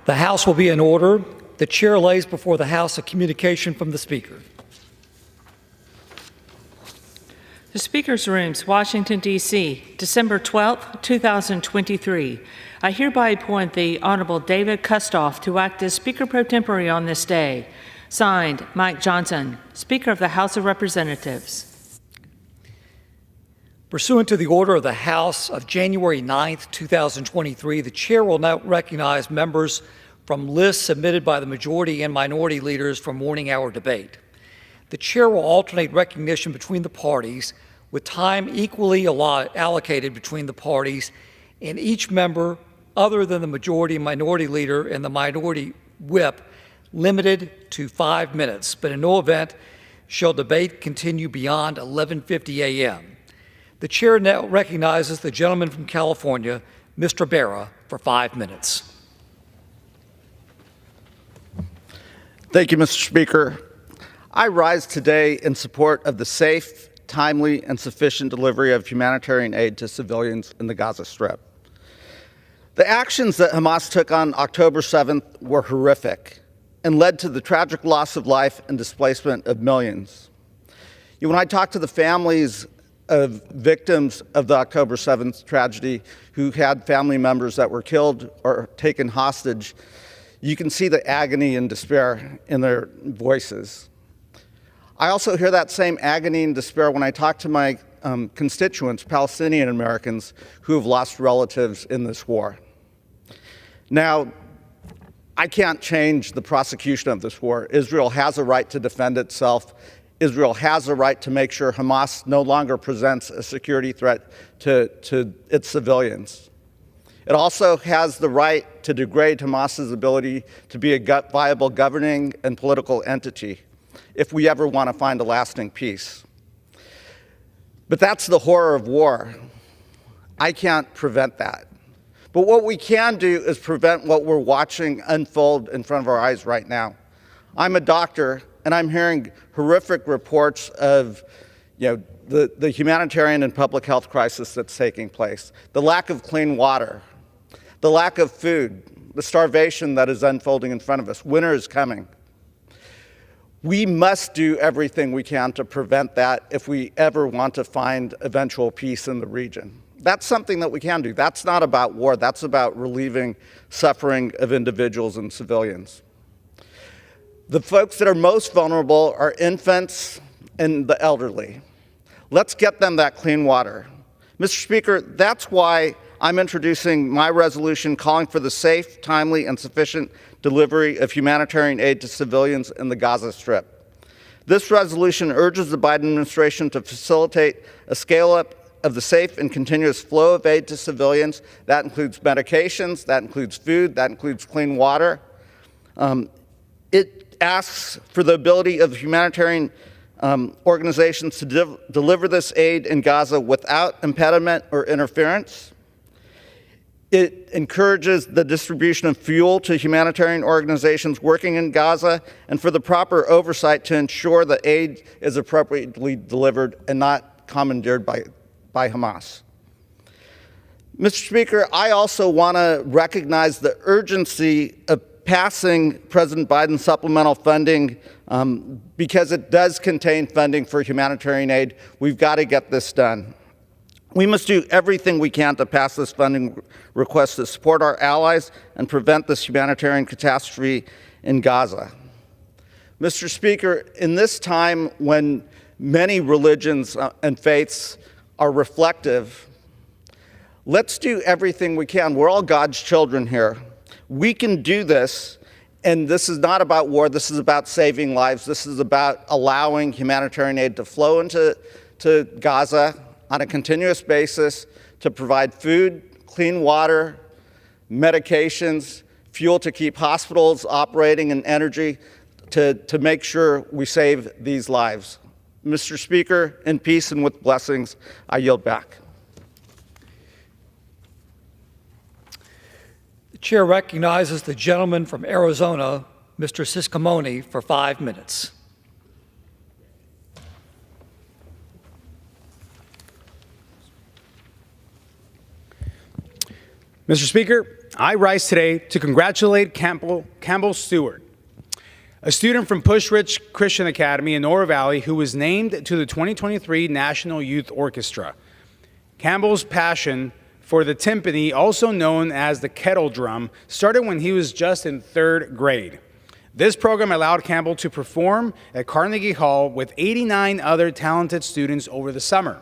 The House will be in order. The chair lays before the House a communication from the Speaker. The Speaker's Rooms, Washington, D.C., December 12, 2023. I hereby appoint the Honorable David Kustoff to act as Speaker pro tempore on this day. Signed, Mike Johnson, Speaker of the House of Representatives. Pursuant to the order of the House of January 9, 2023, the chair will now recognize members from lists submitted by the majority and minority leaders for morning hour debate. The chair will alternate recognition between the parties with time equally allocated between the parties and each member other than the majority and minority leader and the minority whip limited to 5 minutes, but in no event shall debate continue beyond 11:50 a.m. The chair now recognizes the gentleman from California, Mr. Barra, for 5 minutes. Thank you, Mr. Speaker. I rise today in support of the safe, timely, and sufficient delivery of humanitarian aid to civilians in the Gaza Strip. The actions that Hamas took on October 7th were horrific and led to the tragic loss of life and displacement of millions. When I talk to the families of victims of the October 7th tragedy who had family members that were killed or taken hostage, you can see the agony and despair in their voices. I also hear that same agony and despair when I talk to my constituents, Palestinian Americans, who have lost relatives in this war. Now, I can't change the prosecution of this war. Israel has a right to defend itself. Israel has a right to make sure Hamas no longer presents a security threat to its civilians. It also has the right to degrade Hamas's ability to be a viable governing and political entity if we ever want to find a lasting peace. But that's the horror of war. I can't prevent that. But what we can do is prevent what we're watching unfold in front of our eyes right now. I'm a doctor, and I'm hearing horrific reports of the humanitarian and public health crisis that's taking place, the lack of clean water, the lack of food, the starvation that is unfolding in front of us. Winter is coming. We must do everything we can to prevent that if we ever want to find eventual peace in the region. That's something that we can do. That's not about war. That's about relieving suffering of individuals and civilians. The folks that are most vulnerable are infants and the elderly. Let's get them that clean water. Mr. Speaker, that's why I'm introducing my resolution calling for the safe, timely, and sufficient delivery of humanitarian aid to civilians in the Gaza Strip. This resolution urges the Biden administration to facilitate a scale-up of the safe and continuous flow of aid to civilians. That includes medications, that includes food, that includes clean water. It asks for the ability of humanitarian organizations to deliver this aid in Gaza without impediment or interference. It encourages the distribution of fuel to humanitarian organizations working in Gaza and for the proper oversight to ensure the aid is appropriately delivered and not commandeered by Hamas. Mr. Speaker, I also want to recognize the urgency of passing President Biden's supplemental funding because it does contain funding for humanitarian aid. We've got to get this done. We must do everything we can to pass this funding request to support our allies and prevent this humanitarian catastrophe in Gaza. Mr. Speaker, in this time when many religions and faiths are reflective, let's do everything we can. We're all God's children here. We can do this, and this is not about war. This is about saving lives. This is about allowing humanitarian aid to flow into Gaza on a continuous basis to provide food, clean water, medications, fuel to keep hospitals operating, and energy to make sure we save these lives. Mr. Speaker, in peace and with blessings, I yield back. The chair recognizes the gentleman from Arizona, Mr. Siscomoni, for 5 minutes. Mr. Speaker, I rise today to congratulate Campbell Stewart, a student from Pushridge Christian Academy in Oro Valley who was named to the 2023 National Youth Orchestra. Campbell's passion for the timpani, also known as the kettle drum, started when he was just in 3rd grade. This program allowed Campbell to perform at Carnegie Hall with 89 other talented students over the summer.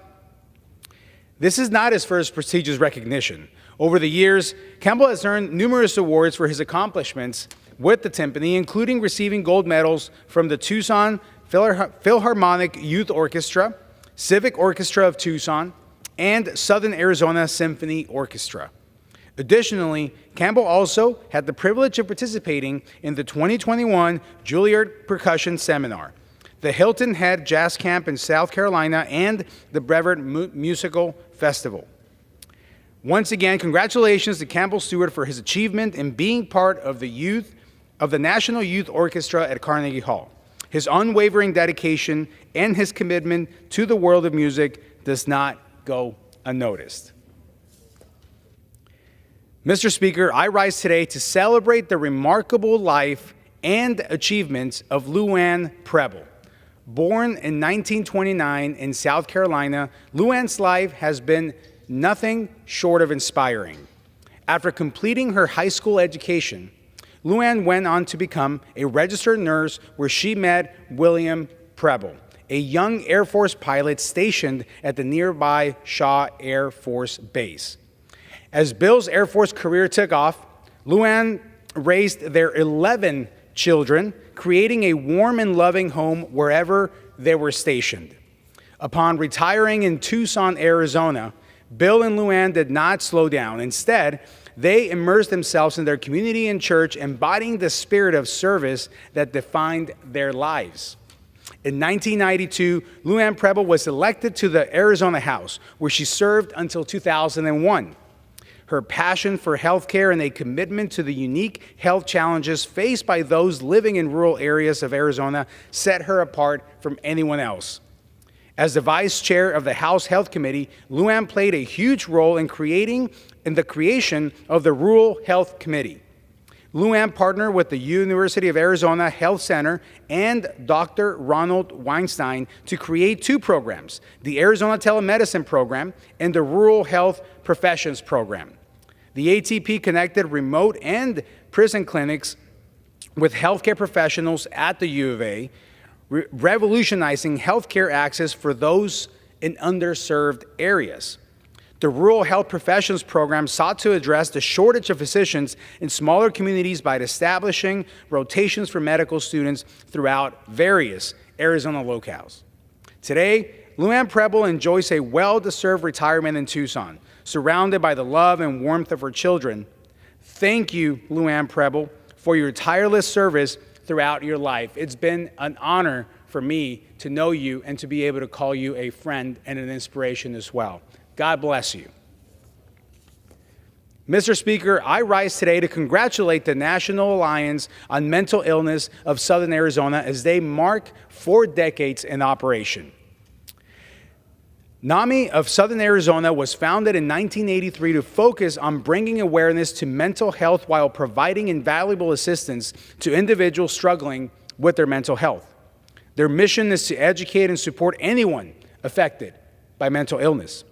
This is not his first prestigious recognition. Over the years, Campbell has earned numerous awards for his accomplishments with the timpani, including receiving gold medals from the Tucson Philharmonic Youth Orchestra, Civic Orchestra of Tucson, and Southern Arizona Symphony Orchestra. Additionally, Campbell also had the privilege of participating in the 2021 Juilliard Percussion Seminar, the Hilton Head Jazz Camp in South Carolina, and the Brevard Musical Festival. Once again, congratulations to Campbell Stewart for his achievement in being part of the National Youth Orchestra at Carnegie Hall. His unwavering dedication and his commitment to the world of music does not go unnoticed. Mr. Speaker, I rise today to celebrate the remarkable life and achievements of Luann Preble. Born in 1929 in South Carolina, Luann's life has been nothing short of inspiring. After completing her high school education, Luann went on to become a registered nurse where she met William Preble, a young Air Force pilot stationed at the nearby Shaw Air Force Base. As Bill's Air Force career took off, Luann raised their 11 children, creating a warm and loving home wherever they were stationed. Upon retiring in Tucson, Arizona, Bill and Luann did not slow down. Instead, they immersed themselves in their community and church, embodying the spirit of service that defined their lives. In 1992, Luann Preble was elected to the Arizona House, where she served until 2001. Her passion for healthcare and a commitment to the unique health challenges faced by those living in rural areas of Arizona set her apart from anyone else. As the vice chair of the House Health Committee, Luann played a huge role in the creation of the Rural Health Committee. Luann partnered with the University of Arizona Health Center and Dr. Ronald Weinstein to create 2 programs, the Arizona Telemedicine Program and the Rural Health Professions Program. The ATP connected remote and prison clinics with healthcare professionals at the U of A, revolutionizing healthcare access for those in underserved areas. The Rural Health Professions Program sought to address the shortage of physicians in smaller communities by establishing rotations for medical students throughout various Arizona locales. Today, Luann Preble enjoys a well-deserved retirement in Tucson, surrounded by the love and warmth of her children. Thank you, Luann Preble, for your tireless service throughout your life. It's been an honor for me to know you and to be able to call you a friend and an inspiration as well. God bless you. Mr. Speaker, I rise today to congratulate the National Alliance on Mental Illness of Southern Arizona as they mark 4 decades in operation. NAMI of Southern Arizona was founded in 1983 to focus on bringing awareness to mental health while providing invaluable assistance to individuals struggling with their mental health. Their mission is to educate and support anyone affected by mental illness.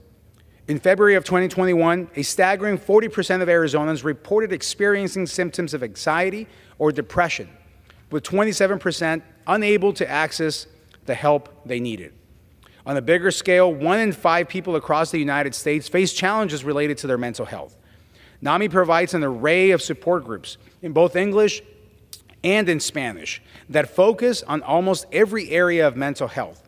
In February of 2021, a staggering 40% of Arizonans reported experiencing symptoms of anxiety or depression, with 27% unable to access the help they needed. On a bigger scale, 1 in 5 people across the United States face challenges related to their mental health. NAMI provides an array of support groups in both English and in Spanish that focus on almost every area of mental health,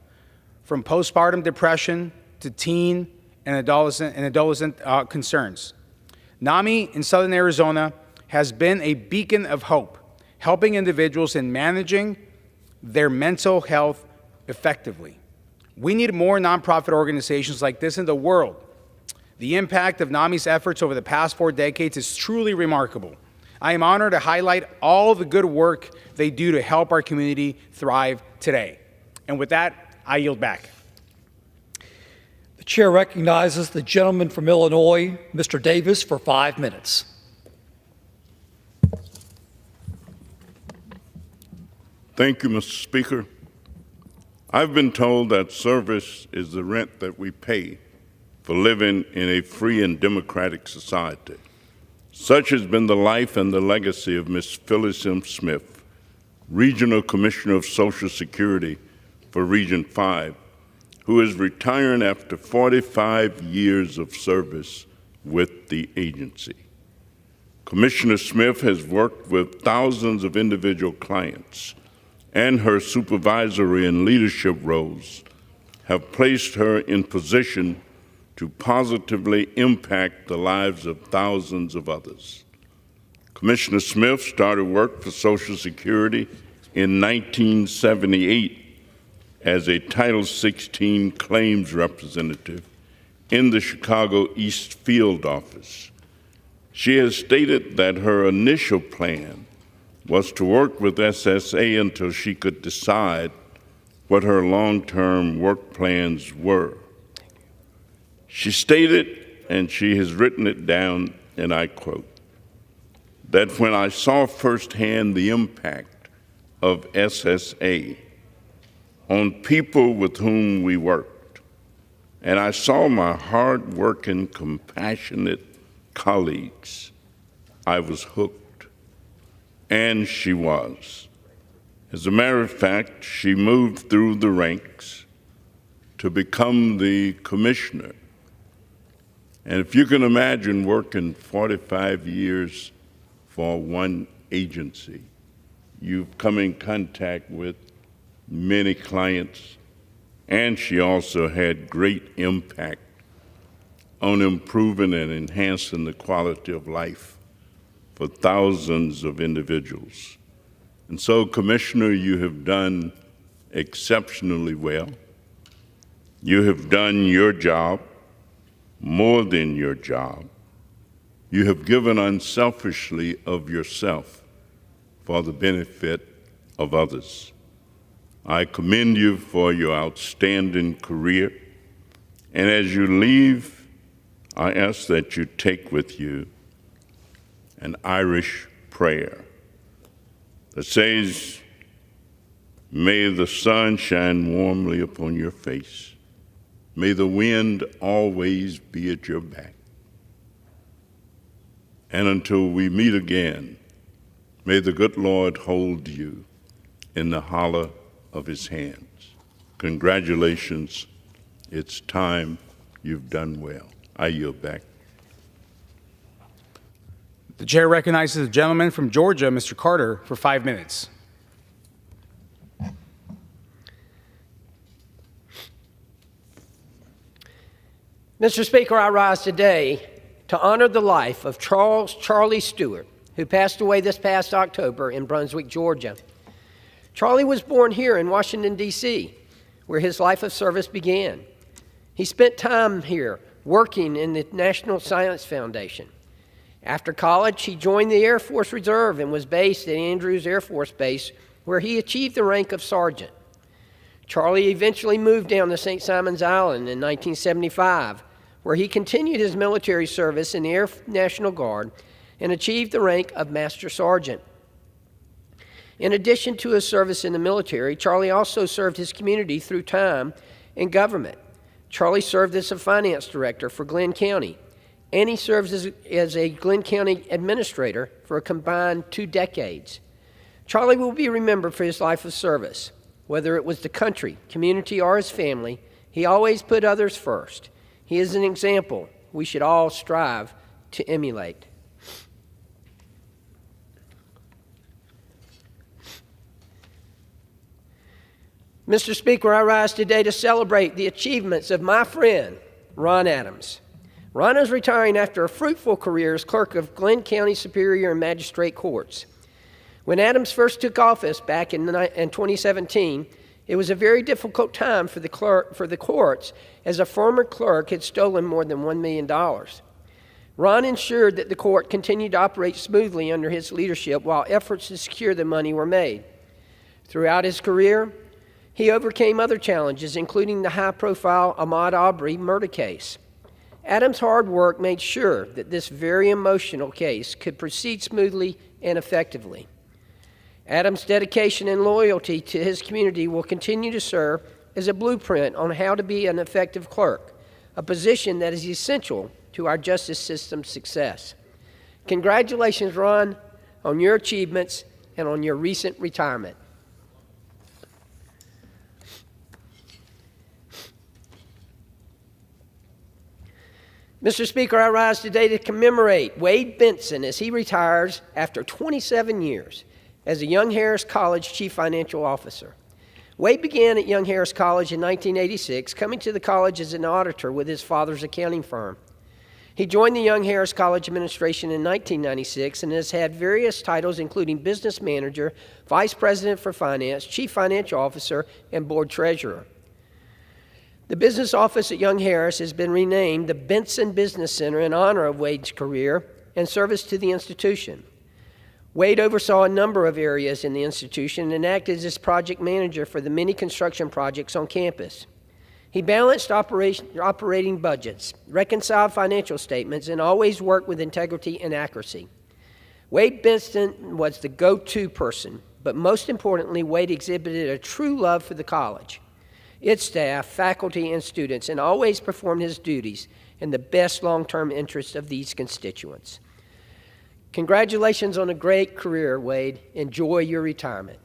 from postpartum depression to teen and adolescent concerns. NAMI in Southern Arizona has been a beacon of hope, helping individuals in managing their mental health effectively. We need more nonprofit organizations like this in the world. The impact of NAMI's efforts over the past 4 decades is truly remarkable. I am honored to highlight all the good work they do to help our community thrive today. And with that, I yield back. The chair recognizes the gentleman from Illinois, Mr. Davis, for 5 minutes. Thank you, Mr. Speaker. I've been told that service is the rent that we pay for living in a free and democratic society. Such has been the life and the legacy of Ms. Phyllis M. Smith, Regional Commissioner of Social Security for Region 5, who is retiring after 45 years of service with the agency. Commissioner Smith has worked with thousands of individual clients, and her supervisory and leadership roles have placed her in position to positively impact the lives of thousands of others. Commissioner Smith started work for Social Security in 1978 as a Title XVI claims representative in the Chicago East Field office. She has stated that her initial plan was to work with SSA until she could decide what her long-term work plans were. She stated, and she has written it down, and I quote, that when I saw firsthand the impact of SSA on people with whom we worked, and I saw my hard-working, compassionate colleagues, I was hooked. And she was. As a matter of fact, she moved through the ranks to become the commissioner. And if you can imagine working 45 years for one agency, you've come in contact with many clients, and she also had great impact on improving and enhancing the quality of life for thousands of individuals. And so, Commissioner, you have done exceptionally well. You have done your job, more than your job. You have given unselfishly of yourself for the benefit of others. I commend you for your outstanding career, and as you leave, I ask that you take with you an Irish prayer that says, "May the sun shine warmly upon your face. May the wind always be at your back. And until we meet again, may the good Lord hold you in the hollow of his hands." Congratulations. It's time. You've done well. I yield back. The chair recognizes the gentleman from Georgia, Mr. Carter, for 5 minutes. Mr. Speaker, I rise today to honor the life of Charlie Stewart, who passed away this past October in Brunswick, Georgia. Charlie was born here in Washington, D.C., where his life of service began. He spent time here working in the National Science Foundation. After college, he joined the Air Force Reserve and was based at Andrews Air Force Base, where he achieved the rank of sergeant. Charlie eventually moved down to St. Simon's Island in 1975, where he continued his military service in the Air National Guard and achieved the rank of Master Sergeant. In addition to his service in the military, Charlie also served his community through time in government. Charlie served as a finance director for Glenn County, and he serves as a Glenn County administrator for a combined 2 decades. Charlie will be remembered for his life of service. Whether it was the country, community, or his family, he always put others first. He is an example we should all strive to emulate. Mr. Speaker, I rise today to celebrate the achievements of my friend, Ron Adams. Ron is retiring after a fruitful career as clerk of Glenn County Superior and Magistrate Courts. When Adams first took office back in 2017, it was a very difficult time for the courts, as a former clerk had stolen more than $1 million. Ron ensured that the court continued to operate smoothly under his leadership while efforts to secure the money were made. Throughout his career, he overcame other challenges, including the high-profile Ahmaud Arbery murder case. Adams' hard work made sure that this very emotional case could proceed smoothly and effectively. Adam's dedication and loyalty to his community will continue to serve as a blueprint on how to be an effective clerk, a position that is essential to our justice system's success. Congratulations, Ron, on your achievements and on your recent retirement. Mr. Speaker, I rise today to commemorate Wade Benson as he retires after 27 years as a Young Harris College Chief Financial Officer. Wade began at Young Harris College in 1986, coming to the college as an auditor with his father's accounting firm. He joined the Young Harris College administration in 1996 and has had various titles including business manager, vice president for finance, chief financial officer, and board treasurer. The business office at Young Harris has been renamed the Benson Business Center in honor of Wade's career and service to the institution. Wade oversaw a number of areas in the institution and acted as project manager for the many construction projects on campus. He balanced operating budgets, reconciled financial statements, and always worked with integrity and accuracy. Wade Benson was the go-to person, but most importantly, Wade exhibited a true love for the college, its staff, faculty, and students, and always performed his duties in the best long-term interests of these constituents. Congratulations on a great career, Wade. Enjoy your retirement.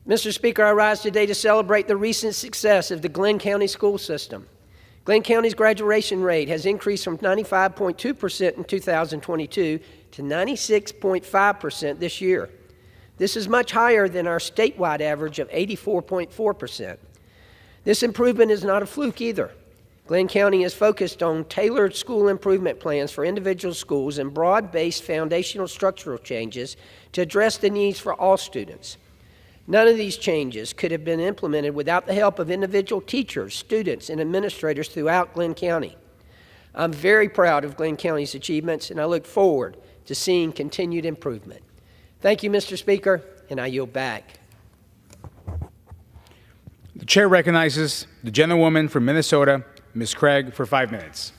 Mr. Speaker, I rise today to celebrate the recent success of the Glenn County school system. Glenn County's graduation rate has increased from 95.2% in 2022 to 96.5% this year. This is much higher than our statewide average of 84.4%. This improvement is not a fluke either. Glenn County is focused on tailored school improvement plans for individual schools and broad-based foundational structural changes to address the needs for all students. None of these changes could have been implemented without the help of individual teachers, students, and administrators throughout Glenn County. I'm very proud of Glenn County's achievements, and I look forward to seeing continued improvement. Thank you, Mr. Speaker, and I yield back. The chair recognizes the gentlewoman from Minnesota, Ms. Craig, for 5 minutes.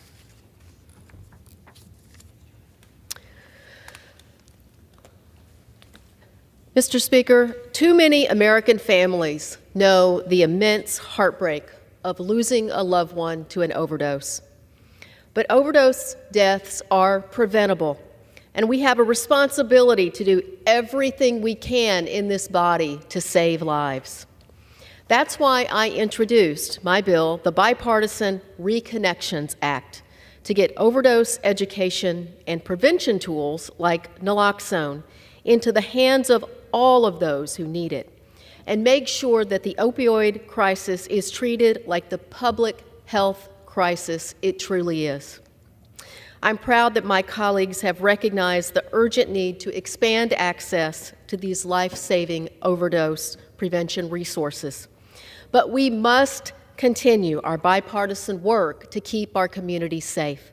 Mr. Speaker, too many American families know the immense heartbreak of losing a loved one to an overdose. But overdose deaths are preventable, and we have a responsibility to do everything we can in this body to save lives. That's why I introduced my bill, the Bipartisan Reconnections Act, to get overdose education and prevention tools like naloxone into the hands of all of those who need it, and make sure that the opioid crisis is treated like the public health crisis it truly is. I'm proud that my colleagues have recognized the urgent need to expand access to these life-saving overdose prevention resources. But we must continue our bipartisan work to keep our communities safe.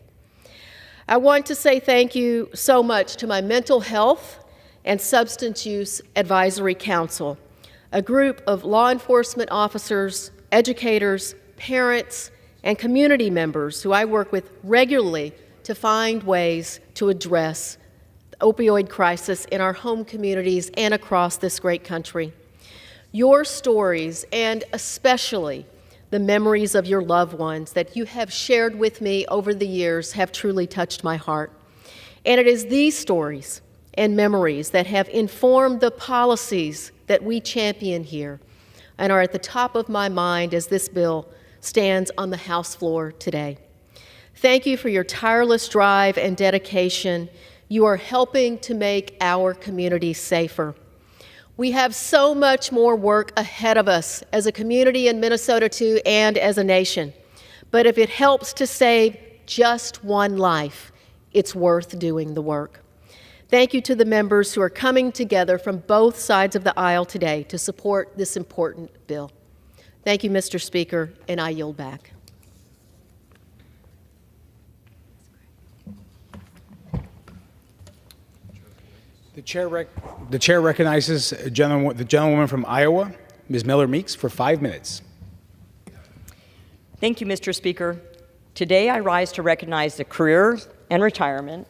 I want to say thank you so much to my Mental Health and Substance Use Advisory Council, a group of law enforcement officers, educators, parents, and community members who I work with regularly to find ways to address the opioid crisis in our home communities and across this great country. Your stories, and especially the memories of your loved ones that you have shared with me over the years, have truly touched my heart. And it is these stories and memories that have informed the policies that we champion here and are at the top of my mind as this bill stands on the House floor today. Thank you for your tireless drive and dedication. You are helping to make our community safer. We have so much more work ahead of us as a community in Minnesota too, and as a nation. But if it helps to save just one life, it's worth doing the work. Thank you to the members who are coming together from both sides of the aisle today to support this important bill. Thank you, Mr. Speaker, and I yield back. The chair recognizes the gentlewoman from Iowa, Ms. Miller Meeks, for 5 minutes. Thank you, Mr. Speaker. Today I rise to recognize the career and retirement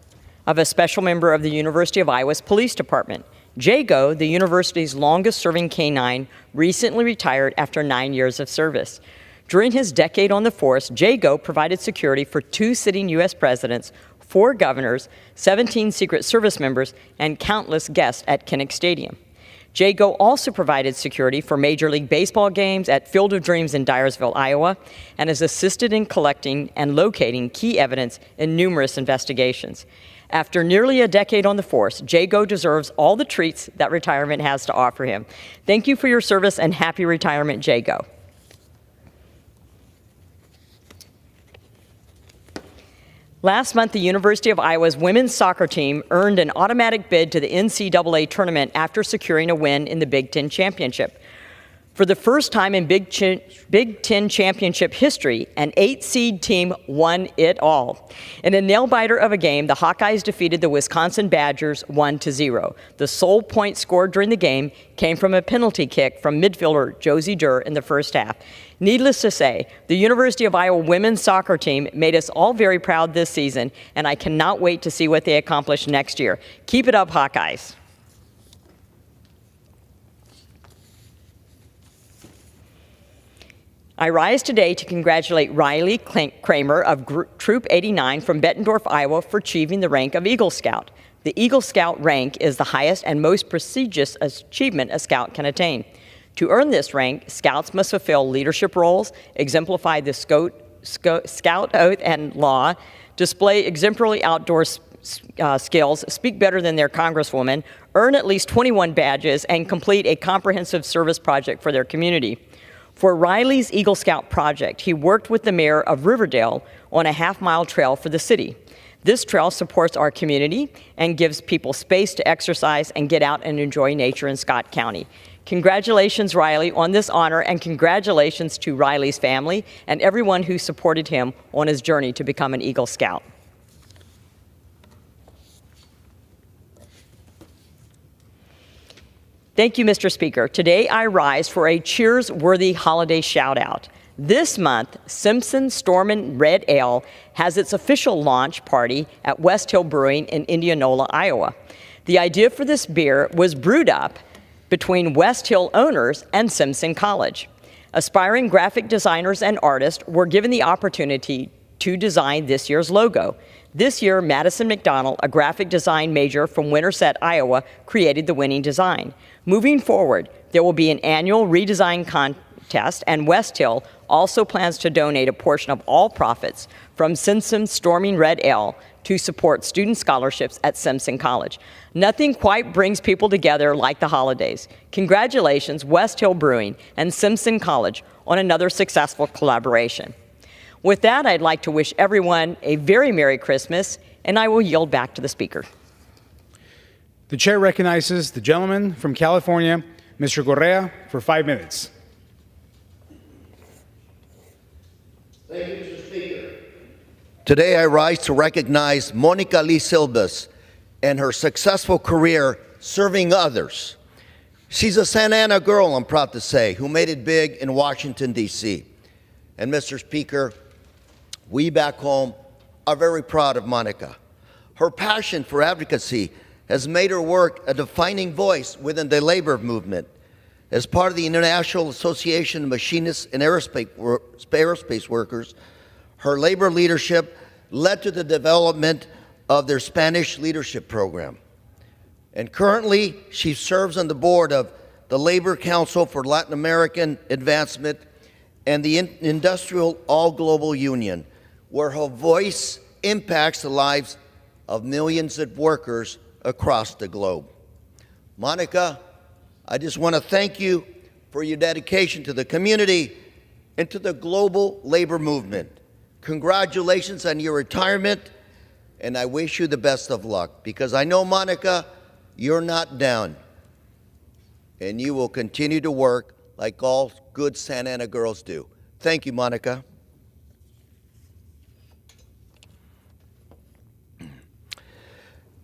of a special member of the University of Iowa's Police Department. Jago, the university's longest-serving canine, recently retired after 9 years of service. During his decade on the force, Jago provided security for 2 sitting U.S. presidents, 4 governors, 17 Secret Service members, and countless guests at Kinnick Stadium. Jago also provided security for Major League Baseball games at Field of Dreams in Dyersville, Iowa, and has assisted in collecting and locating key evidence in numerous investigations. After nearly a decade on the force, Jago deserves all the treats that retirement has to offer him. Thank you for your service and happy retirement, Jago. Last month, the University of Iowa's women's soccer team earned an automatic bid to the NCAA tournament after securing a win in the Big Ten Championship. For the first time in Big Ten Championship history, an 8-seed team won it all. In a nail-biter of a game, the Hawkeyes defeated the Wisconsin Badgers 1-0. The sole point scored during the game came from a penalty kick from midfielder Josie Durr in the first half. Needless to say, the University of Iowa women's soccer team made us all very proud this season, and I cannot wait to see what they accomplish next year. Keep it up, Hawkeyes. I rise today to congratulate Riley Kramer of Troop 89 from Bettendorf, Iowa, for achieving the rank of Eagle Scout. The Eagle Scout rank is the highest and most prestigious achievement a scout can attain. To earn this rank, scouts must fulfill leadership roles, exemplify the scout oath and law, display exemplary outdoor skills, speak better than their congresswoman, earn at least 21 badges, and complete a comprehensive service project for their community. For Riley's Eagle Scout project, he worked with the mayor of Riverdale on a half-mile trail for the city. This trail supports our community and gives people space to exercise and get out and enjoy nature in Scott County. Congratulations, Riley, on this honor, and congratulations to Riley's family and everyone who supported him on his journey to become an Eagle Scout. Thank you, Mr. Speaker. Today I rise for a cheers-worthy holiday shout-out. This month, Simpson Stormin' Red Ale has its official launch party at West Hill Brewing in Indianola, Iowa. The idea for this beer was brewed up between West Hill owners and Simpson College. Aspiring graphic designers and artists were given the opportunity to design this year's logo. This year, Madison McDonald, a graphic design major from Winterset, Iowa, created the winning design. Moving forward, there will be an annual redesign contest, and West Hill also plans to donate a portion of all profits from Simpson Stormin' Red Ale to support student scholarships at Simpson College. Nothing quite brings people together like the holidays. Congratulations, West Hill Brewing and Simpson College, on another successful collaboration. With that, I'd like to wish everyone a very Merry Christmas, and I will yield back to the Speaker. The chair recognizes the gentleman from California, Mr. Correa, for 5 minutes. Thank you, Mr. Speaker. Today I rise to recognize Monica Lee Silvas and her successful career serving others. She's a Santa Ana girl, I'm proud to say, who made it big in Washington, D.C. And Mr. Speaker, we back home are very proud of Monica. Her passion for advocacy has made her work a defining voice within the labor movement. As part of the International Association of Machinists and Aerospace Workers, her labor leadership led to the development of their Spanish leadership program. And currently, she serves on the board of the Labor Council for Latin American Advancement and the Industrial All Global Union, where her voice impacts the lives of millions of workers across the globe. Monica, I just want to thank you for your dedication to the community and to the global labor movement. Congratulations on your retirement, and I wish you the best of luck, because I know, Monica, you're not down, and you will continue to work like all good Santa Ana girls do. Thank you, Monica.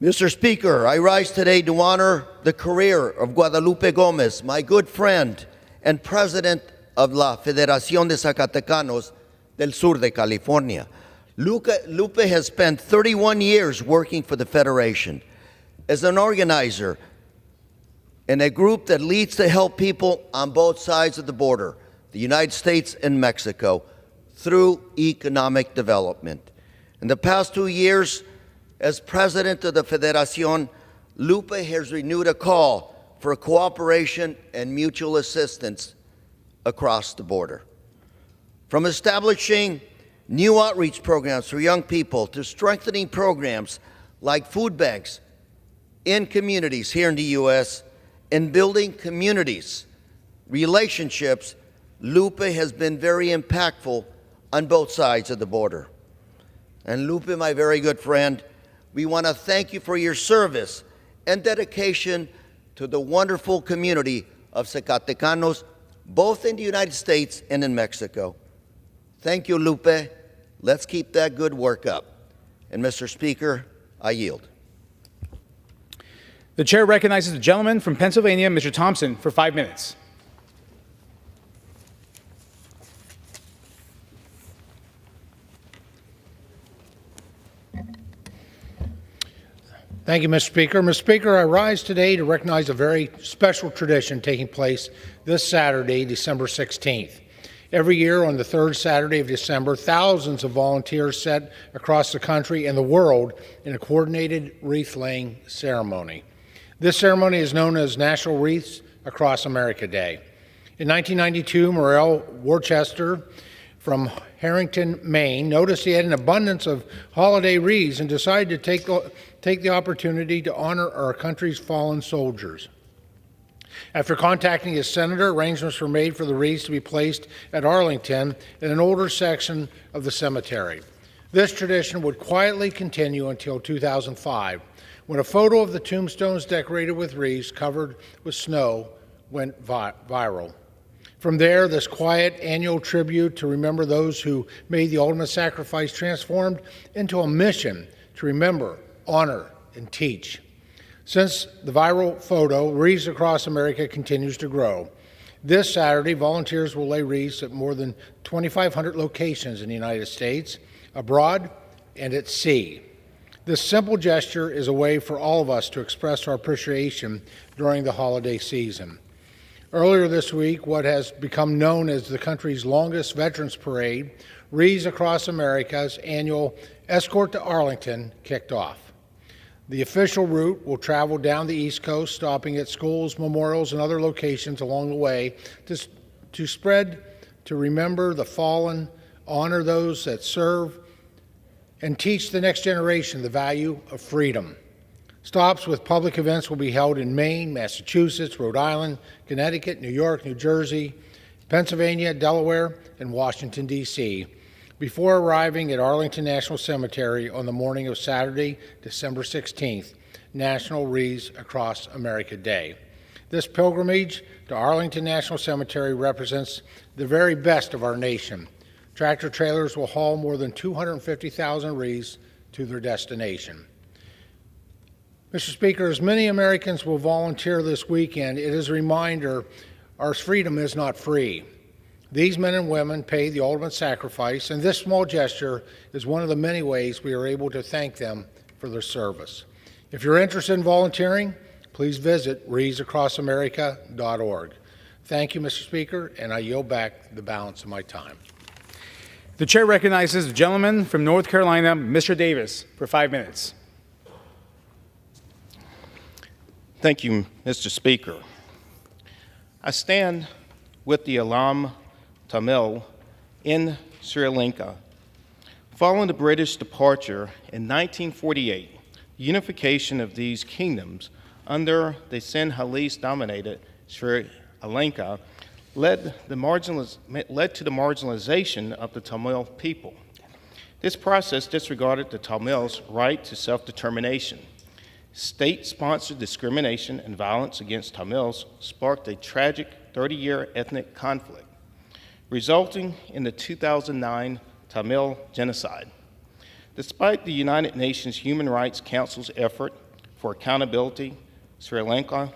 Mr. Speaker, I rise today to honor the career of Guadalupe Gomez, my good friend and president of la Federación de Zacatecanos del Sur de California. Lupe has spent 31 years working for the Federation as an organizer in a group that leads to help people on both sides of the border, the United States and Mexico, through economic development. In the past 2 years, as president of the Federación, Lupe has renewed a call for cooperation and mutual assistance across the border. From establishing new outreach programs for young people to strengthening programs like food banks in communities here in the U.S. and building communities, relationships, Lupe has been very impactful on both sides of the border. And Lupe, my very good friend, we want to thank you for your service and dedication to the wonderful community of Zacatecanos, both in the United States and in Mexico. Thank you, Lupe. Let's keep that good work up. And Mr. Speaker, I yield. The chair recognizes the gentleman from Pennsylvania, Mr. Thompson, for 5 minutes. Thank you, Mr. Speaker. Mr. Speaker, I rise today to recognize a very special tradition taking place this Saturday, December 16th. Every year on the third Saturday of December, thousands of volunteers set across the country and the world in a coordinated wreath-laying ceremony. This ceremony is known as National Wreaths Across America Day. In 1992, Morel Worcester from Harrington, Maine, noticed he had an abundance of holiday wreaths and decided to take the opportunity to honor our country's fallen soldiers. After contacting his senator, arrangements were made for the wreaths to be placed at Arlington in an older section of the cemetery. This tradition would quietly continue until 2005, when a photo of the tombstones decorated with wreaths covered with snow went viral. From there, this quiet annual tribute to remember those who made the ultimate sacrifice transformed into a mission to remember, honor, and teach. Since the viral photo, Wreaths Across America continues to grow. This Saturday, volunteers will lay wreaths at more than 2,500 locations in the United States, abroad, and at sea. This simple gesture is a way for all of us to express our appreciation during the holiday season. Earlier this week, what has become known as the country's longest Veterans Parade, Wreaths Across America's annual Escort to Arlington, kicked off. The official route will travel down the East Coast, stopping at schools, memorials, and other locations along the way to spread, to remember the fallen, honor those that serve, and teach the next generation the value of freedom. Stops with public events will be held in Maine, Massachusetts, Rhode Island, Connecticut, New York, New Jersey, Pennsylvania, Delaware, and Washington, D.C., before arriving at Arlington National Cemetery on the morning of Saturday, December 16th, National Wreaths Across America Day. This pilgrimage to Arlington National Cemetery represents the very best of our nation. Tractor trailers will haul more than 250,000 wreaths to their destination. Mr. Speaker, as many Americans will volunteer this weekend, it is a reminder our freedom is not free. These men and women pay the ultimate sacrifice, and this small gesture is one of the many ways we are able to thank them for their service. If you're interested in volunteering, please visit wreathsacrossamerica.org. Thank you, Mr. Speaker, and I yield back the balance of my time. The chair recognizes the gentleman from North Carolina, Mr. Davis, for 5 minutes. Thank you, Mr. Speaker. I stand with the Alam Tamil in Sri Lanka. Following the British departure in 1948, the unification of these kingdoms under the Sinhalese-dominated Sri Lanka led to the marginalization of the Tamil people. This process disregarded the Tamils' right to self-determination. State-sponsored discrimination and violence against Tamils sparked a tragic 30-year ethnic conflict, resulting in the 2009 Tamil genocide. Despite the United Nations Human Rights Council's effort for accountability, Sri Lanka,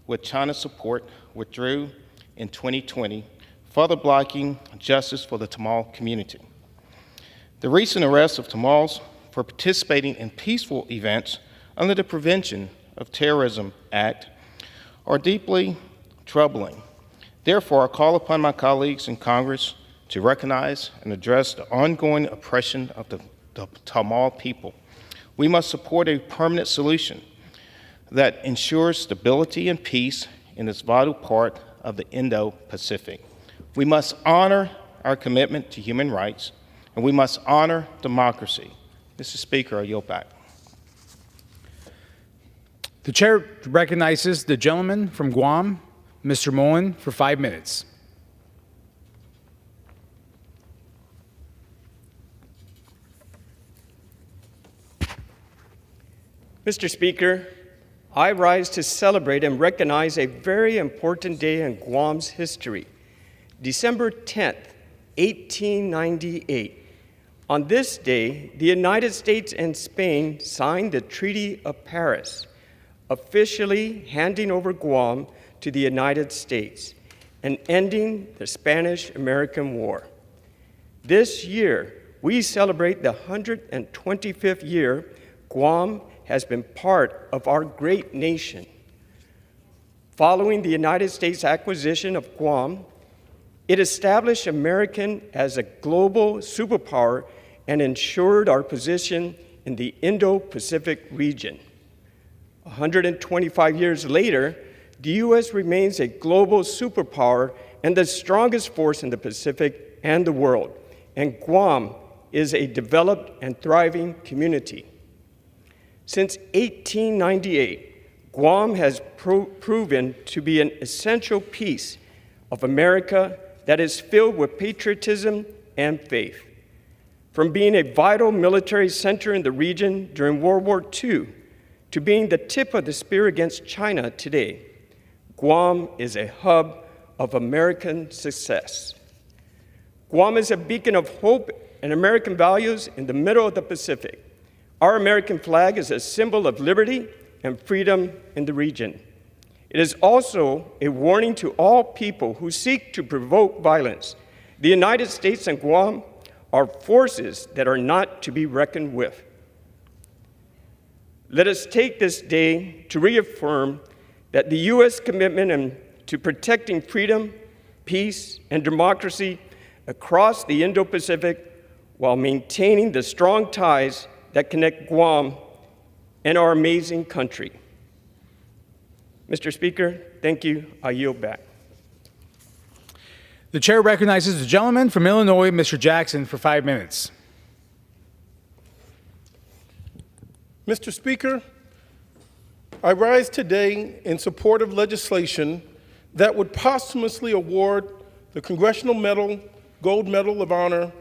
with China's support, withdrew in 2020, further blocking justice for the Tamil community. The recent arrest of Tamils for participating in peaceful events under the Prevention of Terrorism Act are deeply troubling. Therefore, I call upon my colleagues in Congress to recognize and address the ongoing oppression of the Tamil people. We must support a permanent solution that ensures stability and peace in this vital part of the Indo-Pacific. We must honor our commitment to human rights, and we must honor democracy. Mr. Speaker, I yield back. The chair recognizes the gentleman from Guam, Mr. Mullen, for 5 minutes. Mr. Speaker, I rise to celebrate and recognize a very important day in Guam's history, December 10th, 1898. On this day, the United States and Spain signed the Treaty of Paris, officially handing over Guam to the United States and ending the Spanish-American War. This year, we celebrate the 125th year Guam has been part of our great nation. Following the United States acquisition of Guam, it established America as a global superpower and ensured our position in the Indo-Pacific region. 125 years later, the U.S. remains a global superpower and the strongest force in the Pacific and the world, and Guam is a developed and thriving community. Since 1898, Guam has proven to be an essential piece of America that is filled with patriotism and faith. From being a vital military center in the region during World War II to being the tip of the spear against China today, Guam is a hub of American success. Guam is a beacon of hope and American values in the middle of the Pacific. Our American flag is a symbol of liberty and freedom in the region. It is also a warning to all people who seek to provoke violence. The United States and Guam are forces that are not to be reckoned with. Let us take this day to reaffirm that the U.S. commitment to protecting freedom, peace, and democracy across the Indo-Pacific while maintaining the strong ties that connect Guam and our amazing country. Mr. Speaker, thank you. I yield back. The chair recognizes the gentleman from Illinois, Mr. Jackson, for 5 minutes. Mr. Speaker, I rise today in support of legislation that would posthumously award the Congressional Gold Medal of Honor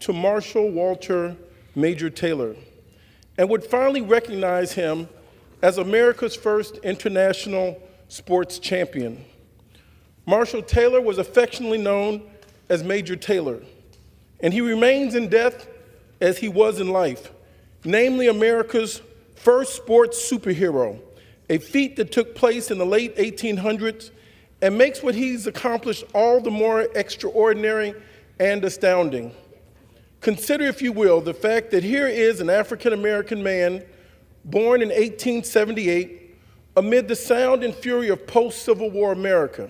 to Marshall Walter Major Taylor, and would finally recognize him as America's first international sports champion. Marshall Taylor was affectionately known as Major Taylor, and he remains in death as he was in life, namely America's first sports superhero, a feat that took place in the late 1800s and makes what he's accomplished all the more extraordinary and astounding. Consider, if you will, the fact that here is an African-American man born in 1878 amid the sound and fury of post-Civil War America.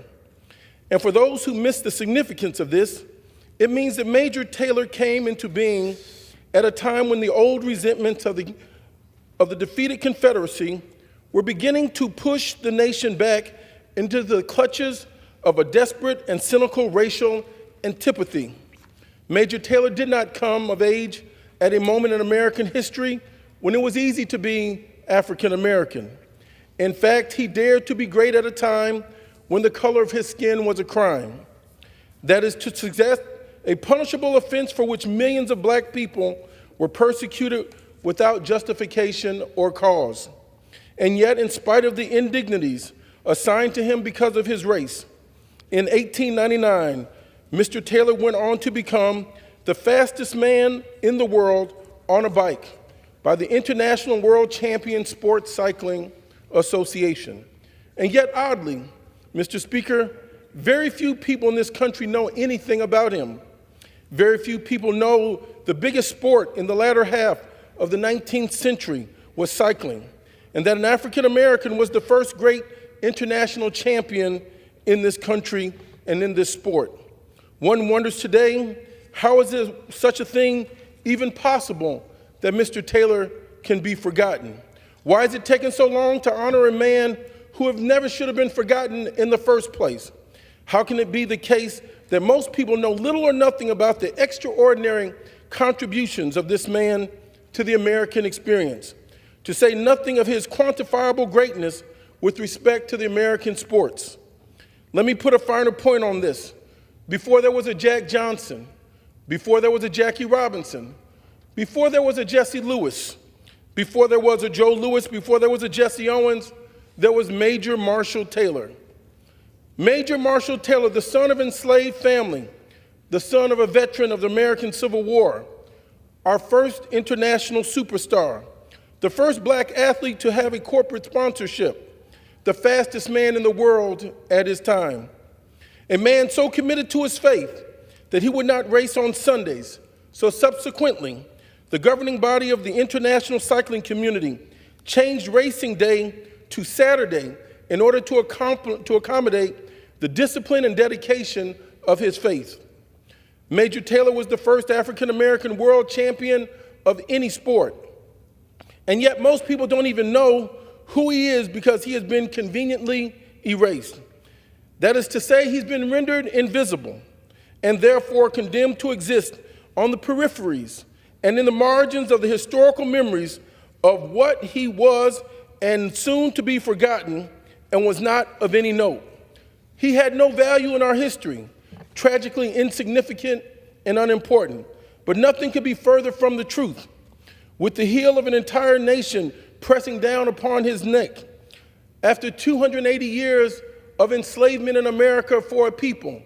And for those who miss the significance of this, it means that Major Taylor came into being at a time when the old resentments of the defeated Confederacy were beginning to push the nation back into the clutches of a desperate and cynical racial antipathy. Major Taylor did not come of age at a moment in American history when it was easy to be African American. In fact, he dared to be great at a time when the color of his skin was a crime. That is to suggest a punishable offense for which millions of black people were persecuted without justification or cause. And yet, in spite of the indignities assigned to him because of his race, in 1899, Mr. Taylor went on to become the fastest man in the world on a bike by the International World Champion Sports Cycling Association. And yet, oddly, Mr. Speaker, very few people in this country know anything about him. Very few people know the biggest sport in the latter half of the 19th century was cycling, and that an African American was the first great international champion in this country and in this sport. One wonders today, how is there such a thing even possible that Mr. Taylor can be forgotten? Why is it taking so long to honor a man who never should have been forgotten in the first place? How can it be the case that most people know little or nothing about the extraordinary contributions of this man to the American experience, to say nothing of his quantifiable greatness with respect to the American sports? Let me put a finer point on this. Before there was a Jack Johnson, before there was a Jackie Robinson, before there was a Jesse Lewis, before there was a Joe Louis, before there was a Jesse Owens, there was Major Marshall Taylor. Major Marshall Taylor, the son of enslaved family, the son of a veteran of the American Civil War, our first international superstar, the first black athlete to have a corporate sponsorship, the fastest man in the world at his time, a man so committed to his faith that he would not race on Sundays. So subsequently, the governing body of the international cycling community changed racing day to Saturday in order to accommodate the discipline and dedication of his faith. Major Taylor was the first African-American world champion of any sport. And yet most people don't even know who he is because he has been conveniently erased. That is to say, he's been rendered invisible and therefore condemned to exist on the peripheries and in the margins of the historical memories of what he was and soon to be forgotten and was not of any note. He had no value in our history, tragically insignificant and unimportant, but nothing could be further from the truth. With the heel of an entire nation pressing down upon his neck, after 280 years of enslavement in America for a people,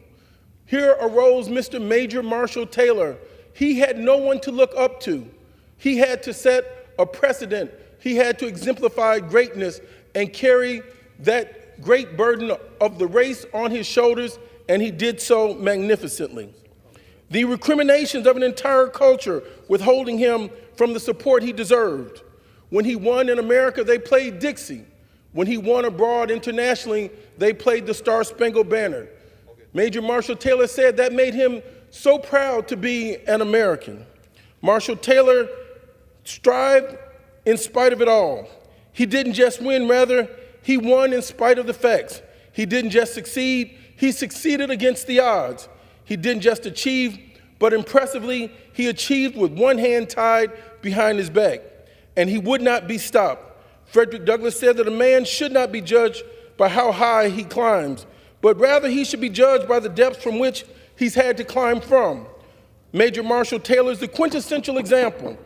here arose Mr. Major Marshall Taylor. He had no one to look up to. He had to set a precedent. He had to exemplify greatness and carry that great burden of the race on his shoulders, and he did so magnificently. The recriminations of an entire culture withholding him from the support he deserved. When he won in America, they played Dixie. When he won abroad internationally, they played the Star-Spangled Banner. Major Marshall Taylor said that made him so proud to be an American. Marshall Taylor strived in spite of it all. He didn't just win, rather, he won in spite of the facts. He didn't just succeed, he succeeded against the odds. He didn't just achieve, but impressively, he achieved with one hand tied behind his back, and he would not be stopped. Frederick Douglass said that a man should not be judged by how high he climbs, but rather he should be judged by the depths from which he's had to climb from. Major Marshall Taylor is the quintessential example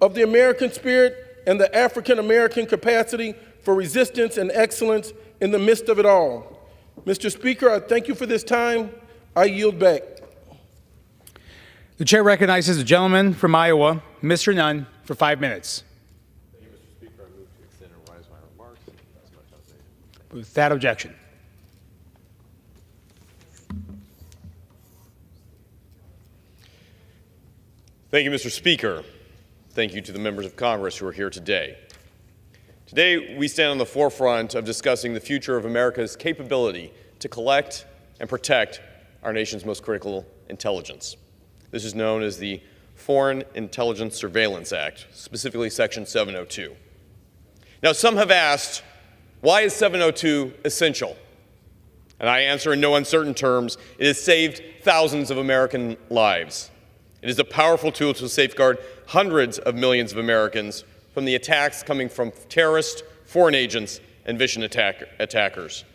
of the American spirit and the African-American capacity for resistance and excellence in the midst of it all. Mr. Speaker, I thank you for this time. I yield back. The chair recognizes the gentleman from Iowa, Mr. Nunn, for 5 minutes. Thank you, Mr. Speaker. I move to extend and revise my remarks. With that objection. Thank you, Mr. Speaker. Thank you to the members of Congress who are here today. Today, we stand on the forefront of discussing the future of America's capability to collect and protect our nation's most critical intelligence. This is known as the Foreign Intelligence Surveillance Act, specifically Section 702. Now, some have asked, why is 702 essential? And I answer in no uncertain terms, it has saved thousands of American lives. It is a powerful tool to safeguard hundreds of millions of Americans from the attacks coming from terrorists, foreign agents, and vicious attackers.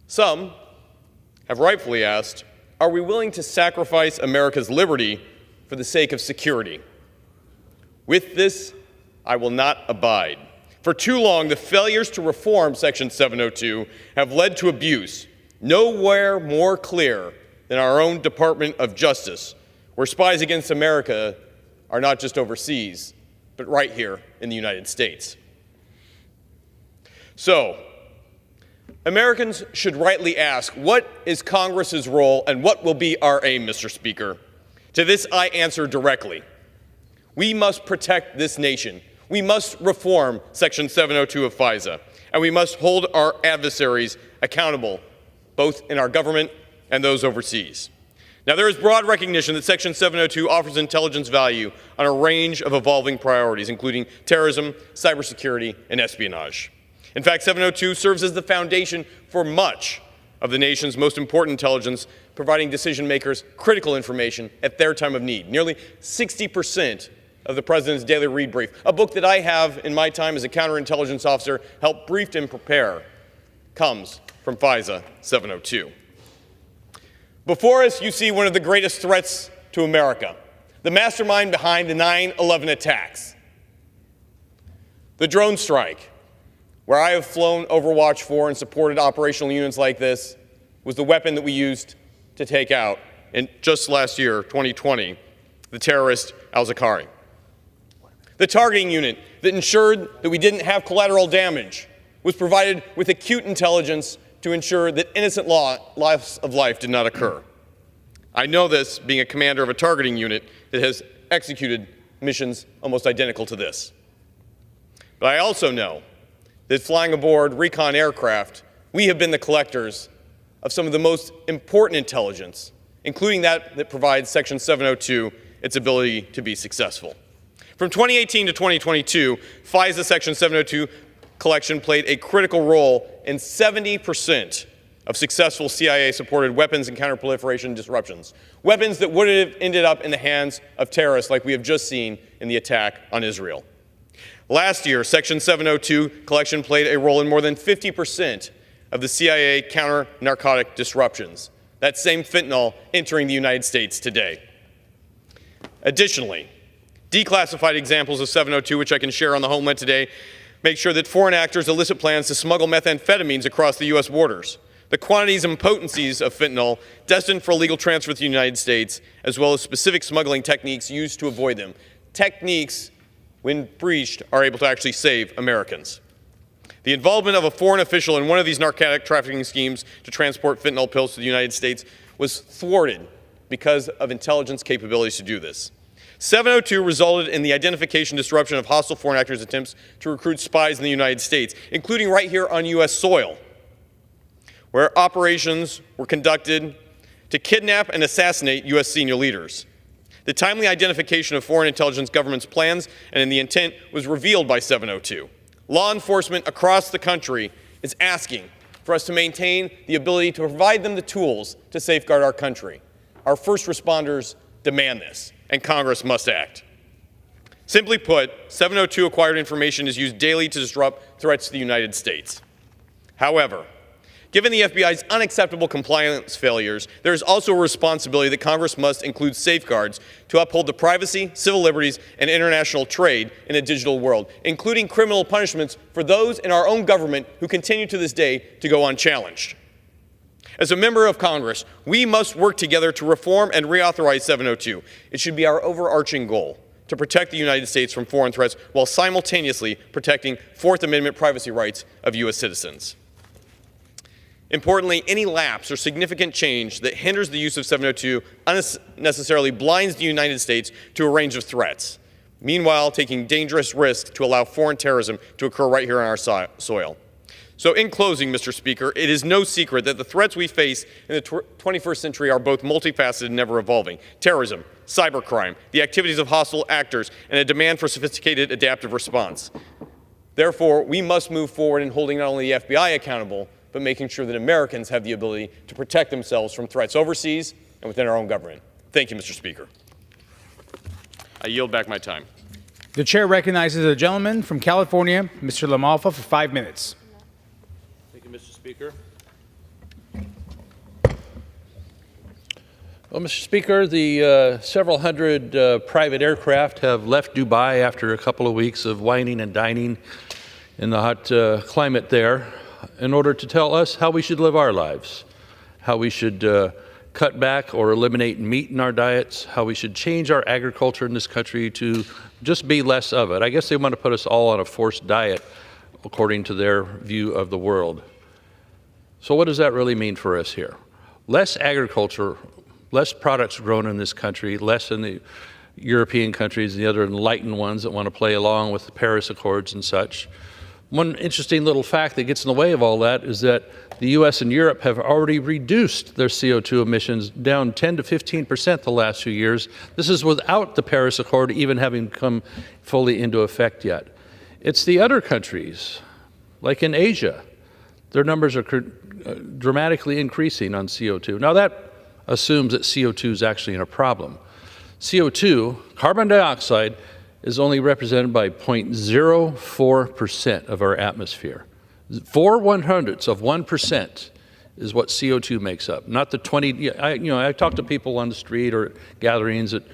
Some have rightfully asked, are we willing to sacrifice America's liberty for the sake of security? With this, I will not abide. For too long, the failures to reform Section 702 have led to abuse, nowhere more clear than our own Department of Justice, where spies against America are not just overseas, but right here in the United States. So, Americans should rightly ask, what is Congress's role and what will be our aim, Mr. Speaker? To this I answer directly. We must protect this nation. We must reform Section 702 of FISA, and we must hold our adversaries accountable, both in our government and those overseas. Now, there is broad recognition that Section 702 offers intelligence value on a range of evolving priorities, including terrorism, cybersecurity, and espionage. In fact, 702 serves as the foundation for much of the nation's most important intelligence, providing decision makers critical information at their time of need. Nearly 60% of the President's Daily Read Brief, a book that I have in my time as a counterintelligence officer helped brief and prepare, comes from FISA 702. Before us, you see one of the greatest threats to America, the mastermind behind the 9/11 attacks. The drone strike, where I have flown Overwatch 4 and supported operational units like this, was the weapon that we used to take out, in just last year, 2020, the terrorist al-Zakari. The targeting unit that ensured that we didn't have collateral damage was provided with acute intelligence to ensure that innocent loss of life did not occur. I know this, being a commander of a targeting unit that has executed missions almost identical to this. But I also know that flying aboard recon aircraft, we have been the collectors of some of the most important intelligence, including that provides Section 702 its ability to be successful. From 2018 to 2022, FISA Section 702 collection played a critical role in 70% of successful CIA-supported weapons and counterproliferation disruptions, weapons that would have ended up in the hands of terrorists like we have just seen in the attack on Israel. Last year, Section 702 collection played a role in more than 50% of the CIA counter-narcotic disruptions, that same fentanyl entering the United States today. Additionally, declassified examples of 702, which I can share on the Homeland today, make sure that foreign actors elicit plans to smuggle methamphetamines across the U.S. borders, the quantities and potencies of fentanyl destined for illegal transfer to the United States, as well as specific smuggling techniques used to avoid them. Techniques, when breached, are able to actually save Americans. The involvement of a foreign official in one of these narcotic trafficking schemes to transport fentanyl pills to the United States was thwarted because of intelligence capabilities to do this. 702 resulted in the identification and disruption of hostile foreign actors' attempts to recruit spies in the United States, including right here on U.S. soil, where operations were conducted to kidnap and assassinate U.S. senior leaders. The timely identification of foreign intelligence government's plans and in the intent was revealed by 702. Law enforcement across the country is asking for us to maintain the ability to provide them the tools to safeguard our country. Our first responders demand this, and Congress must act. Simply put, 702 acquired information is used daily to disrupt threats to the United States. However, given the FBI's unacceptable compliance failures, there is also a responsibility that Congress must include safeguards to uphold the privacy, civil liberties, and international trade in a digital world, including criminal punishments for those in our own government who continue to this day to go unchallenged. As a member of Congress, we must work together to reform and reauthorize 702. It should be our overarching goal to protect the United States from foreign threats while simultaneously protecting Fourth Amendment privacy rights of U.S. citizens. Importantly, any lapse or significant change that hinders the use of 702 unnecessarily blinds the United States to a range of threats, meanwhile taking dangerous risks to allow foreign terrorism to occur right here on our soil. So in closing, Mr. Speaker, it is no secret that the threats we face in the 21st century are both multifaceted and ever-evolving. Terrorism, cybercrime, the activities of hostile actors, and a demand for sophisticated adaptive response. Therefore, we must move forward in holding not only the FBI accountable, but making sure that Americans have the ability to protect themselves from threats overseas and within our own government. Thank you, Mr. Speaker. I yield back my time. The chair recognizes the gentleman from California, Mr. LaMalfa, for 5 minutes. Thank you, Mr. Speaker. Well, Mr. Speaker, the several hundred private aircraft have left Dubai after a couple of weeks of whining and dining in the hot climate there in order to tell us how we should live our lives, how we should cut back or eliminate meat in our diets, how we should change our agriculture in this country to just be less of it. I guess they want to put us all on a forced diet according to their view of the world. So what does that really mean for us here? Less agriculture Less products grown in this country, less in the European countries, the other enlightened ones that want to play along with the Paris Accords and such. One interesting little fact that gets in the way of all that is that the US and Europe have already reduced their CO2 emissions down 10 to 15% the last few years. This is without the Paris Accord even having come fully into effect yet. It's the other countries, like in Asia, their numbers are dramatically increasing on CO2. Now that assumes that CO2 is actually a problem. CO2, carbon dioxide, is only represented by 0.04% of our atmosphere. 0.04% is what CO2 makes up, not the 20. I talk to people on the street or gatherings at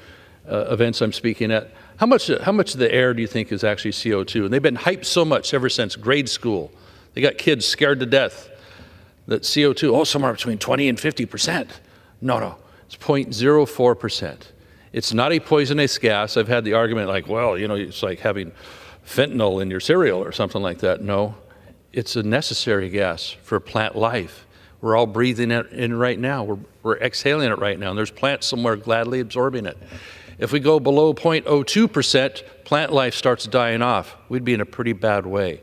events I'm speaking at. How much of the air do you think is actually CO2? And they've been hyped so much ever since grade school. They got kids scared to death that CO2, somewhere between 20 and 50%. No, it's 0.04%. It's not a poisonous gas. I've had the argument like, it's like having fentanyl in your cereal or something like that. No, it's a necessary gas for plant life. We're all breathing it in right now. We're exhaling it right now, and there's plants somewhere gladly absorbing it. If we go below 0.02%, plant life starts dying off. We'd be in a pretty bad way.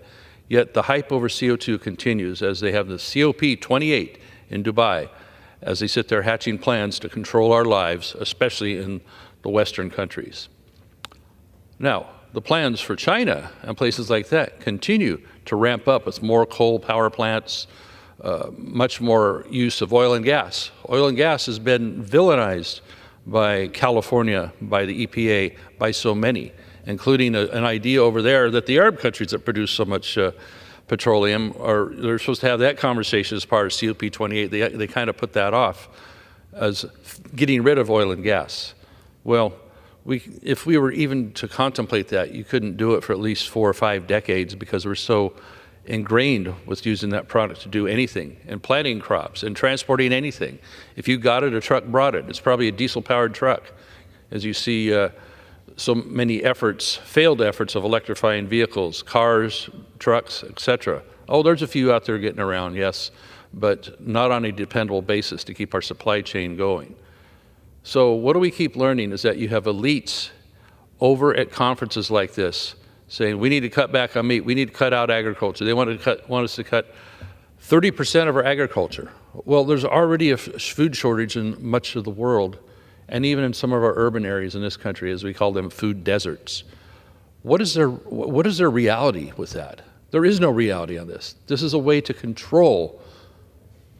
Yet the hype over CO2 continues as they have the COP28 in Dubai, as they sit there hatching plans to control our lives, especially in the Western countries. Now, the plans for China and places like that continue to ramp up with more coal power plants, much more use of oil and gas. Oil and gas has been villainized by California, by the EPA, by so many, including an idea over there that the Arab countries that produce so much petroleum, they're supposed to have that conversation as part of COP28. They kind of put that off as getting rid of oil and gas. Well, if we were even to contemplate that, you couldn't do it for at least 4 or 5 decades because we're so ingrained with using that product to do anything, and planting crops and transporting anything. If you got it, a truck brought it. It's probably a diesel-powered truck. As you see so many failed efforts of electrifying vehicles, cars, trucks, etc. There's a few out there getting around, yes, but not on a dependable basis to keep our supply chain going. So what do we keep learning is that you have elites over at conferences like this saying we need to cut back on meat, we need to cut out agriculture. They want us to cut 30% of our agriculture. Well, there's already a food shortage in much of the world, and even in some of our urban areas in this country, as we call them, food deserts. What is their reality with that? There is no reality on this. This is a way to control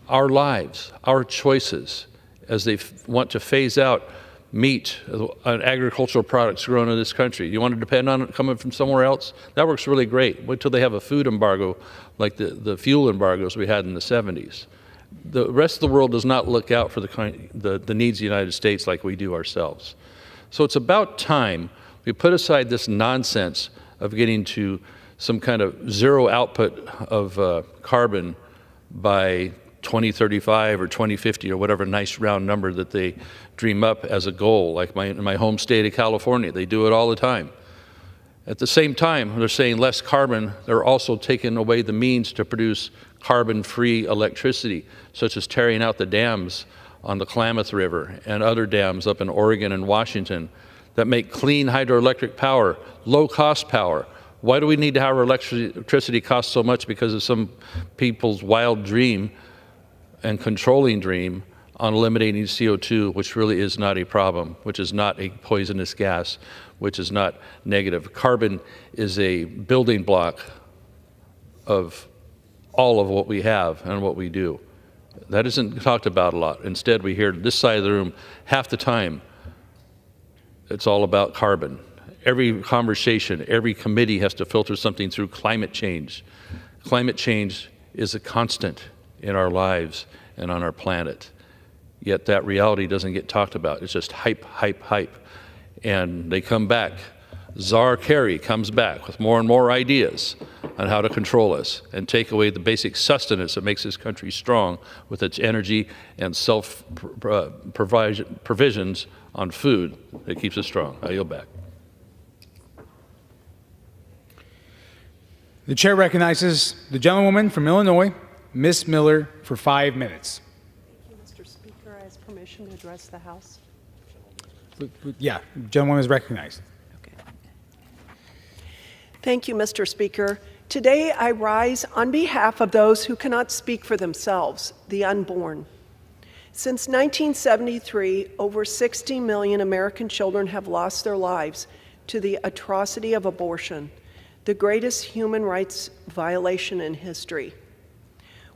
our lives, our choices, as they want to phase out meat and agricultural products grown in this country. You want to depend on it coming from somewhere else? That works really great. Wait till they have a food embargo like the fuel embargoes we had in the 70s. The rest of the world does not look out for the needs of the United States like we do ourselves. So it's about time we put aside this nonsense of getting to some kind of zero output of carbon by 2035 or 2050 or whatever nice round number that they dream up as a goal, like in my home state of California. They do it all the time. At the same time, they're saying less carbon. They're also taking away the means to produce carbon-free electricity, such as tearing out the dams on the Klamath River and other dams up in Oregon and Washington that make clean hydroelectric power, low-cost power. Why do we need to have our electricity cost so much? Because of some people's wild dream and controlling dream on eliminating CO2, which really is not a problem, which is not a poisonous gas, which is not negative. Carbon is a building block of all of what we have and what we do. That isn't talked about a lot. Instead, we hear this side of the room half the time, it's all about carbon. Every conversation, every committee has to filter something through climate change. Climate change is a constant in our lives and on our planet. Yet that reality doesn't get talked about. It's just hype, hype, hype. And they come back. Czar Kerry comes back with more and more ideas on how to control us and take away the basic sustenance that makes this country strong with its energy and self-provisions on food that keeps us strong. I yield back. The chair recognizes the gentlewoman from Illinois, Ms. Miller, for 5 minutes. Thank you, Mr. Speaker. I ask permission permission to address the House? Yeah, gentleman is recognized. Thank you, Mr. Speaker. Today I rise on behalf of those who cannot speak for themselves, the unborn. Since 1973, over 60 million American children have lost their lives to the atrocity of abortion, the greatest human rights violation in history.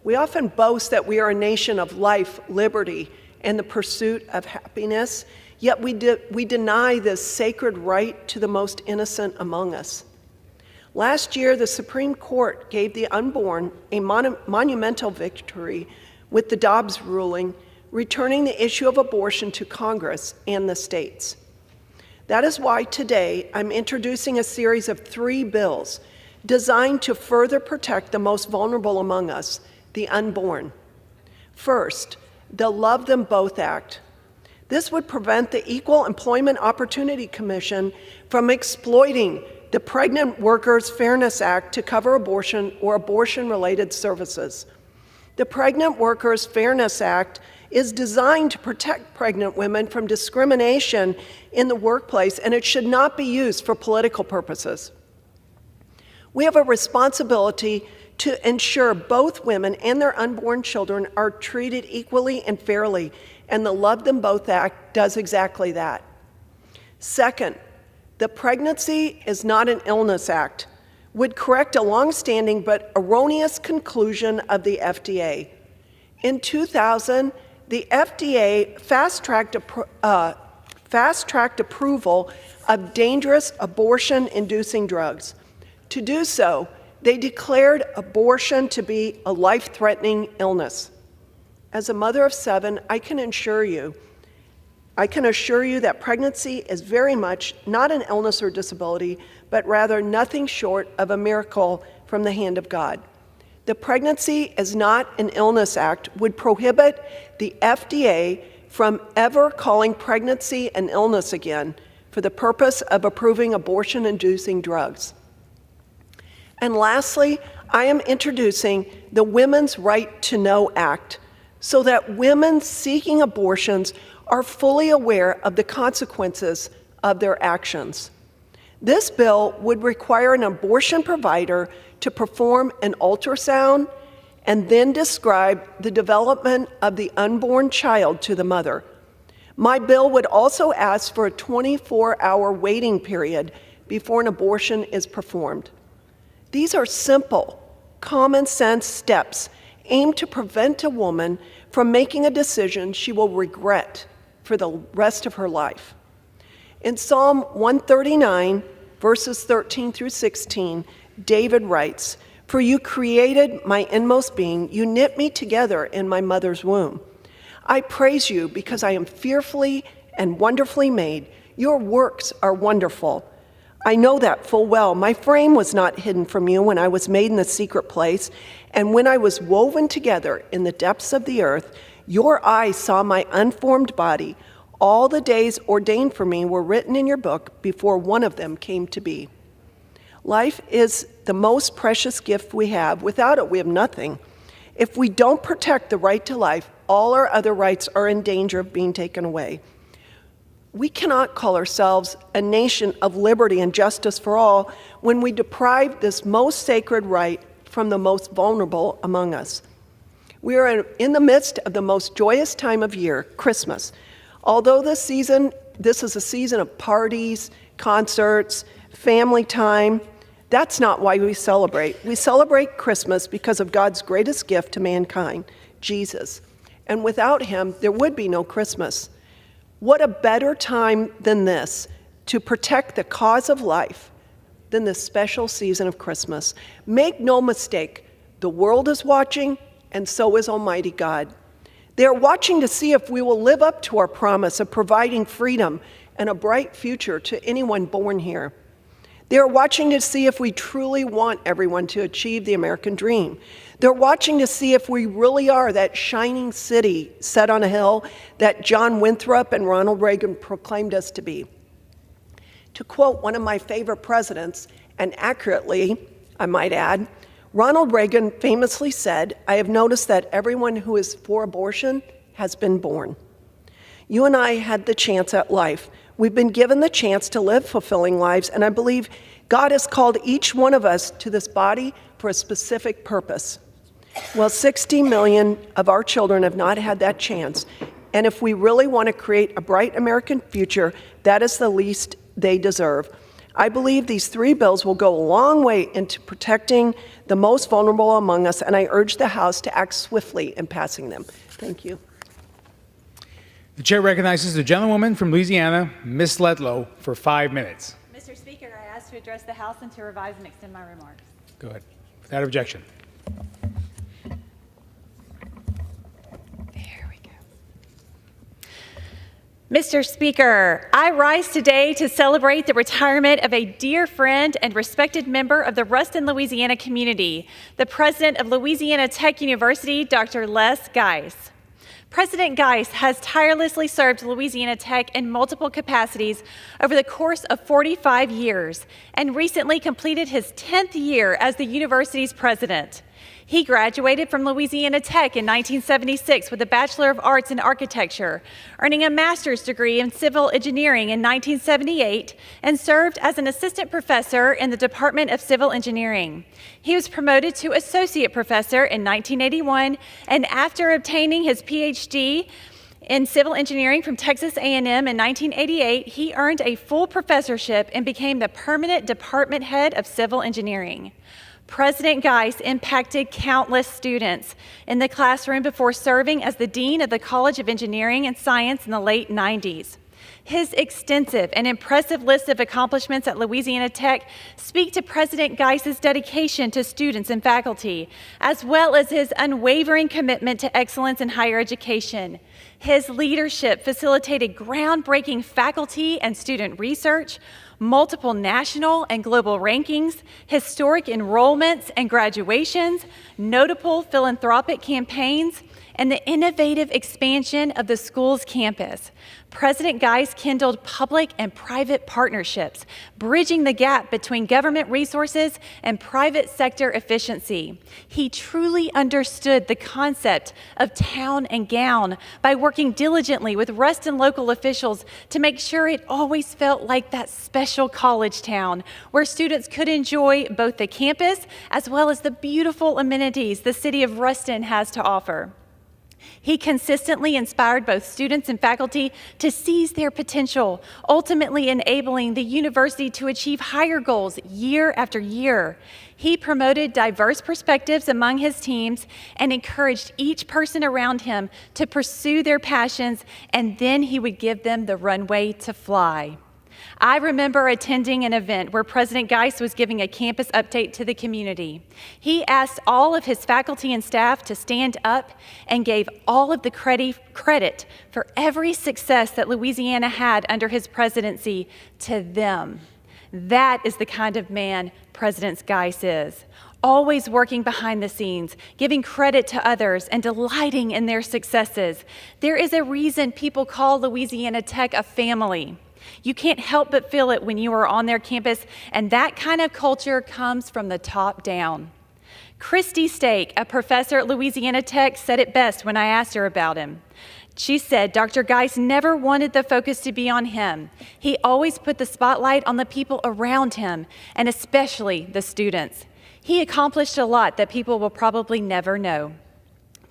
We often boast that we are a nation of life, liberty, and the pursuit of happiness, yet we deny this sacred right to the most innocent among us. Last year, the Supreme Court gave the unborn a monumental victory with the Dobbs ruling, returning the issue of abortion to Congress and the states. That is why today I'm introducing a series of 3 bills designed to further protect the most vulnerable among us, the unborn. First, the Love Them Both Act. This would prevent the Equal Employment Opportunity Commission from exploiting the Pregnant Workers Fairness Act to cover abortion or abortion-related services. The Pregnant Workers Fairness Act is designed to protect pregnant women from discrimination in the workplace, and it should not be used for political purposes. We have a responsibility to ensure both women and their unborn children are treated equally and fairly, and the Love Them Both Act does exactly that. Second, the Pregnancy is Not an Illness Act would correct a longstanding but erroneous conclusion of the FDA. In 2000, the FDA fast-tracked approval of dangerous abortion-inducing drugs. To do so, they declared abortion to be a life-threatening illness. As a mother of 7, I can assure you that pregnancy is very much not an illness or disability, but rather nothing short of a miracle from the hand of God. The Pregnancy is Not an Illness Act would prohibit the FDA from ever calling pregnancy an illness again for the purpose of approving abortion-inducing drugs. And lastly, I am introducing the Women's Right to Know Act so that women seeking abortions are fully aware of the consequences of their actions. This bill would require an abortion provider to perform an ultrasound and then describe the development of the unborn child to the mother. My bill would also ask for a 24-hour waiting period before an abortion is performed. These are simple, common-sense steps aimed to prevent a woman from making a decision she will regret for the rest of her life. In Psalm 139, verses 13 through 16, David writes, "For you created my inmost being, you knit me together in my mother's womb. I praise you because I am fearfully and wonderfully made. Your works are wonderful. I know that full well. My frame was not hidden from you when I was made in the secret place, and when I was woven together in the depths of the earth, your eyes saw my unformed body. All the days ordained for me were written in your book before one of them came to be." Life is the most precious gift we have. Without it, we have nothing. If we don't protect the right to life, all our other rights are in danger of being taken away. We cannot call ourselves a nation of liberty and justice for all when we deprive this most sacred right from the most vulnerable among us. We are in the midst of the most joyous time of year, Christmas. Although this is a season of parties, concerts, family time, that's not why we celebrate. We celebrate Christmas because of God's greatest gift to mankind, Jesus. And without him, there would be no Christmas. What a better time than this to protect the cause of life than this special season of Christmas. Make no mistake, the world is watching, and so is Almighty God. They are watching to see if we will live up to our promise of providing freedom and a bright future to anyone born here. They are watching to see if we truly want everyone to achieve the American dream. They're watching to see if we really are that shining city set on a hill that John Winthrop and Ronald Reagan proclaimed us to be. To quote one of my favorite presidents, and accurately, I might add, Ronald Reagan famously said, "I have noticed that everyone who is for abortion has been born." You and I had the chance at life. We've been given the chance to live fulfilling lives, and I believe God has called each one of us to this body for a specific purpose. Well, 60 million of our children have not had that chance, and if we really want to create a bright American future, that is the least they deserve. I believe these 3 bills will go a long way into protecting the most vulnerable among us, and I urge the House to act swiftly in passing them. Thank you. The chair recognizes the gentlewoman from Louisiana, Ms. Letlow, for 5 minutes. Mr. Speaker, I ask to address the House and to revise and extend my remarks. Go ahead. Without objection. Mr. Speaker, I rise today to celebrate the retirement of a dear friend and respected member of the Ruston, Louisiana community, the president of Louisiana Tech University, Dr. Les Geis. President Geis has tirelessly served Louisiana Tech in multiple capacities over the course of 45 years and recently completed his 10th year as the university's president. He graduated from Louisiana Tech in 1976 with a Bachelor of Arts in Architecture, earning a master's degree in civil engineering in 1978, and served as an assistant professor in the Department of Civil Engineering. He was promoted to associate professor in 1981, and after obtaining his PhD in civil engineering from Texas A&M in 1988, he earned a full professorship and became the permanent department head of civil engineering. President Geis impacted countless students in the classroom before serving as the Dean of the College of Engineering and Science in the late 90s. His extensive and impressive list of accomplishments at Louisiana Tech speak to President Geis's dedication to students and faculty, as well as his unwavering commitment to excellence in higher education. His leadership facilitated groundbreaking faculty and student research, multiple national and global rankings, historic enrollments and graduations, notable philanthropic campaigns, and the innovative expansion of the school's campus. President Geis kindled public and private partnerships, bridging the gap between government resources and private sector efficiency. He truly understood the concept of town and gown by working diligently with Ruston local officials to make sure it always felt like that special college town where students could enjoy both the campus as well as the beautiful amenities the city of Ruston has to offer. He consistently inspired both students and faculty to seize their potential, ultimately enabling the university to achieve higher goals year after year. He promoted diverse perspectives among his teams and encouraged each person around him to pursue their passions, and then he would give them the runway to fly. I remember attending an event where President Geis was giving a campus update to the community. He asked all of his faculty and staff to stand up and gave all of the credit for every success that Louisiana had under his presidency to them. That is the kind of man President Geis is. Always working behind the scenes, giving credit to others, and delighting in their successes. There is a reason people call Louisiana Tech a family. You can't help but feel it when you are on their campus, and that kind of culture comes from the top down. Christy Stake, a professor at Louisiana Tech, said it best when I asked her about him. She said Dr. Geis never wanted the focus to be on him. He always put the spotlight on the people around him, and especially the students. He accomplished a lot that people will probably never know.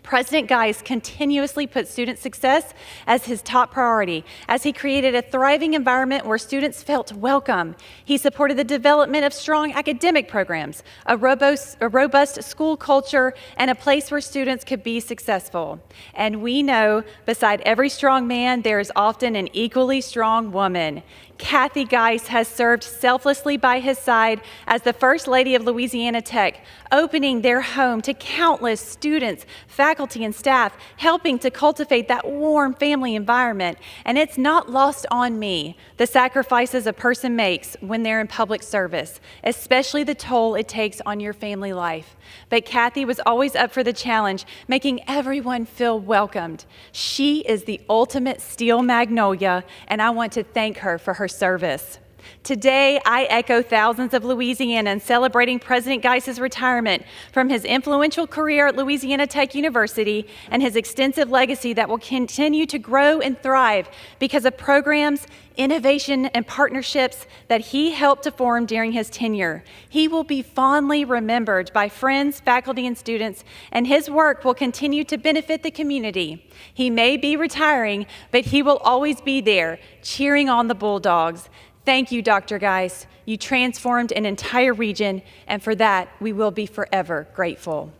President Geis continuously put student success as his top priority, as he created a thriving environment where students felt welcome. He supported the development of strong academic programs, a robust school culture, and a place where students could be successful. And we know, beside every strong man, there is often an equally strong woman. Kathy Geis has served selflessly by his side as the First Lady of Louisiana Tech, opening their home to countless students, faculty, and staff, helping to cultivate that warm family environment. And it's not lost on me the sacrifices a person makes when they're in public service, especially the toll it takes on your family life. But Kathy was always up for the challenge, making everyone feel welcomed. She is the ultimate steel magnolia, and I want to thank her for her service. Today, I echo thousands of Louisianans celebrating President Geis's retirement from his influential career at Louisiana Tech University and his extensive legacy that will continue to grow and thrive because of programs, innovation, and partnerships that he helped to form during his tenure. He will be fondly remembered by friends, faculty, and students, and his work will continue to benefit the community. He may be retiring, but he will always be there, cheering on the Bulldogs. Thank you, Dr. Geis. You transformed an entire region, and for that, we will be forever grateful.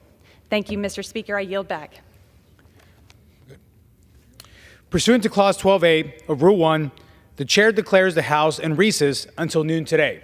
Thank you, Mr. Speaker. I yield back. Pursuant to Clause 12A of Rule 1, the Chair declares the House in recess until noon today.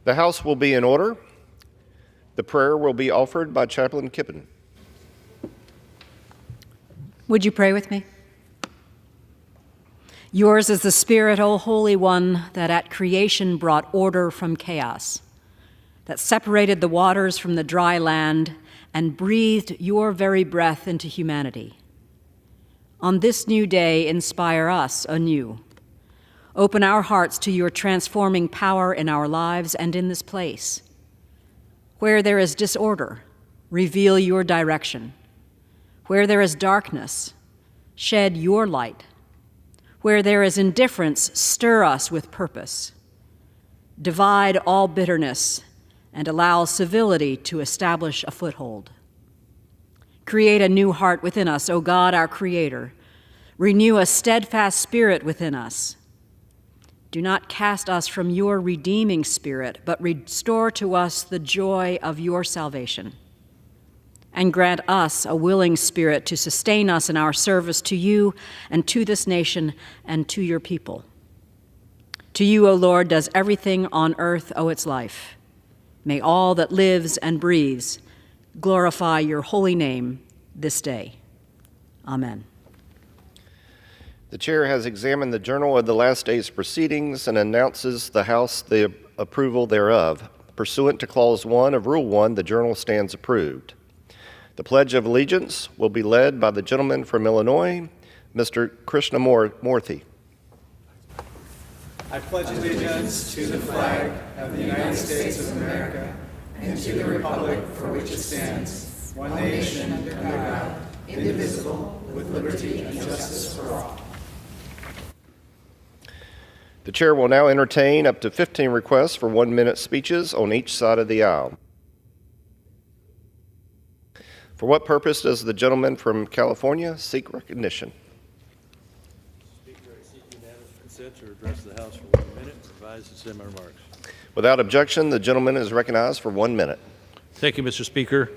The House will be in order. The prayer will be offered by Chaplain Kippen. Would you pray with me? Yours is the Spirit, O Holy One, that at creation brought order from chaos, that separated the waters from the dry land and breathed your very breath into humanity. On this new day, inspire us anew. Open our hearts to your transforming power in our lives and in this place. Where there is disorder, reveal your direction. Where there is darkness, shed your light. Where there is indifference, stir us with purpose. Divide all bitterness and allow civility to establish a foothold. Create a new heart within us, O God, our Creator. Renew a steadfast spirit within us. Do not cast us from your redeeming spirit, but restore to us the joy of your salvation. And grant us a willing spirit to sustain us in our service to you and to this nation and to your people. To you, O Lord, does everything on earth owe its life. May all that lives and breathes glorify your holy name this day. Amen. The chair has examined the journal of the last day's proceedings and announces the House the approval thereof. Pursuant to Clause 1 of Rule 1, the journal stands approved. The Pledge of Allegiance will be led by the gentleman from Illinois, Mr. Krishnamurthy. I pledge allegiance to the flag of the United States of America and to the republic for which it stands, one nation under God, indivisible, with liberty and justice for all. The chair will now entertain up to 15 requests for 1-minute speeches on each side of the aisle. For what purpose does the gentleman from California seek recognition? Speaker, I seek unanimous consent to address the House for 1 minute and revise and send my remarks. Without objection, the gentleman is recognized for 1 minute. Thank you, Mr. Speaker.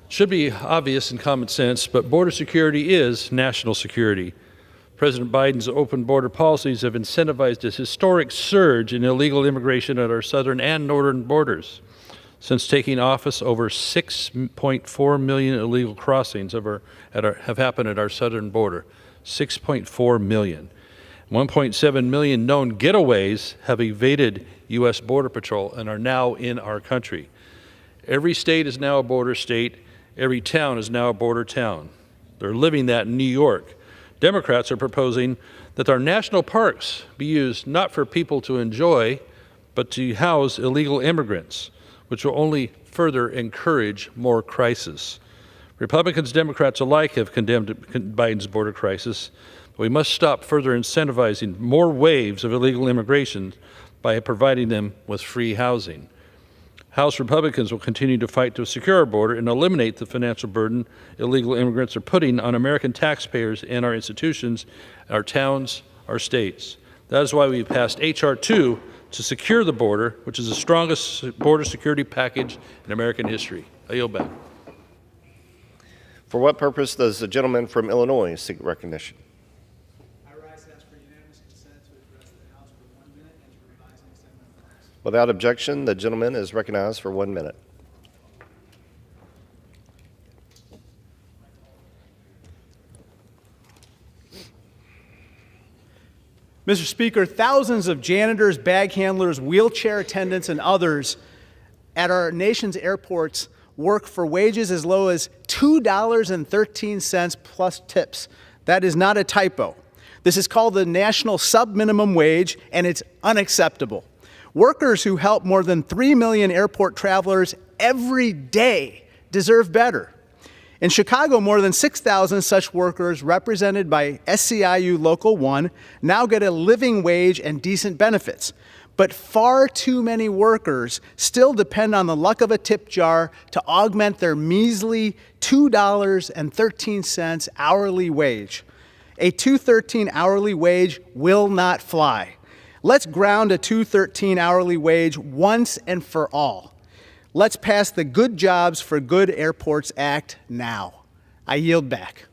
Should be obvious and common sense, but border security is national security. President Biden's open border policies have incentivized a historic surge in illegal immigration at our southern and northern borders. Since taking office, over 6.4 million illegal crossings have happened at our southern border. 6.4 million. 1.7 million known getaways have evaded U.S. Border Patrol and are now in our country. Every state is now a border state. Every town is now a border town. They're living that in New York. Democrats are proposing that our national parks be used not for people to enjoy, but to house illegal immigrants, which will only further encourage more crisis. Republicans, Democrats alike have condemned Biden's border crisis, but we must stop further incentivizing more waves of illegal immigration by providing them with free housing. House Republicans will continue to fight to secure our border and eliminate the financial burden illegal immigrants are putting on American taxpayers and our institutions, our towns, our states. That is why we passed H.R. 2 to secure the border, which is the strongest border security package in American history. I yield back. For what purpose does the gentleman from Illinois seek recognition? I rise to ask for unanimous consent to address the House for 1 minute and to revise and extend my remarks. Without objection, the gentleman is recognized for 1 minute. Mr. Speaker, thousands of janitors, bag handlers, wheelchair attendants, and others at our nation's airports work for wages as low as $2.13 plus tips. That is not a typo. This is called the national sub-minimum wage, and it's unacceptable. Workers who help more than 3 million airport travelers every day deserve better. In Chicago, more than 6,000 such workers, represented by SCIU Local 1, now get a living wage and decent benefits. But far too many workers still depend on the luck of a tip jar to augment their measly $2.13 hourly wage. A $2.13 hourly wage will not fly. Let's ground a $2.13 hourly wage once and for all. Let's pass the Good Jobs for Good Airports Act now. I yield back.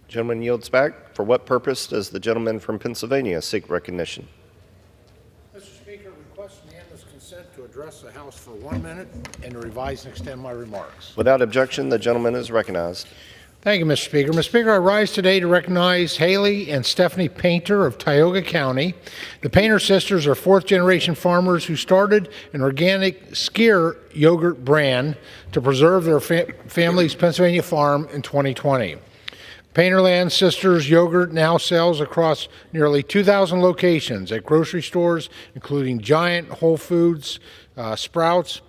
Gentleman yields back. For what purpose does the gentleman from Pennsylvania seek recognition? Mr. Speaker, request address the House for 1 minute and to revise and extend my remarks. Without objection, the gentleman is recognized. Thank you, Mr. Speaker. Mr. Speaker, I rise today to recognize Haley and Stephanie Painter of Tioga County. The Painter sisters are fourth-generation farmers who started an organic skyr yogurt brand to preserve their family's Pennsylvania farm in 2020. Painterland Sisters yogurt now sells across nearly 2,000 locations at grocery stores, including Giant, Whole Foods, Sprouts,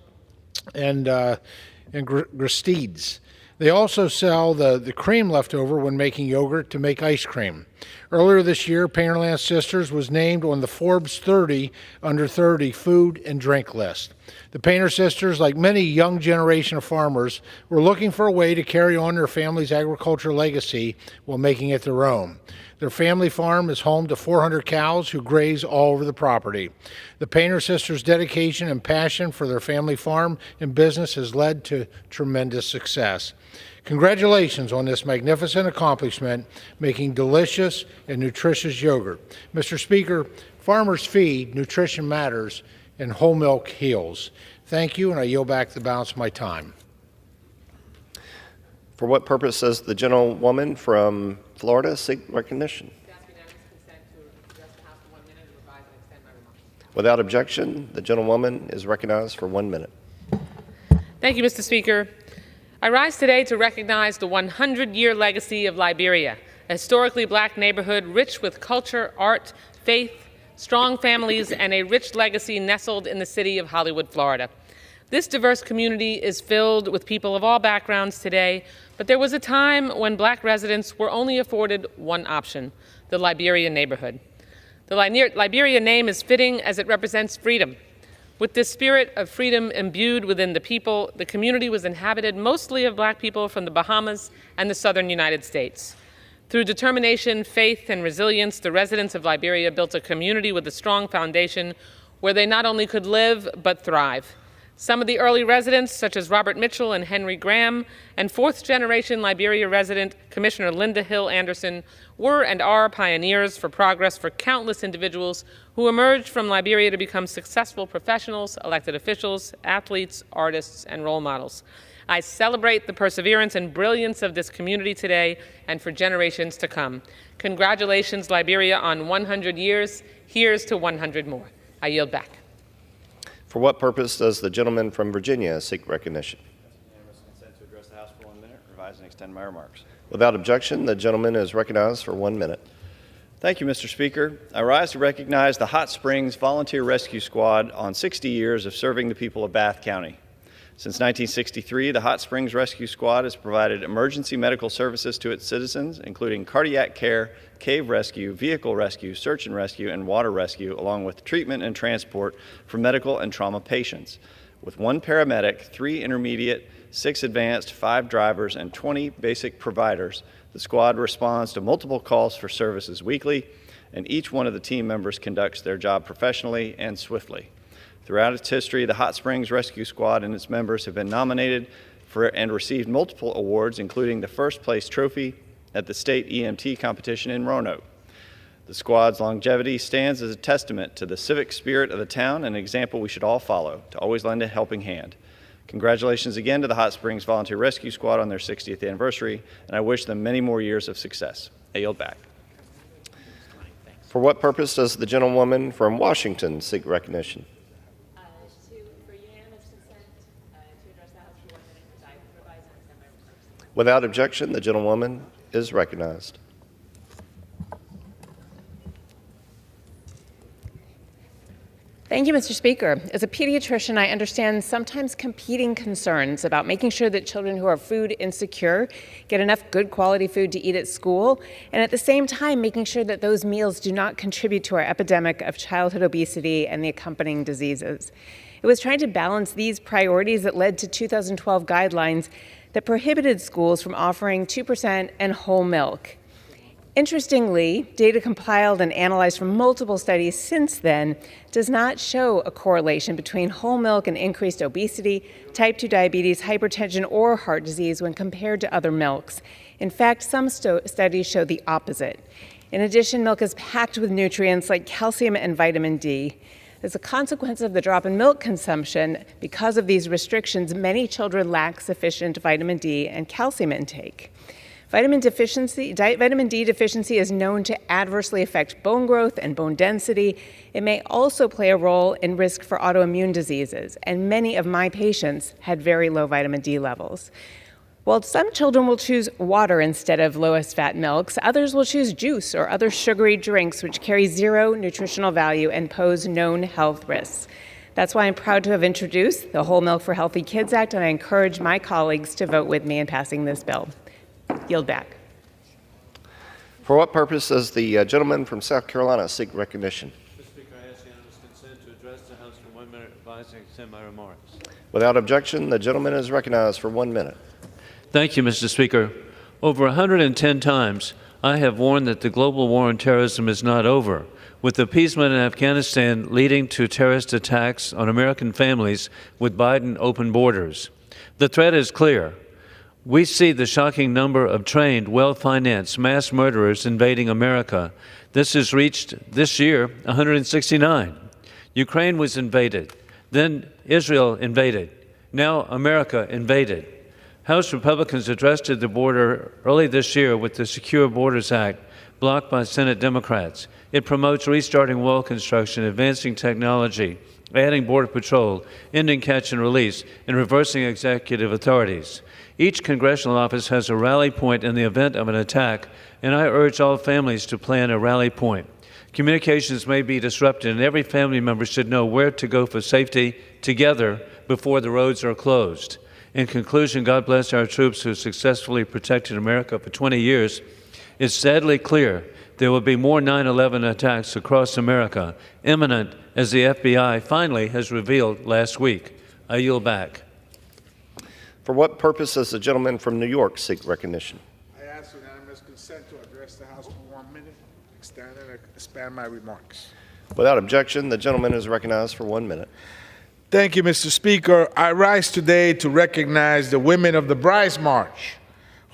and Gristedes. They also sell the cream left over when making yogurt to make ice cream. Earlier this year, Painterland Sisters was named on the Forbes 30 Under 30 food and drink list. The Painter Sisters, like many young generation of farmers, were looking for a way to carry on their family's agricultural legacy while making it their own. Their family farm is home to 400 cows who graze all over the property. The Painter Sisters' dedication and passion for their family farm and business has led to tremendous success. Congratulations on this magnificent accomplishment, making delicious and nutritious yogurt. Mr. Speaker, farmers feed, nutrition matters, and whole milk heals. Thank you, and I yield back the balance of my time. For what purpose does the gentlewoman from Florida seek recognition? Without objection, the gentlewoman is recognized for 1 minute. Thank you, Mr. Speaker. I rise today to recognize the 100-year legacy of Liberia, a historically black neighborhood rich with culture, art, faith, strong families, and a rich legacy nestled in the city of Hollywood, Florida. This diverse community is filled with people of all backgrounds today, but there was a time when black residents were only afforded one option, the Liberia neighborhood. The Liberia name is fitting as it represents freedom. With this spirit of freedom imbued within the people, the community was inhabited mostly of black people from the Bahamas and the southern United States. Through determination, faith, and resilience, the residents of Liberia built a community with a strong foundation where they not only could live, but thrive. Some of the early residents, such as Robert Mitchell and Henry Graham, and fourth-generation Liberia resident Commissioner Linda Hill Anderson, were and are pioneers for progress for countless individuals who emerged from Liberia to become successful professionals, elected officials, athletes, artists, and role models. I celebrate the perseverance and brilliance of this community today and for generations to come. Congratulations, Liberia, on 100 years. Here's to 100 more. I yield back. For what purpose does the gentleman from Virginia seek recognition? Consent to address the House for 1 minute, revise and extend my remarks. Without objection, the gentleman is recognized for 1 minute. Thank you, Mr. Speaker. I rise to recognize the Hot Springs Volunteer Rescue Squad on 60 years of serving the people of Bath County. Since 1963, the Hot Springs Rescue Squad has provided emergency medical services to its citizens, including cardiac care, cave rescue, vehicle rescue, search and rescue, and water rescue, along with treatment and transport for medical and trauma patients. With 1 paramedic, 3 intermediate, 6 advanced, 5 drivers, and 20 basic providers, the squad responds to multiple calls for services weekly, and each one of the team members conducts their job professionally and swiftly. Throughout its history, the Hot Springs Rescue Squad and its members have been nominated for and received multiple awards, including the first place trophy at the state EMT competition in Roanoke. The squad's longevity stands as a testament to the civic spirit of the town and an example we should all follow, to always lend a helping hand. Congratulations again to the Hot Springs Volunteer Rescue Squad on their 60th anniversary, and I wish them many more years of success. I yield back. For what purpose does the gentlewoman from Washington seek recognition? Without objection, the gentlewoman is recognized. Thank you, Mr. Speaker. As a pediatrician, I understand sometimes competing concerns about making sure that children who are food insecure get enough good quality food to eat at school, and at the same time making sure that those meals do not contribute to our epidemic of childhood obesity and the accompanying diseases. It was trying to balance these priorities that led to 2012 guidelines that prohibited schools from offering 2% and whole milk. Interestingly, data compiled and analyzed from multiple studies since then does not show a correlation between whole milk and increased obesity, type 2 diabetes, hypertension, or heart disease when compared to other milks. In fact, some studies show the opposite. In addition, milk is packed with nutrients like calcium and vitamin D. As a consequence of the drop in milk consumption, because of these restrictions, many children lack sufficient vitamin D and calcium intake. Diet vitamin D deficiency is known to adversely affect bone growth and bone density. It may also play a role in risk for autoimmune diseases, and many of my patients had very low vitamin D levels. While some children will choose water instead of lowest fat milks, others will choose juice or other sugary drinks which carry zero nutritional value and pose known health risks. That's why I'm proud to have introduced the Whole Milk for Healthy Kids Act, and I encourage my colleagues to vote with me in passing this bill. Yield back. For what purpose does the gentleman from South Carolina seek recognition? Mr. Speaker, I ask unanimous consent to address the House for 1 minute, advise and extend my remarks. Without objection, the gentleman is recognized for 1 minute. Thank you, Mr. Speaker. Over 110 times, I have warned that the global war on terrorism is not over, with appeasement in Afghanistan leading to terrorist attacks on American families with Biden open borders. The threat is clear. We see the shocking number of trained, well-financed mass murderers invading America. This has reached, this year, 169. Ukraine was invaded. Then Israel invaded. Now America invaded. House Republicans addressed the border early this year with the Secure Borders Act, blocked by Senate Democrats. It promotes restarting wall construction, advancing technology, adding Border Patrol, ending catch and release, and reversing executive authorities. Each congressional office has a rally point in the event of an attack, and I urge all families to plan a rally point. Communications may be disrupted, and every family member should know where to go for safety together before the roads are closed. In conclusion, God bless our troops who successfully protected America for 20 years. It's sadly clear there will be more 9/11 attacks across America, imminent, as the FBI finally has revealed last week. I yield back. For what purpose does the gentleman from New York seek recognition? I ask unanimous consent to address the House for 1 minute, extend and expand my remarks. Without objection, the gentleman is recognized for 1 minute. Thank you, Mr. Speaker. I rise today to recognize the women of the Brides March,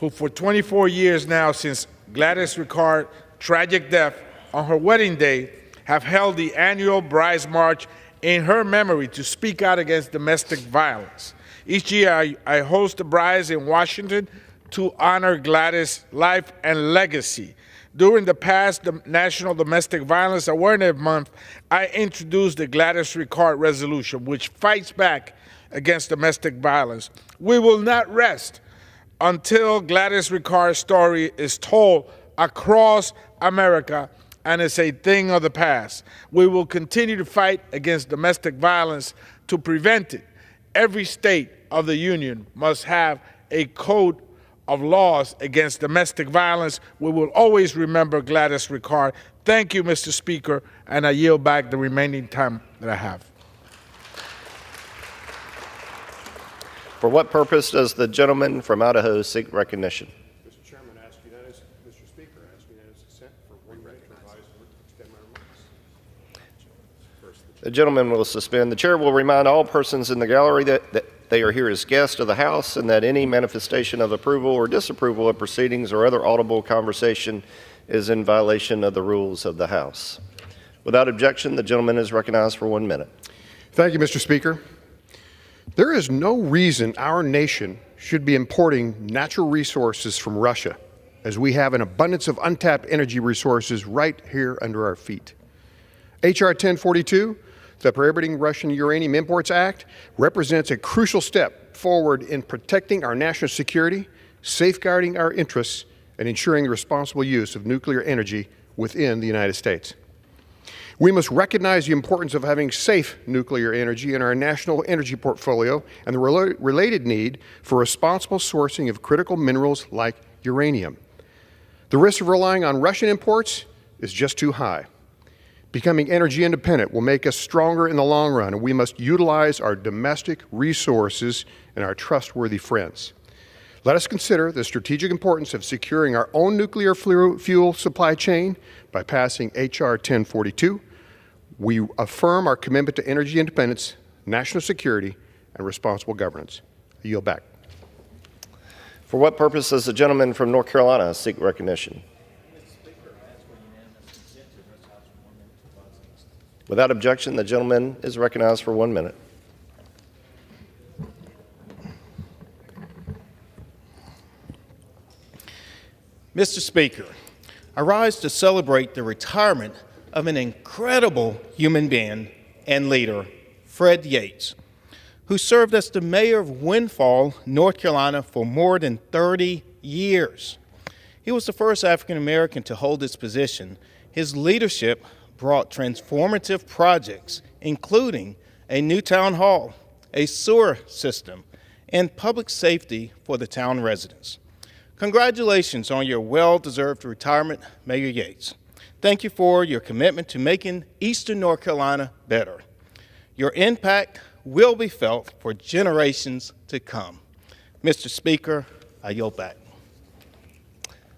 who for 24 years now, since Gladys Ricard's tragic death on her wedding day, have held the annual Brides March in her memory to speak out against domestic violence. Each year, I host the brides in Washington to honor Gladys' life and legacy. During the past National Domestic Violence Awareness Month, I introduced the Gladys Ricard Resolution, which fights back against domestic violence. We will not rest until Gladys Ricard's story is told across America and is a thing of the past. We will continue to fight against domestic violence to prevent it. Every state of the Union must have a code of laws against domestic violence. We will always remember Gladys Ricard. Thank you, Mr. Speaker, and I yield back the remaining time that I have. For what purpose does the gentleman from Idaho seek recognition? Mr. Chairman, Mr. Speaker, I ask unanimous consent for 1 minute to advise and extend my remarks. The gentleman will suspend. The chair will remind all persons in the gallery that they are here as guests of the House and that any manifestation of approval or disapproval of proceedings or other audible conversation is in violation of the rules of the House. Without objection, the gentleman is recognized for 1 minute. Thank you, Mr. Speaker. There is no reason our nation should be importing natural resources from Russia, as we have an abundance of untapped energy resources right here under our feet. H.R. 1042, the Prohibiting Russian Uranium Imports Act, represents a crucial step forward in protecting our national security, safeguarding our interests, and ensuring the responsible use of nuclear energy within the United States. We must recognize the importance of having safe nuclear energy in our national energy portfolio and the related need for responsible sourcing of critical minerals like uranium. The risk of relying on Russian imports is just too high. Becoming energy independent will make us stronger in the long run, and we must utilize our domestic resources and our trustworthy friends. Let us consider the strategic importance of securing our own nuclear fuel supply chain by passing H.R. 1042. We affirm our commitment to energy independence, national security, and responsible governance. I yield back. For what purpose does the gentleman from North Carolina seek recognition? Without objection, the gentleman is recognized for 1 minute. Mr. Speaker, I rise to celebrate the retirement of an incredible human being and leader, Fred Yates, who served as the mayor of Windfall, North Carolina for more than 30 years. He was the first African American to hold this position. His leadership brought transformative projects, including a new town hall, a sewer system, and public safety for the town residents. Congratulations on your well-deserved retirement, Mayor Yates. Thank you for your commitment to making Eastern North Carolina better. Your impact will be felt for generations to come. Mr. Speaker, I yield back.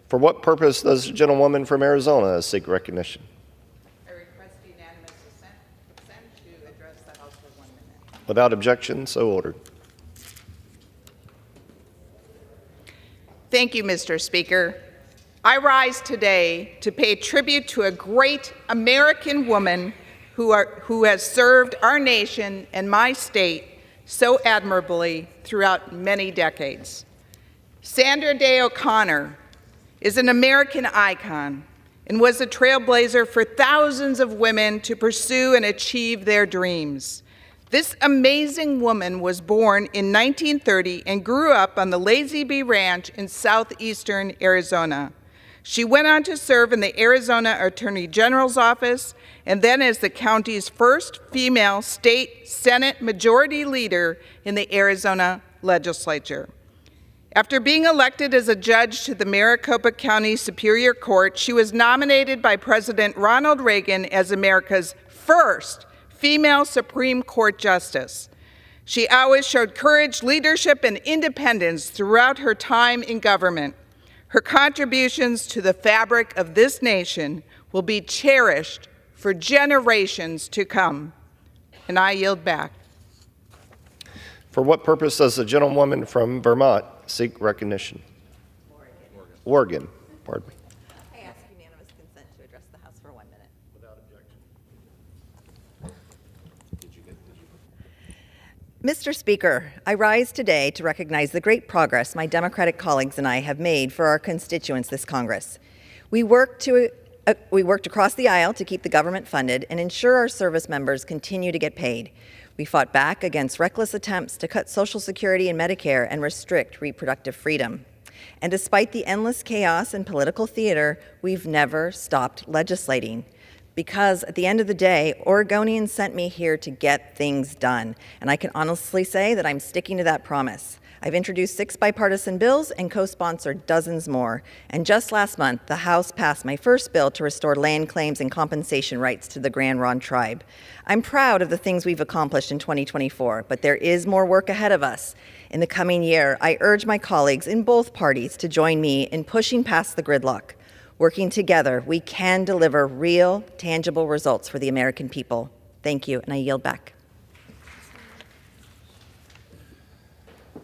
For what purpose does the gentlewoman from Arizona seek recognition? I request unanimous consent to address the House for 1 minute. Without objection, so ordered. Thank you, Mr. Speaker. I rise today to pay tribute to a great American woman who has served our nation and my state so admirably throughout many decades. Sandra Day O'Connor is an American icon and was a trailblazer for thousands of women to pursue and achieve their dreams. This amazing woman was born in 1930 and grew up on the Lazy Bee Ranch in southeastern Arizona. She went on to serve in the Arizona Attorney General's office and then as the county's first female state Senate Majority Leader in the Arizona legislature. After being elected as a judge to the Maricopa County Superior Court, she was nominated by President Ronald Reagan as America's first female Supreme Court justice. She always showed courage, leadership, and independence throughout her time in government. Her contributions to the fabric of this nation will be cherished for generations to come. And I yield back. For what purpose does the gentlewoman from Vermont seek recognition? Oregon. Pardon me. I ask unanimous consent to address the House for 1 minute. Without objection. Mr. Speaker, I rise today to recognize the great progress my Democratic colleagues and I have made for our constituents this Congress. We worked across the aisle to keep the government funded and ensure our service members continue to get paid. We fought back against reckless attempts to cut Social Security and Medicare and restrict reproductive freedom. And despite the endless chaos and political theater, we've never stopped legislating. Because at the end of the day, Oregonians sent me here to get things done. And I can honestly say that I'm sticking to that promise. I've introduced 6 bipartisan bills and co-sponsored dozens more. And just last month, the House passed my first bill to restore land claims and compensation rights to the Grand Ronde tribe. I'm proud of the things we've accomplished in 2024, but there is more work ahead of us. In the coming year, I urge my colleagues in both parties to join me in pushing past the gridlock. Working together, we can deliver real, tangible results for the American people. Thank you, and I yield back.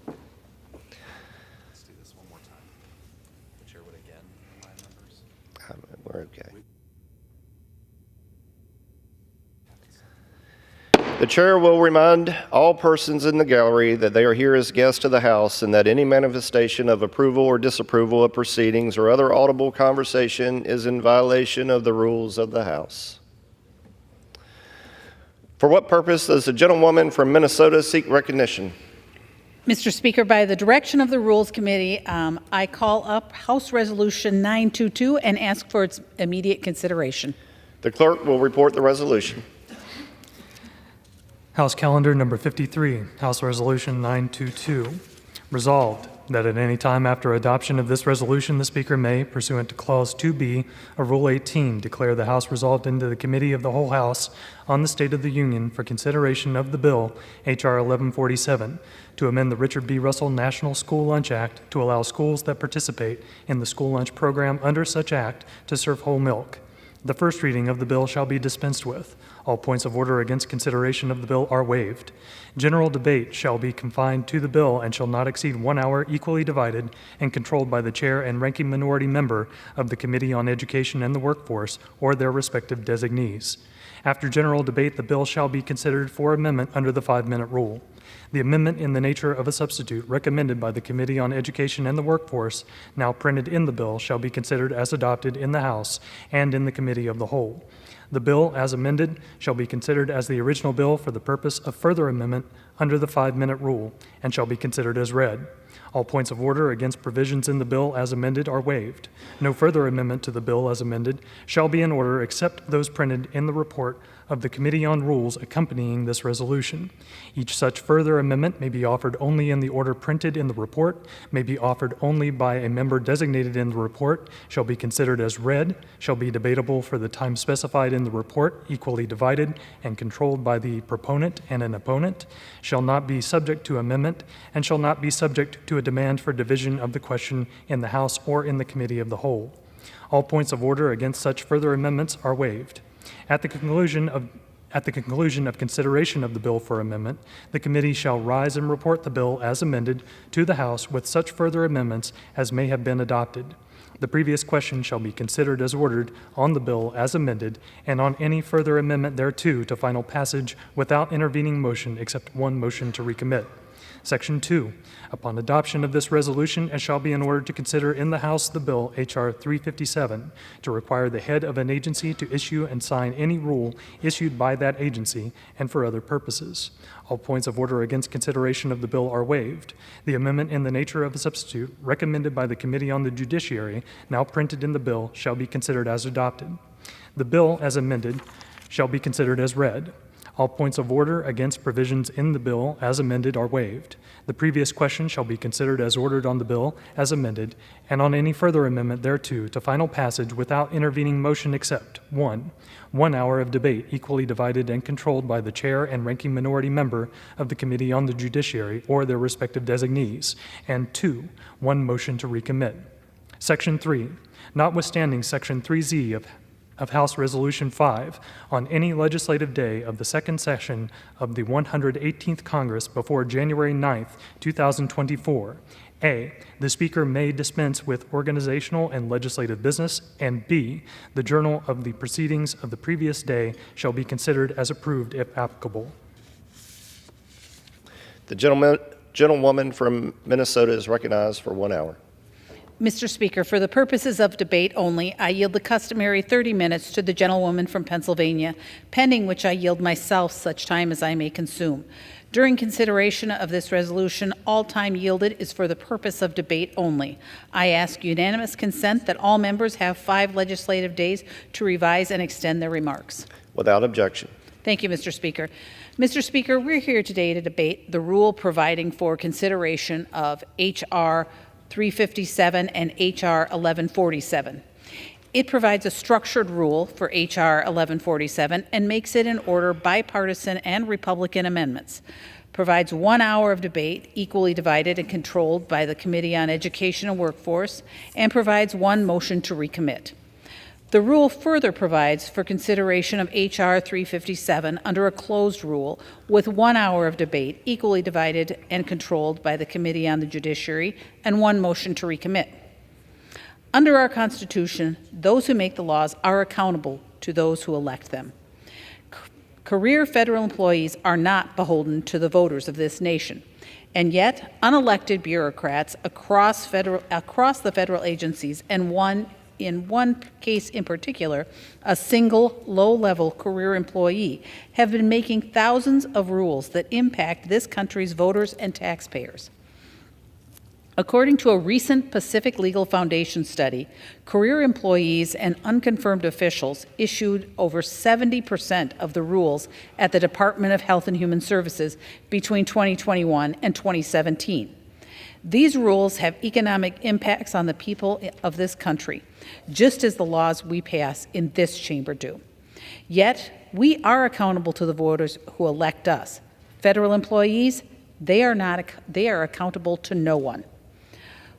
Let's do this one more time. The chair would again remind members. We're okay. The chair will remind all persons in the gallery that they are here as guests of the House and that any manifestation of approval or disapproval of proceedings or other audible conversation is in violation of the rules of the House. For what purpose does the gentlewoman from Minnesota seek recognition? Mr. Speaker, by the direction of the Rules Committee, I call up House Resolution 922 and ask for its immediate consideration. The clerk will report the resolution. House Calendar Number 53, House Resolution 922. Resolved that at any time after adoption of this resolution, the Speaker may, pursuant to Clause 2B of Rule 18, declare the House resolved into the Committee of the Whole House on the State of the Union for consideration of the bill, H.R. 1147, to amend the Richard B. Russell National School Lunch Act to allow schools that participate in the school lunch program under such act to serve whole milk. The first reading of the bill shall be dispensed with. All points of order against consideration of the bill are waived. General debate shall be confined to the bill and shall not exceed 1 hour, equally divided and controlled by the chair and ranking minority member of the Committee on Education and the Workforce or their respective designees. After general debate, the bill shall be considered for amendment under the 5-minute rule. The amendment in the nature of a substitute recommended by the Committee on Education and the Workforce, now printed in the bill, shall be considered as adopted in the House and in the Committee of the Whole. The bill, as amended, shall be considered as the original bill for the purpose of further amendment under the 5-minute rule and shall be considered as read. All points of order against provisions in the bill as amended are waived. No further amendment to the bill as amended shall be in order except those printed in the report of the Committee on Rules accompanying this resolution. Each such further amendment may be offered only in the order printed in the report, may be offered only by a member designated in the report, shall be considered as read, shall be debatable for the time specified in the report, equally divided and controlled by the proponent and an opponent, shall not be subject to amendment, and shall not be subject to a demand for division of the question in the House or in the Committee of the Whole. All points of order against such further amendments are waived. At the conclusion of consideration of the bill for amendment, the committee shall rise and report the bill as amended to the House with such further amendments as may have been adopted. The previous question shall be considered as ordered on the bill as amended and on any further amendment thereto to final passage without intervening motion except one motion to recommit. Section 2. Upon adoption of this resolution, it shall be in order to consider in the House the bill H.R. 357 to require the head of an agency to issue and sign any rule issued by that agency and for other purposes. All points of order against consideration of the bill are waived. The amendment in the nature of a substitute recommended by the Committee on the Judiciary, now printed in the bill, shall be considered as adopted. The bill, as amended, shall be considered as read. All points of order against provisions in the bill as amended are waived. The previous question shall be considered as ordered on the bill as amended and on any further amendment thereto to final passage without intervening motion except 1 hour of debate equally divided and controlled by the chair and ranking minority member of the Committee on the Judiciary or their respective designees, and 2, 1 motion to recommit. Section 3. Notwithstanding Section 3Z of House Resolution 5, on any legislative day of the second session of the 118th Congress before January 9th, 2024, A, the Speaker may dispense with organizational and legislative business, and B, the journal of the proceedings of the previous day shall be considered as approved if applicable. The gentlewoman from Minnesota is recognized for 1 hour. Mr. Speaker, for the purposes of debate only, I yield the customary 30 minutes to the gentlewoman from Pennsylvania, pending which I yield myself such time as I may consume. During consideration of this resolution, all time yielded is for the purpose of debate only. I ask unanimous consent that all members have 5 legislative days to revise and extend their remarks. Without objection. Thank you, Mr. Speaker. Mr. Speaker, we're here today to debate the rule providing for consideration of H.R. 357 and H.R. 1147. It provides a structured rule for H.R. 1147 and makes it in order bipartisan and Republican amendments. Provides 1 hour of debate equally divided and controlled by the Committee on Education and Workforce, and provides 1 motion to recommit. The rule further provides for consideration of H.R. 357 under a closed rule with 1 hour of debate equally divided and controlled by the Committee on the Judiciary and 1 motion to recommit. Under our Constitution, those who make the laws are accountable to those who elect them. Career federal employees are not beholden to the voters of this nation, and yet unelected bureaucrats across the federal agencies, and in one case in particular, a single low-level career employee, have been making thousands of rules that impact this country's voters and taxpayers. According to a recent Pacific Legal Foundation study, career employees and unconfirmed officials issued over 70% of the rules at the Department of Health and Human Services between 2021 and 2017. These rules have economic impacts on the people of this country, just as the laws we pass in this chamber do. Yet, we are accountable to the voters who elect us. Federal employees, they are accountable to no one.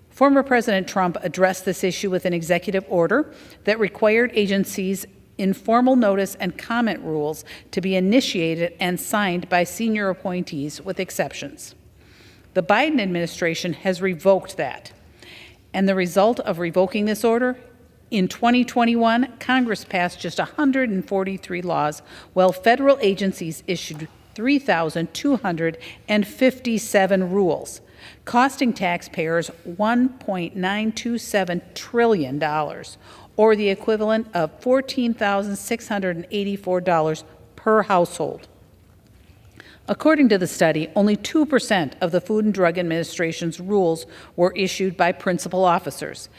Former President Trump addressed this issue with an executive order that required agencies' informal notice and comment rules to be initiated and signed by senior appointees with exceptions. The Biden administration has revoked that, and the result of revoking this order In 2021, Congress passed just 143 laws, while federal agencies issued 3,257 rules, costing taxpayers $1.927 trillion, or the equivalent of $14,684 per household. According to the study, only 2% of the Food and Drug Administration's rules were issued by principal officers,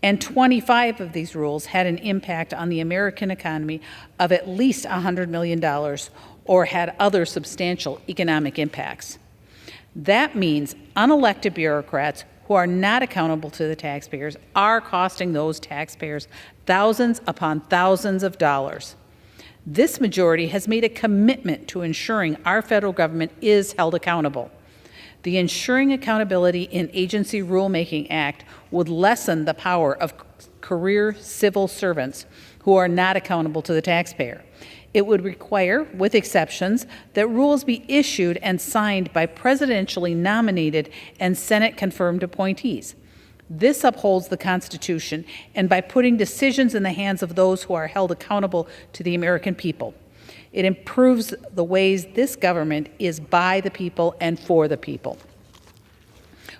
and 25 of these rules had an impact on the American economy of at least $100 million or had other substantial economic impacts. That means unelected bureaucrats who are not accountable to the taxpayers are costing those taxpayers thousands upon thousands of dollars. This majority has made a commitment to ensuring our federal government is held accountable. The Ensuring Accountability in Agency Rulemaking Act would lessen the power of career civil servants who are not accountable to the taxpayer. It would require, with exceptions, that rules be issued and signed by presidentially nominated and Senate-confirmed appointees. This upholds the Constitution and by putting decisions in the hands of those who are held accountable to the American people. It improves the ways this government is by the people and for the people.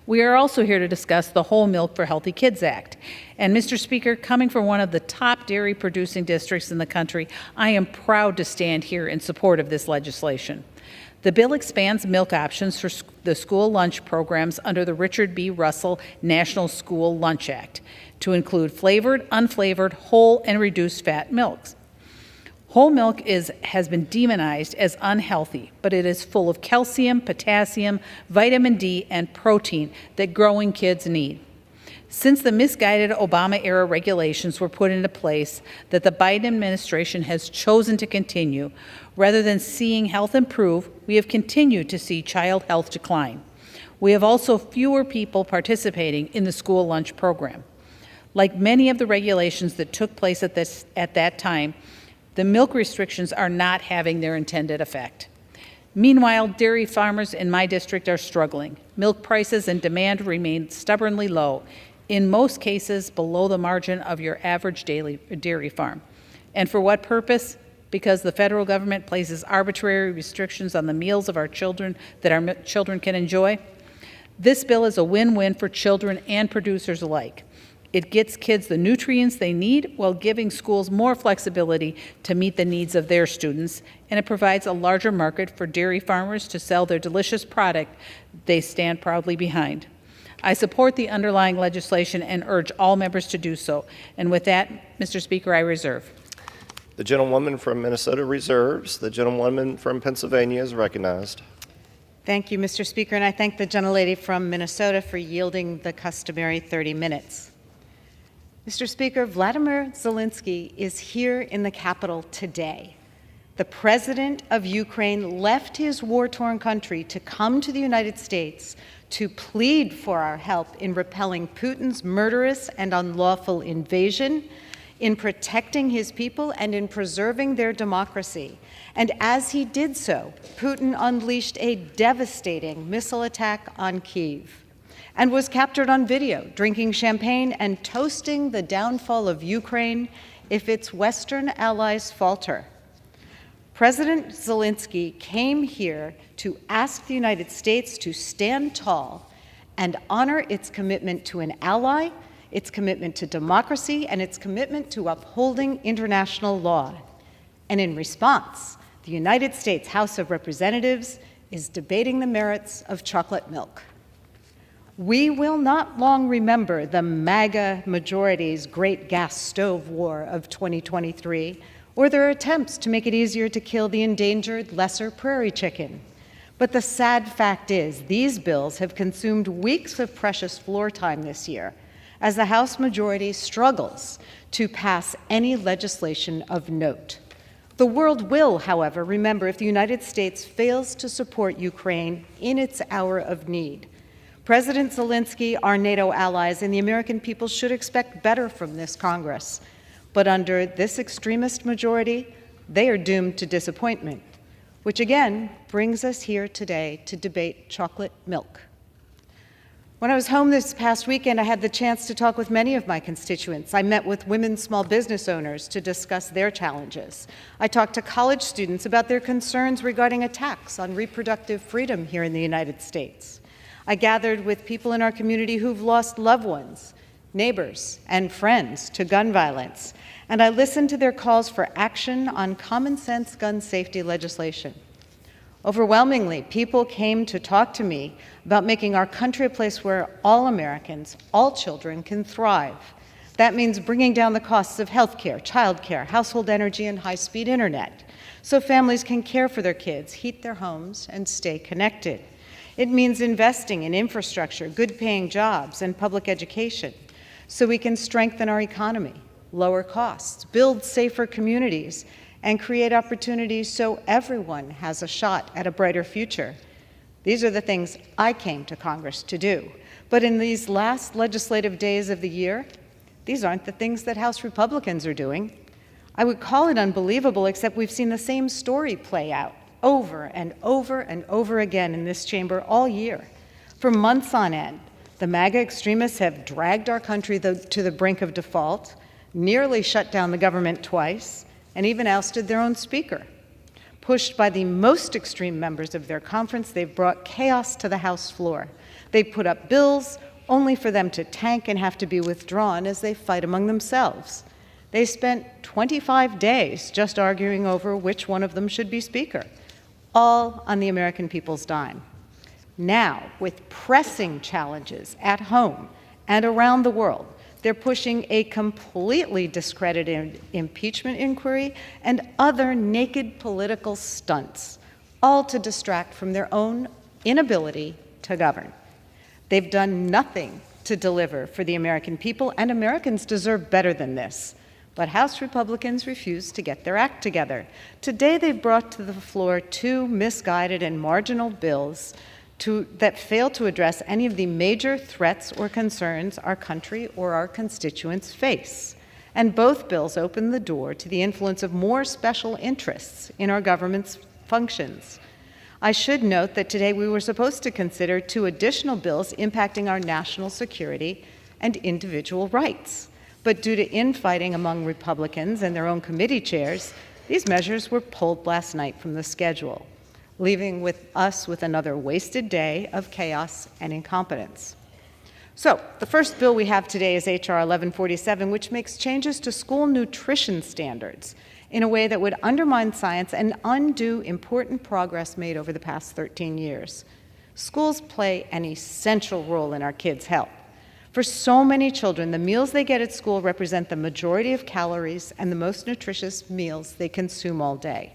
We are also here to discuss the Whole Milk for Healthy Kids Act. And Mr. Speaker, coming from one of the top dairy producing districts in the country, I am proud to stand here in support of this legislation. The bill expands milk options for the school lunch programs under the Richard B. Russell National School Lunch Act to include flavored, unflavored, whole, and reduced fat milks. Whole milk has been demonized as unhealthy, but it is full of calcium, potassium, vitamin D, and protein that growing kids need. Since the misguided Obama-era regulations were put into place that the Biden administration has chosen to continue, rather than seeing health improve, we have continued to see child health decline. We have also fewer people participating in the school lunch program. Like many of the regulations that took place at that time, the milk restrictions are not having their intended effect. Meanwhile, dairy farmers in my district are struggling. Milk prices and demand remain stubbornly low, in most cases below the margin of your average daily dairy farm. And for what purpose? Because the federal government places arbitrary restrictions on the meals of our children that our children can enjoy. This bill is a win-win for children and producers alike. It gets kids the nutrients they need while giving schools more flexibility to meet the needs of their students, and it provides a larger market for dairy farmers to sell their delicious product they stand proudly behind. I support the underlying legislation and urge all members to do so. And with that, Mr. Speaker, I reserve. The gentlewoman from Minnesota reserves. The gentlewoman from Pennsylvania is recognized. Thank you, Mr. Speaker, and I thank the gentlelady from Minnesota for yielding the customary 30 minutes. Mr. Speaker, Vladimir Zelensky is here in the Capitol today. The president of Ukraine left his war-torn country to come to the United States to plead for our help in repelling Putin's murderous and unlawful invasion, in protecting his people, and in preserving their democracy. And as he did so, Putin unleashed a devastating missile attack on Kyiv and was captured on video drinking champagne and toasting the downfall of Ukraine if its Western allies falter. President Zelensky came here to ask the United States to stand tall and honor its commitment to an ally, its commitment to democracy, and its commitment to upholding international law. And in response, the United States House of Representatives is debating the merits of chocolate milk. We will not long remember the MAGA majority's great gas stove war of 2023, or their attempts to make it easier to kill the endangered lesser prairie chicken. But the sad fact is, these bills have consumed weeks of precious floor time this year, as the House majority struggles to pass any legislation of note. The world will, however, remember if the United States fails to support Ukraine in its hour of need. President Zelensky, our NATO allies, and the American people should expect better from this Congress. But under this extremist majority, they are doomed to disappointment, which again brings us here today to debate chocolate milk. When I was home this past weekend, I had the chance to talk with many of my constituents. I met with women small business owners to discuss their challenges. I talked to college students about their concerns regarding attacks on reproductive freedom here in the United States. I gathered with people in our community who've lost loved ones, neighbors, and friends to gun violence, and I listened to their calls for action on common sense gun safety legislation. Overwhelmingly, people came to talk to me about making our country a place where all Americans, all children, can thrive. That means bringing down the costs of healthcare, childcare, household energy, and high-speed internet, so families can care for their kids, heat their homes, and stay connected. It means investing in infrastructure, good-paying jobs, and public education, so we can strengthen our economy, lower costs, build safer communities, and create opportunities so everyone has a shot at a brighter future. These are the things I came to Congress to do. But in these last legislative days of the year, these aren't the things that House Republicans are doing. I would call it unbelievable, except we've seen the same story play out over and over and over again in this chamber all year. For months on end, the MAGA extremists have dragged our country to the brink of default, nearly shut down the government twice, and even ousted their own speaker. Pushed by the most extreme members of their conference, they've brought chaos to the House floor. They put up bills only for them to tank and have to be withdrawn as they fight among themselves. They spent 25 days just arguing over which one of them should be speaker, all on the American people's dime. Now, with pressing challenges at home and around the world, they're pushing a completely discredited impeachment inquiry and other naked political stunts, all to distract from their own inability to govern. They've done nothing to deliver for the American people, and Americans deserve better than this. But House Republicans refuse to get their act together. Today, they've brought to the floor two misguided and marginal bills that fail to address any of the major threats or concerns our country or our constituents face. And both bills open the door to the influence of more special interests in our government's functions. I should note that today we were supposed to consider two additional bills impacting our national security and individual rights. But due to infighting among Republicans and their own committee chairs, these measures were pulled last night from the schedule, leaving us with another wasted day of chaos and incompetence. So, the first bill we have today is H.R. 1147, which makes changes to school nutrition standards in a way that would undermine science and undo important progress made over the past 13 years. Schools play an essential role in our kids' health. For so many children, the meals they get at school represent the majority of calories and the most nutritious meals they consume all day.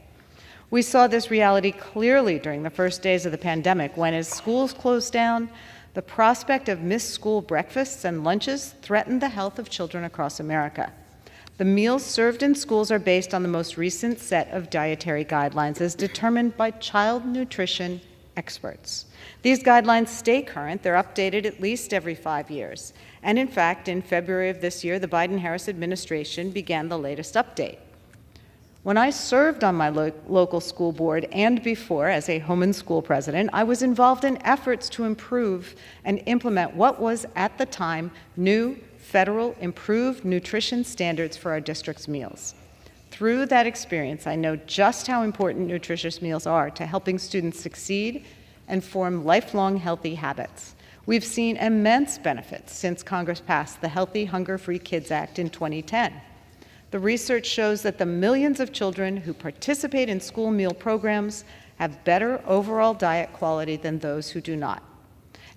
We saw this reality clearly during the first days of the pandemic when, as schools closed down, the prospect of missed school breakfasts and lunches threatened the health of children across America. The meals served in schools are based on the most recent set of dietary guidelines as determined by child nutrition experts. These guidelines stay current. They're updated at least every 5 years. And in fact, in February of this year, the Biden-Harris administration began the latest update. When I served on my local school board and before as a home and school president, I was involved in efforts to improve and implement what was at the time new federal improved nutrition standards for our district's meals. Through that experience, I know just how important nutritious meals are to helping students succeed and form lifelong healthy habits. We've seen immense benefits since Congress passed the Healthy, Hunger-Free Kids Act in 2010. The research shows that the millions of children who participate in school meal programs have better overall diet quality than those who do not.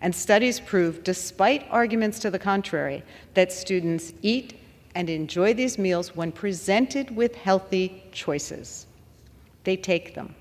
And studies prove, despite arguments to the contrary, that students eat and enjoy these meals when presented with healthy choices. They take them.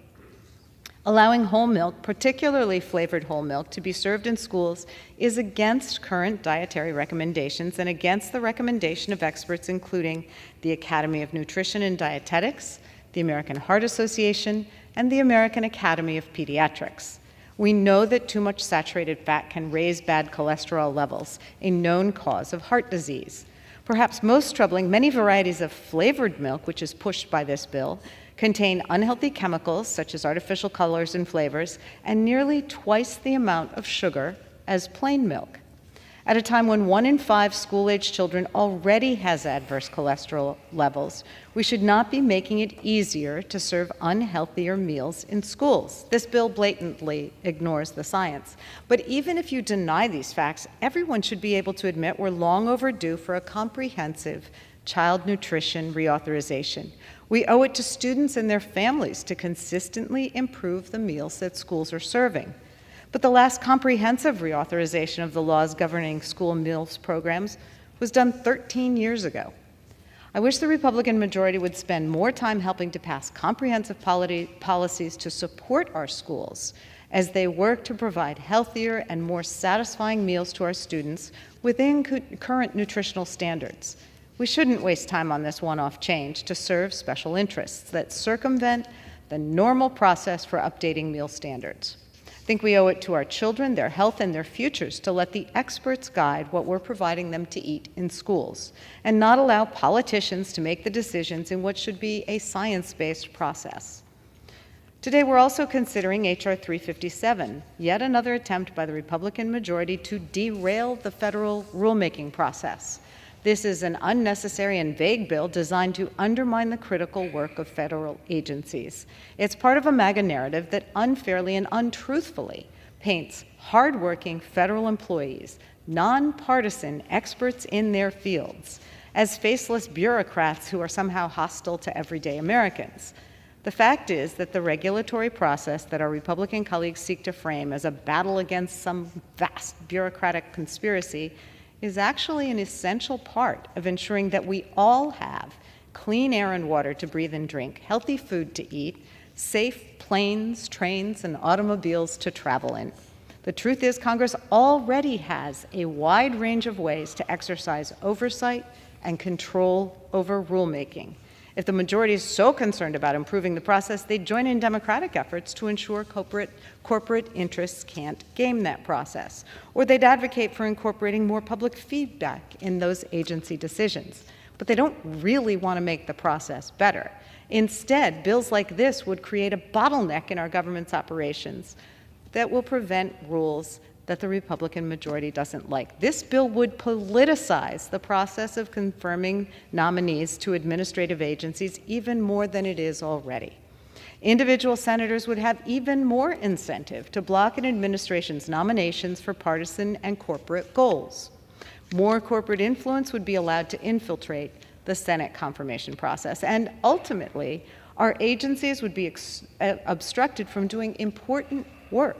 Allowing whole milk, particularly flavored whole milk, to be served in schools is against current dietary recommendations and against the recommendation of experts including the Academy of Nutrition and Dietetics, the American Heart Association, and the American Academy of Pediatrics. We know that too much saturated fat can raise bad cholesterol levels, a known cause of heart disease. Perhaps most troubling, many varieties of flavored milk, which is pushed by this bill, contain unhealthy chemicals such as artificial colors and flavors, and nearly twice the amount of sugar as plain milk. At a time when 1 in 5 school-age children already has adverse cholesterol levels, we should not be making it easier to serve unhealthier meals in schools. This bill blatantly ignores the science. But even if you deny these facts, everyone should be able to admit we're long overdue for a comprehensive child nutrition reauthorization. We owe it to students and their families to consistently improve the meals that schools are serving. But the last comprehensive reauthorization of the laws governing school meals programs was done 13 years ago. I wish the Republican majority would spend more time helping to pass comprehensive policies to support our schools as they work to provide healthier and more satisfying meals to our students within current nutritional standards. We shouldn't waste time on this one-off change to serve special interests that circumvent the normal process for updating meal standards. I think we owe it to our children, their health, and their futures to let the experts guide what we're providing them to eat in schools, and not allow politicians to make the decisions in what should be a science-based process. Today, we're also considering H.R. 357, yet another attempt by the Republican majority to derail the federal rulemaking process. This is an unnecessary and vague bill designed to undermine the critical work of federal agencies. It's part of a MAGA narrative that unfairly and untruthfully paints hardworking federal employees, nonpartisan experts in their fields, as faceless bureaucrats who are somehow hostile to everyday Americans. The fact is that the regulatory process that our Republican colleagues seek to frame as a battle against some vast bureaucratic conspiracy is actually an essential part of ensuring that we all have clean air and water to breathe and drink, healthy food to eat, safe planes, trains, and automobiles to travel in. The truth is, Congress already has a wide range of ways to exercise oversight and control over rulemaking. If the majority is so concerned about improving the process, they'd join in Democratic efforts to ensure corporate interests can't game that process. Or they'd advocate for incorporating more public feedback in those agency decisions. But they don't really want to make the process better. Instead, bills like this would create a bottleneck in our government's operations that will prevent rules that the Republican majority doesn't like. This bill would politicize the process of confirming nominees to administrative agencies even more than it is already. Individual senators would have even more incentive to block an administration's nominations for partisan and corporate goals. More corporate influence would be allowed to infiltrate the Senate confirmation process, and ultimately, our agencies would be obstructed from doing important work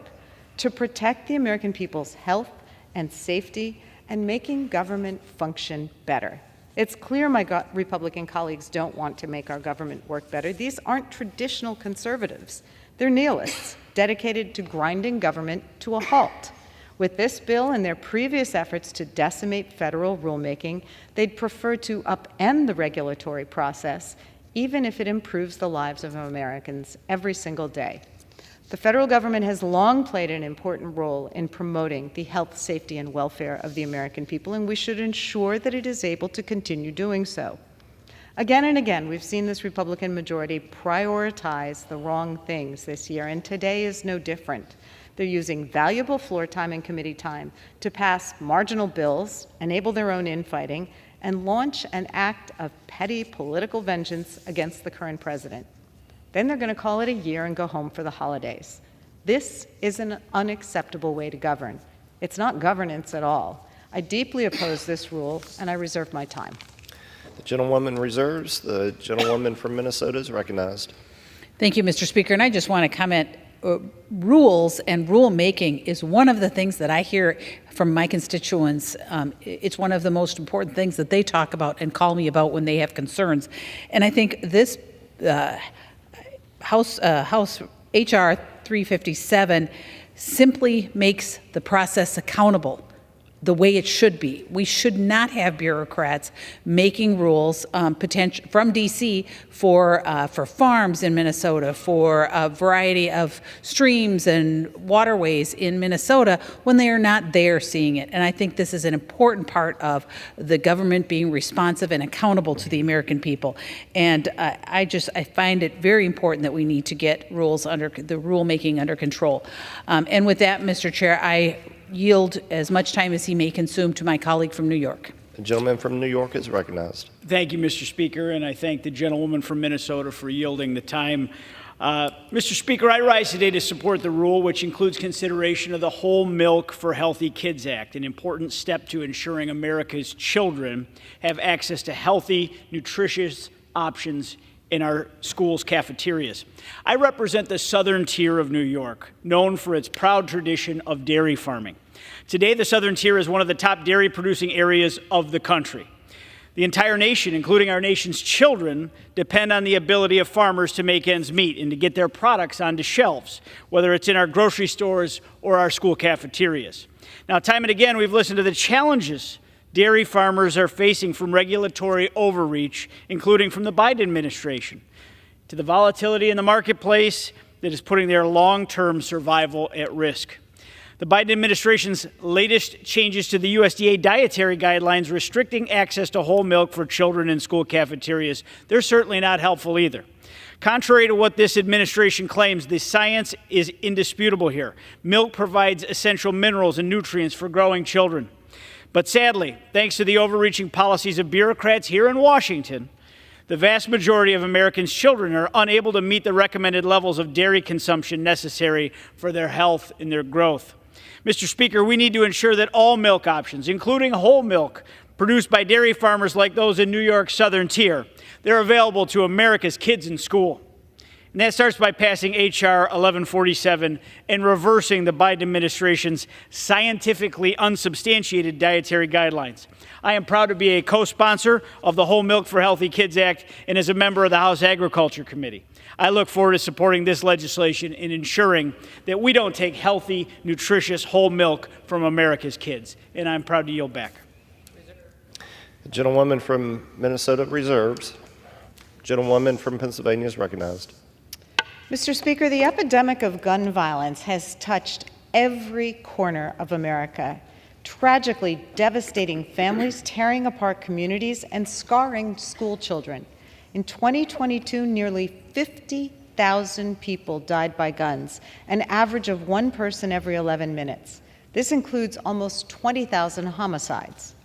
to protect the American people's health and safety and making government function better. It's clear my Republican colleagues don't want to make our government work better. These aren't traditional conservatives. They're nihilists, dedicated to grinding government to a halt. With this bill and their previous efforts to decimate federal rulemaking, they'd prefer to upend the regulatory process, even if it improves the lives of Americans every single day. The federal government has long played an important role in promoting the health, safety, and welfare of the American people, and we should ensure that it is able to continue doing so. Again and again, we've seen this Republican majority prioritize the wrong things this year, and today is no different. They're using valuable floor time and committee time to pass marginal bills, enable their own infighting, and launch an act of petty political vengeance against the current president. Then they're going to call it a year and go home for the holidays. This is an unacceptable way to govern. It's not governance at all. I deeply oppose this rule, and I reserve my time. The gentlewoman reserves. The gentlewoman from Minnesota is recognized. Thank you, Mr. Speaker. And I just want to comment, rules and rulemaking is one of the things that I hear from my constituents. It's one of the most important things that they talk about and call me about when they have concerns. And I think this House H.R. 357 simply makes the process accountable the way it should be. We should not have bureaucrats making rules from D.C. for farms in Minnesota, for a variety of streams and waterways in Minnesota when they are not there seeing it. And I think this is an important part of the government being responsive and accountable to the American people. And I find it very important that we need to get the rulemaking under control. And with that, Mr. Chair, I yield as much time as he may consume to my colleague from New York. The gentleman from New York is recognized. Thank you, Mr. Speaker, and I thank the gentlewoman from Minnesota for yielding the time. Mr. Speaker, I rise today to support the rule, which includes consideration of the Whole Milk for Healthy Kids Act, an important step to ensuring America's children have access to healthy, nutritious options in our schools' cafeterias. I represent the southern tier of New York, known for its proud tradition of dairy farming. Today, the southern tier is one of the top dairy-producing areas of the country. The entire nation, including our nation's children, depend on the ability of farmers to make ends meet and to get their products onto shelves, whether it's in our grocery stores or our school cafeterias. Now, time and again, we've listened to the challenges dairy farmers are facing from regulatory overreach, including from the Biden administration, to the volatility in the marketplace that is putting their long-term survival at risk. The Biden administration's latest changes to the USDA dietary guidelines restricting access to whole milk for children in school cafeterias, they're certainly not helpful either. Contrary to what this administration claims, the science is indisputable here. Milk provides essential minerals and nutrients for growing children. But sadly, thanks to the overreaching policies of bureaucrats here in Washington, the vast majority of Americans' children are unable to meet the recommended levels of dairy consumption necessary for their health and their growth. Mr. Speaker, we need to ensure that all milk options, including whole milk produced by dairy farmers like those in New York's southern tier, they're available to America's kids in school. And that starts by passing H.R. 1147 and reversing the Biden administration's scientifically unsubstantiated dietary guidelines. I am proud to be a co-sponsor of the Whole Milk for Healthy Kids Act and as a member of the House Agriculture Committee. I look forward to supporting this legislation and ensuring that we don't take healthy, nutritious whole milk from America's kids. And I'm proud to yield back. The gentlewoman from Minnesota reserves. Gentlewoman from Pennsylvania is recognized. Mr. Speaker, the epidemic of gun violence has touched every corner of America, tragically devastating families, tearing apart communities, and scarring school children. In 2022, nearly 50,000 people died by guns, an average of one person every 11 minutes. This includes almost 20,000 homicides.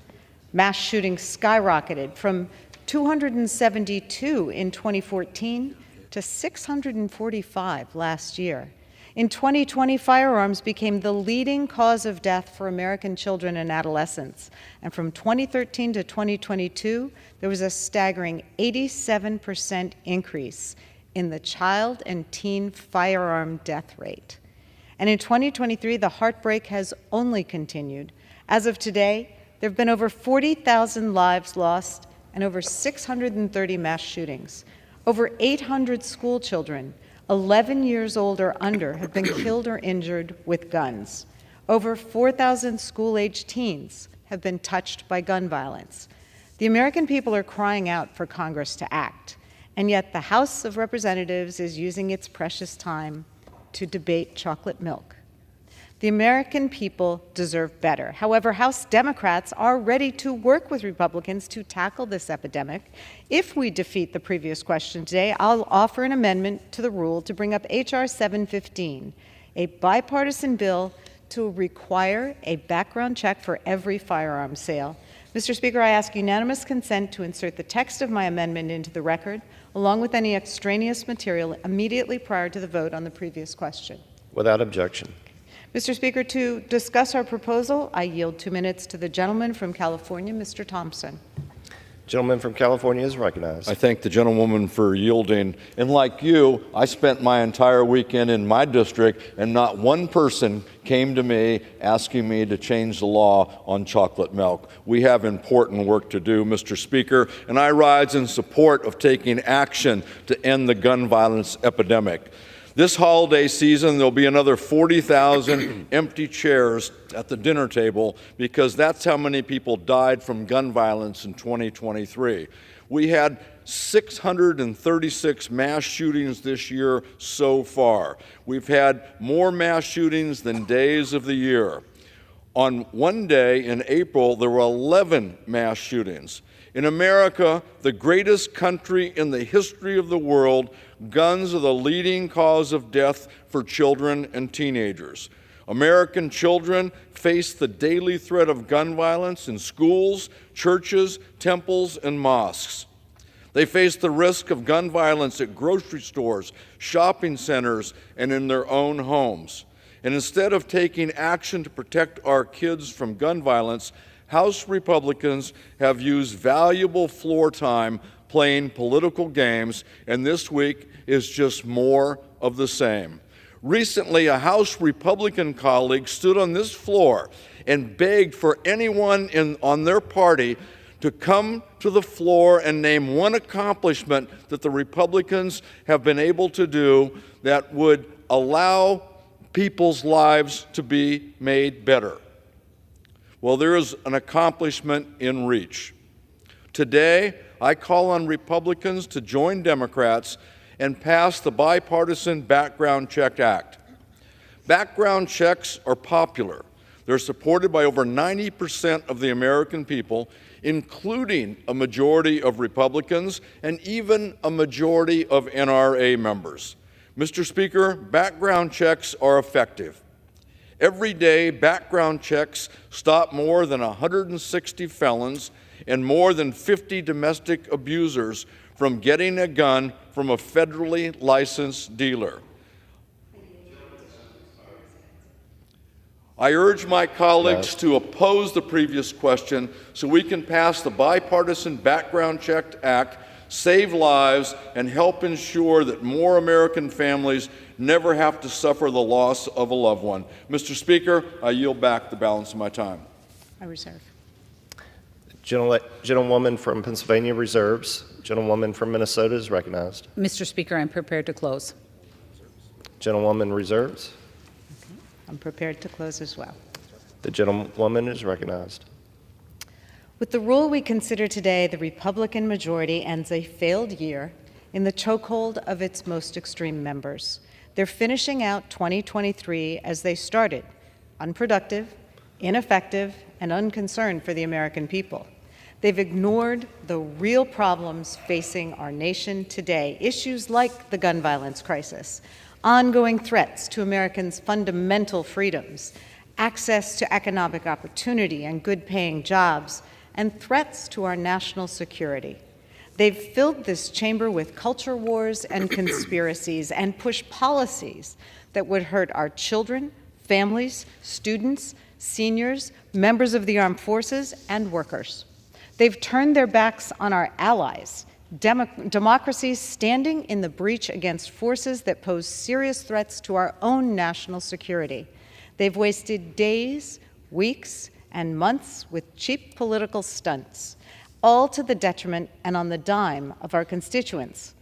Mass shootings skyrocketed from 272 in 2014 to 645 last year. In 2020, firearms became the leading cause of death for American children and adolescents. And from 2013 to 2022, there was a staggering 87% increase in the child and teen firearm death rate. And in 2023, the heartbreak has only continued. As of today, there have been over 40,000 lives lost and over 630 mass shootings. Over 800 school children, 11 years old or under, have been killed or injured with guns. Over 4,000 school-aged teens have been touched by gun violence. The American people are crying out for Congress to act, and yet the House of Representatives is using its precious time to debate chocolate milk. The American people deserve better. However, House Democrats are ready to work with Republicans to tackle this epidemic. If we defeat the previous question today, I'll offer an amendment to the rule to bring up H.R. 715, a bipartisan bill to require a background check for every firearm sale. Mr. Speaker, I ask unanimous consent to insert the text of my amendment into the record, along with any extraneous material immediately prior to the vote on the previous question. Without objection. Mr. Speaker, to discuss our proposal, I yield 2 minutes to the gentleman from California, Mr. Thompson. Gentleman from California is recognized. I thank the gentlewoman for yielding. And like you, I spent my entire weekend in my district, and not one person came to me asking me to change the law on chocolate milk. We have important work to do, Mr. Speaker, and I rise in support of taking action to end the gun violence epidemic. This holiday season, there'll be another 40,000 empty chairs at the dinner table because that's how many people died from gun violence in 2023. We had 636 mass shootings this year so far. We've had more mass shootings than days of the year. On one day in April, there were 11 mass shootings. In America, the greatest country in the history of the world, guns are the leading cause of death for children and teenagers. American children face the daily threat of gun violence in schools, churches, temples, and mosques. They face the risk of gun violence at grocery stores, shopping centers, and in their own homes. And instead of taking action to protect our kids from gun violence, House Republicans have used valuable floor time playing political games, and this week is just more of the same. Recently, a House Republican colleague stood on this floor and begged for anyone on their party to come to the floor and name one accomplishment that the Republicans have been able to do that would allow people's lives to be made better. Well, there is an accomplishment in reach. Today, I call on Republicans to join Democrats and pass the Bipartisan Background Check Act. Background checks are popular. They're supported by over 90% of the American people, including a majority of Republicans and even a majority of NRA members. Mr. Speaker, background checks are effective. Every day, background checks stop more than 160 felons and more than 50 domestic abusers from getting a gun from a federally licensed dealer. I urge my colleagues to oppose the previous question so we can pass the Bipartisan Background Check Act, save lives, and help ensure that more American families never have to suffer the loss of a loved one. Mr. Speaker, I yield back the balance of my time. I reserve. Gentlewoman from Pennsylvania reserves. Gentlewoman from Minnesota is recognized. Mr. Speaker, I'm prepared to close. Gentlewoman reserves. I'm prepared to close as well. The gentlewoman is recognized. With the rule we consider today, the Republican majority ends a failed year in the chokehold of its most extreme members. They're finishing out 2023 as they started, unproductive, ineffective, and unconcerned for the American people. They've ignored the real problems facing our nation today, issues like the gun violence crisis, ongoing threats to Americans' fundamental freedoms, access to economic opportunity and good-paying jobs, and threats to our national security. They've filled this chamber with culture wars and conspiracies and pushed policies that would hurt our children, families, students, seniors, members of the armed forces, and workers. They've turned their backs on our allies, democracies standing in the breach against forces that pose serious threats to our own national security. They've wasted days, weeks, and months with cheap political stunts, all to the detriment and on the dime of our constituents.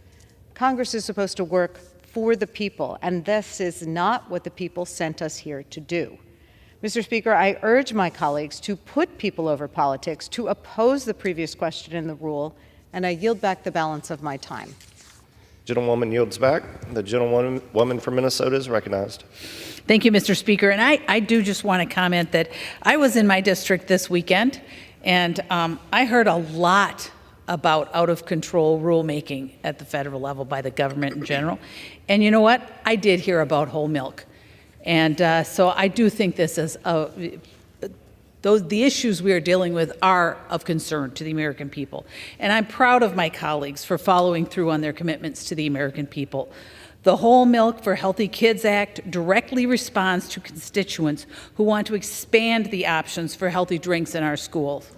Congress is supposed to work for the people, and this is not what the people sent us here to do. Mr. Speaker, I urge my colleagues to put people over politics, to oppose the previous question in the rule, and I yield back the balance of my time. Gentlewoman yields back. The gentlewoman from Minnesota is recognized. Thank you, Mr. Speaker. And I do just want to comment that I was in my district this weekend, and I heard a lot about out-of-control rulemaking at the federal level by the government in general. And you know what? I did hear about whole milk. And so I do think this is the issues we are dealing with are of concern to the American people. And I'm proud of my colleagues for following through on their commitments to the American people. The Whole Milk for Healthy Kids Act directly responds to constituents who want to expand the options for healthy drinks in our schools.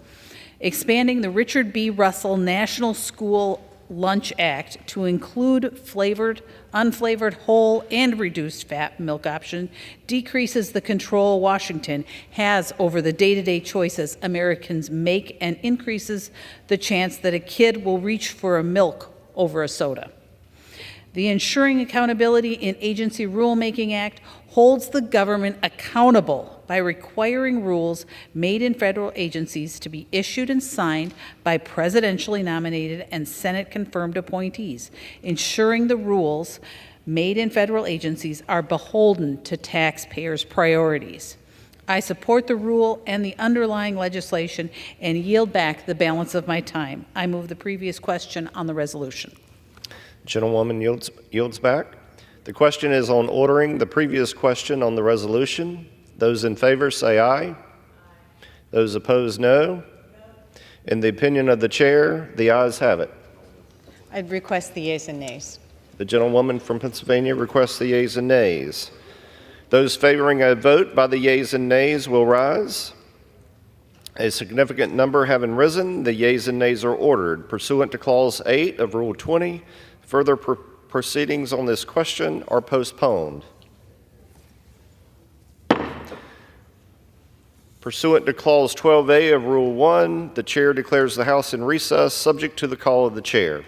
Expanding the Richard B. Russell National School Lunch Act to include flavored, unflavored, whole, and reduced fat milk option decreases the control Washington has over the day-to-day choices Americans make and increases the chance that a kid will reach for a milk over a soda. The Ensuring Accountability in Agency Rulemaking Act holds the government accountable by requiring rules made in federal agencies to be issued and signed by presidentially nominated and Senate-confirmed appointees, ensuring the rules made in federal agencies are beholden to taxpayers' priorities. I support the rule and the underlying legislation and yield back the balance of my time. I move the previous question on the resolution. Gentlewoman yields back. The question is on ordering the previous question on the resolution. Those in favor say aye. Those opposed, no. In the opinion of the chair, the ayes have it. I'd request the yeas and nays. The gentlewoman from Pennsylvania requests the yeas and nays. Those favoring a vote by the yeas and nays will rise. A significant number having risen, the yeas and nays are ordered. Pursuant to Clause 8 of Rule 20, further proceedings on this question are postponed. Pursuant to Clause 12A of Rule 1, the chair declares the House in recess, subject to the call of the chair.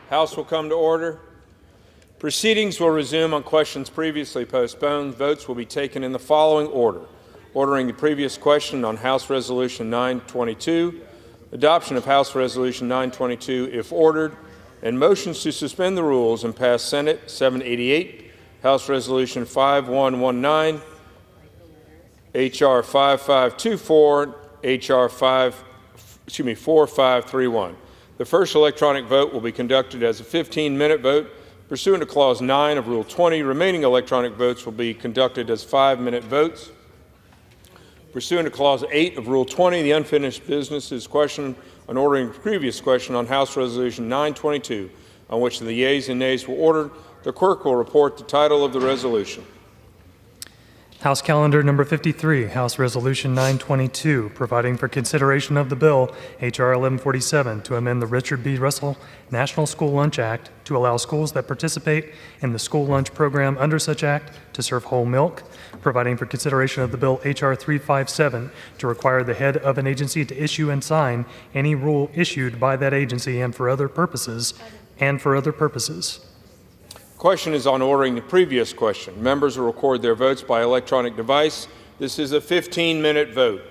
House will come to order. Proceedings will resume on questions previously postponed. Votes will be taken in the following order. Ordering the previous question on House Resolution 922, adoption of House Resolution 922 if ordered, and motions to suspend the rules and pass Senate 788, House Resolution 5119, H.R. 5524, H.R. 4531. The first electronic vote will be conducted as a 15-minute vote pursuant to Clause 9 of Rule 20. Remaining electronic votes will be conducted as 5-minute votes. Pursuant to Clause 8 of Rule 20, the unfinished business is question on ordering the previous question on House Resolution 922, on which the yeas and nays were ordered. The clerk will report the title of the resolution. House Calendar Number 53, House Resolution 922, providing for consideration of the bill, H.R. 1147, to amend the Richard B. Russell National School Lunch Act to allow schools that participate in the school lunch program under such act to serve whole milk, providing for consideration of the bill, H.R. 357, to require the head of an agency to issue and sign any rule issued by that agency and for other purposes. Question is on ordering the previous question. Members will record their votes by electronic device. This is a 15-minute vote.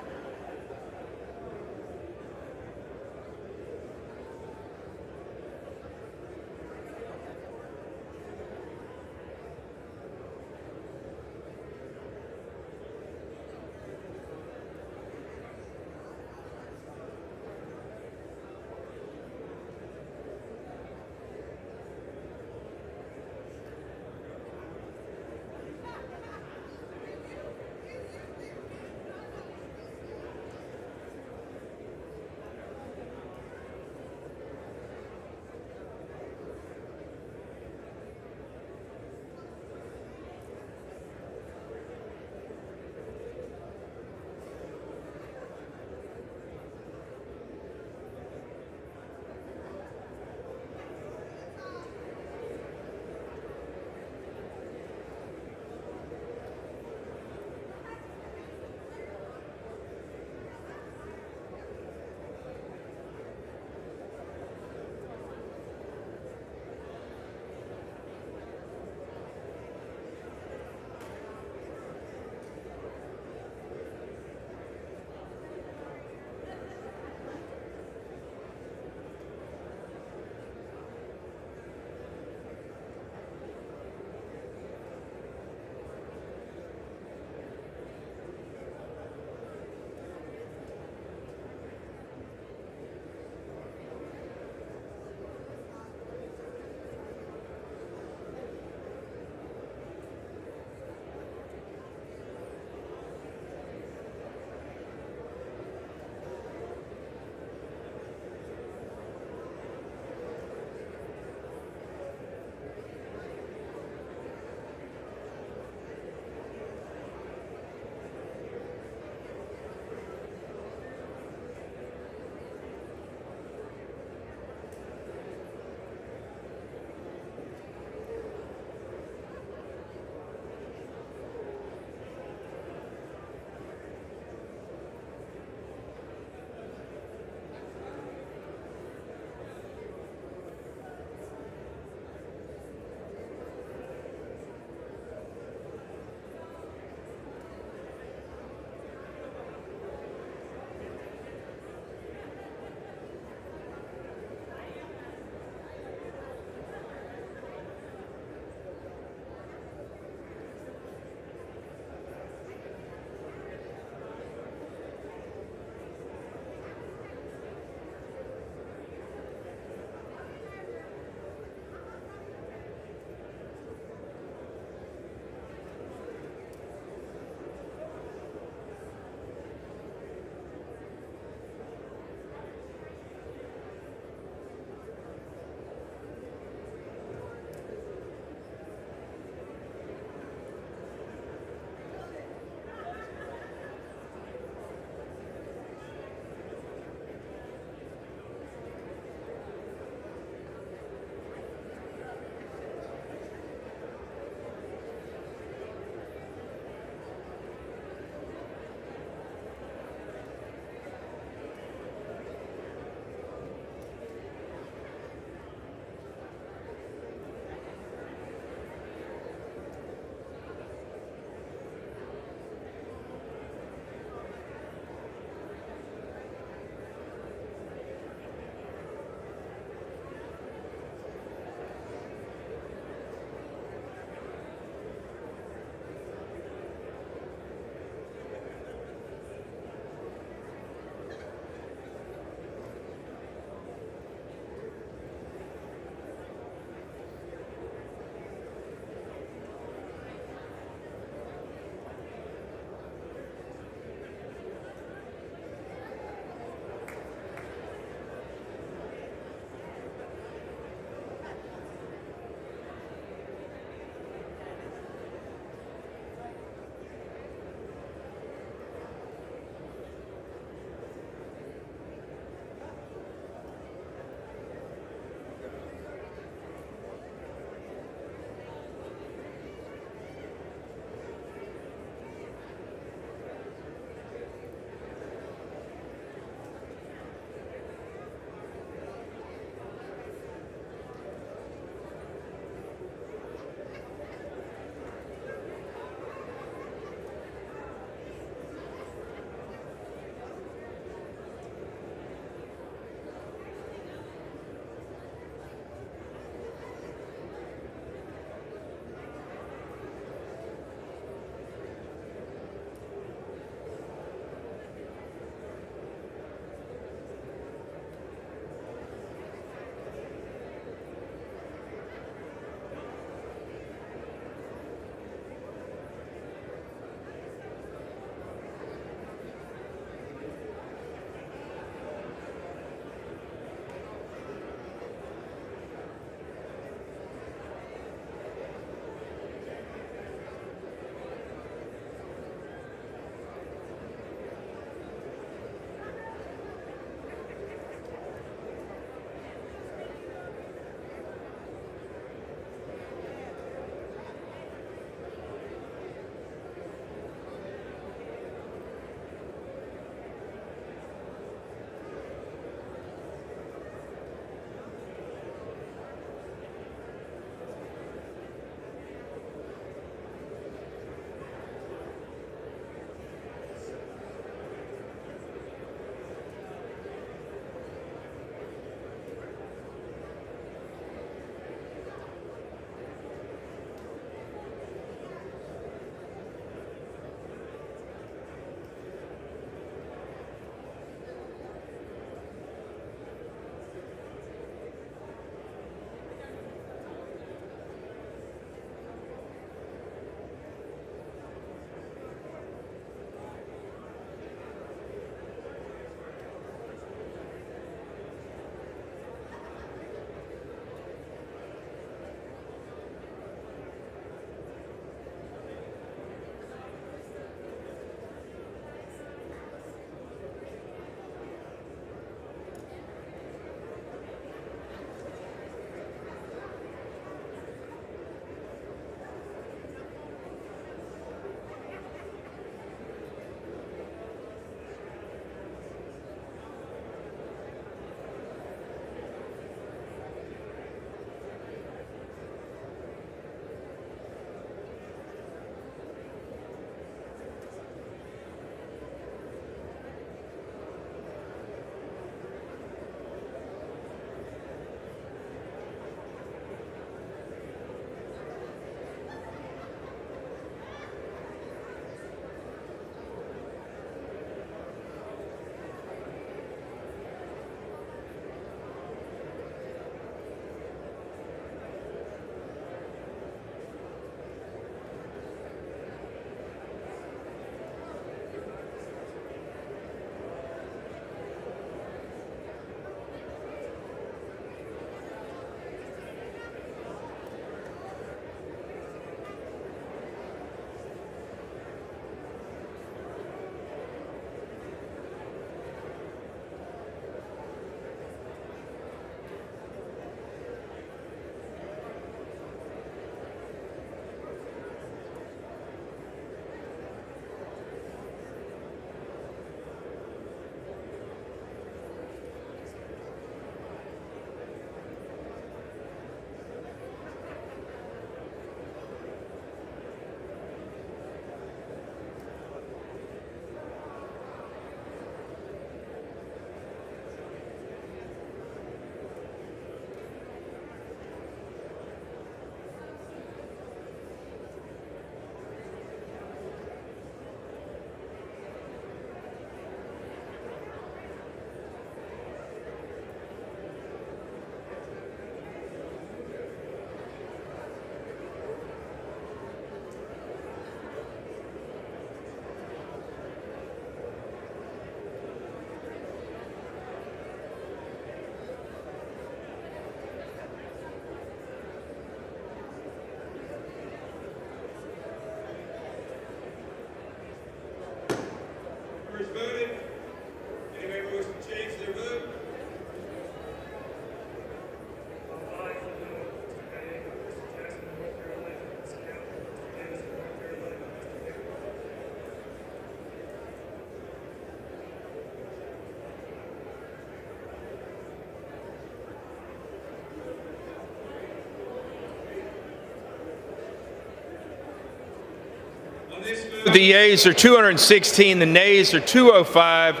The yeas are 216, the nays are 205.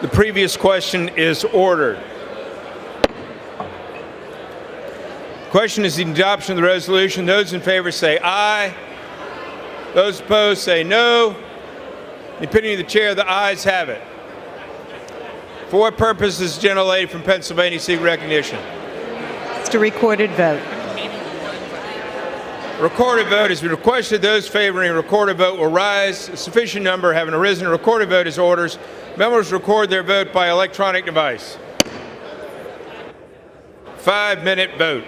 The previous question is ordered. Question is the adoption of the resolution. Those in favor say aye. Those opposed say no. The opinion of the chair, the ayes have it. For what purpose does the gentlelady from Pennsylvania seek recognition? It's a recorded vote. Recorded vote has been requested. Those favoring a recorded vote will rise. A sufficient number having arisen. A recorded vote is orders. Members record their vote by electronic device. 5-minute vote.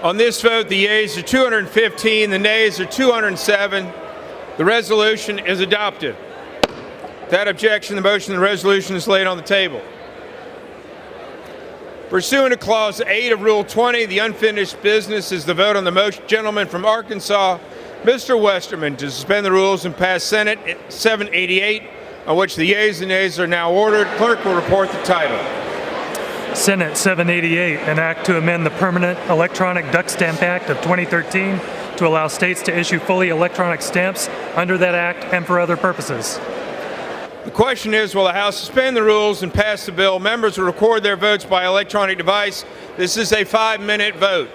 On this vote, the yeas are 215, the nays are 207. The resolution is adopted. Without objection, the motion and the resolution is laid on the table. Pursuant to Clause 8 of Rule 20, the unfinished business is the vote on the motion. Gentleman from Arkansas, Mr. Westerman, to suspend the rules and pass Senate 788, on which the yeas and nays are now ordered. Clerk will report the title. Senate 788, an act to amend the Permanent Electronic Duck Stamp Act of 2013 to allow states to issue fully electronic stamps under that act and for other purposes. The question is, will the House suspend the rules and pass the bill? Members will record their votes by electronic device. This is a 5-minute vote.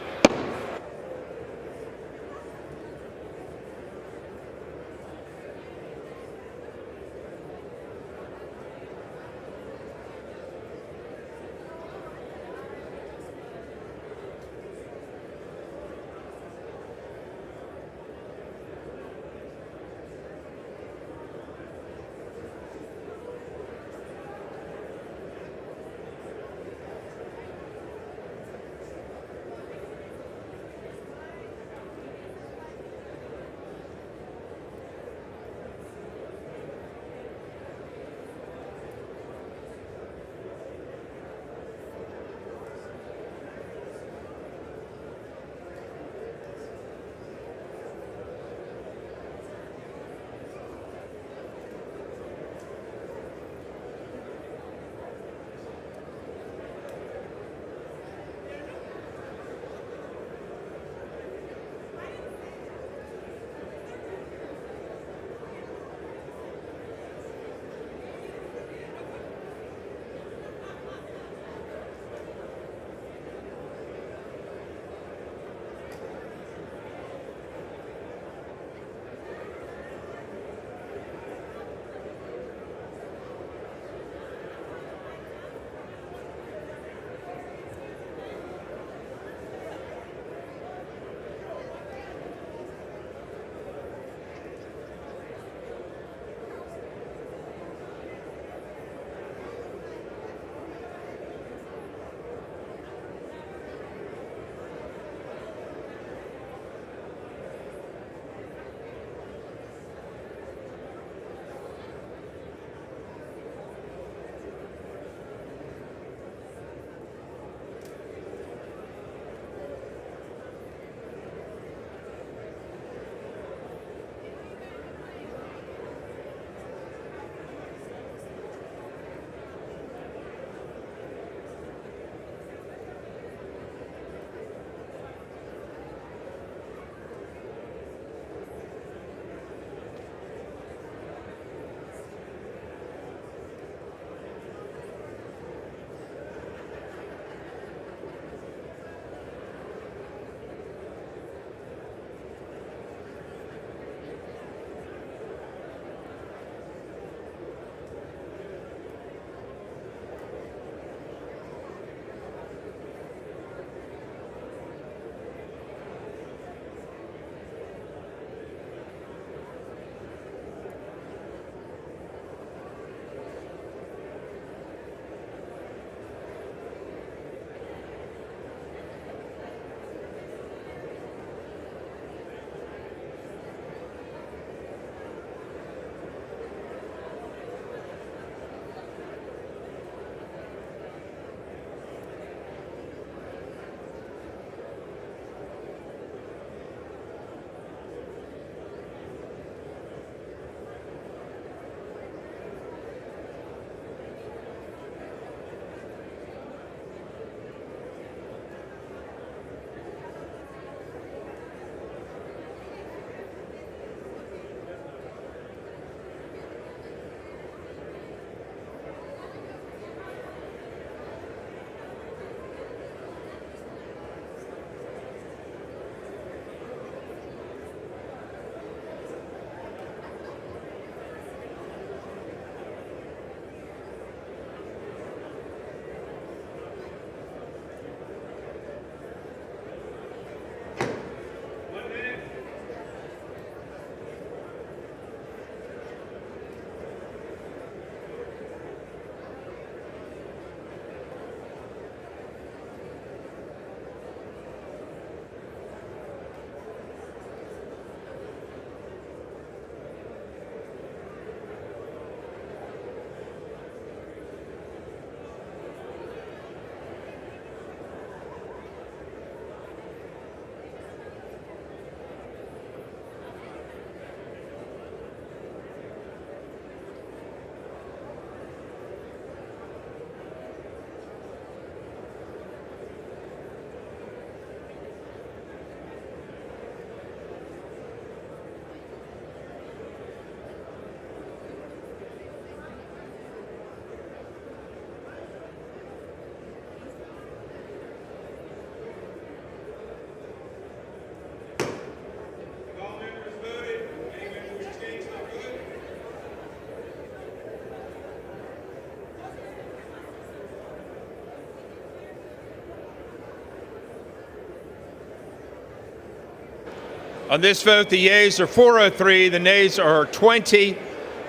On this vote, the yeas are 403, the nays are 20,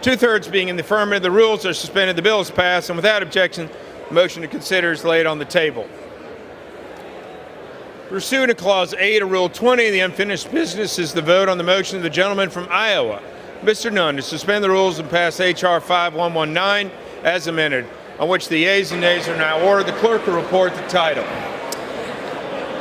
two-thirds being in the affirmative. The rules are suspended, the bill is passed, and without objection, the motion to consider is laid on the table. Pursuant to Clause 8 of Rule 20, the unfinished business is the vote on the motion of the gentleman from Iowa, Mr. Nunn, to suspend the rules and pass H.R. 5119 as amended, on which the yeas and nays are now ordered. The clerk will report the title.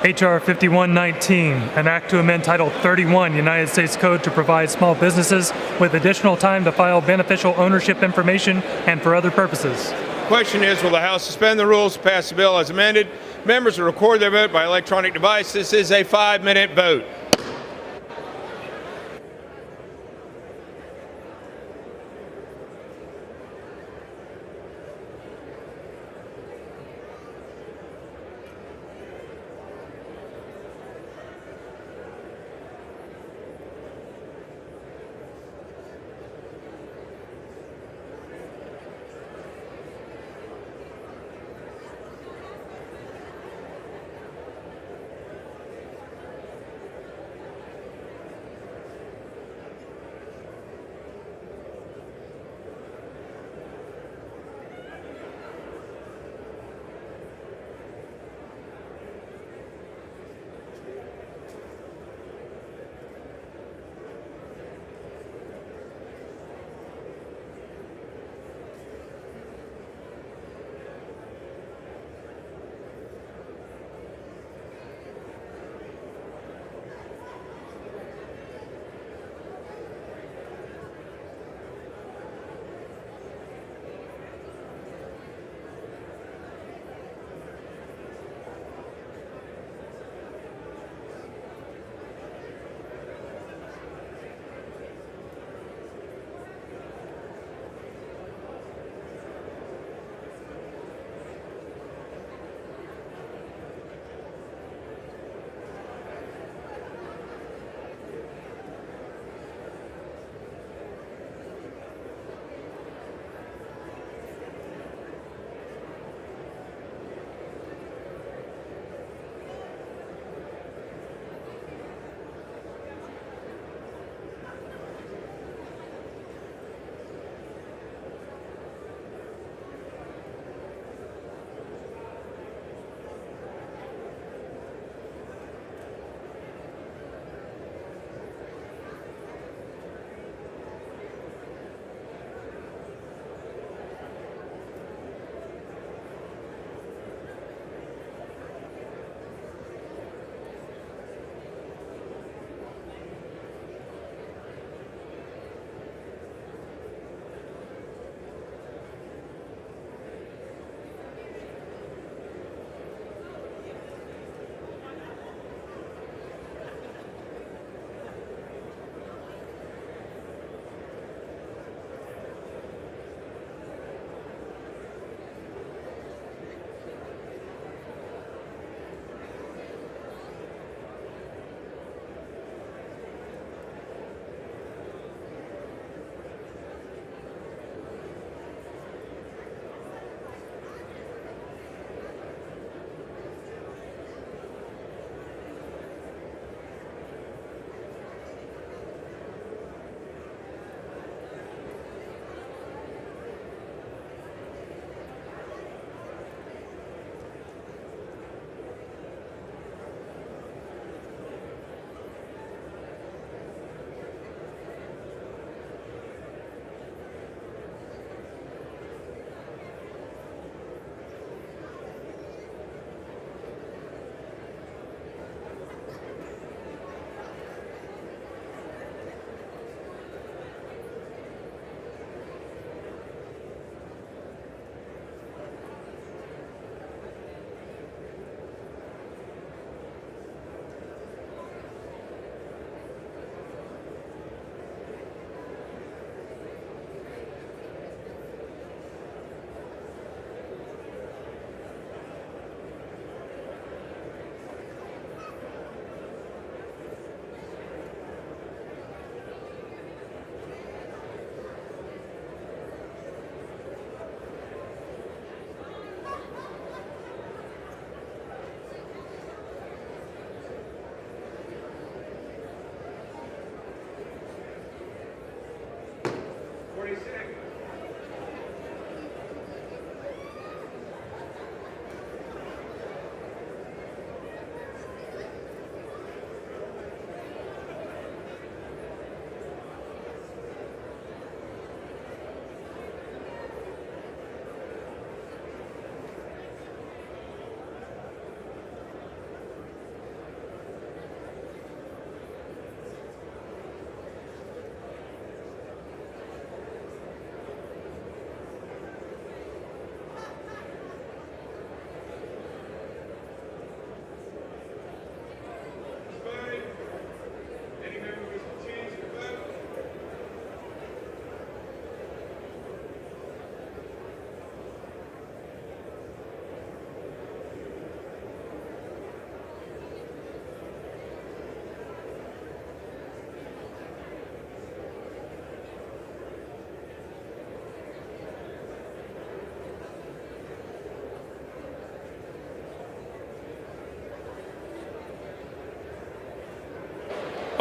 H.R. 5119, an act to amend Title 31 United States Code to provide small businesses with additional time to file beneficial ownership information and for other purposes. The question is, will the House suspend the rules to pass the bill as amended? Members will record their vote by electronic device. This is a 5-minute vote.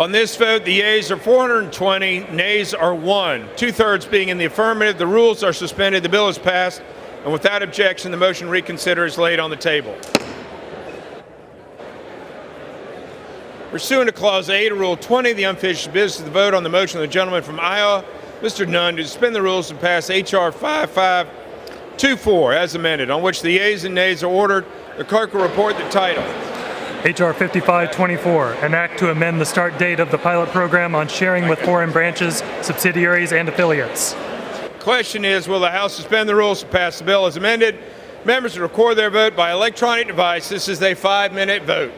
On this vote, the yeas are 420, nays are 1. Two-thirds being in the affirmative, the rules are suspended, the bill is passed, and without objection, the motion to reconsider is laid on the table. Pursuant to Clause 8 of Rule 20, the unfinished business of the vote on the motion of the gentleman from Iowa, Mr. Nunn, to suspend the rules and pass H.R. 5524 as amended, on which the yeas and nays are ordered. The clerk will report the title. H.R. 5524, an act to amend the start date of the pilot program on sharing with foreign branches, subsidiaries, and affiliates. Question is, will the House suspend the rules to pass the bill as amended? Members will record their vote by electronic device. This is a 5-minute vote.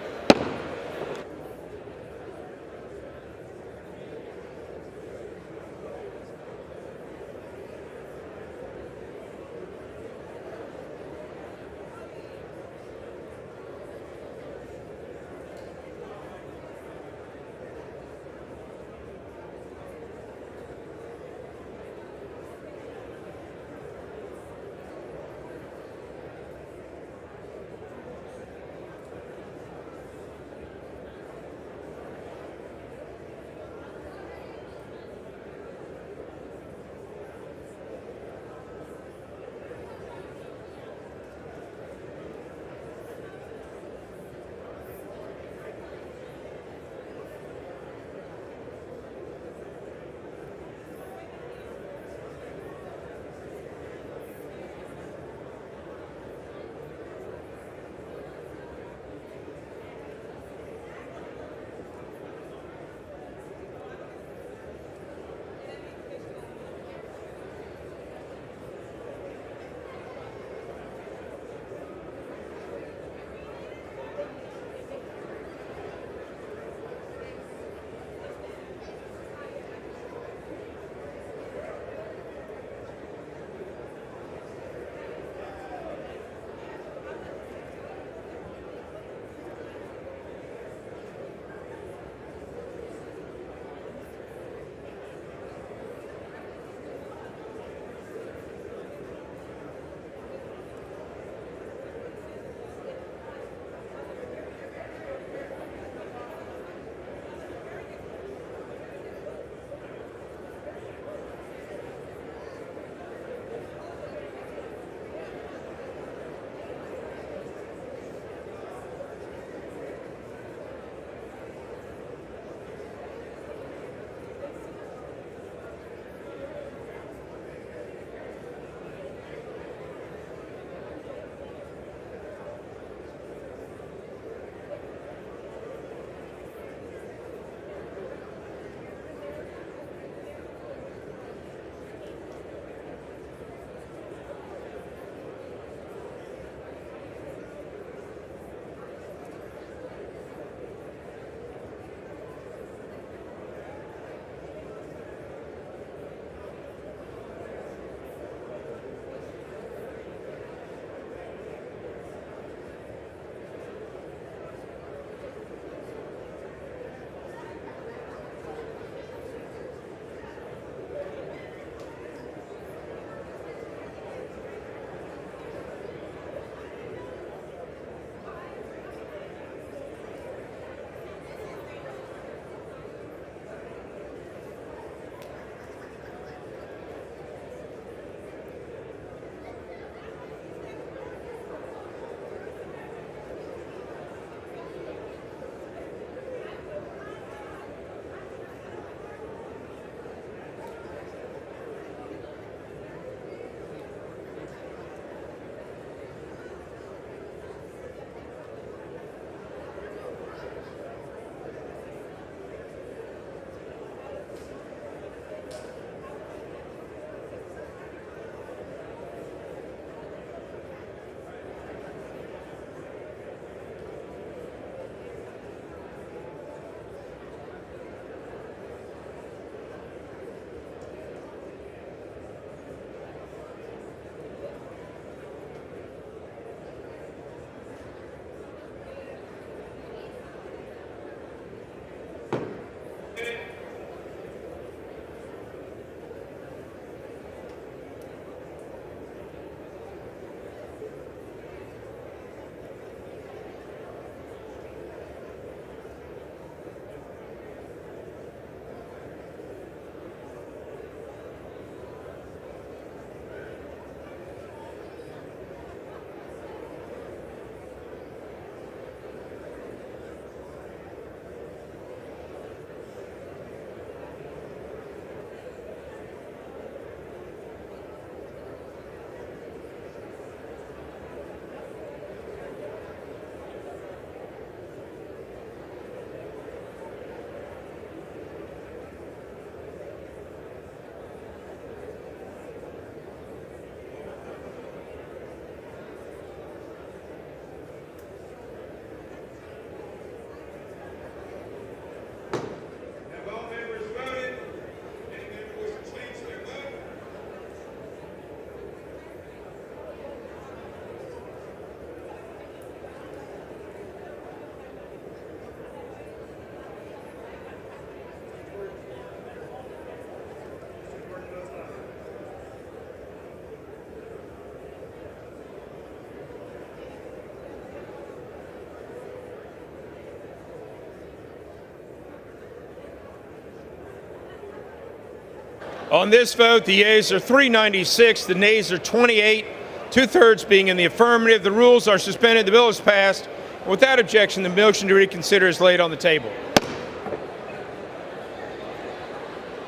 On this vote, the yeas are 396, the nays are 28, two-thirds being in the affirmative. The rules are suspended. The bill is passed. Without objection, the motion to reconsider is laid on the table.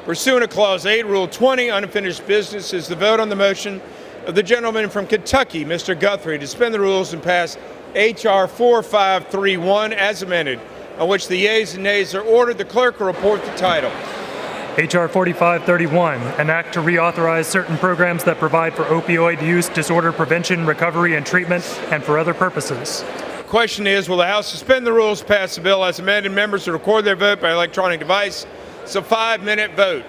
Pursuant to Clause 8, Rule 20, unfinished business is the vote on the motion of the gentleman from Kentucky, Mr. Guthrie, to suspend the rules and pass H.R. 4531 as amended, on which the yeas and nays are ordered. The clerk will report the title. H.R. 4531, an act to reauthorize certain programs that provide for opioid use disorder prevention, recovery, and treatment, and for other purposes. The question is, will the House suspend the rules, pass the bill as amended? Members will record their vote by electronic device. It's a 5-minute vote.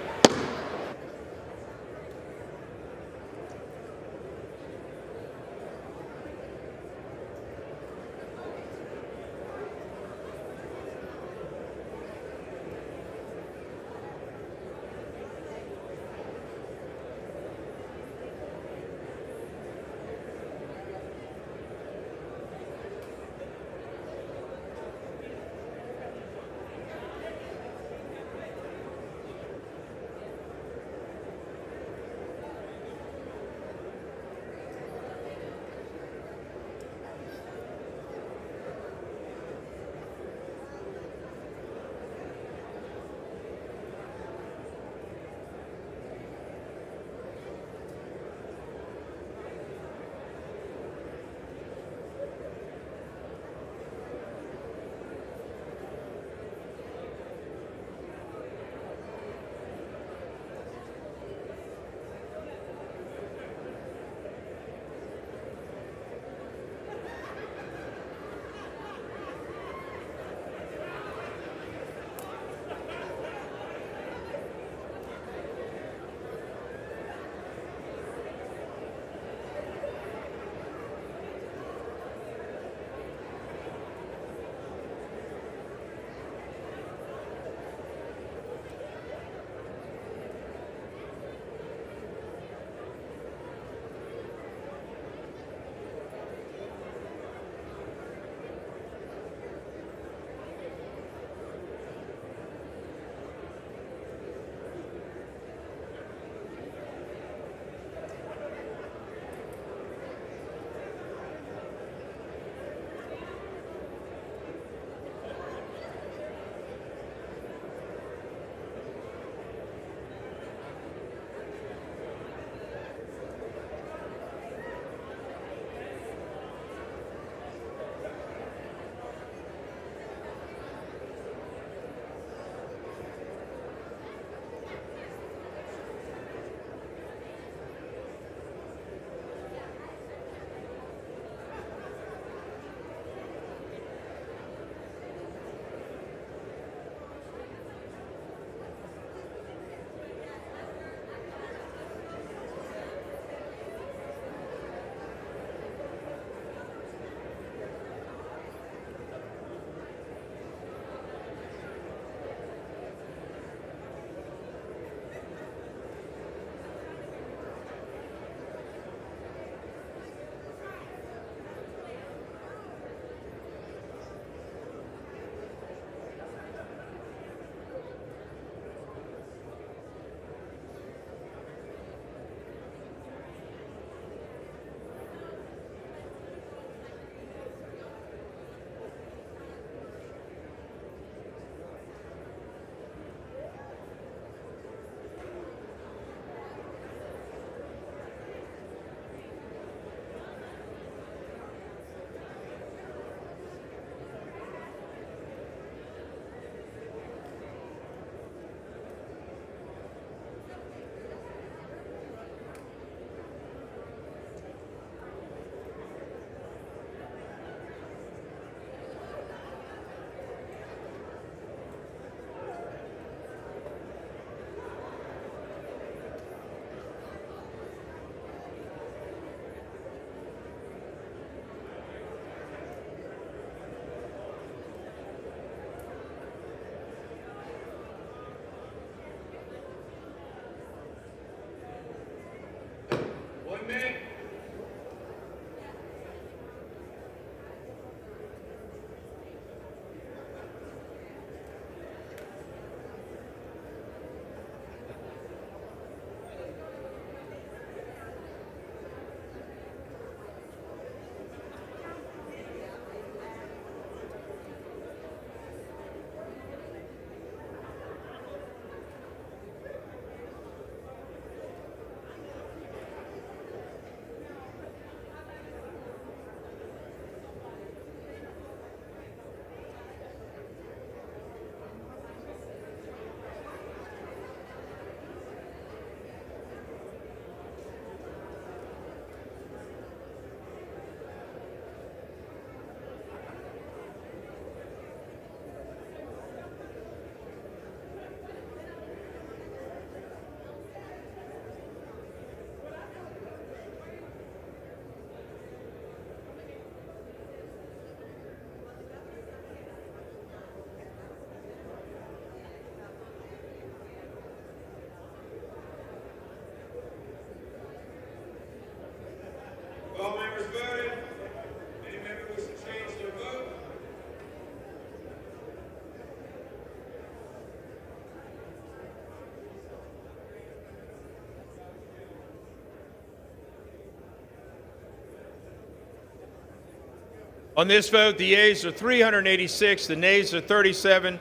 On this vote, the yeas are 386, the nays are 37,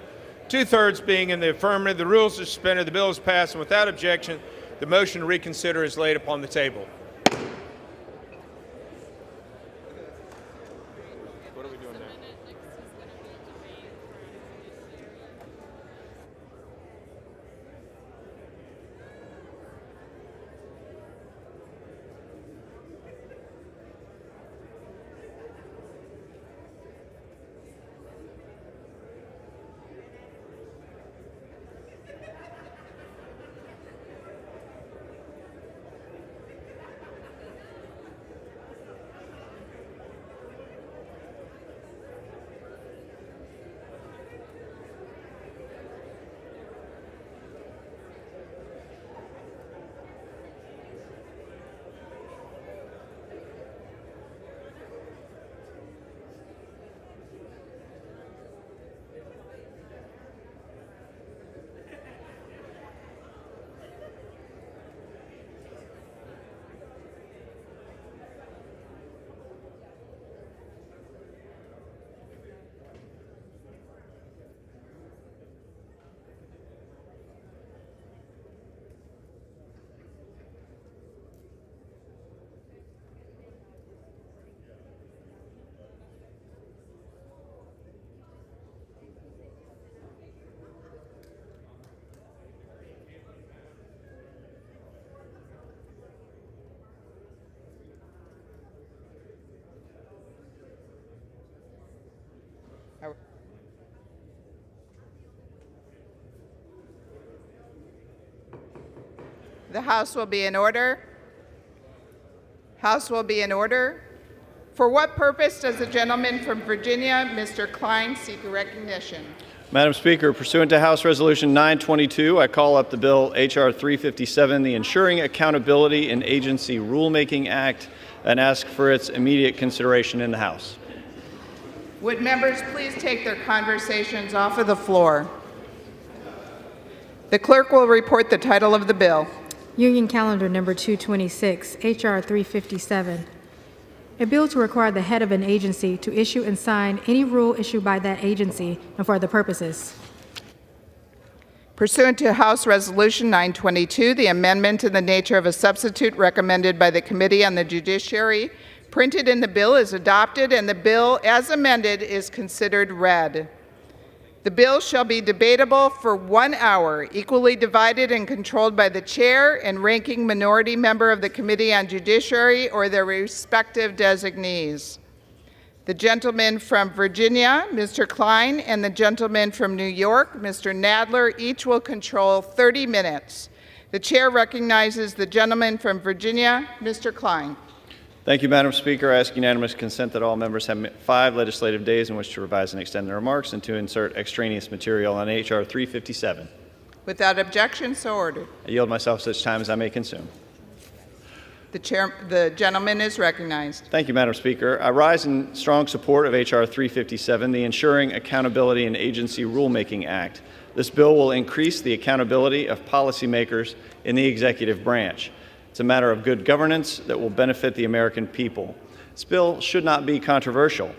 two-thirds being in the affirmative. The rules are suspended. The bill is passed, and without objection, the motion to reconsider is laid upon the table. What are we doing now? The House will be in order. House will be in order. For what purpose does the gentleman from Virginia, Mr. Klein, seek recognition? Madam Speaker, pursuant to House Resolution 922, I call up the bill H.R. 357, the Ensuring Accountability in Agency Rulemaking Act, and ask for its immediate consideration in the House. Would members please take their conversations off of the floor? The clerk will report the title of the bill. Union Calendar Number 226, H.R. 357. A bill to require the head of an agency to issue and sign any rule issued by that agency and for other purposes. Pursuant to House Resolution 922, the amendment in the nature of a substitute recommended by the Committee on the Judiciary printed in the bill is adopted, and the bill as amended is considered read. The bill shall be debatable for 1 hour, equally divided and controlled by the chair and ranking minority member of the Committee on Judiciary or their respective designees. The gentleman from Virginia, Mr. Klein, and the gentleman from New York, Mr. Nadler, each will control 30 minutes. The chair recognizes the gentleman from Virginia, Mr. Klein. Thank you, Madam Speaker. I ask unanimous consent that all members have 5 legislative days in which to revise and extend their remarks and to insert extraneous material on H.R. 357. Without objection, so ordered. I yield myself such time as I may consume. The gentleman is recognized. Thank you, Madam Speaker. I rise in strong support of H.R. 357, the Ensuring Accountability in Agency Rulemaking Act. This bill will increase the accountability of policymakers in the executive branch. It's a matter of good governance that will benefit the American people. This bill should not be controversial.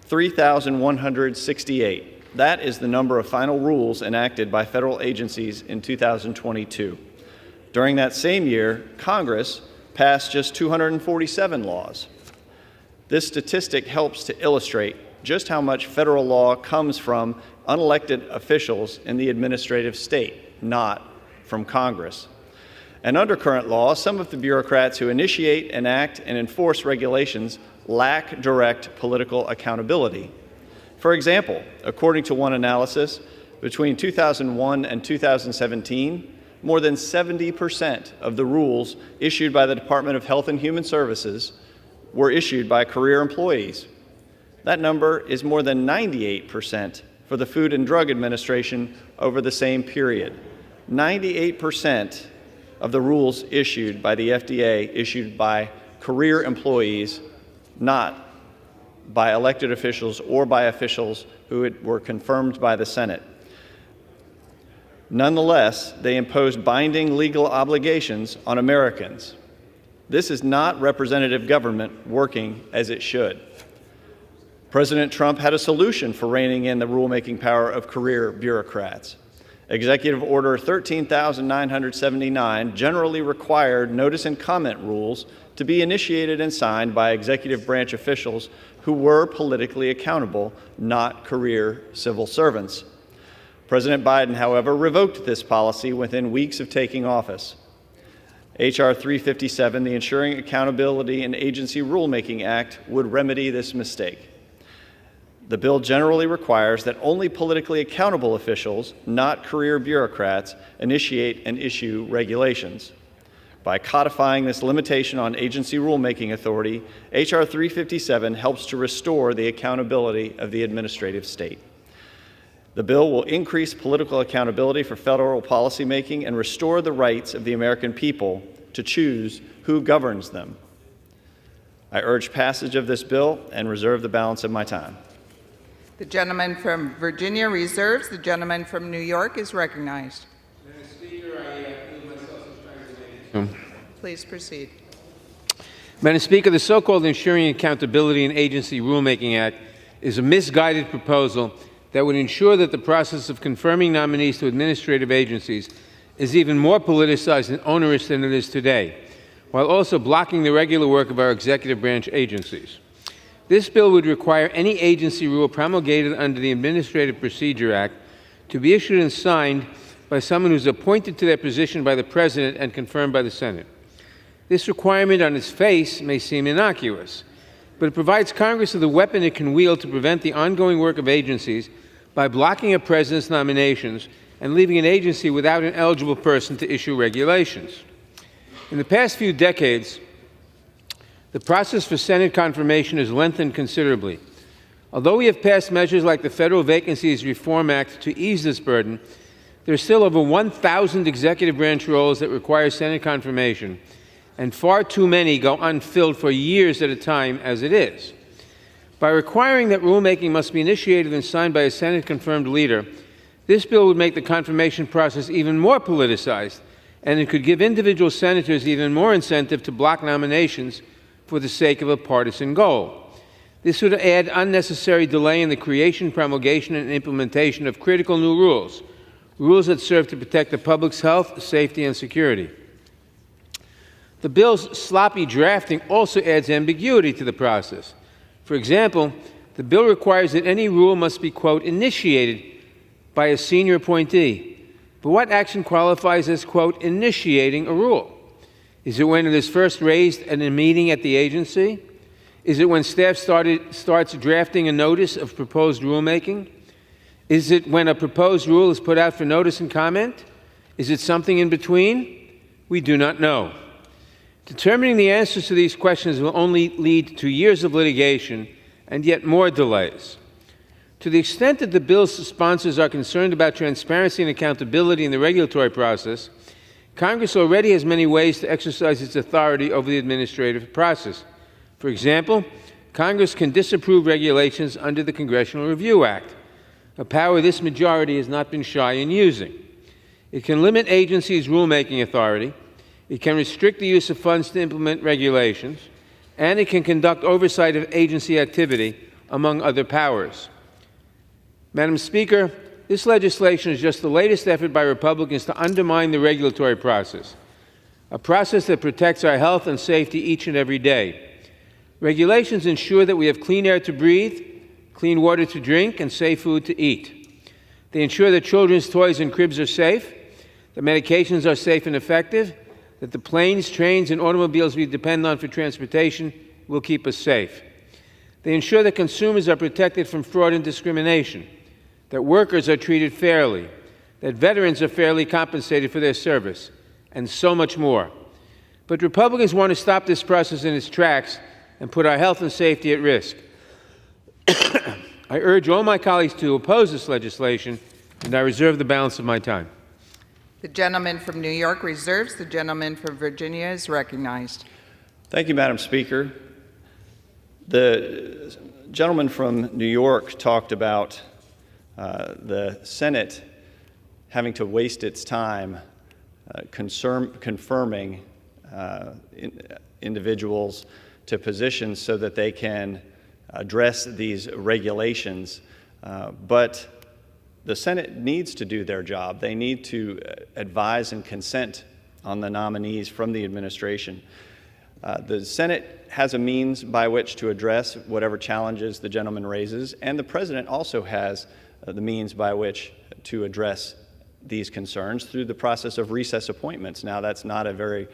3,168. That is the number of final rules enacted by federal agencies in 2022. During that same year, Congress passed just 247 laws. This statistic helps to illustrate just how much federal law comes from unelected officials in the administrative state, not from Congress. And under current law, some of the bureaucrats who initiate, enact, and enforce regulations lack direct political accountability. For example, according to one analysis, between 2001 and 2017, more than 70% of the rules issued by the Department of Health and Human Services were issued by career employees. That number is more than 98% for the Food and Drug Administration over the same period. 98% of the rules issued by the FDA issued by career employees, not by elected officials or by officials who were confirmed by the Senate. Nonetheless, they imposed binding legal obligations on Americans. This is not representative government working as it should. President Trump had a solution for reining in the rulemaking power of career bureaucrats. Executive Order 13,979 generally required notice and comment rules to be initiated and signed by executive branch officials who were politically accountable, not career civil servants. President Biden, however, revoked this policy within weeks of taking office. H.R. 357, the Ensuring Accountability in Agency Rulemaking Act, would remedy this mistake. The bill generally requires that only politically accountable officials, not career bureaucrats, initiate and issue regulations. By codifying this limitation on agency rulemaking authority, H.R. 357 helps to restore the accountability of the administrative state. The bill will increase political accountability for federal policymaking and restore the rights of the American people to choose who governs them. I urge passage of this bill and reserve the balance of my time. The gentleman from Virginia reserves. The gentleman from New York is recognized. Madam Speaker, I feel myself subscribed to Please proceed. Madam Speaker, the so-called Ensuring Accountability in Agency Rulemaking Act is a misguided proposal that would ensure that the process of confirming nominees to administrative agencies is even more politicized and onerous than it is today, while also blocking the regular work of our executive branch agencies. This bill would require any agency rule promulgated under the Administrative Procedure Act to be issued and signed by someone who's appointed to their position by the President and confirmed by the Senate. This requirement on its face may seem innocuous, but it provides Congress with a weapon it can wield to prevent the ongoing work of agencies by blocking a president's nominations and leaving an agency without an eligible person to issue regulations. In the past few decades, the process for Senate confirmation has lengthened considerably. Although we have passed measures like the Federal Vacancies Reform Act to ease this burden, there are still over 1,000 executive branch roles that require Senate confirmation, and far too many go unfilled for years at a time as it is. By requiring that rulemaking must be initiated and signed by a Senate-confirmed leader, this bill would make the confirmation process even more politicized, and it could give individual senators even more incentive to block nominations for the sake of a partisan goal. This would add unnecessary delay in the creation, promulgation, and implementation of critical new rules, rules that serve to protect the public's health, safety, and security. The bill's sloppy drafting also adds ambiguity to the process. For example, the bill requires that any rule must be, quote, initiated by a senior appointee. But what action qualifies as, quote, initiating a rule? Is it when it is first raised at a meeting at the agency? Is it when staff starts drafting a notice of proposed rulemaking? Is it when a proposed rule is put out for notice and comment? Is it something in between? We do not know. Determining the answers to these questions will only lead to years of litigation and yet more delays. To the extent that the bill's sponsors are concerned about transparency and accountability in the regulatory process, Congress already has many ways to exercise its authority over the administrative process. For example, Congress can disapprove regulations under the Congressional Review Act, a power this majority has not been shy in using. It can limit agencies' rulemaking authority, it can restrict the use of funds to implement regulations, and it can conduct oversight of agency activity, among other powers. Madam Speaker, this legislation is just the latest effort by Republicans to undermine the regulatory process, a process that protects our health and safety each and every day. Regulations ensure that we have clean air to breathe, clean water to drink, and safe food to eat. They ensure that children's toys and cribs are safe, that medications are safe and effective, that the planes, trains, and automobiles we depend on for transportation will keep us safe. They ensure that consumers are protected from fraud and discrimination, that workers are treated fairly, that veterans are fairly compensated for their service, and so much more. But Republicans want to stop this process in its tracks and put our health and safety at risk. I urge all my colleagues to oppose this legislation, and I reserve the balance of my time. The gentleman from New York reserves. The gentleman from Virginia is recognized. Thank you, Madam Speaker. The gentleman from New York talked about the Senate having to waste its time confirming individuals to positions so that they can address these regulations, but the Senate needs to do their job. They need to advise and consent on the nominees from the administration. The Senate has a means by which to address whatever challenges the gentleman raises, and the President also has the means by which to address these concerns through the process of recess appointments. Now, that's not a very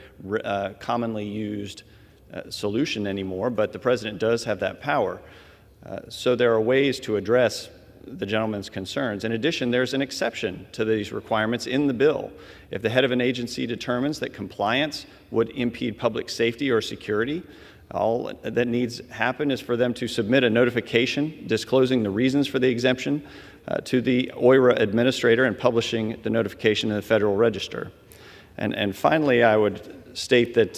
commonly used solution anymore, but the President does have that power. So there are ways to address the gentleman's concerns. In addition, there's an exception to these requirements in the bill. If the head of an agency determines that compliance would impede public safety or security, all that needs to happen is for them to submit a notification disclosing the reasons for the exemption to the OIRA administrator and publishing the notification in the Federal Register. And finally, I would state that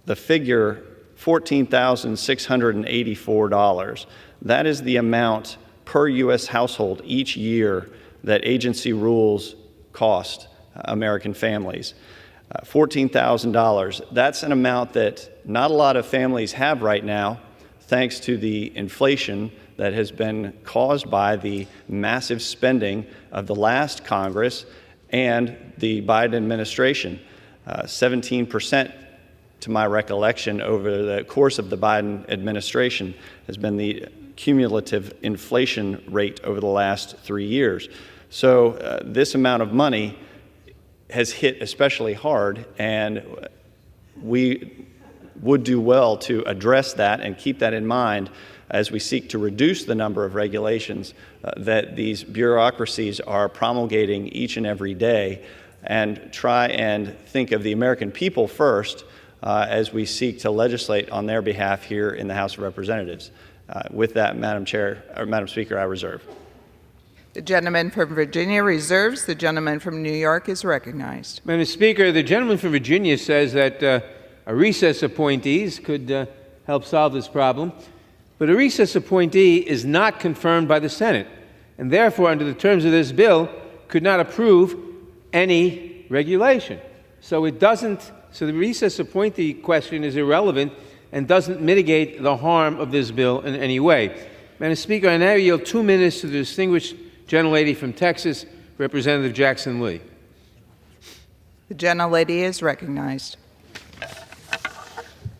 the figure $14,684, that is the amount per U.S. household each year that agency rules cost American families. $14,000, that's an amount that not a lot of families have right now, thanks to the inflation that has been caused by the massive spending of the last Congress and the Biden administration. 17%, to my recollection, over the course of the Biden administration has been the cumulative inflation rate over the last 3 years. So this amount of money has hit especially hard, and we would do well to address that and keep that in mind as we seek to reduce the number of regulations that these bureaucracies are promulgating each and every day, and try and think of the American people first as we seek to legislate on their behalf here in the House of Representatives. With that, Madam Speaker, I reserve. The gentleman from Virginia reserves. The gentleman from New York is recognized. Madam Speaker, the gentleman from Virginia says that a recess appointees could help solve this problem, but a recess appointee is not confirmed by the Senate, and therefore, under the terms of this bill, could not approve any regulation. So the recess appointee question is irrelevant and doesn't mitigate the harm of this bill in any way. Madam Speaker, I now yield 2 minutes to the distinguished gentlelady from Texas, Representative Jackson Lee. The gentlelady is recognized.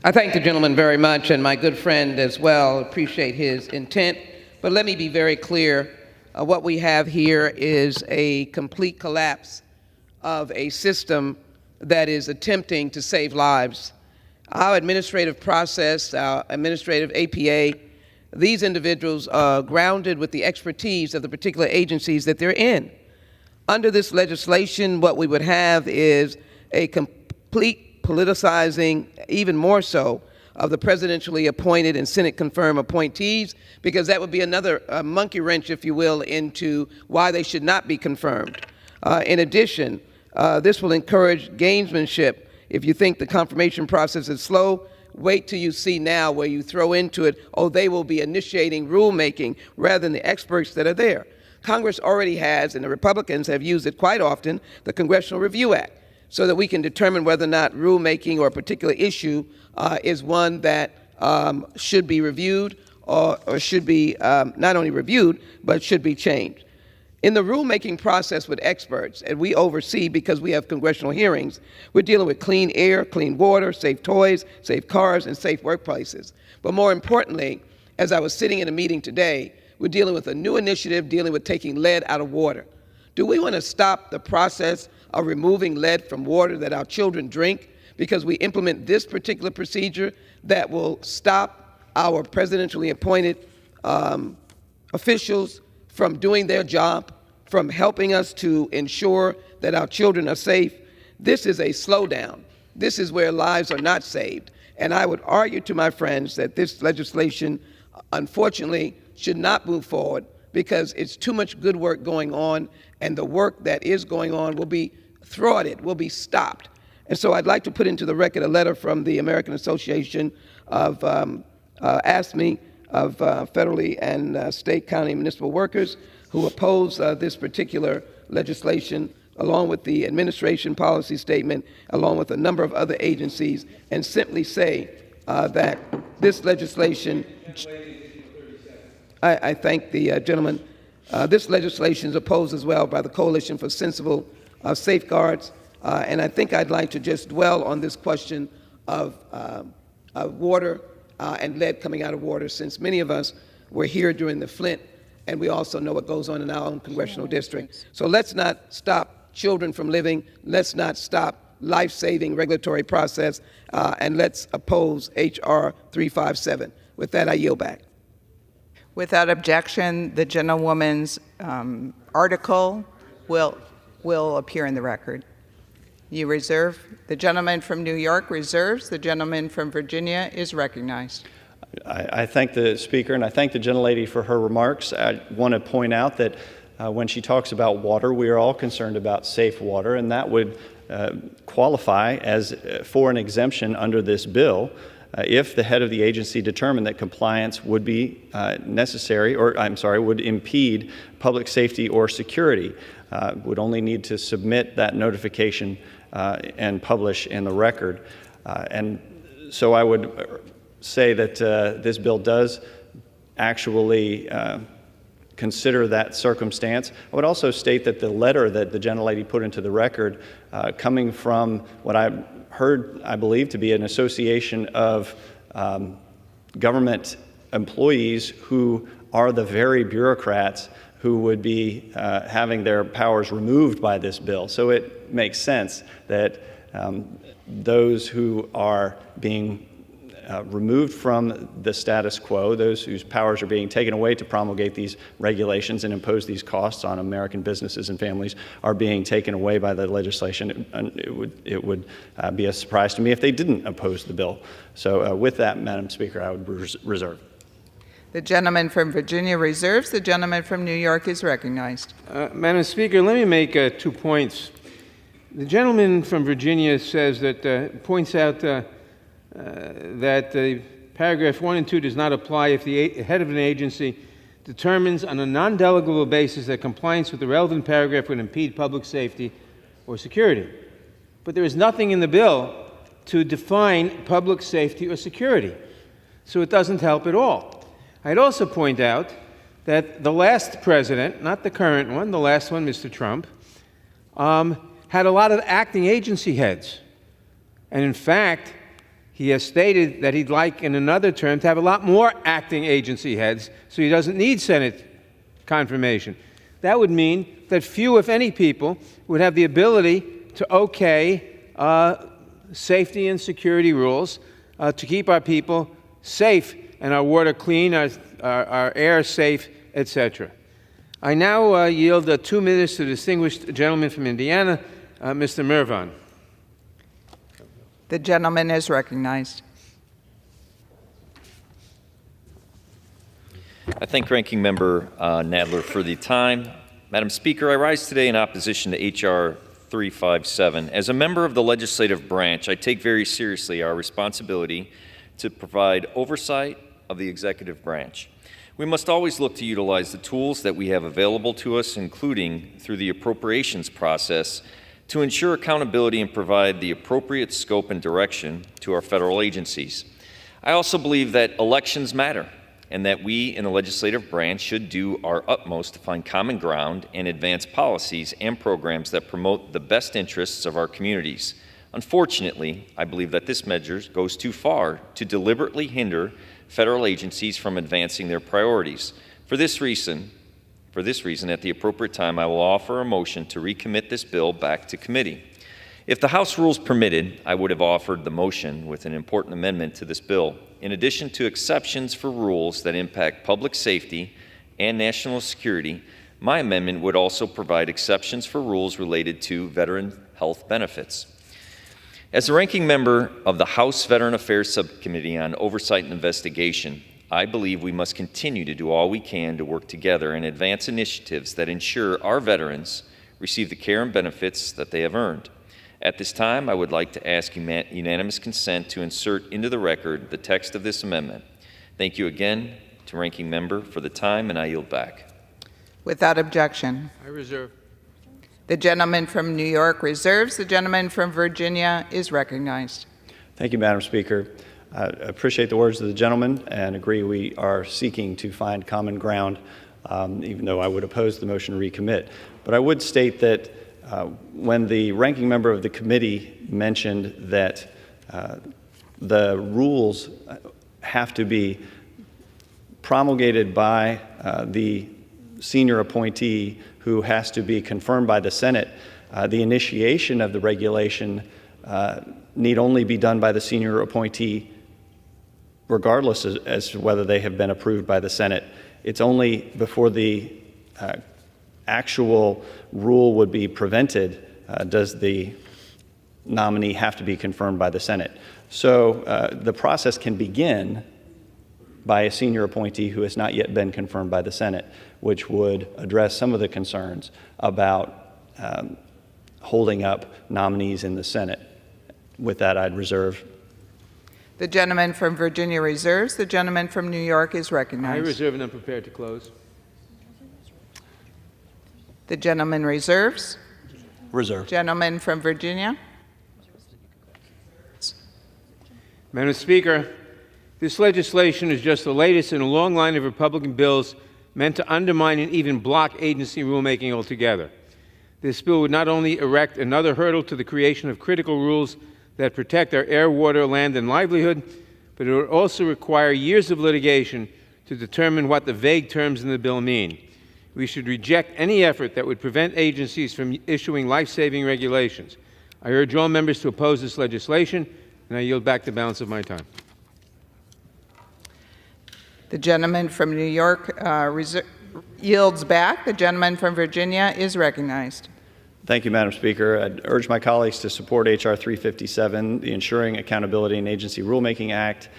I thank the gentleman very much, and my good friend as well. Appreciate his intent. But let me be very clear. What we have here is a complete collapse of a system that is attempting to save lives. Our administrative process, our administrative APA, these individuals are grounded with the expertise of the particular agencies that they're in. Under this legislation, what we would have is a complete politicizing, even more so, of the presidentially appointed and Senate-confirmed appointees, because that would be another monkey wrench, if you will, into why they should not be confirmed. In addition, this will encourage gamesmanship. If you think the confirmation process is slow, wait till you see now where you throw into it, oh, they will be initiating rulemaking rather than the experts that are there. Congress already has, and the Republicans have used it quite often, the Congressional Review Act, so that we can determine whether or not rulemaking or a particular issue is one that should be reviewed or should be not only reviewed, but should be changed. In the rulemaking process with experts, and we oversee because we have congressional hearings, we're dealing with clean air, clean water, safe toys, safe cars, and safe workplaces. But more importantly, as I was sitting in a meeting today, we're dealing with a new initiative dealing with taking lead out of water. Do we want to stop the process of removing lead from water that our children drink because we implement this particular procedure that will stop our presidentially appointed officials from doing their job, from helping us to ensure that our children are safe? This is a slowdown. This is where lives are not saved. And I would argue to my friends that this legislation, unfortunately, should not move forward because it's too much good work going on, and the work that is going on will be thwarted, will be stopped. And so I'd like to put into the record a letter from the American Association of ASME, of federally and state, county, municipal workers, who oppose this particular legislation, along with the administration policy statement, along with a number of other agencies, and simply say that this legislation, I thank the gentleman. This legislation is opposed as well by the Coalition for Sensible Safeguards, and I think I'd like to just dwell on this question of water and lead coming out of water, since many of us were here during the Flint, and we also know what goes on in our own congressional district. So let's not stop children from living. Let's not stop life-saving regulatory process, and let's oppose H.R. 357. With that, I yield back. Without objection, the gentlewoman's article will appear in the record. You reserve. The gentleman from New York reserves. The gentleman from Virginia is recognized. I thank the Speaker and I thank the gentlelady for her remarks. I want to point out that when she talks about water, we are all concerned about safe water, and that would qualify as for an exemption under this bill if the head of the agency determined that compliance would be necessary, or would impede public safety or security. Would only need to submit that notification and publish in the record. And so I would say that this bill does actually consider that circumstance. I would also state that the letter that the gentlelady put into the record, coming from what I heard, I believe, to be an association of government employees who are the very bureaucrats who would be having their powers removed by this bill. So it makes sense that those who are being removed from the status quo, those whose powers are being taken away to promulgate these regulations and impose these costs on American businesses and families, are being taken away by the legislation. It would be a surprise to me if they didn't oppose the bill. So with that, Madam Speaker, I would reserve. The gentleman from Virginia reserves. The gentleman from New York is recognized. Madam Speaker, let me make 2 points. The gentleman from Virginia says that, points out that paragraph 1 and 2 does not apply if the head of an agency determines on a non-delegable basis that compliance with the relevant paragraph would impede public safety or security. But there is nothing in the bill to define public safety or security, so it doesn't help at all. I'd also point out that the last president, not the current one, the last one, Mr. Trump, had a lot of acting agency heads. And in fact, he has stated that he'd like in another term to have a lot more acting agency heads, so he doesn't need Senate confirmation. That would mean that few, if any, people would have the ability to okay safety and security rules to keep our people safe and our water clean, our air safe, etc. I now yield 2 minutes to the distinguished gentleman from Indiana, Mr. Mervan. The gentleman is recognized. I thank Ranking Member Nadler for the time. Madam Speaker, I rise today in opposition to H.R. 357. As a member of the legislative branch, I take very seriously our responsibility to provide oversight of the executive branch. We must always look to utilize the tools that we have available to us, including through the appropriations process, to ensure accountability and provide the appropriate scope and direction to our federal agencies. I also believe that elections matter and that we in the legislative branch should do our utmost to find common ground and advance policies and programs that promote the best interests of our communities. Unfortunately, I believe that this measure goes too far to deliberately hinder federal agencies from advancing their priorities. For this reason, at the appropriate time, I will offer a motion to recommit this bill back to committee. If the House rules permitted, I would have offered the motion with an important amendment to this bill. In addition to exceptions for rules that impact public safety and national security, my amendment would also provide exceptions for rules related to veteran health benefits. As the ranking member of the House Veteran Affairs Subcommittee on Oversight and Investigation, I believe we must continue to do all we can to work together and advance initiatives that ensure our veterans receive the care and benefits that they have earned. At this time, I would like to ask unanimous consent to insert into the record the text of this amendment. Thank you again to Ranking Member for the time, and I yield back. Without objection. I reserve. The gentleman from New York reserves. The gentleman from Virginia is recognized. Thank you, Madam Speaker. I appreciate the words of the gentleman and agree we are seeking to find common ground, even though I would oppose the motion to recommit. But I would state that when the ranking member of the committee mentioned that the rules have to be promulgated by the senior appointee who has to be confirmed by the Senate, the initiation of the regulation need only be done by the senior appointee regardless as to whether they have been approved by the Senate. It's only before the actual rule would be prevented does the nominee have to be confirmed by the Senate. So the process can begin by a senior appointee who has not yet been confirmed by the Senate, which would address some of the concerns about holding up nominees in the Senate. With that, I'd reserve. The gentleman from Virginia reserves. The gentleman from New York is recognized. I reserve and I'm prepared to close. The gentleman reserves. Reserve. Gentleman from Virginia. Madam Speaker, this legislation is just the latest in a long line of Republican bills meant to undermine and even block agency rulemaking altogether. This bill would not only erect another hurdle to the creation of critical rules that protect our air, water, land, and livelihood, but it would also require years of litigation to determine what the vague terms in the bill mean. We should reject any effort that would prevent agencies from issuing life-saving regulations. I urge all members to oppose this legislation, and I yield back the balance of my time. The gentleman from New York yields back. The gentleman from Virginia is recognized. Thank you, Madam Speaker. I'd urge my colleagues to support H.R. 357, the Ensuring Accountability in Agency Rulemaking Act.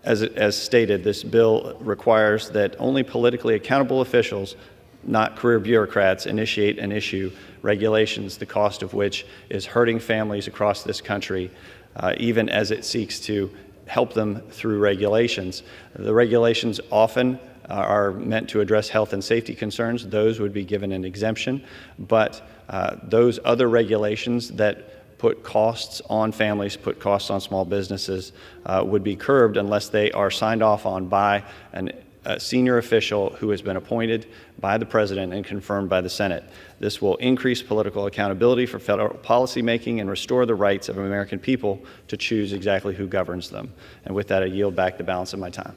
As stated, this bill requires that only politically accountable officials, not career bureaucrats, initiate and issue regulations, the cost of which is hurting families across this country, even as it seeks to help them through regulations. The regulations often are meant to address health and safety concerns. Those would be given an exemption, but those other regulations that put costs on families, put costs on small businesses, would be curbed unless they are signed off on by a senior official who has been appointed by the President and confirmed by the Senate. This will increase political accountability for federal policymaking and restore the rights of American people to choose exactly who governs them. And with that, I yield back the balance of my time.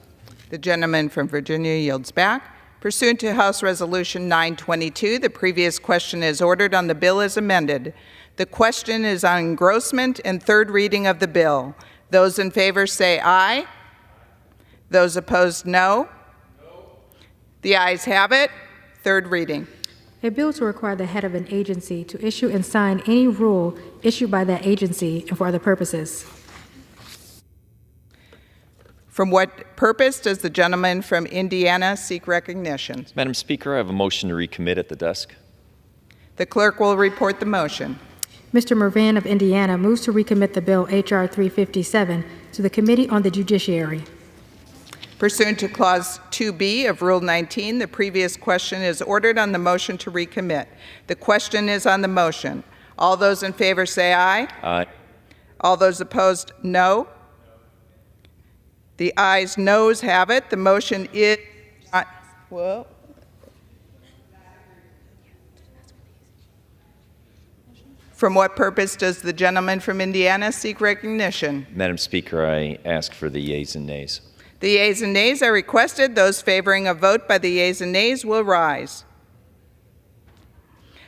The gentleman from Virginia yields back. Pursuant to House Resolution 922, the previous question is ordered on the bill as amended. The question is on engrossment and third reading of the bill. Those in favor say aye. Those opposed, no. The ayes have it. Third reading. A bill to require the head of an agency to issue and sign any rule issued by that agency and for other purposes. From what purpose does the gentleman from Indiana seek recognition? Madam Speaker, I have a motion to recommit at the desk. The clerk will report the motion. Mr. Mervan of Indiana moves to recommit the bill H.R. 357 to the Committee on the Judiciary. Pursuant to Clause 2B of Rule 19, the previous question is ordered on the motion to recommit. The question is on the motion. All those in favor say aye. Aye. All those opposed, no. The ayes, noes have it. The motion is not. Whoa. From what purpose does the gentleman from Indiana seek recognition? Madam Speaker, I ask for the yeas and nays. The yeas and nays are requested. Those favoring a vote by the yeas and nays will rise.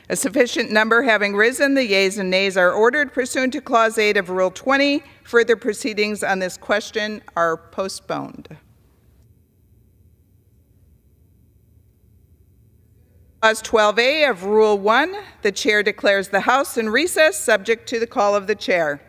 A sufficient number having risen, the yeas and nays are ordered pursuant to Clause 8 of Rule 20. Further proceedings on this question are postponed. Clause 12A of Rule 1, the Chair declares the House in recess subject to the call of the Chair.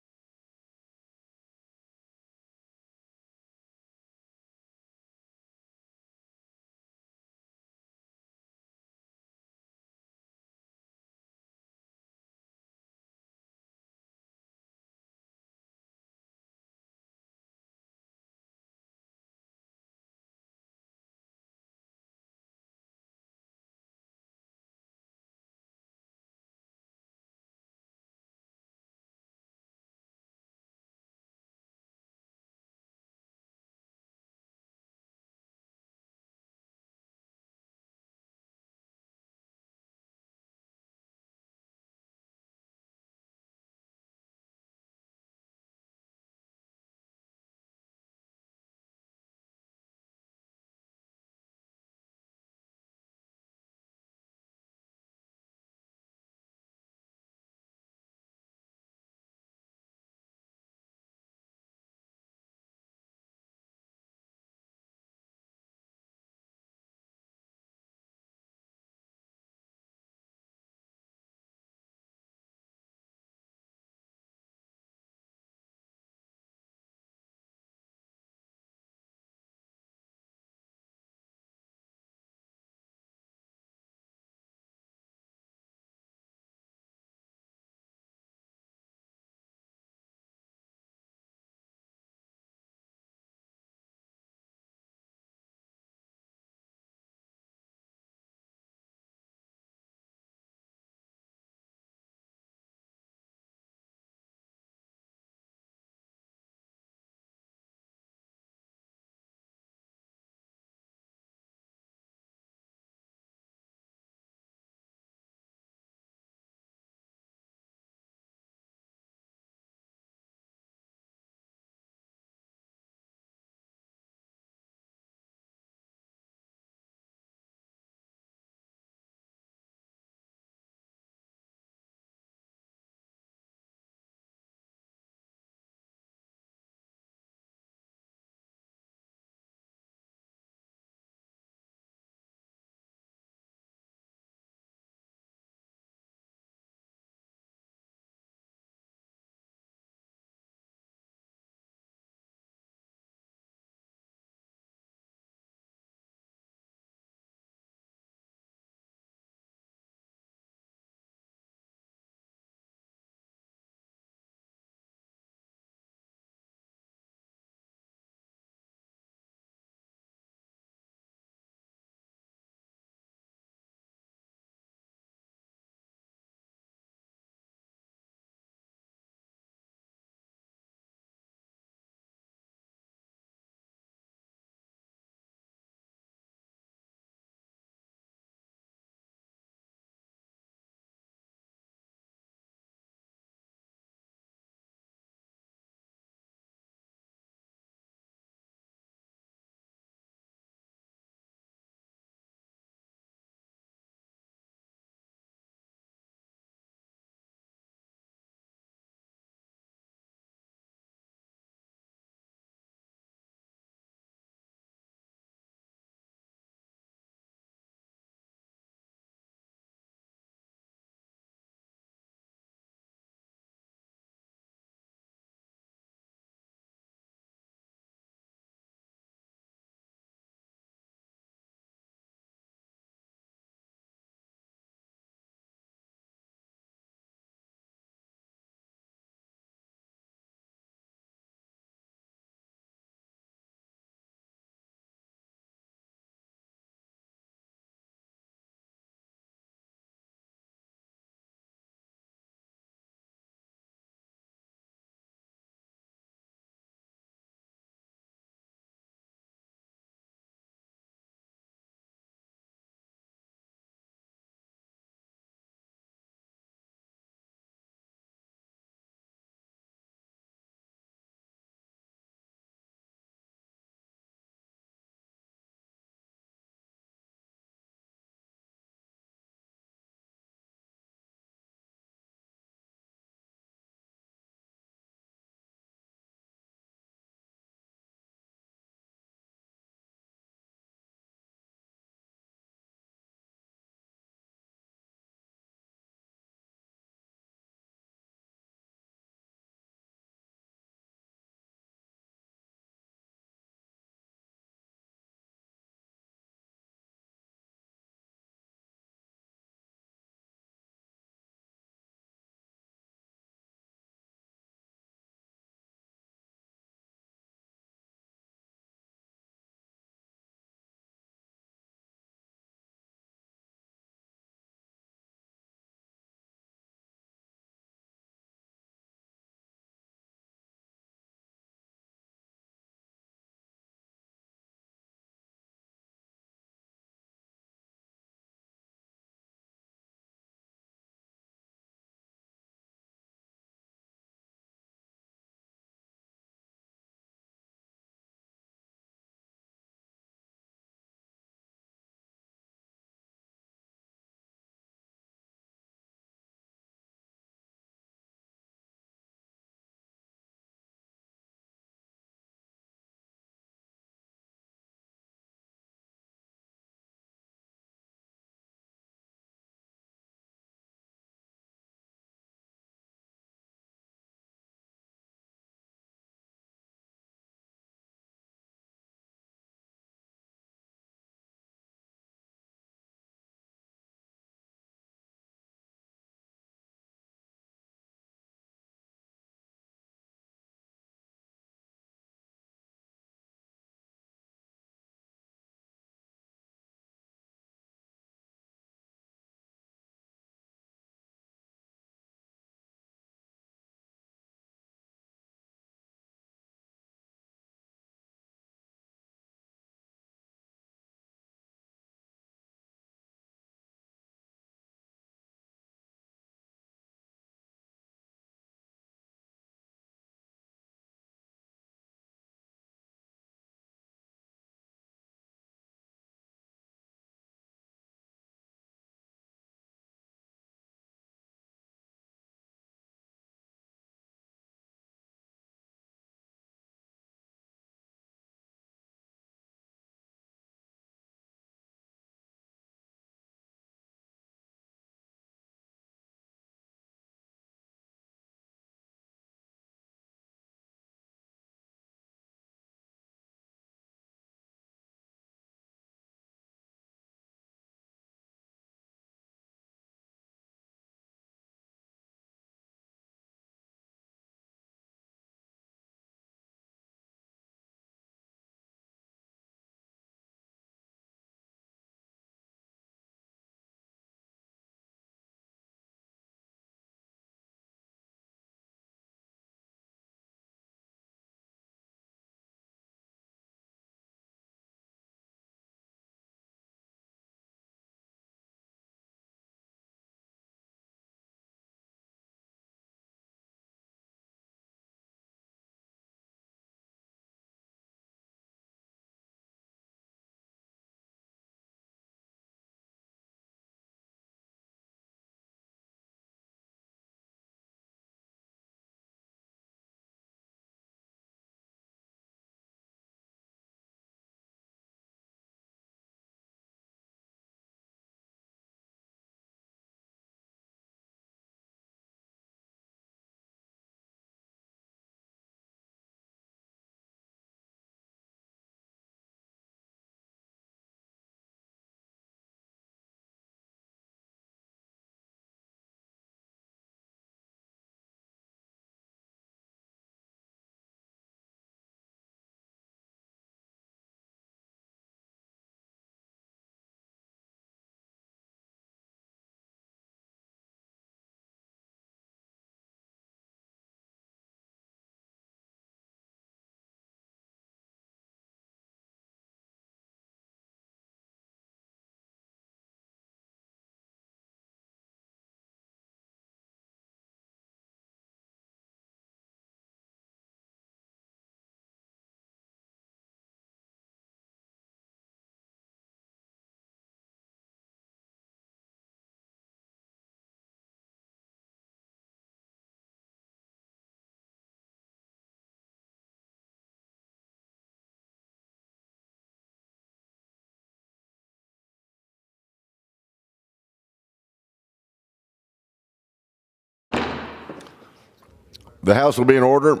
The House will be in order.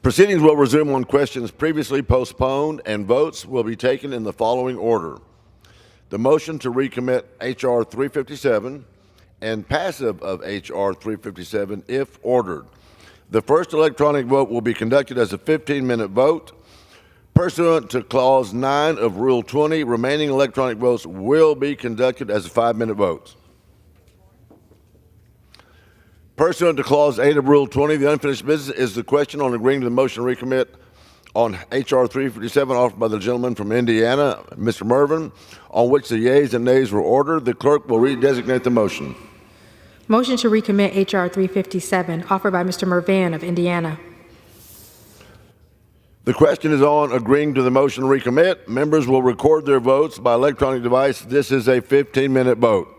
Proceedings will resume on questions previously postponed, and votes will be taken in the following order. The motion to recommit H.R. 357 and passive of H.R. 357 if ordered. The first electronic vote will be conducted as a 15-minute vote. Pursuant to Clause 9 of Rule 20, remaining electronic votes will be conducted as a 5-minute vote. Pursuant to Clause 8 of Rule 20, the unfinished business is the question on agreeing to the motion to recommit on H.R. 357 offered by the gentleman from Indiana, Mr. Mervin, on which the yeas and nays were ordered. The clerk will redesignate the motion. Motion to recommit H.R. 357, offered by Mr. Mervan of Indiana. The question is on agreeing to the motion to recommit. Members will record their votes by electronic device. This is a 15-minute vote.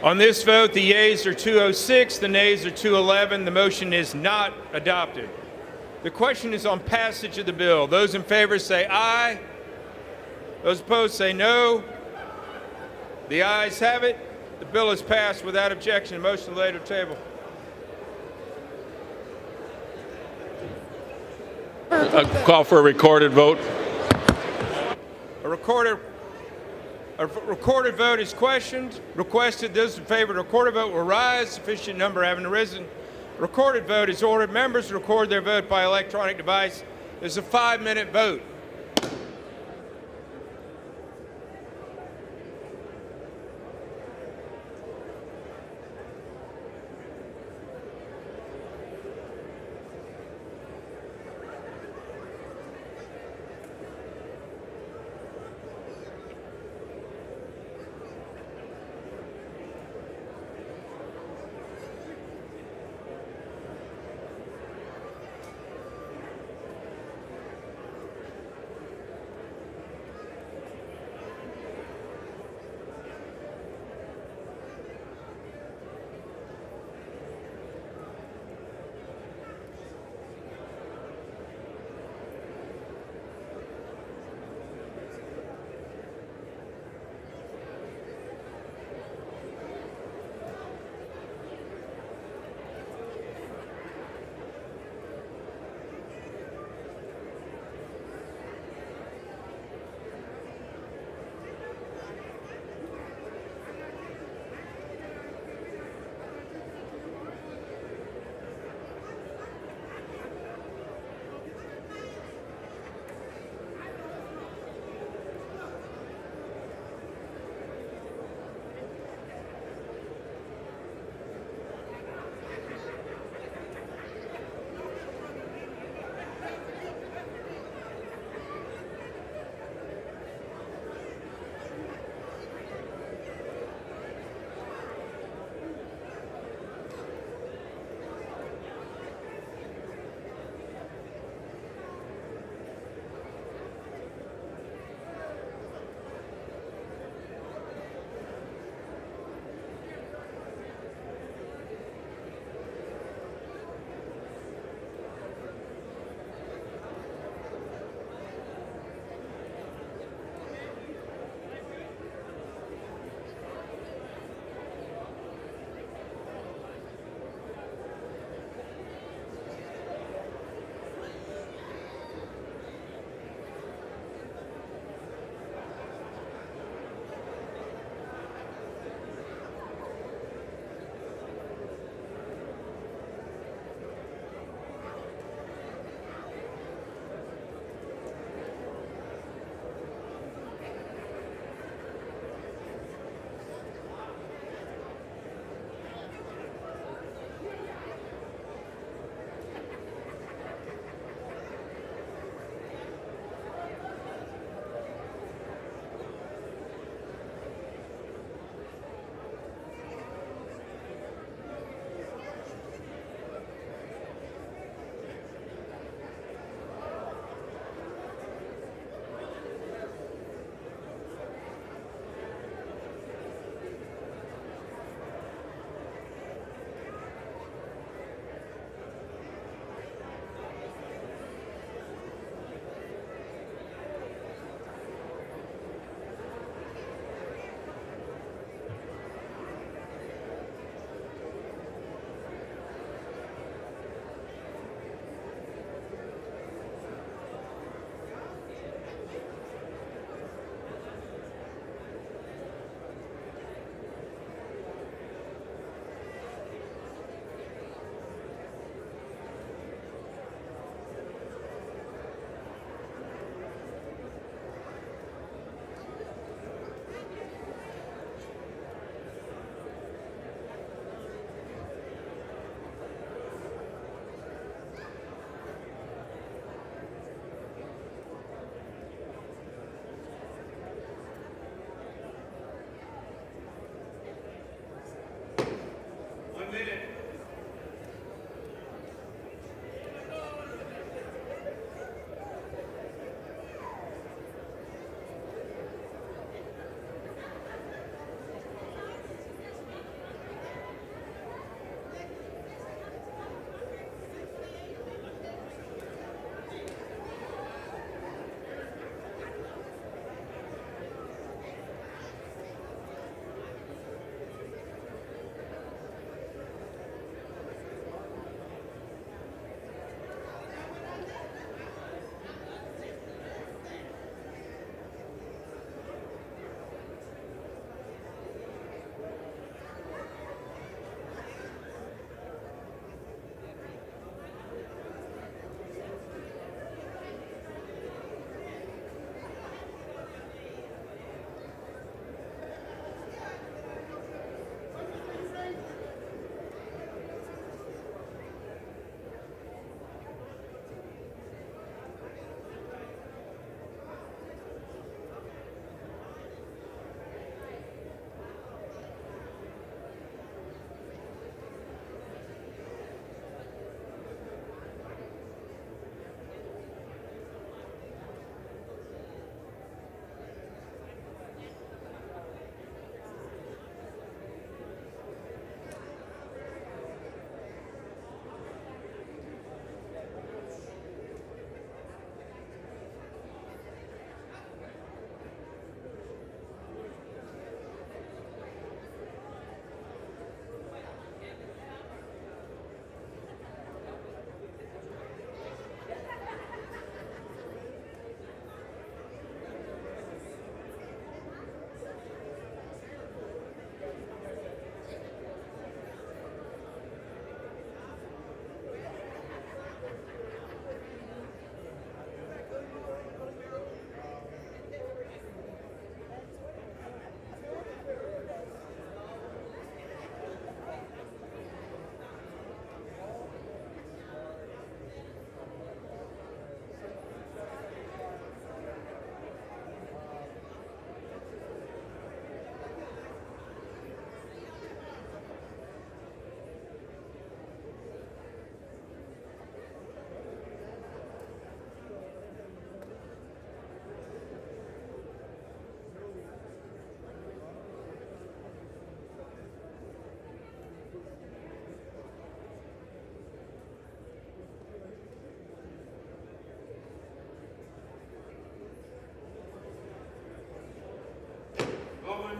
On this vote, the yeas are 206, the nays are 211. The motion is not adopted. The question is on passage of the bill. Those in favor say aye. Those opposed say no. The ayes have it. The bill is passed without objection. Motion to later table. Call for a recorded vote. A recorded vote is requested. Those in favor of a recorded vote will rise. Sufficient number having arisen. A recorded vote is ordered. Members record their vote by electronic device. There's a 5-minute vote.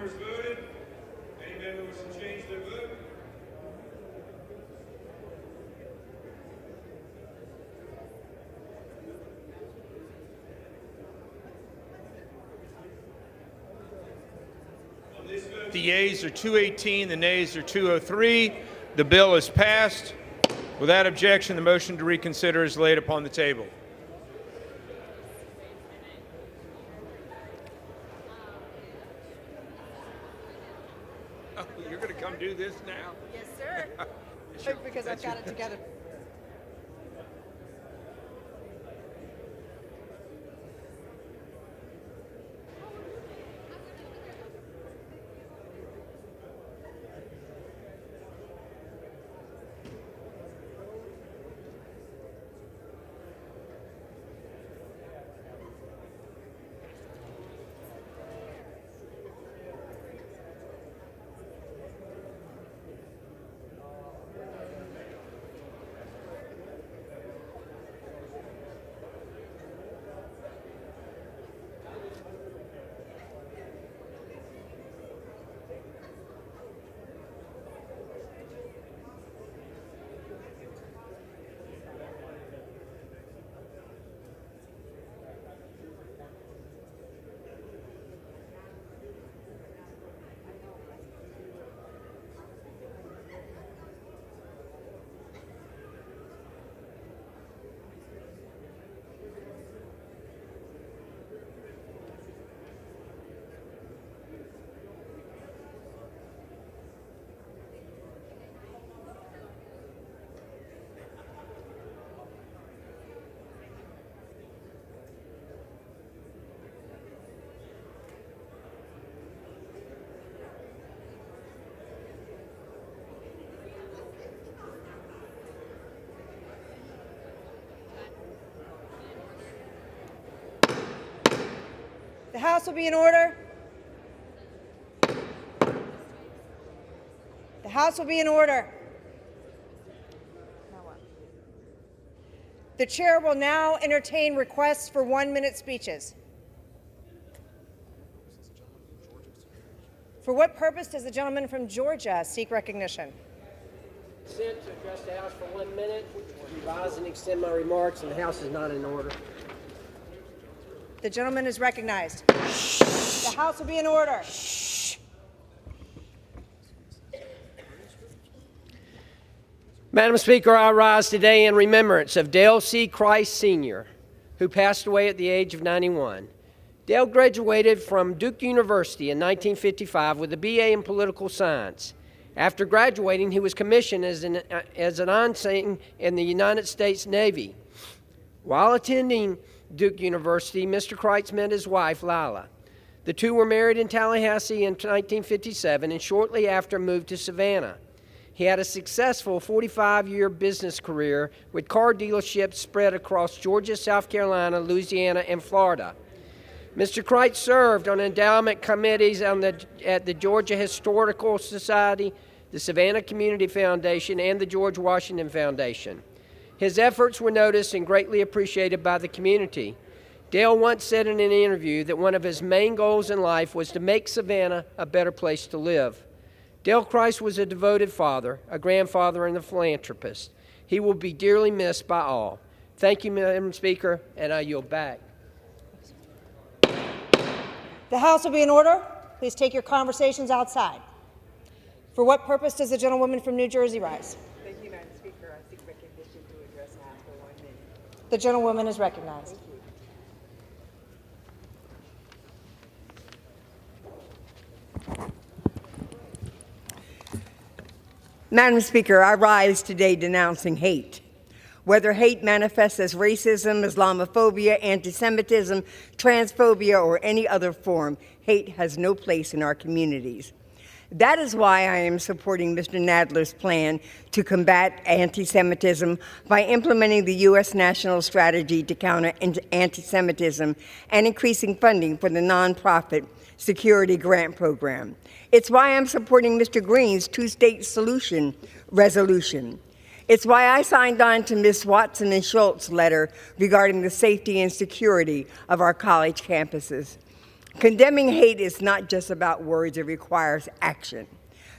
members voted? Any member wishing to change their vote? On this vote, the yeas are 218, the nays are 203. The bill is passed. Without objection, the motion to reconsider is laid upon the table. Oh, you're going to come do this now? Yes, sir. Because I've got it together. The House will be in order. The House will be in order. The chair will now entertain requests for 1-minute speeches. For what purpose does the gentleman from Georgia seek recognition? Consent to address the House for 1 minute, revise and extend my remarks, and the House is not in order. The gentleman is recognized. The House will be in order. Madam Speaker, I rise today in remembrance of Dale C. Christ Sr., who passed away at the age of 91. Dale graduated from Duke University in 1955 with a BA in political science. After graduating, he was commissioned as an ensign in the United States Navy. While attending Duke University, Mr. Christ met his wife, Lila. The two were married in Tallahassee in 1957 and shortly after moved to Savannah. He had a successful 45-year business career with car dealerships spread across Georgia, South Carolina, Louisiana, and Florida. Mr. Christ served on endowment committees at the Georgia Historical Society, the Savannah Community Foundation, and the George Washington Foundation. His efforts were noticed and greatly appreciated by the community. Dale once said in an interview that one of his main goals in life was to make Savannah a better place to live. Dale Christ was a devoted father, a grandfather, and a philanthropist. He will be dearly missed by all. Thank you, Madam Speaker, and I yield back. The House will be in order. Please take your conversations outside. For what purpose does the gentlewoman from New Jersey rise? Thank you, Madam Speaker. I seek recognition to address the House for 1 minute. The gentlewoman is recognized. Madam Speaker, I rise today denouncing hate. Whether hate manifests as racism, Islamophobia, anti-Semitism, transphobia, or any other form, hate has no place in our communities. That is why I am supporting Mr. Nadler's plan to combat anti-Semitism by implementing the U.S. national strategy to counter anti-Semitism and increasing funding for the nonprofit Security Grant Program. It's why I'm supporting Mr. Green's two-state solution resolution. It's why I signed on to Ms. Watson and Schultz's letter regarding the safety and security of our college campuses. Condemning hate is not just about words, it requires action.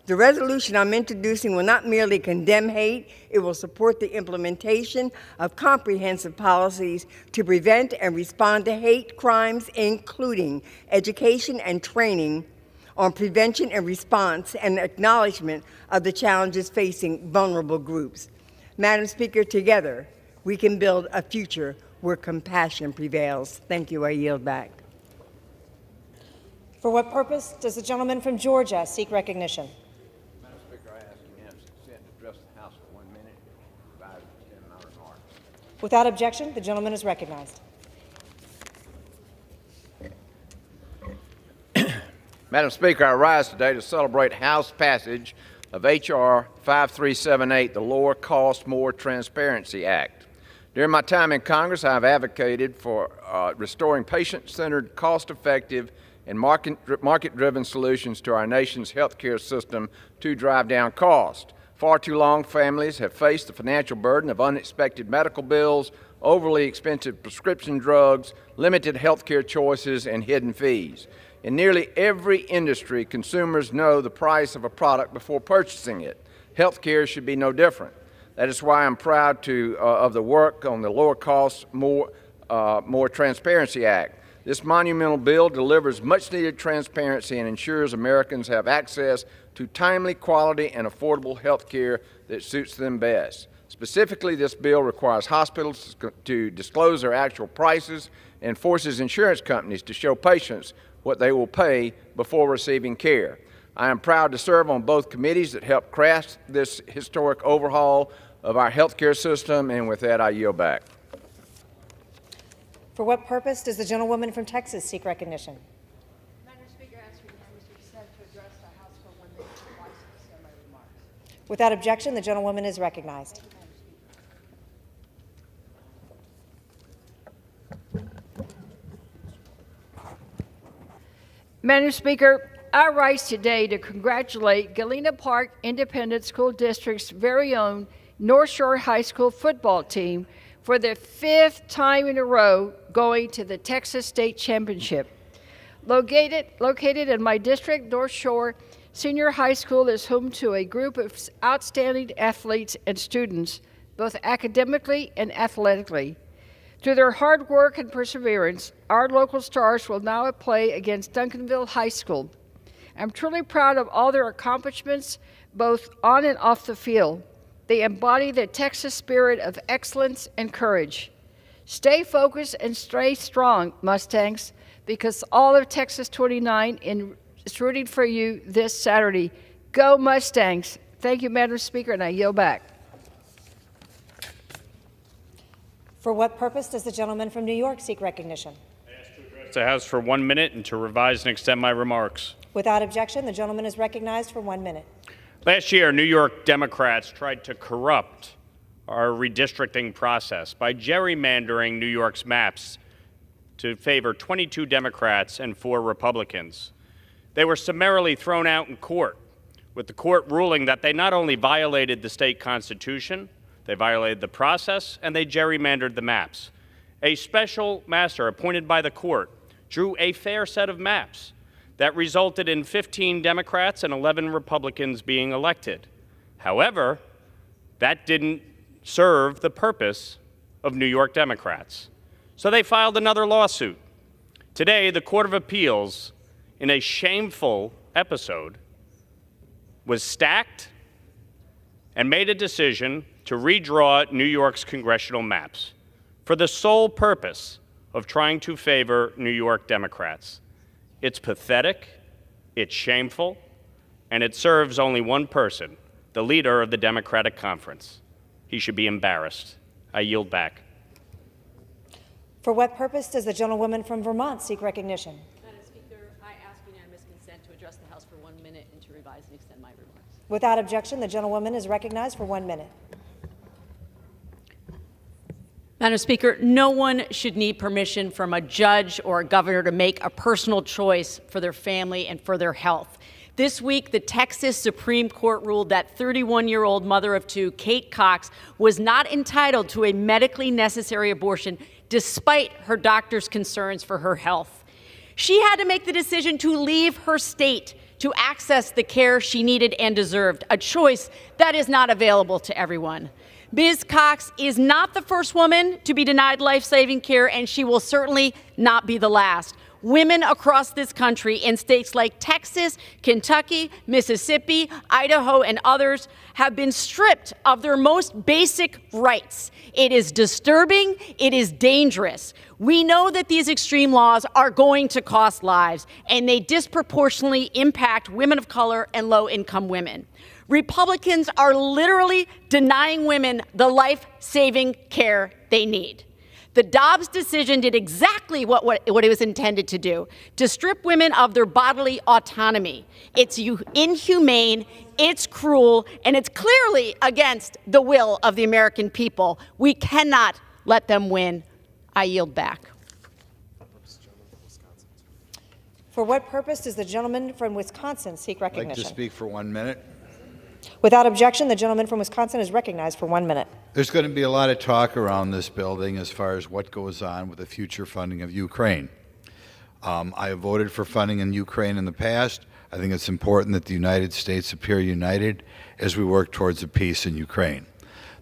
The resolution I'm introducing will not merely condemn hate, it will support the implementation of comprehensive policies to prevent and respond to hate crimes, including education and training on prevention and response and acknowledgement of the challenges facing vulnerable groups. Madam Speaker, together we can build a future where compassion prevails. Thank you. I yield back. For what purpose does the gentleman from Georgia seek recognition? Madam Speaker, I ask unanimous consent to address the House for 1 minute and provide my remarks. Without objection, the gentleman is recognized. Madam Speaker, I rise today to celebrate House passage of H.R. 5378, the Lower Cost, More Transparency Act. During my time in Congress, I have advocated for restoring patient-centered, cost-effective, and market-driven solutions to our nation's healthcare system to drive down cost. Far too long, families have faced the financial burden of unexpected medical bills, overly expensive prescription drugs, limited healthcare choices, and hidden fees. In nearly every industry, consumers know the price of a product before purchasing it. Healthcare should be no different. That is why I'm proud of the work on the Lower Cost, More Transparency Act. This monumental bill delivers much-needed transparency and ensures Americans have access to timely, quality, and affordable health care that suits them best. Specifically, this bill requires hospitals to disclose their actual prices and forces insurance companies to show patients what they will pay before receiving care. I am proud to serve on both committees that helped craft this historic overhaul of our healthcare system, and with that, I yield back. For what purpose does the gentlewoman from Texas seek recognition? Madam Speaker, I ask unanimous consent to address the House for 1 minute and advise to extend my remarks. Without objection, the gentlewoman is recognized. Madam Speaker, I rise today to congratulate Galena Park Independent School District's very own North Shore High School football team for the 5th time in a row going to the Texas State Championship. Located in my district, North Shore Senior High School is home to a group of outstanding athletes and students, both academically and athletically. Through their hard work and perseverance, our local stars will now play against Duncanville High School. I'm truly proud of all their accomplishments, both on and off the field. They embody the Texas spirit of excellence and courage. Stay focused and stay strong, Mustangs, because all of Texas 29 is rooting for you this Saturday. Go Mustangs. Thank you, Madam Speaker, and I yield back. For what purpose does the gentleman from New York seek recognition? The House for 1 minute and to revise and extend my remarks. Without objection, the gentleman is recognized for 1 minute. Last year, New York Democrats tried to corrupt our redistricting process by gerrymandering New York's maps to favor 22 Democrats and 4 Republicans. They were summarily thrown out in court, with the court ruling that they not only violated the state constitution, they violated the process, and they gerrymandered the maps. A special master appointed by the court drew a fair set of maps that resulted in 15 Democrats and 11 Republicans being elected. However, that didn't serve the purpose of New York Democrats. So they filed another lawsuit. Today, the Court of Appeals, in a shameful episode, was stacked and made a decision to redraw New York's congressional maps for the sole purpose of trying to favor New York Democrats. It's pathetic, it's shameful, and it serves only one person, the leader of the Democratic Conference. He should be embarrassed. I yield back. For what purpose does the gentlewoman from Vermont seek recognition? Madam Speaker, I ask unanimous consent to address the House for 1 minute and to revise and extend my remarks. Without objection, the gentlewoman is recognized for 1 minute. Madam Speaker, no one should need permission from a judge or a governor to make a personal choice for their family and for their health. This week, the Texas Supreme Court ruled that 31-year-old mother of 2, Kate Cox, was not entitled to a medically necessary abortion despite her doctor's concerns for her health. She had to make the decision to leave her state to access the care she needed and deserved, a choice that is not available to everyone. Ms. Cox is not the first woman to be denied life-saving care, and she will certainly not be the last. Women across this country in states like Texas, Kentucky, Mississippi, Idaho, and others have been stripped of their most basic rights. It is disturbing. It is dangerous. We know that these extreme laws are going to cost lives, and they disproportionately impact women of color and low-income women. Republicans are literally denying women the life-saving care they need. The Dobbs decision did exactly what it was intended to do, to strip women of their bodily autonomy. It's inhumane, it's cruel, and it's clearly against the will of the American people. We cannot let them win. I yield back. For what purpose does the gentleman from Wisconsin seek recognition? I'd like to speak for 1 minute. Without objection, the gentleman from Wisconsin is recognized for 1 minute. There's going to be a lot of talk around this building as far as what goes on with the future funding of Ukraine. I have voted for funding in Ukraine in the past. I think it's important that the United States appear united as we work towards a peace in Ukraine.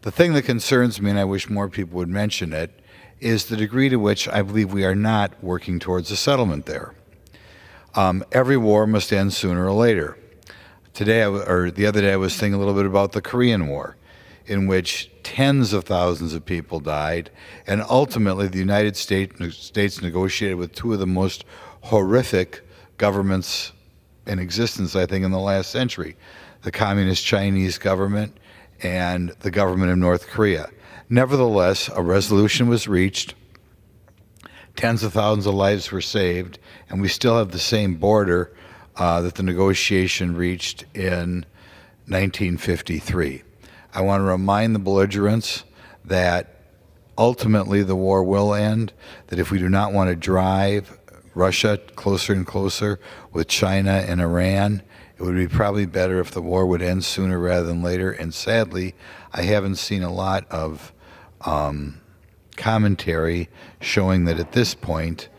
The thing that concerns me, and I wish more people would mention it, is the degree to which I believe we are not working towards a settlement there. Every war must end sooner or later. The other day, I was thinking a little bit about the Korean War, in which tens of thousands of people died, and ultimately the United States negotiated with two of the most horrific governments in existence, I think, in the last century, the Communist Chinese government and the government of North Korea. Nevertheless, a resolution was reached, tens of thousands of lives were saved, and we still have the same border that the negotiation reached in 1953. I want to remind the belligerents that ultimately the war will end, that if we do not want to drive Russia closer and closer with China and Iran, it would be probably better if the war would end sooner rather than later. And sadly, I haven't seen a lot of commentary showing that at this point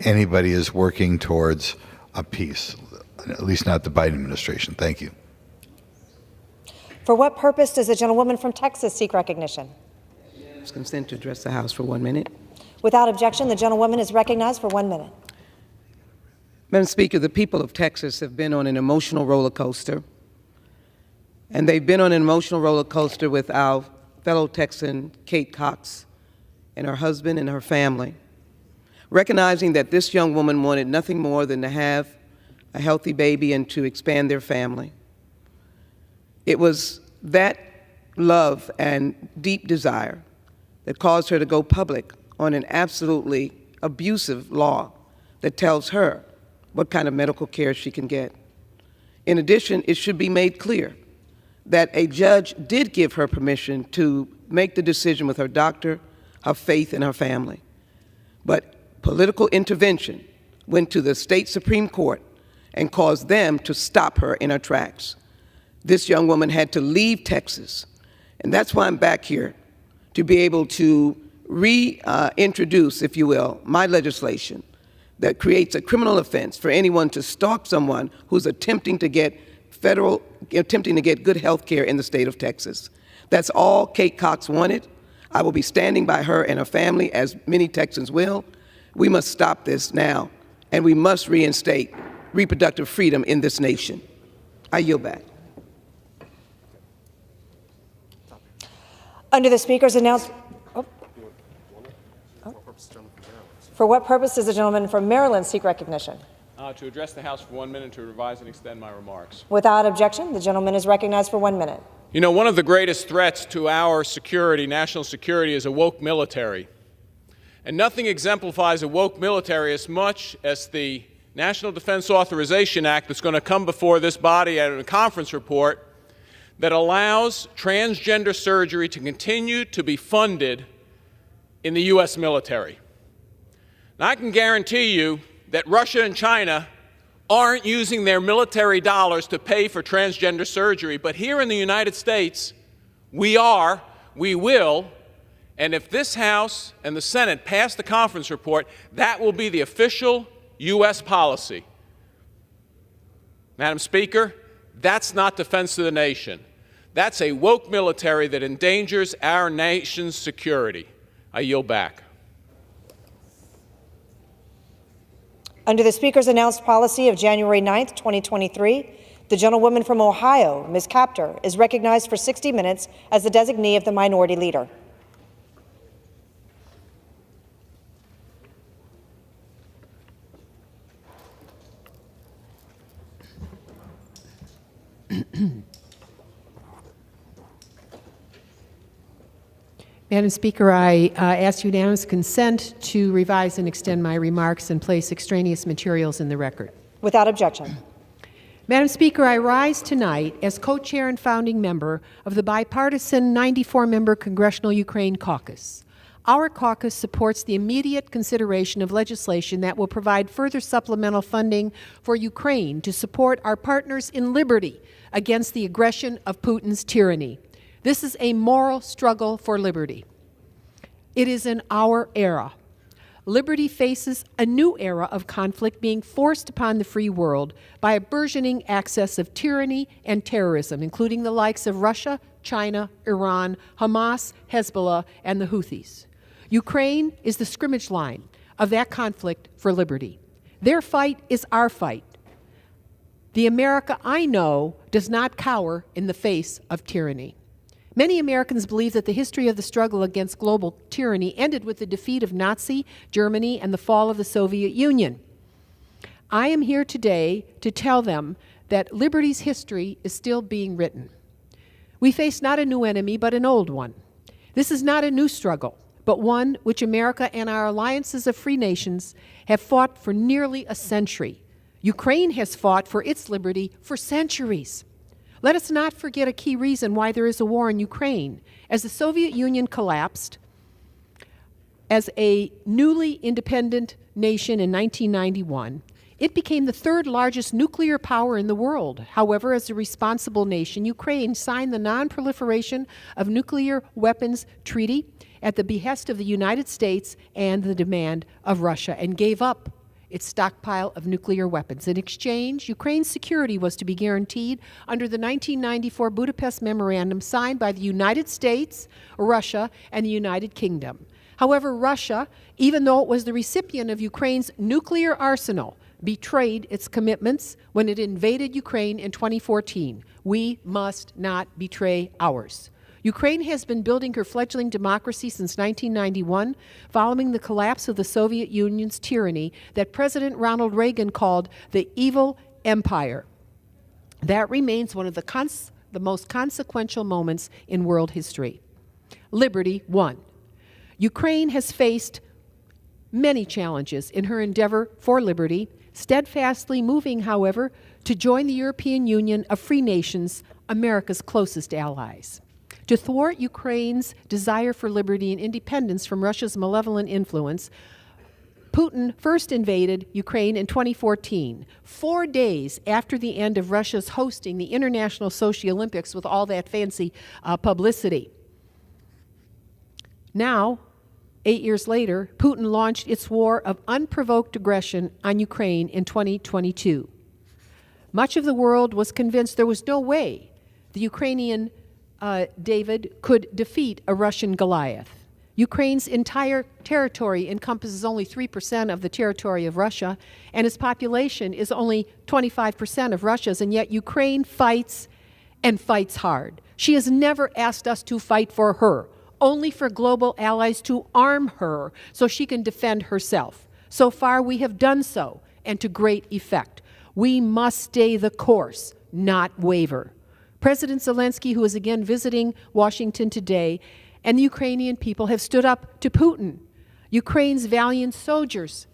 anybody is working towards a peace, at least not the Biden administration. Thank you. For what purpose does the gentlewoman from Texas seek recognition? Consent to address the House for 1 minute. Without objection, the gentlewoman is recognized for 1 minute. Madam Speaker, the people of Texas have been on an emotional roller coaster, and they've been on an emotional roller coaster with our fellow Texan, Kate Cox, and her husband and her family, recognizing that this young woman wanted nothing more than to have a healthy baby and to expand their family. It was that love and deep desire that caused her to go public on an absolutely abusive law that tells her what kind of medical care she can get. In addition, it should be made clear that a judge did give her permission to make the decision with her doctor, her faith, and her family. But political intervention went to the state Supreme Court and caused them to stop her in her tracks. This young woman had to leave Texas, and that's why I'm back here, to be able to reintroduce, if you will, my legislation that creates a criminal offense for anyone to stalk someone who's attempting to get good health care in the state of Texas. That's all Kate Cox wanted. I will be standing by her and her family, as many Texans will. We must stop this now, and we must reinstate reproductive freedom in this nation. I yield back. Under the Speaker's announcement. For what purpose does the gentleman from Maryland seek recognition? To address the House for 1 minute, to revise and extend my remarks. Without objection, the gentleman is recognized for 1 minute. You know, one of the greatest threats to our security, national security, is a woke military. And nothing exemplifies a woke military as much as the National Defense Authorization Act that's going to come before this body at a conference report that allows transgender surgery to continue to be funded in the U.S. military. Now, I can guarantee you that Russia and China aren't using their military dollars to pay for transgender surgery, but here in the United States, we are, we will, and if this House and the Senate pass the conference report, that will be the official U.S. policy. Madam Speaker, that's not defense of the nation. That's a woke military that endangers our nation's security. I yield back. Under the Speaker's announced policy of January 9th, 2023, the gentlewoman from Ohio, Ms. Kaptur, is recognized for 60 minutes as the designee of the Minority Leader. Madam Speaker, I ask unanimous consent to revise and extend my remarks and place extraneous materials in the record. Without objection. Madam Speaker, I rise tonight as co-chair and founding member of the bipartisan 94-member Congressional Ukraine Caucus. Our caucus supports the immediate consideration of legislation that will provide further supplemental funding for Ukraine to support our partners in liberty against the aggression of Putin's tyranny. This is a moral struggle for liberty. It is in our era. Liberty faces a new era of conflict being forced upon the free world by a burgeoning access of tyranny and terrorism, including the likes of Russia, China, Iran, Hamas, Hezbollah, and the Houthis. Ukraine is the scrimmage line of that conflict for liberty. Their fight is our fight. The America I know does not cower in the face of tyranny. Many Americans believe that the history of the struggle against global tyranny ended with the defeat of Nazi Germany and the fall of the Soviet Union. I am here today to tell them that liberty's history is still being written. We face not a new enemy, but an old one. This is not a new struggle, but one which America and our alliances of free nations have fought for nearly a century. Ukraine has fought for its liberty for centuries. Let us not forget a key reason why there is a war in Ukraine. As the Soviet Union collapsed, as a newly independent nation in 1991, it became the third largest nuclear power in the world. However, as a responsible nation, Ukraine signed the Non-Proliferation of Nuclear Weapons Treaty at the behest of the United States and the demand of Russia, and gave up its stockpile of nuclear weapons. In exchange, Ukraine's security was to be guaranteed under the 1994 Budapest Memorandum signed by the United States, Russia, and the United Kingdom. However, Russia, even though it was the recipient of Ukraine's nuclear arsenal, betrayed its commitments when it invaded Ukraine in 2014. We must not betray ours. Ukraine has been building her fledgling democracy since 1991, following the collapse of the Soviet Union's tyranny that President Ronald Reagan called the evil empire. That remains one of the most consequential moments in world history. Liberty won. Ukraine has faced many challenges in her endeavor for liberty, steadfastly moving, however, to join the European Union of free nations, America's closest allies. To thwart Ukraine's desire for liberty and independence from Russia's malevolent influence, Putin first invaded Ukraine in 2014, 4 days after the end of Russia's hosting the International Sochi Olympics with all that fancy publicity. Now, 8 years later, Putin launched its war of unprovoked aggression on Ukraine in 2022. Much of the world was convinced there was no way the Ukrainian David could defeat a Russian Goliath. Ukraine's entire territory encompasses only 3% of the territory of Russia, and its population is only 25% of Russia's, and yet Ukraine fights and fights hard. She has never asked us to fight for her, only for global allies to arm her so she can defend herself. So far, we have done so, and to great effect. We must stay the course, not waver. President Zelensky, who is again visiting Washington today, and the Ukrainian people have stood up to Putin. Ukraine's valiant soldiers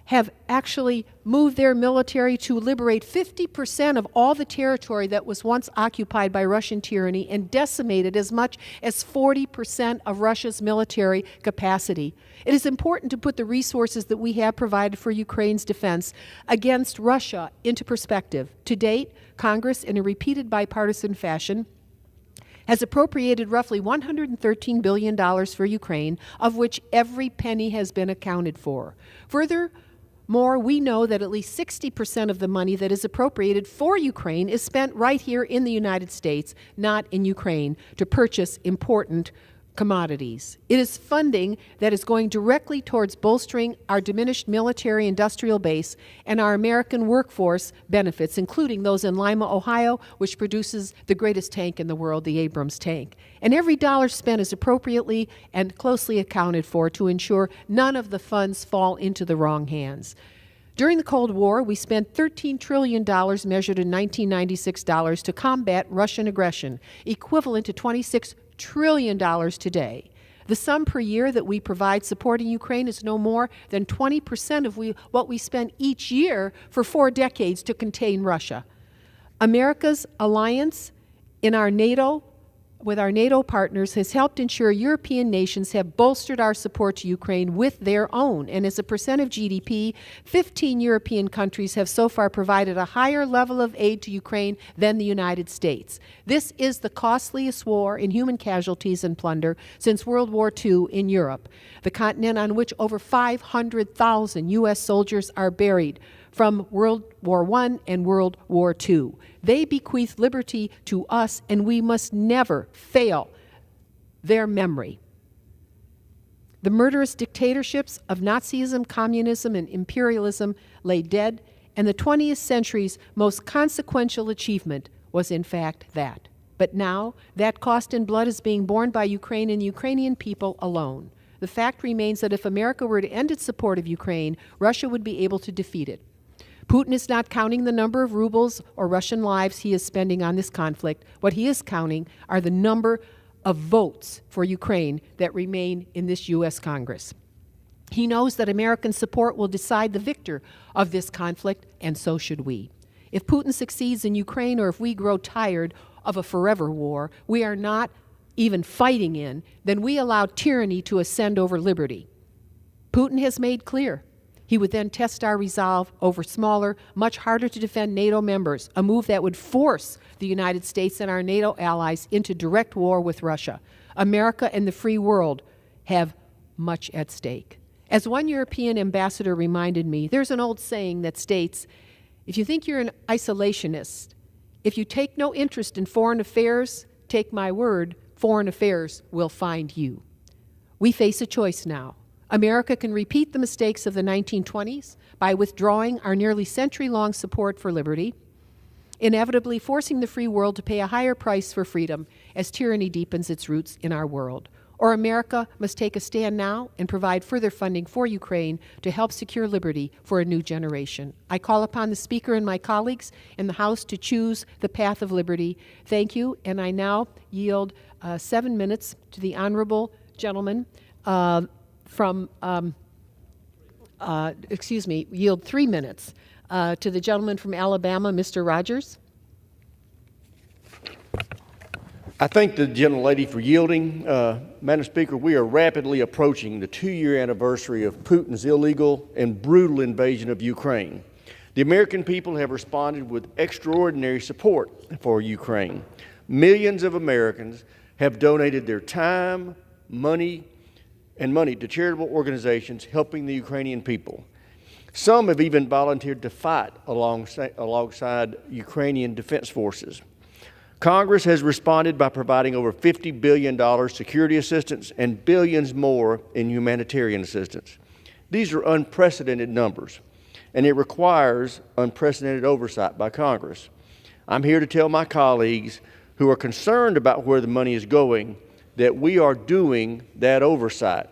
have actually moved their military to liberate 50% of all the territory that was once occupied by Russian tyranny and decimated as much as 40% of Russia's military capacity. It is important to put the resources that we have provided for Ukraine's defense against Russia into perspective. To date, Congress, in a repeated bipartisan fashion, has appropriated roughly $113 billion for Ukraine, of which every penny has been accounted for. Further, More, we know that at least 60% of the money that is appropriated for Ukraine is spent right here in the United States, not in Ukraine, to purchase important commodities. It is funding that is going directly towards bolstering our diminished military industrial base and our American workforce benefits, including those in Lima, Ohio, which produces the greatest tank in the world, the Abrams tank. And every dollar spent is appropriately and closely accounted for to ensure none of the funds fall into the wrong hands. During the Cold War, we spent $13 trillion measured in 1996 dollars to combat Russian aggression, equivalent to $26 trillion today. The sum per year that we provide supporting Ukraine is no more than 20% of what we spend each year for 4 decades to contain Russia. America's alliance with our NATO partners has helped ensure European nations have bolstered our support to Ukraine with their own. And as a percent of GDP, 15 European countries have so far provided a higher level of aid to Ukraine than the United States. This is the costliest war in human casualties and plunder since World War II in Europe, the continent on which over 500,000 U.S. soldiers are buried from World War I and World War II. They bequeath liberty to us, and we must never fail their memory. The murderous dictatorships of Nazism, communism, and imperialism lay dead, and the 20th century's most consequential achievement was in fact that. But now, that cost in blood is being borne by Ukraine and the Ukrainian people alone. The fact remains that if America were to end its support of Ukraine, Russia would be able to defeat it. Putin is not counting the number of rubles or Russian lives he is spending on this conflict. What he is counting are the number of votes for Ukraine that remain in this U.S. Congress. He knows that American support will decide the victor of this conflict, and so should we. If Putin succeeds in Ukraine, or if we grow tired of a forever war we are not even fighting in, then we allow tyranny to ascend over liberty. Putin has made clear he would then test our resolve over smaller, much harder to defend NATO members, a move that would force the United States and our NATO allies into direct war with Russia. America and the free world have much at stake. As one European ambassador reminded me, there's an old saying that states, if you think you're an isolationist, if you take no interest in foreign affairs, take my word, foreign affairs will find you. We face a choice now. America can repeat the mistakes of the 1920s by withdrawing our nearly century-long support for liberty, inevitably forcing the free world to pay a higher price for freedom as tyranny deepens its roots in our world. Or America must take a stand now and provide further funding for Ukraine to help secure liberty for a new generation. I call upon the Speaker and my colleagues in the House to choose the path of liberty. Thank you, and I now yield 7 minutes to the honorable gentleman yield 3 minutes to the gentleman from Alabama, Mr. Rogers. I thank the gentlelady for yielding. Madam Speaker, we are rapidly approaching the 2-year anniversary of Putin's illegal and brutal invasion of Ukraine. The American people have responded with extraordinary support for Ukraine. Millions of Americans have donated their time, money to charitable organizations helping the Ukrainian people. Some have even volunteered to fight alongside Ukrainian defense forces. Congress has responded by providing over $50 billion security assistance and billions more in humanitarian assistance. These are unprecedented numbers, and it requires unprecedented oversight by Congress. I'm here to tell my colleagues who are concerned about where the money is going that we are doing that oversight.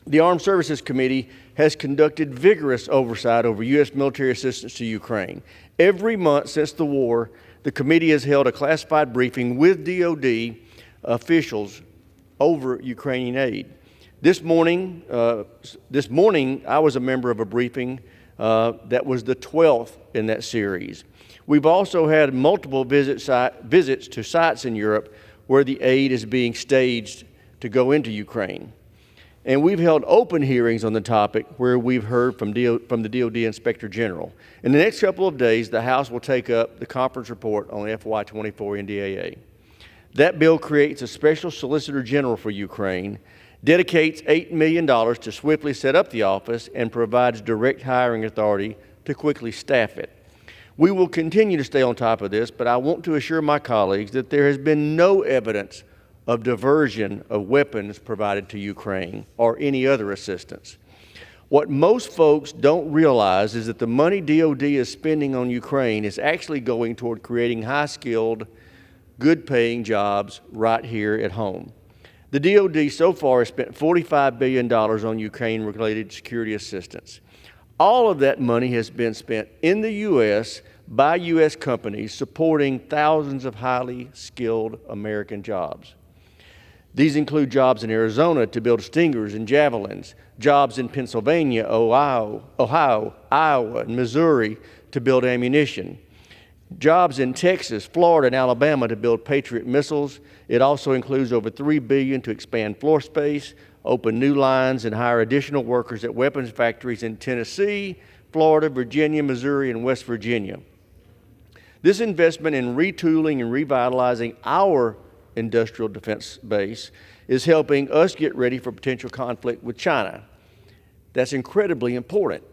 The Armed Services Committee has conducted vigorous oversight over U.S. military assistance to Ukraine. Every month since the war, the committee has held a classified briefing with DOD officials over Ukrainian aid. This morning, I was a member of a briefing that was the 12th in that series. We've also had multiple visits to sites in Europe where the aid is being staged to go into Ukraine. And we've held open hearings on the topic where we've heard from the DOD Inspector General. In the next couple of days, the House will take up the conference report on FY24 NDAA. That bill creates a special Solicitor General for Ukraine, dedicates $8 million to swiftly set up the office, and provides direct hiring authority to quickly staff it. We will continue to stay on top of this, but I want to assure my colleagues that there has been no evidence of diversion of weapons provided to Ukraine or any other assistance. What most folks don't realize is that the money DOD is spending on Ukraine is actually going toward creating high-skilled, good-paying jobs right here at home. The DOD so far has spent $45 billion on Ukraine-related security assistance. All of that money has been spent in the U.S. by U.S. companies supporting thousands of highly skilled American jobs. These include jobs in Arizona to build Stingers and Javelins, jobs in Pennsylvania, Ohio, Iowa, and Missouri to build ammunition, jobs in Texas, Florida, and Alabama to build Patriot missiles. It also includes over $3 billion to expand floor space, open new lines, and hire additional workers at weapons factories in Tennessee, Florida, Virginia, Missouri, and West Virginia. This investment in retooling and revitalizing our industrial defense base is helping us get ready for potential conflict with China. That's incredibly important.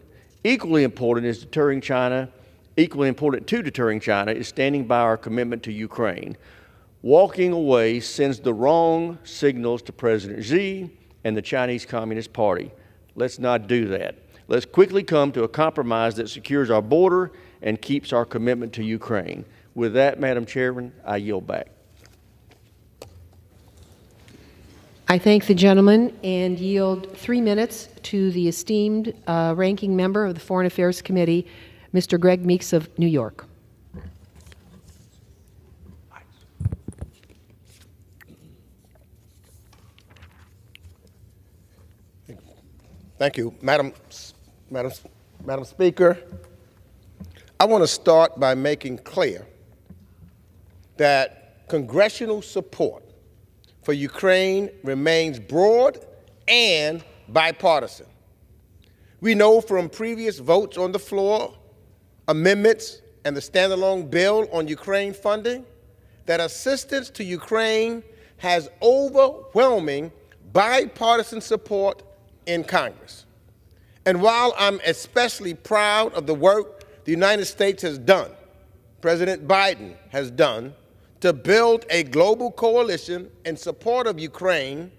Equally important to deterring China is standing by our commitment to Ukraine. Walking away sends the wrong signals to President Xi and the Chinese Communist Party. Let's not do that. Let's quickly come to a compromise that secures our border and keeps our commitment to Ukraine. With that, Madam Chairman, I yield back. I thank the gentleman and yield 3 minutes to the esteemed ranking member of the Foreign Affairs Committee, Mr. Greg Meeks of New York. Thank you, Madam Speaker. I want to start by making clear that congressional support for Ukraine remains broad and bipartisan. We know from previous votes on the floor, amendments, and the standalone bill on Ukraine funding that assistance to Ukraine has overwhelming bipartisan support in Congress. And while I'm especially proud of the work the United States has done, President Biden has done, to build a global coalition in support of Ukraine,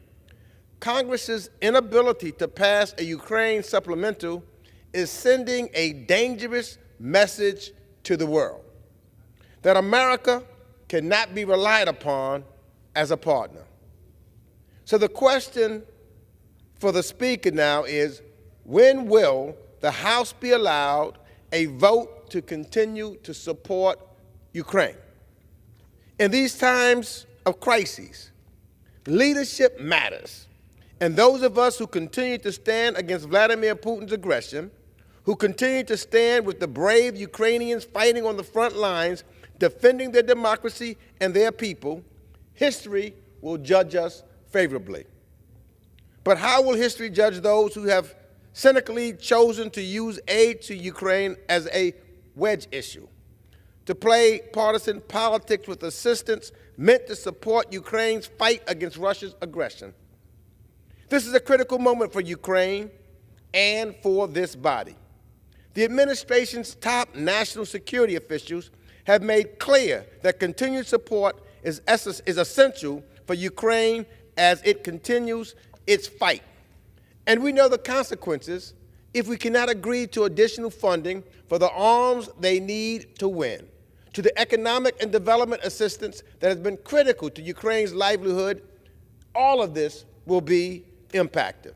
Congress's inability to pass a Ukraine supplemental is sending a dangerous message to the world that America cannot be relied upon as a partner. So the question for the Speaker now is, when will the House be allowed a vote to continue to support Ukraine? In these times of crises, leadership matters. And those of us who continue to stand against Vladimir Putin's aggression, who continue to stand with the brave Ukrainians fighting on the front lines, defending their democracy and their people, history will judge us favorably. But how will history judge those who have cynically chosen to use aid to Ukraine as a wedge issue, to play partisan politics with assistance meant to support Ukraine's fight against Russia's aggression? This is a critical moment for Ukraine and for this body. The administration's top national security officials have made clear that continued support is essential for Ukraine as it continues its fight. And we know the consequences if we cannot agree to additional funding for the arms they need to win, to the economic and development assistance that has been critical to Ukraine's livelihood. All of this will be impacted.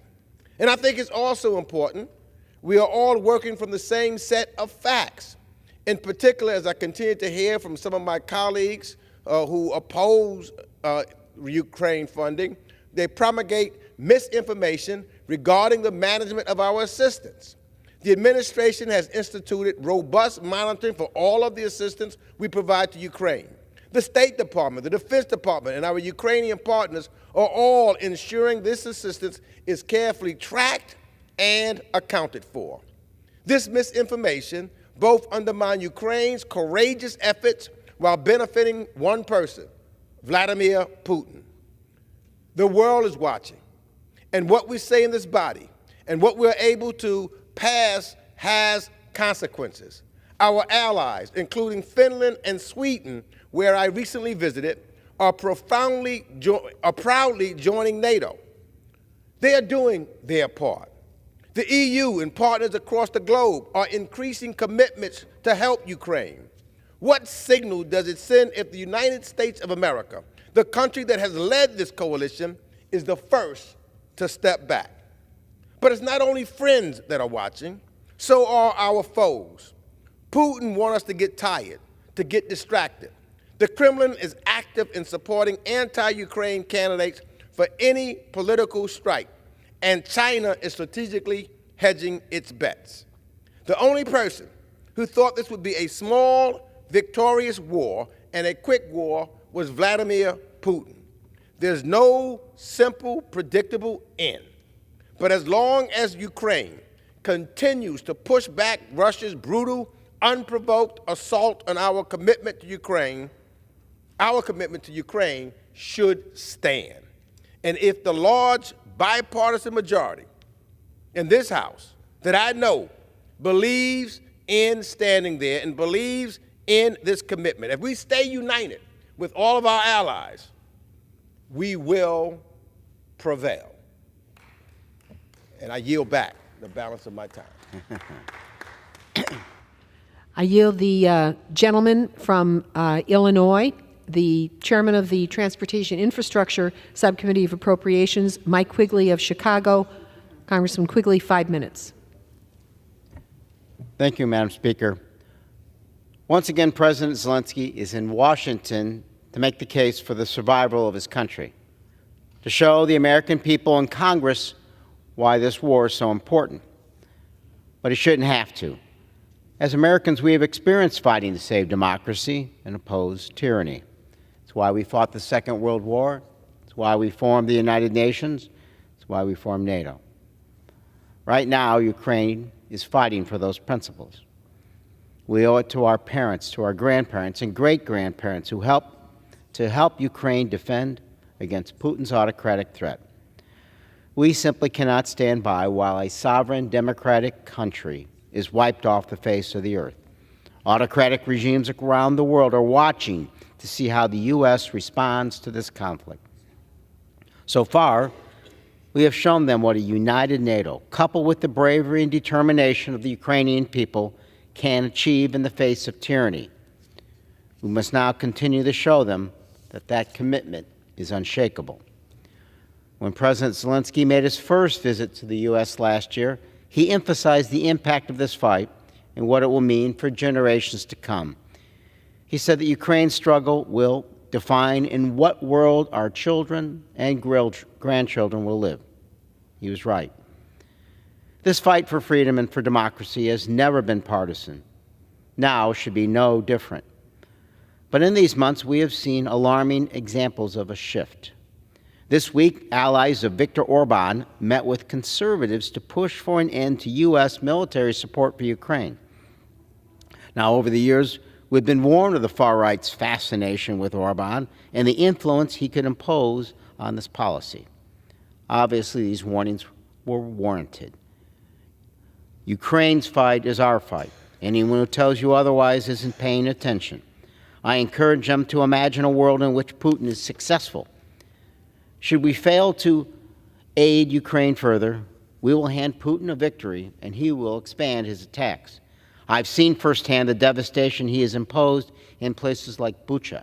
And I think it's also important we are all working from the same set of facts. In particular, as I continue to hear from some of my colleagues who oppose Ukraine funding, they promulgate misinformation regarding the management of our assistance. The administration has instituted robust monitoring for all of the assistance we provide to Ukraine. The State Department, the Defense Department, and our Ukrainian partners are all ensuring this assistance is carefully tracked and accounted for. This misinformation both undermines Ukraine's courageous efforts while benefiting one person, Vladimir Putin. The world is watching, And what we say in this body and what we're able to pass has consequences. Our allies, including Finland and Sweden, where I recently visited, are proudly joining NATO. They are doing their part. The EU and partners across the globe are increasing commitments to help Ukraine. What signal does it send if the United States of America, the country that has led this coalition, is the first to step back? But it's not only friends that are watching, so are our foes. Putin wants us to get tired, to get distracted. The Kremlin is active in supporting anti-Ukraine candidates for any political strike, and China is strategically hedging its bets. The only person who thought this would be a small, victorious war and a quick war was Vladimir Putin. There's no simple, predictable end. But as long as Ukraine continues to push back Russia's brutal, unprovoked assault on our commitment to Ukraine should stand. And if the large bipartisan majority in this House that I know believes in standing there and believes in this commitment, if we stay united with all of our allies, we will prevail. And I yield back the balance of my time. I yield the gentleman from Illinois, the chairman of the Transportation Infrastructure Subcommittee of Appropriations, Mike Quigley of Chicago. Congressman Quigley, 5 minutes. Thank you, Madam Speaker. Once again, President Zelensky is in Washington to make the case for the survival of his country, to show the American people and Congress why this war is so important. But he shouldn't have to. As Americans, we have experienced fighting to save democracy and oppose tyranny. It's why we fought the Second World War. It's why we formed the United Nations. It's why we formed NATO. Right now, Ukraine is fighting for those principles. We owe it to our parents, to our grandparents, and great-grandparents who helped to help Ukraine defend against Putin's autocratic threat. We simply cannot stand by while a sovereign, democratic country is wiped off the face of the earth. Autocratic regimes around the world are watching to see how the U.S. responds to this conflict. So far, we have shown them what a united NATO, coupled with the bravery and determination of the Ukrainian people, can achieve in the face of tyranny. We must now continue to show them that that commitment is unshakable. When President Zelensky made his first visit to the U.S. last year, he emphasized the impact of this fight and what it will mean for generations to come. He said that Ukraine's struggle will define in what world our children and grandchildren will live. He was right. This fight for freedom and for democracy has never been partisan. Now should be no different. But in these months, we have seen alarming examples of a shift. This week, allies of Viktor Orban met with conservatives to push for an end to U.S. military support for Ukraine. Now, over the years, we've been warned of the far right's fascination with Orban and the influence he could impose on this policy. Obviously, these warnings were warranted. Ukraine's fight is our fight. Anyone who tells you otherwise isn't paying attention. I encourage them to imagine a world in which Putin is successful. Should we fail to aid Ukraine further, we will hand Putin a victory and he will expand his attacks. I've seen firsthand the devastation he has imposed in places like Bucha,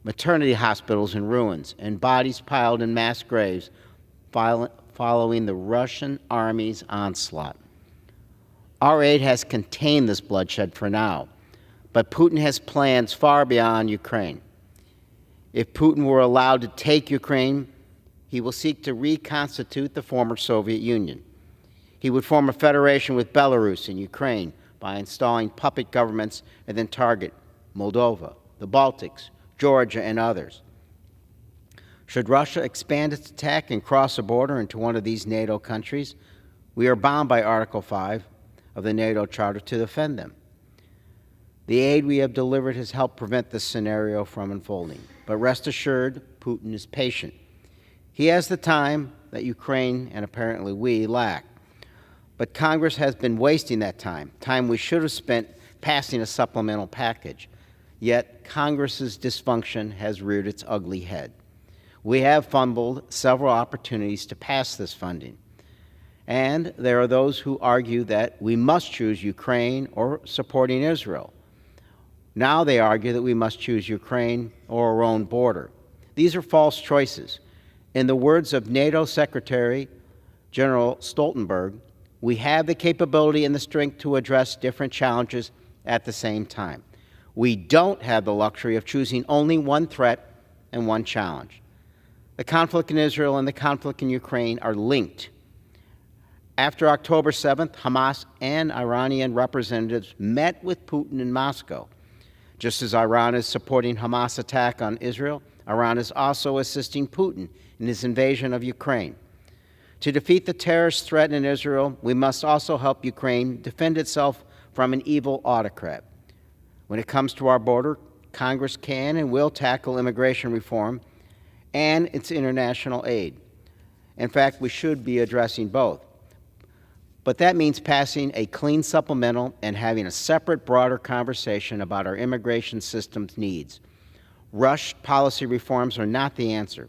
maternity hospitals in ruins, and bodies piled in mass graves following the Russian army's onslaught. Our aid has contained this bloodshed for now, but Putin has plans far beyond Ukraine. If Putin were allowed to take Ukraine, he will seek to reconstitute the former Soviet Union. He would form a federation with Belarus and Ukraine by installing puppet governments and then target Moldova, the Baltics, Georgia, and others. Should Russia expand its attack and cross a border into one of these NATO countries, we are bound by Article 5 of the NATO Charter to defend them. The aid we have delivered has helped prevent this scenario from unfolding. But rest assured, Putin is patient. He has the time that Ukraine and apparently we lack. But Congress has been wasting that time we should have spent passing a supplemental package. Yet Congress's dysfunction has reared its ugly head. We have fumbled several opportunities to pass this funding. And there are those who argue that we must choose Ukraine or supporting Israel. Now they argue that we must choose Ukraine or our own border. These are false choices. In the words of NATO Secretary General Stoltenberg, we have the capability and the strength to address different challenges at the same time. We don't have the luxury of choosing only one threat and one challenge. The conflict in Israel and the conflict in Ukraine are linked. After October 7th, Hamas and Iranian representatives met with Putin in Moscow. Just as Iran is supporting Hamas' attack on Israel, Iran is also assisting Putin in his invasion of Ukraine. To defeat the terrorist threat in Israel, we must also help Ukraine defend itself from an evil autocrat. When it comes to our border, Congress can and will tackle immigration reform and its international aid. In fact, we should be addressing both. But that means passing a clean supplemental and having a separate, broader conversation about our immigration system's needs. Rushed policy reforms are not the answer.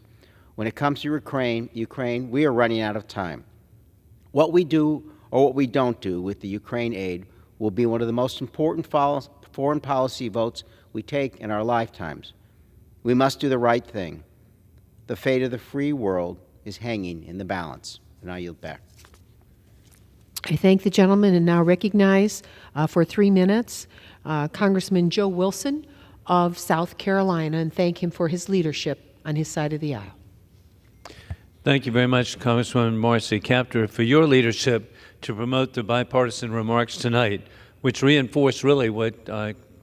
When it comes to Ukraine, we are running out of time. What we do or what we don't do with the Ukraine aid will be one of the most important foreign policy votes we take in our lifetimes. We must do the right thing. The fate of the free world is hanging in the balance. And I yield back. I thank the gentleman and now recognize for 3 minutes Congressman Joe Wilson of South Carolina and thank him for his leadership on his side of the aisle. Thank you very much, Congresswoman Marcy Kaptur, for your leadership to promote the bipartisan remarks tonight, which reinforce really what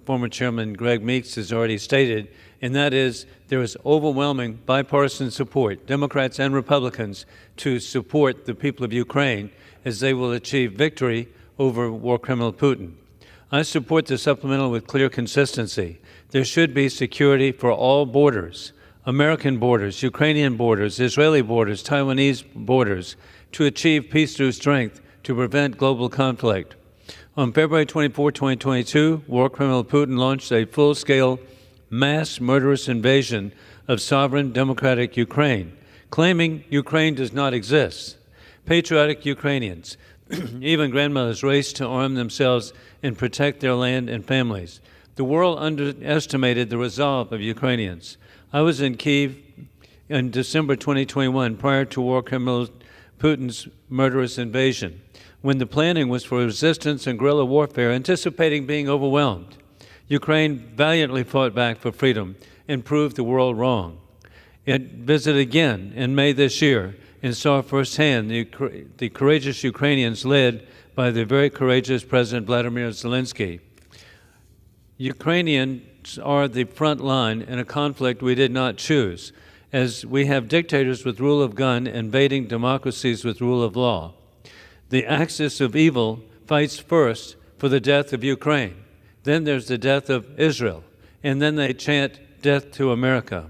former Chairman Greg Meeks has already stated, and that is there is overwhelming bipartisan support, Democrats and Republicans, to support the people of Ukraine as they will achieve victory over war criminal Putin. I support the supplemental with clear consistency. There should be security for all borders, American borders, Ukrainian borders, Israeli borders, Taiwanese borders, to achieve peace through strength to prevent global conflict. On February 24, 2022, war criminal Putin launched a full-scale mass murderous invasion of sovereign democratic Ukraine, claiming Ukraine does not exist. Patriotic Ukrainians, even grandmothers, raced to arm themselves and protect their land and families. The world underestimated the resolve of Ukrainians. I was in Kyiv in December 2021, prior to war criminal Putin's murderous invasion, when the planning was for resistance and guerrilla warfare, anticipating being overwhelmed. Ukraine valiantly fought back for freedom and proved the world wrong. It visited again in May this year and saw firsthand the courageous Ukrainians led by the very courageous President Vladimir Zelensky. Ukrainians are the front line in a conflict we did not choose, as we have dictators with rule of gun invading democracies with rule of law. The axis of evil fights first for the death of Ukraine. Then there's the death of Israel, and then they chant death to America.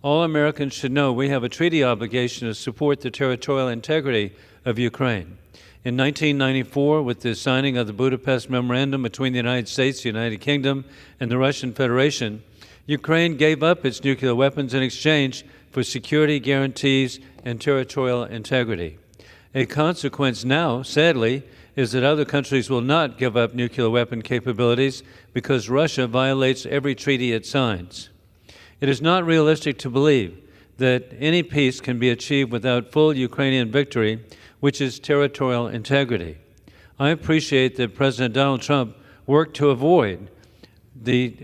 All Americans should know we have a treaty obligation to support the territorial integrity of Ukraine. In 1994, with the signing of the Budapest Memorandum between the United States, the United Kingdom, and the Russian Federation, Ukraine gave up its nuclear weapons in exchange for security guarantees and territorial integrity. A consequence now, sadly, is that other countries will not give up nuclear weapon capabilities because Russia violates every treaty it signs. It is not realistic to believe that any peace can be achieved without full Ukrainian victory, which is territorial integrity. I appreciate that President Donald Trump worked to avoid the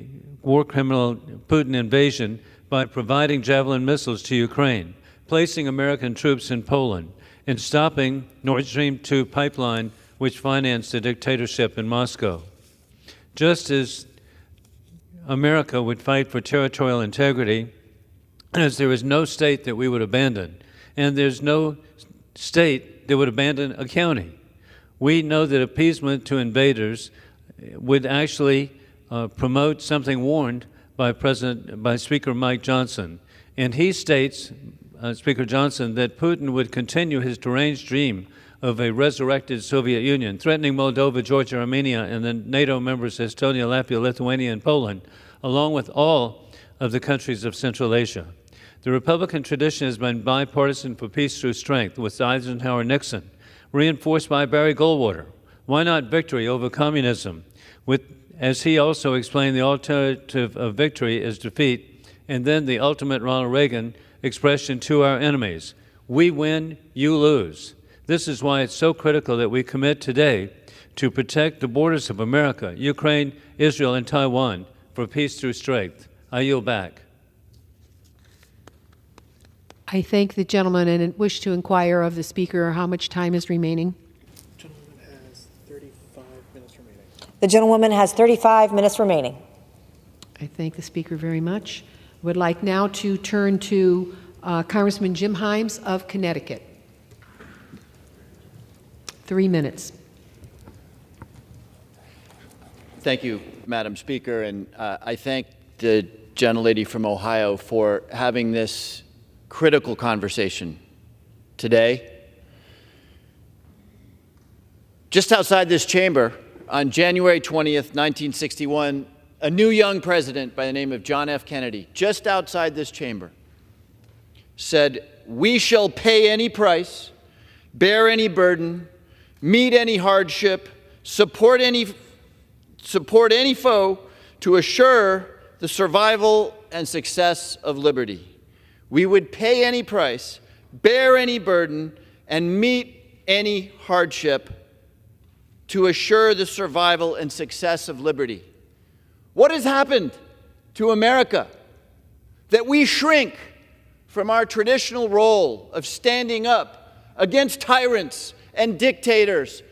war criminal Putin invasion by providing Javelin missiles to Ukraine, placing American troops in Poland, and stopping Nord Stream 2 pipeline, which financed the dictatorship in Moscow. Just as America would fight for territorial integrity, as there is no state that we would abandon, and there's no state that would abandon a county. We know that appeasement to invaders would actually promote something warned by Speaker Mike Johnson. And he states Speaker Johnson, that Putin would continue his deranged dream of a resurrected Soviet Union, threatening Moldova, Georgia, Armenia, and the NATO members Estonia, Latvia, Lithuania, and Poland, along with all of the countries of Central Asia. The Republican tradition has been bipartisan for peace through strength, with Eisenhower Nixon, reinforced by Barry Goldwater. Why not victory over communism? As he also explained, the alternative of victory is defeat, and then the ultimate Ronald Reagan expression to our enemies: we win, you lose. This is why it's so critical that we commit today to protect the borders of America, Ukraine, Israel, and Taiwan for peace through strength. I yield back. I thank the gentleman and wish to inquire of the Speaker how much time is remaining. The gentlewoman has 35 minutes remaining. I thank the Speaker very much. Would like now to turn to Congressman Jim Himes of Connecticut. 3 minutes. Thank you, Madam Speaker, and I thank the gentlelady from Ohio for having this critical conversation today. Just outside this chamber, on January 20th, 1961, a new young president by the name of John F. Kennedy, just outside this chamber, said, "We shall pay any price, bear any burden, meet any hardship, support any foe to assure the survival and success of liberty. We would pay any price, bear any burden, and meet any hardship to assure the survival and success of liberty." What has happened to America that we shrink from our traditional role of standing up against tyrants and dictators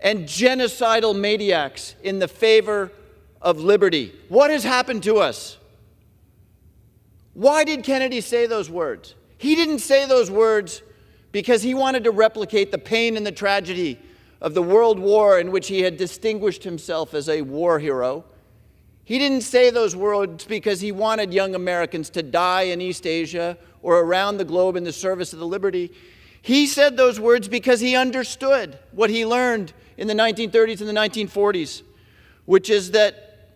and genocidal maniacs in the favor of liberty? What has happened to us? Why did Kennedy say those words? He didn't say those words because he wanted to replicate the pain and the tragedy of the World War in which he had distinguished himself as a war hero. He didn't say those words because he wanted young Americans to die in East Asia or around the globe in the service of the liberty. He said those words because he understood what he learned in the 1930s and the 1940s, which is that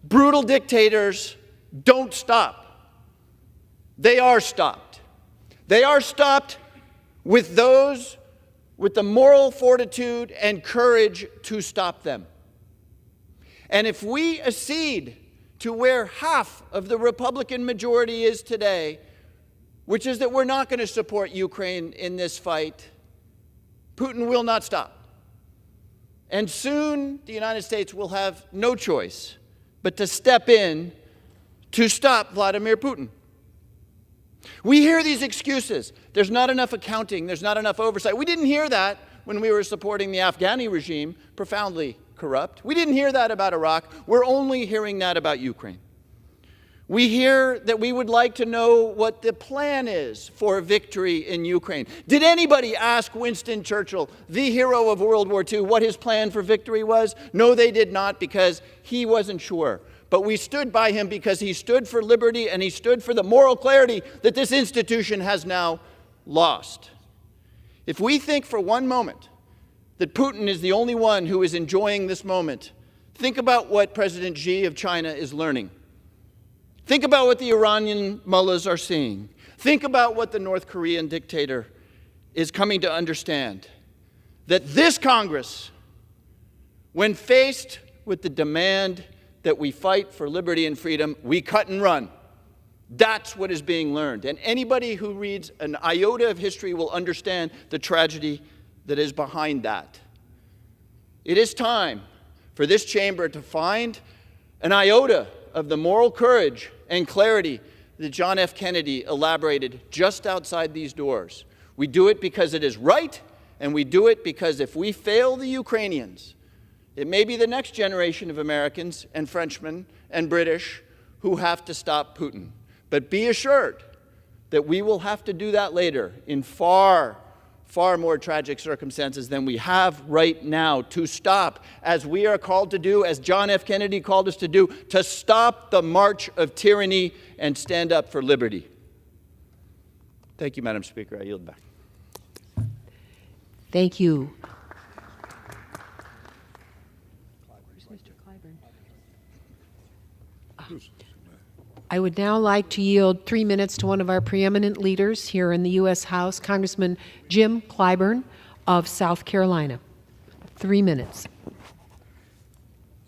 brutal dictators don't stop. They are stopped. They are stopped with those with the moral fortitude and courage to stop them. And if we accede to where half of the Republican majority is today, which is that we're not going to support Ukraine in this fight, Putin will not stop. And soon the United States will have no choice but to step in to stop Vladimir Putin. We hear these excuses. There's not enough accounting. There's not enough oversight. We didn't hear that when we were supporting the Afghani regime, profoundly corrupt. We didn't hear that about Iraq. We're only hearing that about Ukraine. We hear that we would like to know what the plan is for victory in Ukraine. Did anybody ask Winston Churchill, the hero of World War II, what his plan for victory was? No, they did not, because he wasn't sure. But we stood by him because he stood for liberty and he stood for the moral clarity that this institution has now lost. If we think for one moment that Putin is the only one who is enjoying this moment, think about what President Xi of China is learning. Think about what the Iranian mullahs are seeing. Think about what the North Korean dictator is coming to understand. That this Congress, when faced with the demand that we fight for liberty and freedom, we cut and run. That's what is being learned. And anybody who reads an iota of history will understand the tragedy that is behind that. It is time for this chamber to find an iota of the moral courage and clarity that John F. Kennedy elaborated just outside these doors. We do it because it is right, and we do it because if we fail the Ukrainians, it may be the next generation of Americans and Frenchmen and British who have to stop Putin. But be assured that we will have to do that later in far, far more tragic circumstances than we have right now to stop, as we are called to do, as John F. Kennedy called us to do, to stop the march of tyranny and stand up for liberty. Thank you, Madam Speaker. I yield back. Thank you. I would now like to yield 3 minutes to one of our preeminent leaders here in the U.S. House, Congressman Jim Clyburn of South Carolina. 3 minutes.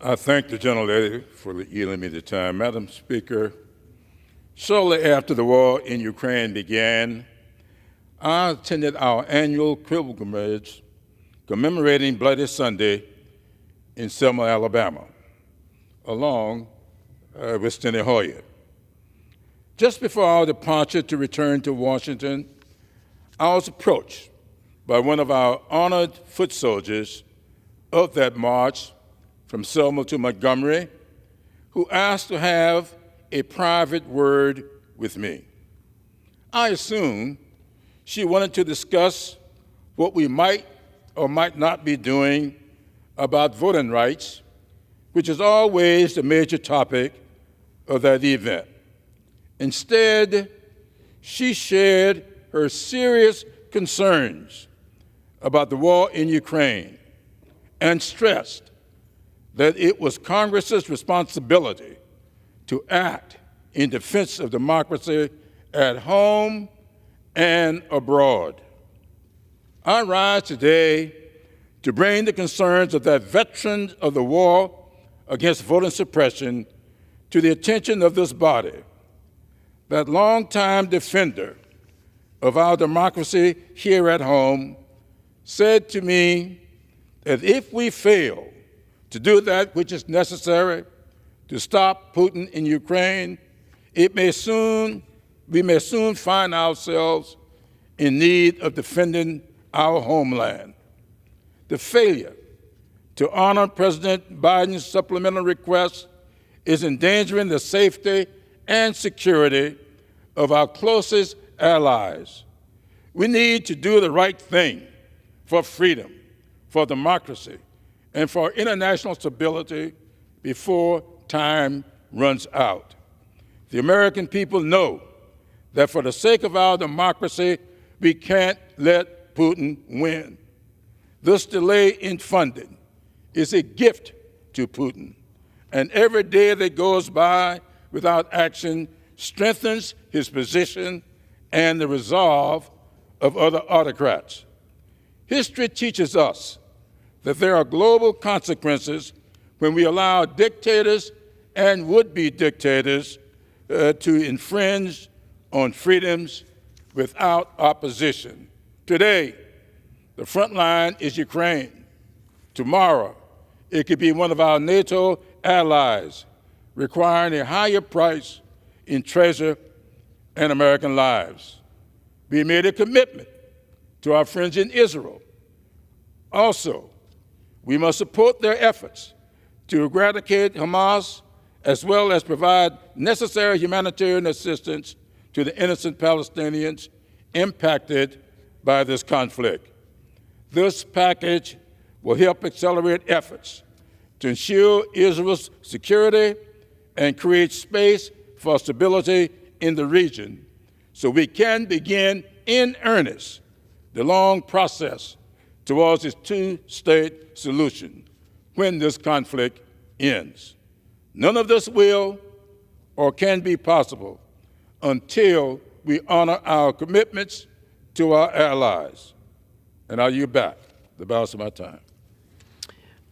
I thank the gentlelady for yielding me the time. Madam Speaker, shortly after the war in Ukraine began, I attended our annual pilgrimage commemorating Bloody Sunday in Selma, Alabama, along with Steny Hoyer. Just before our departure to return to Washington, I was approached by one of our honored foot soldiers of that march from Selma to Montgomery, who asked to have a private word with me. I assumed she wanted to discuss what we might or might not be doing about voting rights, which is always the major topic of that event. Instead, she shared her serious concerns about the war in Ukraine and stressed that it was Congress's responsibility to act in defense of democracy at home and abroad. I rise today to bring the concerns of that veteran of the war against voting suppression to the attention of this body. That longtime defender of our democracy here at home said to me that if we fail to do that which is necessary to stop Putin in Ukraine, we may soon find ourselves in need of defending our homeland. The failure to honor President Biden's supplemental request is endangering the safety and security of our closest allies. We need to do the right thing for freedom, for democracy, and for international stability before time runs out. The American people know that for the sake of our democracy, we can't let Putin win. This delay in funding is a gift to Putin, and every day that goes by without action strengthens his position and the resolve of other autocrats. History teaches us that there are global consequences when we allow dictators and would-be dictators to infringe on freedoms without opposition. Today, the front line is Ukraine. Tomorrow, it could be one of our NATO allies, requiring a higher price in treasure and American lives. We made a commitment to our friends in Israel. Also, we must support their efforts to eradicate Hamas, as well as provide necessary humanitarian assistance to the innocent Palestinians impacted by this conflict. This package will help accelerate efforts to ensure Israel's security and create space for stability in the region so we can begin in earnest the long process towards its two-state solution when this conflict ends. None of this will or can be possible until we honor our commitments to our allies. And I'll yield back the balance of my time.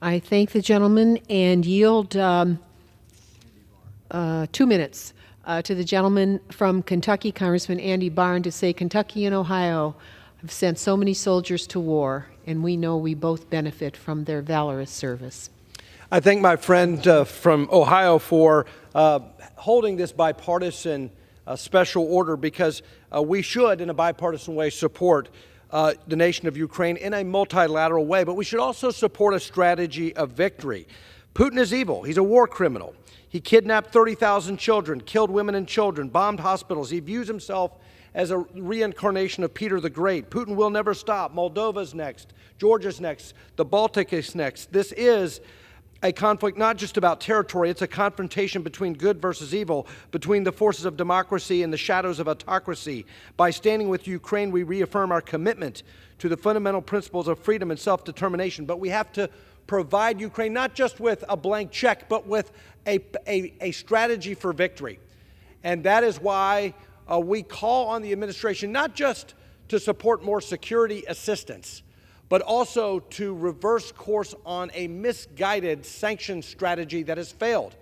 I thank the gentleman and yield 2 minutes to the gentleman from Kentucky, Congressman Andy Barn, to say Kentucky and Ohio have sent so many soldiers to war, and we know we both benefit from their valorous service. I thank my friend from Ohio for holding this bipartisan special order, because we should, in a bipartisan way, support the nation of Ukraine in a multilateral way, but we should also support a strategy of victory. Putin is evil. He's a war criminal. He kidnapped 30,000 children, killed women and children, bombed hospitals. He views himself as a reincarnation of Peter the Great. Putin will never stop. Moldova's next. Georgia's next. The Baltic is next. This is a conflict not just about territory, it's a confrontation between good versus evil, between the forces of democracy and the shadows of autocracy. By standing with Ukraine, we reaffirm our commitment to the fundamental principles of freedom and self-determination. But we have to provide Ukraine not just with a blank check, but with a strategy for victory. And that is why we call on the administration not just to support more security assistance, but also to reverse course on a misguided sanctions strategy that has failed.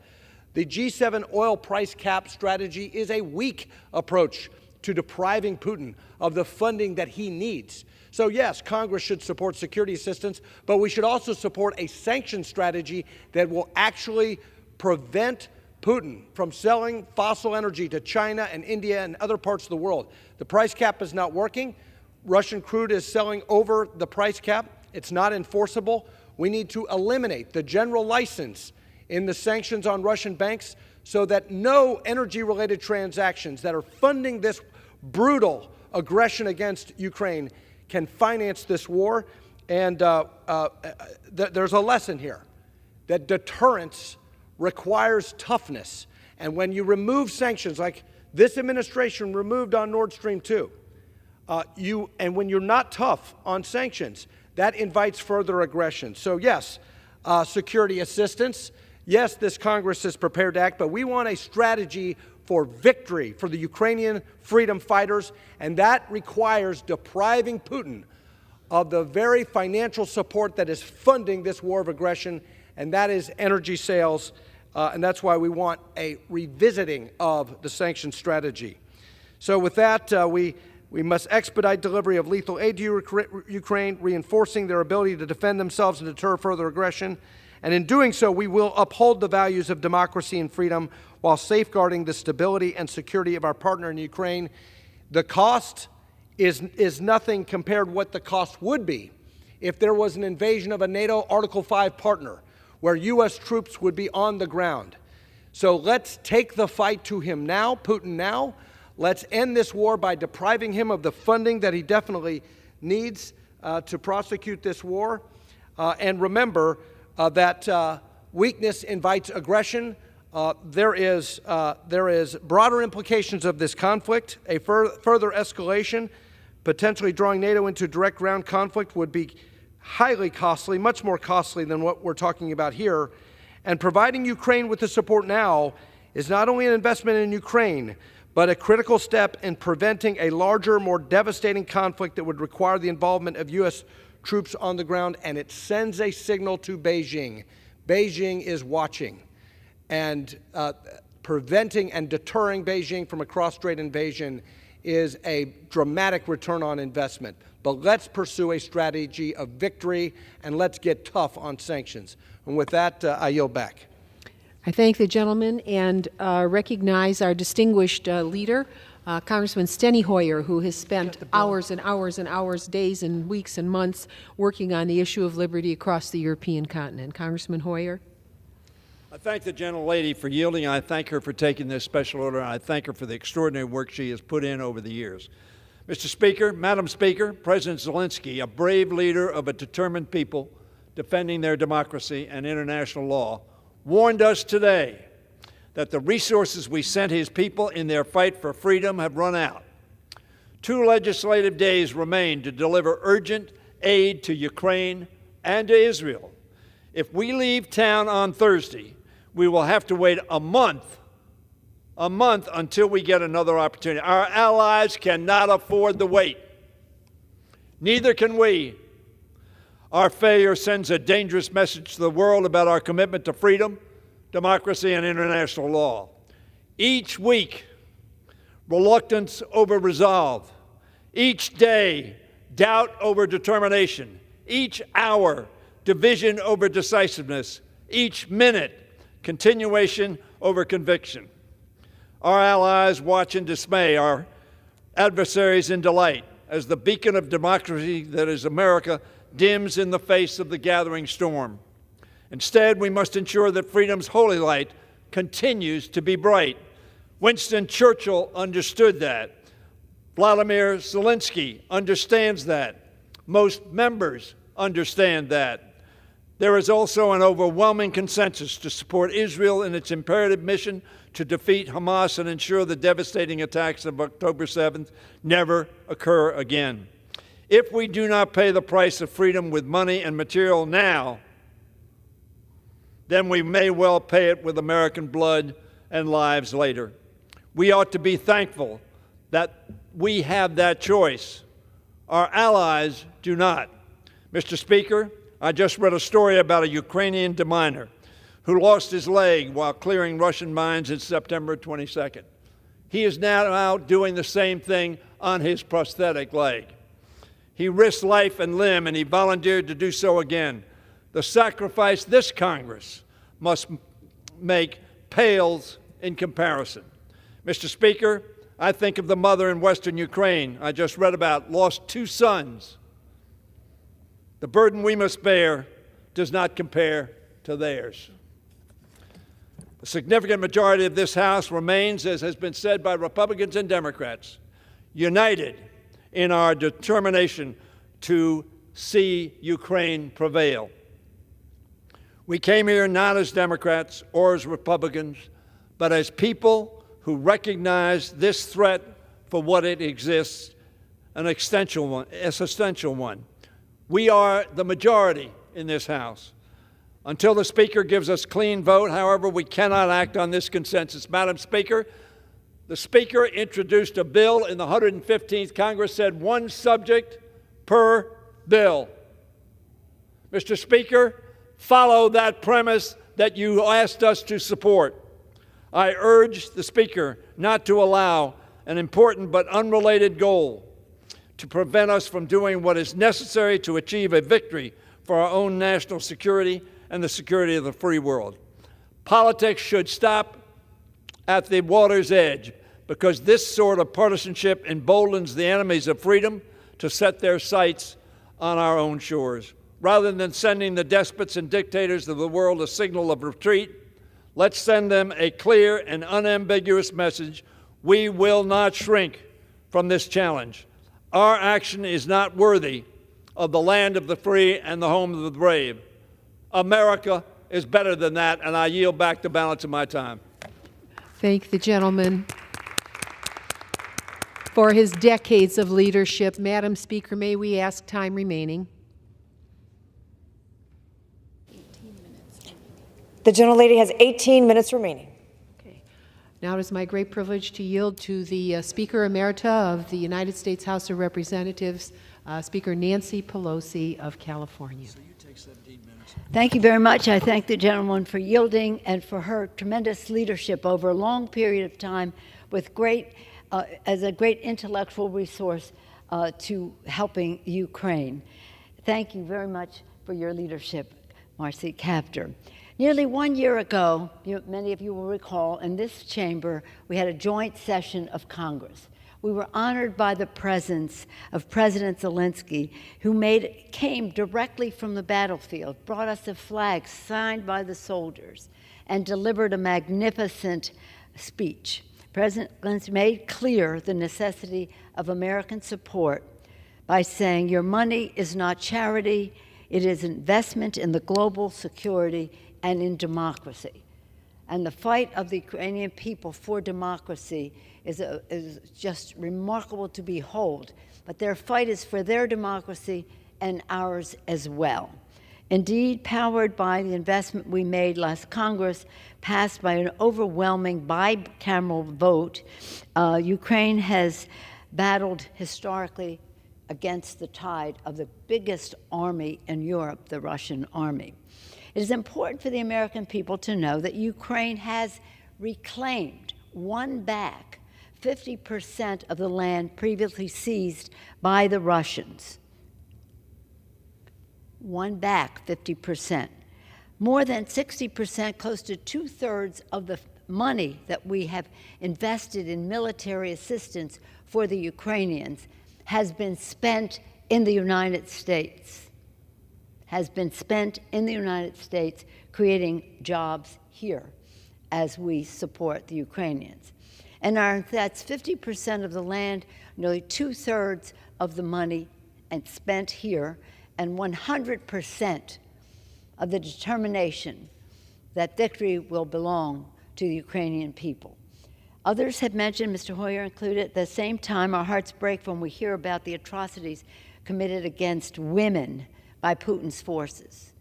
The G7 oil price cap strategy is a weak approach to depriving Putin of the funding that he needs. So yes, Congress should support security assistance, but we should also support a sanctions strategy that will actually prevent Putin from selling fossil energy to China and India and other parts of the world. The price cap is not working. Russian crude is selling over the price cap. It's not enforceable. We need to eliminate the general license in the sanctions on Russian banks so that no energy-related transactions that are funding this brutal aggression against Ukraine can finance this war. And there's a lesson here that deterrence requires toughness. And when you remove sanctions, like this administration removed on Nord Stream 2, and when you're not tough on sanctions, that invites further aggression. So yes, security assistance. Yes, this Congress is prepared to act, but we want a strategy for victory for the Ukrainian freedom fighters, and that requires depriving Putin of the very financial support that is funding this war of aggression, and that is energy sales, and that's why we want a revisiting of the sanctions strategy. So with that, we must expedite delivery of lethal aid to Ukraine, reinforcing their ability to defend themselves and deter further aggression. And in doing so, we will uphold the values of democracy and freedom while safeguarding the stability and security of our partner in Ukraine. The cost is nothing compared to what the cost would be if there was an invasion of a NATO Article 5 partner where U.S. troops would be on the ground. So let's take the fight to him now, Putin now. Let's end this war by depriving him of the funding that he definitely needs to prosecute this war. And remember that weakness invites aggression. There is broader implications of this conflict. A further escalation, potentially drawing NATO into direct ground conflict, would be highly costly, much more costly than what we're talking about here. And providing Ukraine with the support now is not only an investment in Ukraine, but a critical step in preventing a larger, more devastating conflict that would require the involvement of U.S. troops on the ground, and it sends a signal to Beijing. Beijing is watching, and preventing and deterring Beijing from a cross-strait invasion is a dramatic return on investment. But let's pursue a strategy of victory, and let's get tough on sanctions. And with that, I yield back. I thank the gentleman and recognize our distinguished leader, Congressman Steny Hoyer, who has spent hours and hours and hours, days and weeks and months working on the issue of liberty across the European continent. Congressman Hoyer. I thank the gentlelady for yielding. I thank her for taking this special order, and I thank her for the extraordinary work she has put in over the years. Mr. Speaker, Madam Speaker, President Zelensky, a brave leader of a determined people defending their democracy and international law, warned us today that the resources we sent his people in their fight for freedom have run out. 2 legislative days remain to deliver urgent aid to Ukraine and to Israel. If we leave town on Thursday, we will have to wait a month until we get another opportunity. Our allies cannot afford the wait. Neither can we. Our failure sends a dangerous message to the world about our commitment to freedom, democracy, and international law. Each week, reluctance over resolve. Each day, doubt over determination. Each hour, division over decisiveness. Each minute, continuation over conviction. Our allies watch in dismay, our adversaries in delight, as the beacon of democracy that is America dims in the face of the gathering storm. Instead, we must ensure that freedom's holy light continues to be bright. Winston Churchill understood that. Vladimir Zelensky understands that. Most members understand that. There is also an overwhelming consensus to support Israel in its imperative mission to defeat Hamas and ensure the devastating attacks of October 7th never occur again. If we do not pay the price of freedom with money and material now, then we may well pay it with American blood and lives later. We ought to be thankful that we have that choice. Our allies do not. Mr. Speaker, I just read a story about a Ukrainian deminer who lost his leg while clearing Russian mines in September 22nd. He is now out doing the same thing on his prosthetic leg. He risked life and limb, and he volunteered to do so again. The sacrifice this Congress must make pales in comparison. Mr. Speaker, I think of the mother in Western Ukraine I just read about, lost 2 sons. The burden we must bear does not compare to theirs. A significant majority of this House remains, as has been said by Republicans and Democrats, united in our determination to see Ukraine prevail. We came here not as Democrats or as Republicans, but as people who recognize this threat for what it exists, an existential one. We are the majority in this House. Until the Speaker gives us clean vote, however, we cannot act on this consensus. Madam Speaker, the Speaker introduced a bill in the 115th Congress, said 1 subject per bill. Mr. Speaker, follow that premise that you asked us to support. I urge the Speaker not to allow an important but unrelated goal to prevent us from doing what is necessary to achieve a victory for our own national security and the security of the free world. Politics should stop at the water's edge, because this sort of partisanship emboldens the enemies of freedom to set their sights on our own shores. Rather than sending the despots and dictators of the world a signal of retreat, let's send them a clear and unambiguous message: we will not shrink from this challenge. Our action is not worthy of the land of the free and the home of the brave. America is better than that, and I yield back the balance of my time. Thank the gentleman for his decades of leadership. Madam Speaker, may we ask time remaining? The gentlelady has 18 minutes remaining. Now it is my great privilege to yield to the Speaker Emerita of the United States House of Representatives, Speaker Nancy Pelosi of California. Thank you very much. I thank the gentlewoman for yielding and for her tremendous leadership over a long period of time with as a great intellectual resource to helping Ukraine. Thank you very much for your leadership, Marcy Kaptur. Nearly 1 year ago, many of you will recall, in this chamber, we had a joint session of Congress. We were honored by the presence of President Zelensky, who came directly from the battlefield, brought us a flag signed by the soldiers, and delivered a magnificent speech. President Zelensky made clear the necessity of American support by saying, "Your money is not charity, it is investment in the global security and in democracy." And the fight of the Ukrainian people for democracy is just remarkable to behold. But their fight is for their democracy and ours as well. Indeed, powered by the investment we made last Congress, passed by an overwhelming bicameral vote, Ukraine has battled historically against the tide of the biggest army in Europe, the Russian army. It is important for the American people to know that Ukraine has reclaimed, won back, 50% of the land previously seized by the Russians. Won back 50%. More than 60%, close to 2/3 of the money that we have invested in military assistance for the Ukrainians has been spent in the United States. Creating jobs here as we support the Ukrainians. And that's 50% of the land, nearly 2/3 of the money and spent here, and 100% of the determination that victory will belong to the Ukrainian people. Others have mentioned, Mr. Hoyer included, at the same time, our hearts break when we hear about the atrocities committed against women by Putin's forces.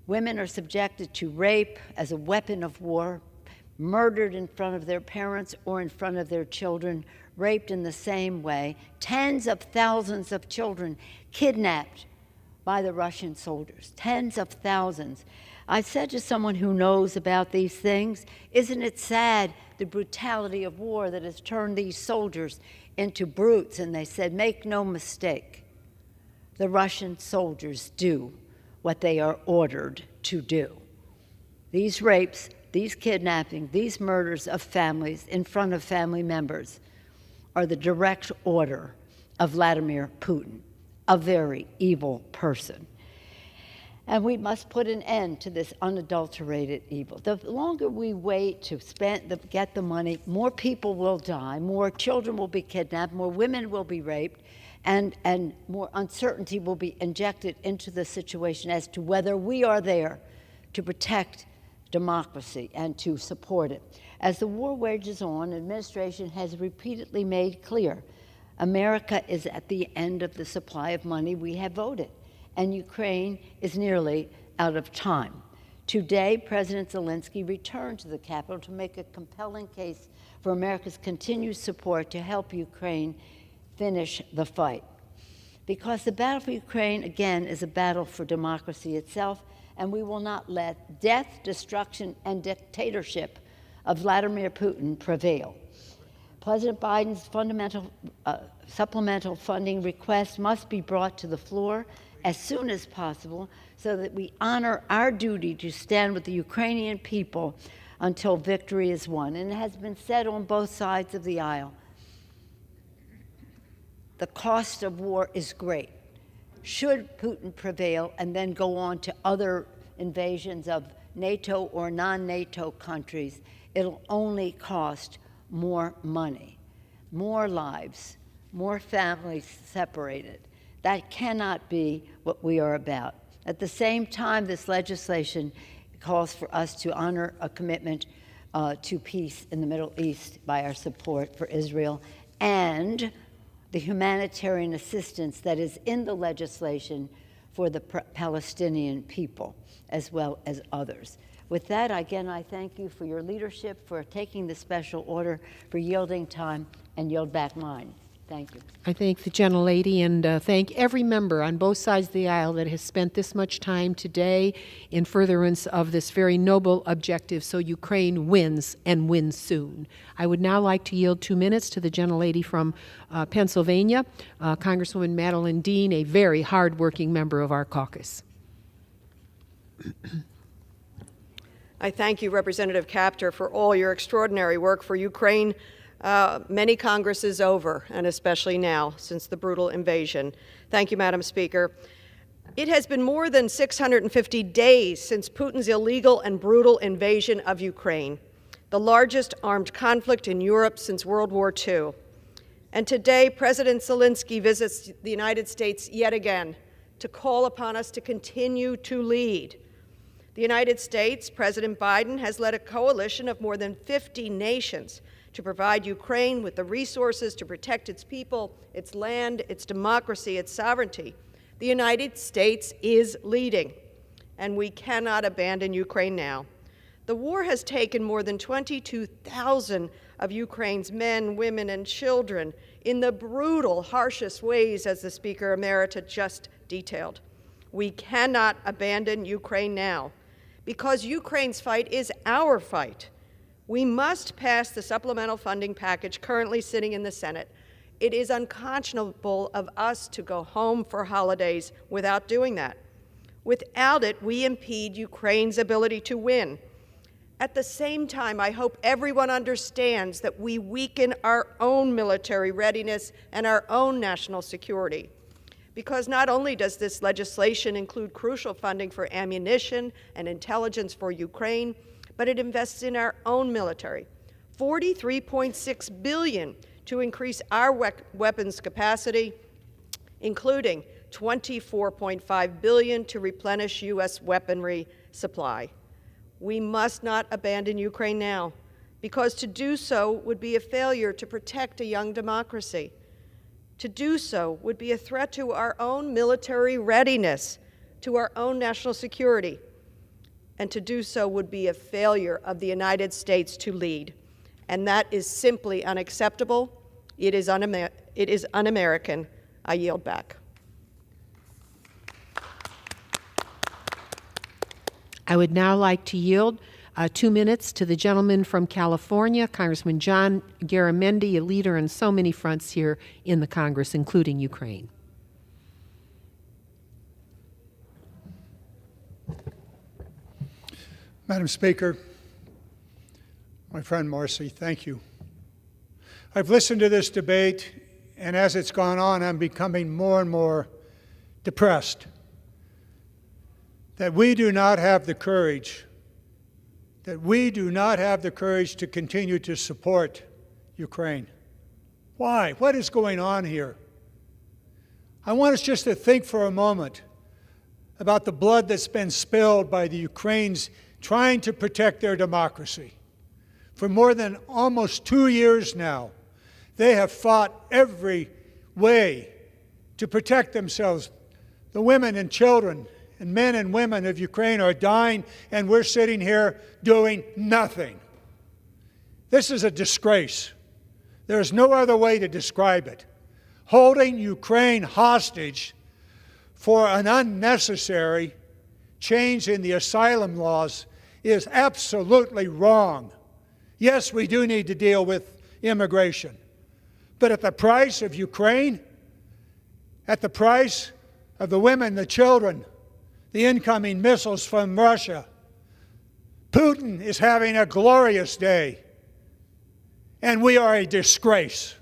Women are subjected to rape as a weapon of war, murdered in front of their parents or in front of their children, raped in the same way. Tens of thousands of children kidnapped by the Russian soldiers, tens of thousands. I said to someone who knows about these things, isn't it sad, the brutality of war that has turned these soldiers into brutes? And they said, make no mistake, the Russian soldiers do what they are ordered to do. These rapes, these kidnappings, these murders of families in front of family members are the direct order of Vladimir Putin, a very evil person. And we must put an end to this unadulterated evil. The longer we wait to get the money, more people will die, more children will be kidnapped, more women will be raped, and more uncertainty will be injected into the situation as to whether we are there to protect democracy and to support it. As the war wages on, administration has repeatedly made clear America is at the end of the supply of money we have voted, and Ukraine is nearly out of time. Today, President Zelensky returned to the Capitol to make a compelling case for America's continued support to help Ukraine finish the fight. Because the battle for Ukraine, again, is a battle for democracy itself, and we will not let death, destruction, and dictatorship of Vladimir Putin prevail. President Biden's fundamental supplemental funding request must be brought to the floor as soon as possible so that we honor our duty to stand with the Ukrainian people until victory is won. And it has been said on both sides of the aisle, the cost of war is great. Should Putin prevail and then go on to other invasions of NATO or non-NATO countries, it'll only cost more money, more lives, more families separated. That cannot be what we are about. At the same time, this legislation calls for us to honor a commitment to peace in the Middle East by our support for Israel and the humanitarian assistance that is in the legislation for the Palestinian people, as well as others. With that, again, I thank you for your leadership, for taking the special order, for yielding time, and yield back mine. Thank you. I thank the gentlelady and thank every member on both sides of the aisle that has spent this much time today in furtherance of this very noble objective so Ukraine wins and wins soon. I would now like to yield 2 minutes to the gentlelady from Pennsylvania, Congresswoman Madeline Dean, a very hard-working member of our caucus. I thank you, Representative Kaptur, for all your extraordinary work for Ukraine. Many Congresses over, and especially now, since the brutal invasion. Thank you, Madam Speaker. It has been more than 650 days since Putin's illegal and brutal invasion of Ukraine, the largest armed conflict in Europe since World War II. And today, President Zelensky visits the United States yet again to call upon us to continue to lead. The United States, President Biden, has led a coalition of more than 50 nations to provide Ukraine with the resources to protect its people, its land, its democracy, its sovereignty. The United States is leading, and we cannot abandon Ukraine now. The war has taken more than 22,000 of Ukraine's men, women, and children in the brutal, harshest ways, as the Speaker Emerita just detailed. We cannot abandon Ukraine now, because Ukraine's fight is our fight. We must pass the supplemental funding package currently sitting in the Senate. It is unconscionable of us to go home for holidays without doing that. Without it, we impede Ukraine's ability to win. At the same time, I hope everyone understands that we weaken our own military readiness and our own national security. Because not only does this legislation include crucial funding for ammunition and intelligence for Ukraine, but it invests in our own military, $43.6 billion to increase our weapons capacity, including $24.5 billion to replenish U.S. weaponry supply. We must not abandon Ukraine now, because to do so would be a failure to protect a young democracy. To do so would be a threat to our own military readiness, to our own national security, and to do so would be a failure of the United States to lead. And that is simply unacceptable. It is un-American. I yield back. I would now like to yield 2 minutes to the gentleman from California, Congressman John Garamendi, a leader on so many fronts here in the Congress, including Ukraine. Madam Speaker, my friend Marcy, thank you. I've listened to this debate, and as it's gone on, I'm becoming more and more depressed that we do not have the courage, to continue to support Ukraine. Why? What is going on here? I want us just to think for a moment about the blood that's been spilled by the Ukrainians trying to protect their democracy. For more than almost 2 years now, they have fought every way to protect themselves. The women and children and men and women of Ukraine are dying, and we're sitting here doing nothing. This is a disgrace. There's no other way to describe it. Holding Ukraine hostage for an unnecessary change in the asylum laws is absolutely wrong. Yes, we do need to deal with immigration, but at the price of Ukraine, at the price of the women, the children, the incoming missiles from Russia. Putin is having a glorious day, and we are a disgrace.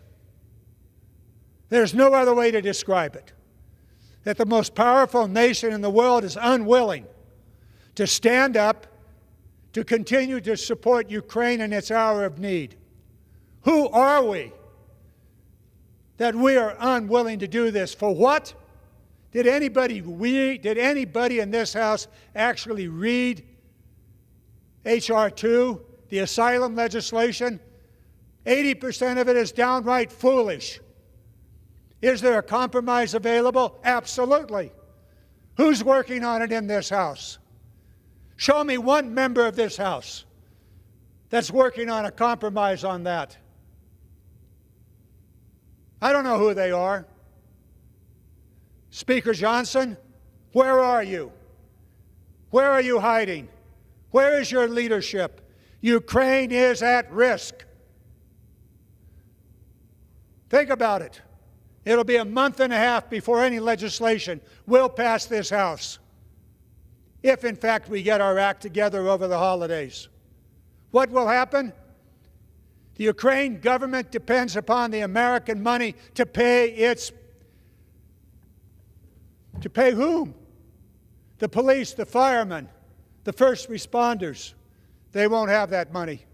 There's no other way to describe it. That the most powerful nation in the world is unwilling to stand up to continue to support Ukraine in its hour of need. Who are we that we are unwilling to do this? For what? Did anybody in this House actually read H.R. 2, the asylum legislation? 80% of it is downright foolish. Is there a compromise available? Absolutely. Who's working on it in this House? Show me one member of this House that's working on a compromise on that. I don't know who they are. Speaker Johnson, where are you? Where are you hiding? Where is your leadership? Ukraine is at risk. Think about it. It'll be a month and a half before any legislation will pass this House, if in fact we get our act together over the holidays. What will happen? The Ukraine government depends upon the American money to pay whom? The police, the firemen, the first responders. They won't have that money.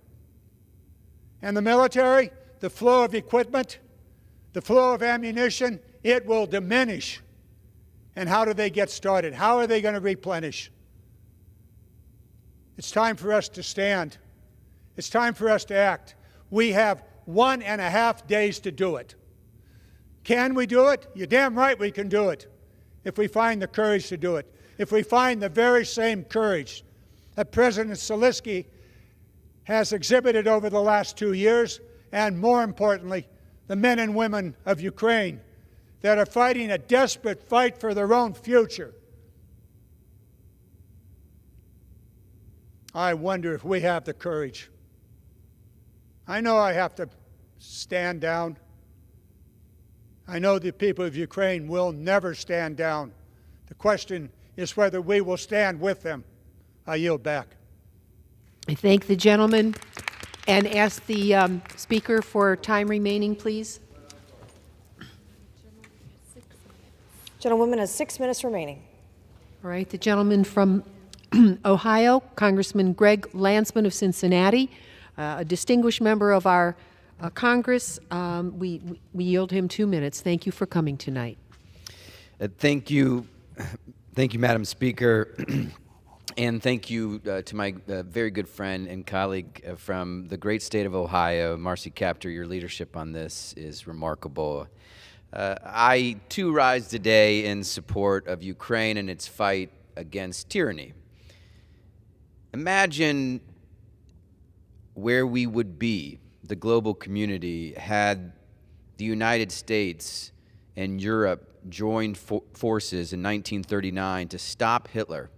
And the military, the flow of equipment, the flow of ammunition, it will diminish. And how do they get started? How are they going to replenish? It's time for us to stand. It's time for us to act. We have 1.5 days to do it. Can we do it? You're damn right we can do it, if we find the courage to do it. If we find the very same courage that President Zelensky has exhibited over the last 2 years, and more importantly, the men and women of Ukraine that are fighting a desperate fight for their own future. I wonder if we have the courage. I know I have to stand down. I know the people of Ukraine will never stand down. The question is whether we will stand with them. I yield back. I thank the gentleman and ask the Speaker for time remaining, please. Gentlewoman has 6 minutes remaining. All right, the gentleman from Ohio, Congressman Greg Landsman of Cincinnati, a distinguished member of our Congress. We yield him 2 minutes. Thank you for coming tonight. Thank you, Madam Speaker, and thank you to my very good friend and colleague from the great state of Ohio, Marcy Kaptur. Your leadership on this is remarkable. I, too, rise today in support of Ukraine and its fight against tyranny. Imagine where we would be, the global community, had the United States and Europe joined forces in 1939 to stop Hitler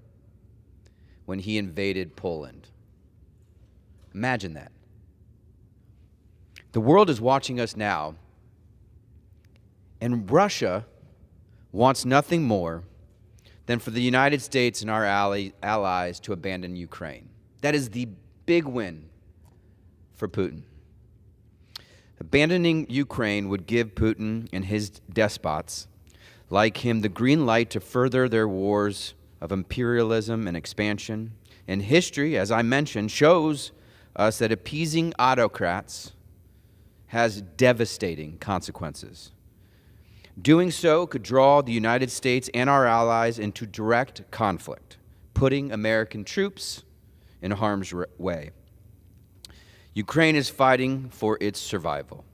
when he invaded Poland. Imagine that. The world is watching us now, and Russia wants nothing more than for the United States and our allies to abandon Ukraine. That is the big win for Putin. Abandoning Ukraine would give Putin and his despots like him the green light to further their wars of imperialism and expansion. And history, as I mentioned, shows us that appeasing autocrats has devastating consequences. Doing so could draw the United States and our allies into direct conflict, putting American troops in harm's way. Ukraine is fighting for its survival.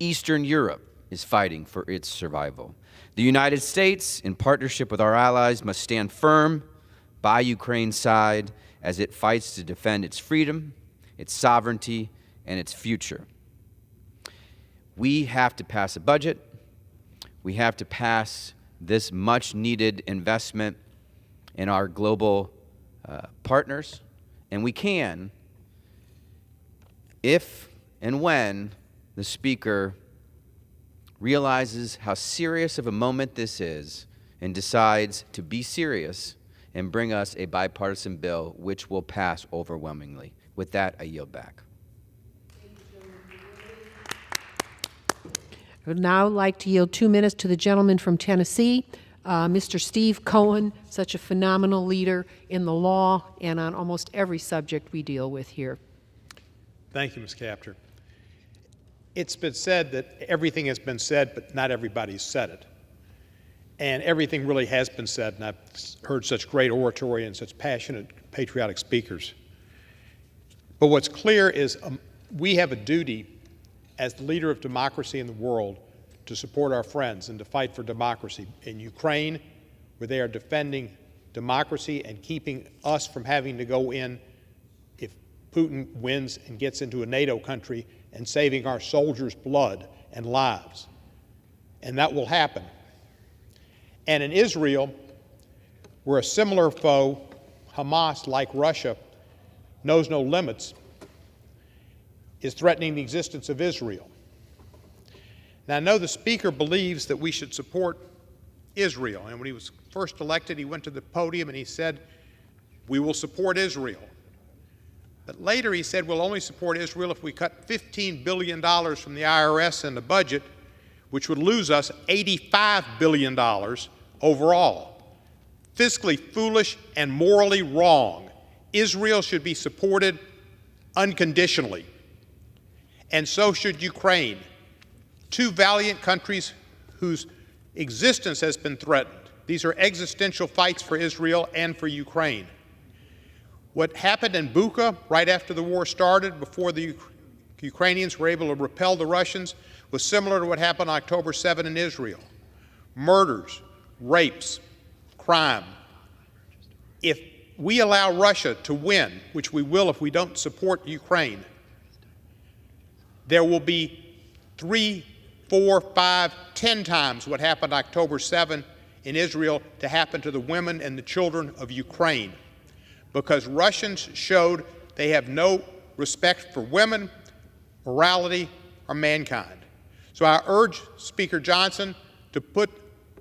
Eastern Europe is fighting for its survival. The United States, in partnership with our allies, must stand firm by Ukraine's side as it fights to defend its freedom, its sovereignty, and its future. We have to pass a budget. We have to pass this much-needed investment in our global partners, and we can if and when the Speaker realizes how serious of a moment this is and decides to be serious and bring us a bipartisan bill which will pass overwhelmingly. With that, I yield back. I would now like to yield 2 minutes to the gentleman from Tennessee, Mr. Steve Cohen, such a phenomenal leader in the law and on almost every subject we deal with here. Thank you, Ms. Kaptur. It's been said that everything has been said, but not everybody's said it. And everything really has been said, and I've heard such great oratory and such passionate, patriotic speakers. But what's clear is we have a duty as the leader of democracy in the world to support our friends and to fight for democracy. In Ukraine, where they are defending democracy and keeping us from having to go in if Putin wins and gets into a NATO country, and saving our soldiers' blood and lives. And that will happen. And in Israel, where a similar foe, Hamas, like Russia, knows no limits, is threatening the existence of Israel. Now, I know the Speaker believes that we should support Israel. And when he was first elected, he went to the podium and he said, "We will support Israel." But later he said, we'll only support Israel if we cut $15 billion from the IRS and the budget, which would lose us $85 billion overall. Fiscally foolish and morally wrong. Israel should be supported unconditionally. And so should Ukraine. Two valiant countries whose existence has been threatened. These are existential fights for Israel and for Ukraine. What happened in Bucha right after the war started, before the Ukrainians were able to repel the Russians, was similar to what happened on October 7 in Israel. Murders, rapes, crime. If we allow Russia to win, which we will if we don't support Ukraine, there will be 3, 4, 5, 10 times what happened October 7 in Israel to happen to the women and the children of Ukraine. Because Russians showed they have no respect for women, morality, or mankind. So I urge Speaker Johnson to put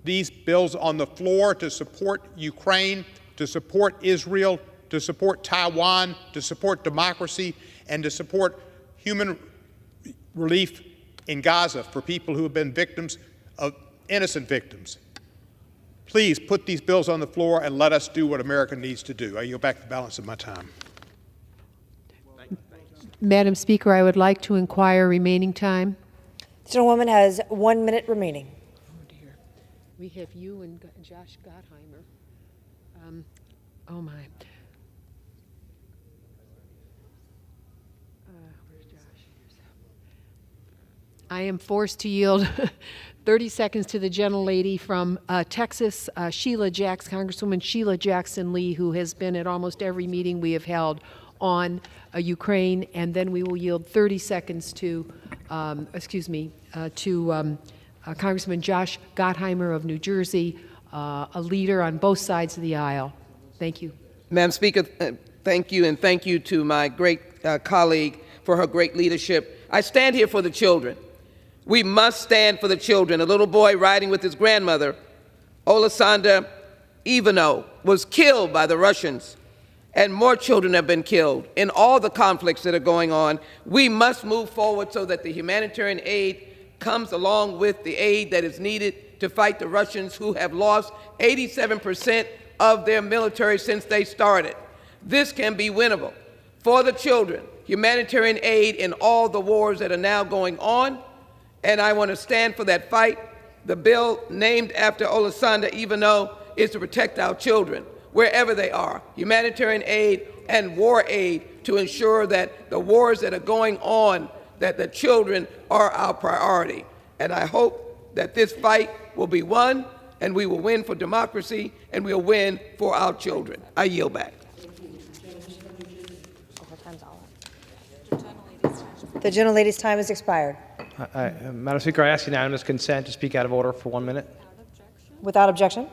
these bills on the floor to support Ukraine, to support Israel, to support Taiwan, to support democracy, and to support human relief in Gaza for people who have been victims of innocent victims. Please put these bills on the floor and let us do what America needs to do. I yield back the balance of my time. Madam Speaker, I would like to inquire remaining time. The gentlewoman has 1 minute remaining. We have you and Josh Gottheimer. Oh my. Where's Josh? I am forced to yield 30 seconds to the gentlelady from Texas, Congresswoman Sheila Jackson Lee, who has been at almost every meeting we have held on Ukraine, and then we will yield 30 seconds to, Congressman Josh Gottheimer of New Jersey, a leader on both sides of the aisle. Thank you. Madam Speaker, thank you, and thank you to my great colleague for her great leadership. I stand here for the children. We must stand for the children. A little boy riding with his grandmother, Oleksandr Ivanov, was killed by the Russians, and more children have been killed in all the conflicts that are going on. We must move forward so that the humanitarian aid comes along with the aid that is needed to fight the Russians, who have lost 87% of their military since they started. This can be winnable. For the children, humanitarian aid in all the wars that are now going on, and I want to stand for that fight. The bill named after Oleksandr Ivanov is to protect our children, wherever they are. Humanitarian aid and war aid to ensure that the wars that are going on, that the children are our priority. And I hope that this fight will be won, and we will win for democracy, and we'll win for our children. I yield back. The gentlelady's time has expired. Madam Speaker, I ask unanimous consent to speak out of order for 1 minute. Without objection.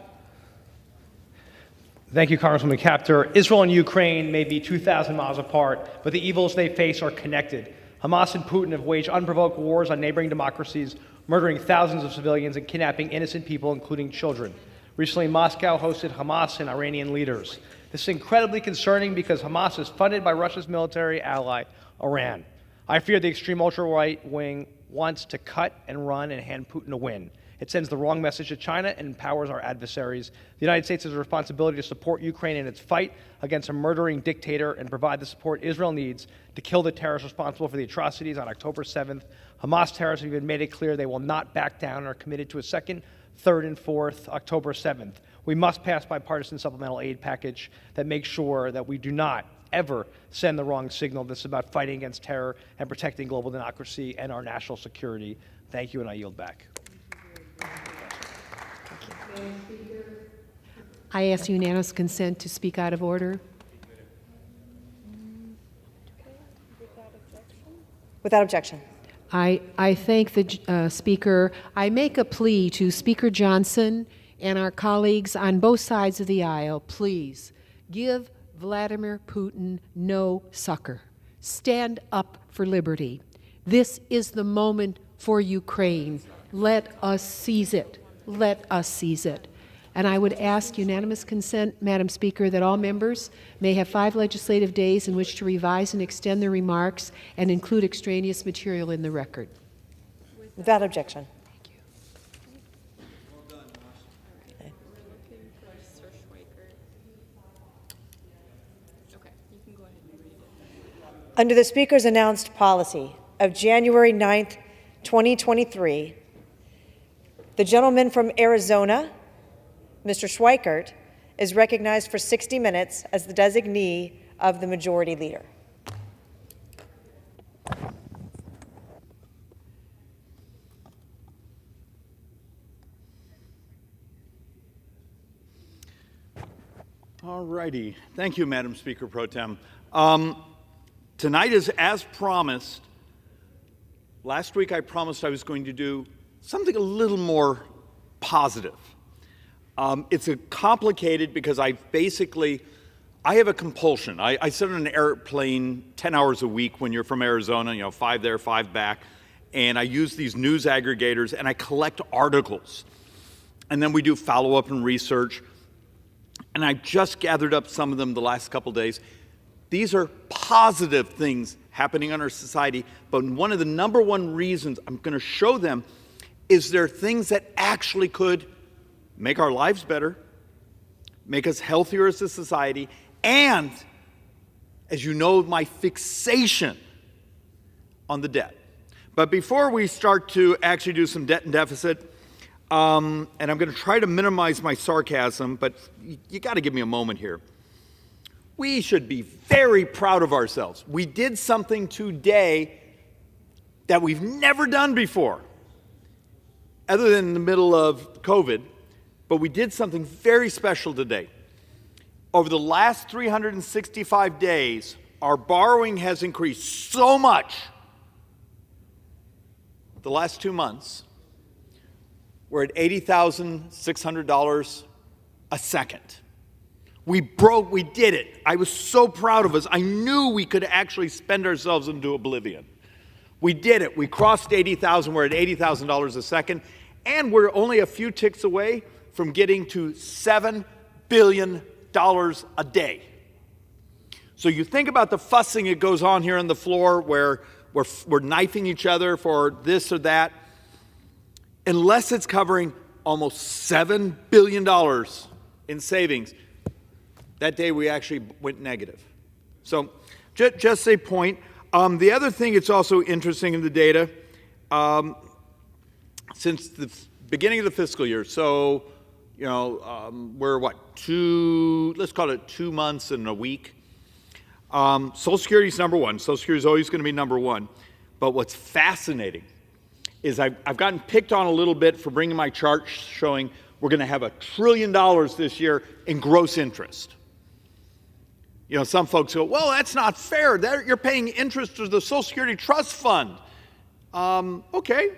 Thank you, Congresswoman Kaptur. Israel and Ukraine may be 2,000 miles apart, but the evils they face are connected. Hamas and Putin have waged unprovoked wars on neighboring democracies, murdering thousands of civilians and kidnapping innocent people, including children. Recently, Moscow hosted Hamas and Iranian leaders. This is incredibly concerning because Hamas is funded by Russia's military ally, Iran. I fear the extreme ultra-right wing wants to cut and run and hand Putin a win. It sends the wrong message to China and empowers our adversaries. The United States has a responsibility to support Ukraine in its fight against a murdering dictator and provide the support Israel needs to kill the terrorists responsible for the atrocities on October 7th. Hamas terrorists have even made it clear they will not back down and are committed to a second, third, and fourth October 7th. We must pass bipartisan supplemental aid package that makes sure that we do not ever send the wrong signal. This is about fighting against terror and protecting global democracy and our national security. Thank you, and I yield back. I ask unanimous consent to speak out of order. Without objection. I thank the Speaker. I make a plea to Speaker Johnson and our colleagues on both sides of the aisle. Please give Vladimir Putin no succor. Stand up for liberty. This is the moment for Ukraine. Let us seize it. Let us seize it. And I would ask unanimous consent, Madam Speaker, that all members may have 5 legislative days in which to revise and extend their remarks and include extraneous material in the record. Without objection. Thank you. Under the Speaker's announced policy of January 9th, 2023, the gentleman from Arizona, Mr. Schweikert, is recognized for 60 minutes as the designee of the Majority Leader. All righty. Thank you, Madam Speaker Pro Tem. Tonight is as promised. Last week I promised I was going to do something a little more positive. It's complicated because I have a compulsion. I sit on an airplane 10 hours a week when you're from Arizona, 5 there, 5 back, and I use these news aggregators and I collect articles. And then we do follow-up and research. And I just gathered up some of them the last couple days. These are positive things happening in our society, but one of the number one reasons I'm going to show them is there things that actually could make our lives better, make us healthier as a society, and, as you know, my fixation on the debt. But before we start to actually do some debt and deficit, and I'm going to try to minimize my sarcasm, but you got to give me a moment here. We should be very proud of ourselves. We did something today that we've never done before, other than in the middle of COVID, but we did something very special today. Over the last 365 days, our borrowing has increased so much. The last 2 months, we're at $80,600 a second. We did it. I was so proud of us. I knew we could actually spend ourselves into oblivion. We did it. We crossed 80,000. We're at $80,000 a second. And we're only a few ticks away from getting to $7 billion a day. So you think about the fussing that goes on here on the floor where we're knifing each other for this or that. Unless it's covering almost $7 billion in savings, that day we actually went negative. So just a point. The other thing that's also interesting in the data, since the beginning of the fiscal year, so we're let's call it 2 months and a week. Social Security is number one. Social Security is always going to be number one. But what's fascinating is I've gotten picked on a little bit for bringing my chart showing we're going to have $1 trillion this year in gross interest. Some folks go, well, that's not fair. You're paying interest to the Social Security Trust Fund. Okay.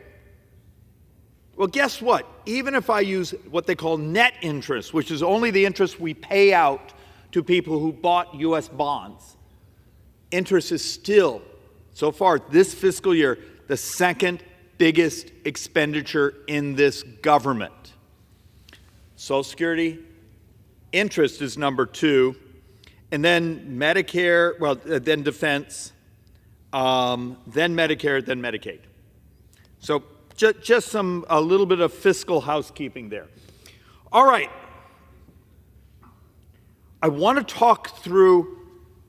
Well, guess what? Even if I use what they call net interest, which is only the interest we pay out to people who bought U.S. bonds, interest is still, so far this fiscal year, the second biggest expenditure in this government. Social Security interest is number two, and then Medicare, then defense, then Medicare, then Medicaid. So just a little bit of fiscal housekeeping there. All right. I want to talk through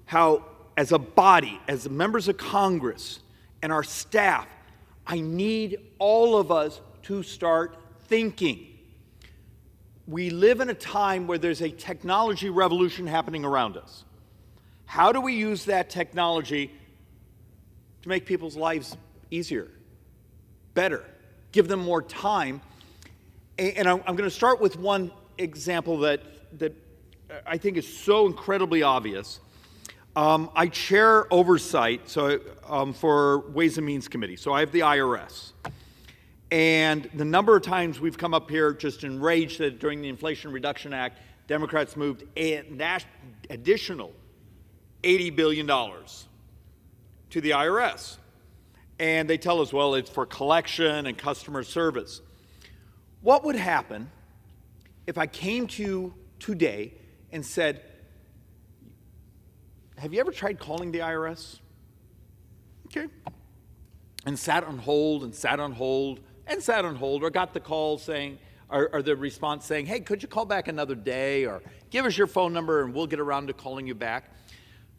how, as a body, as members of Congress and our staff, I need all of us to start thinking. We live in a time where there's a technology revolution happening around us. How do we use that technology to make people's lives easier, better, give them more time? And I'm going to start with one example that I think is so incredibly obvious. I chair oversight for Ways and Means Committee, so I have the IRS. And the number of times we've come up here just enraged that during the Inflation Reduction Act, Democrats moved an additional $80 billion to the IRS. And they tell us, well, it's for collection and customer service. What would happen if I came to you today and said, have you ever tried calling the IRS? Okay. And sat on hold and sat on hold and sat on hold, or got the call saying, or the response saying, hey, could you call back another day, or give us your phone number and we'll get around to calling you back.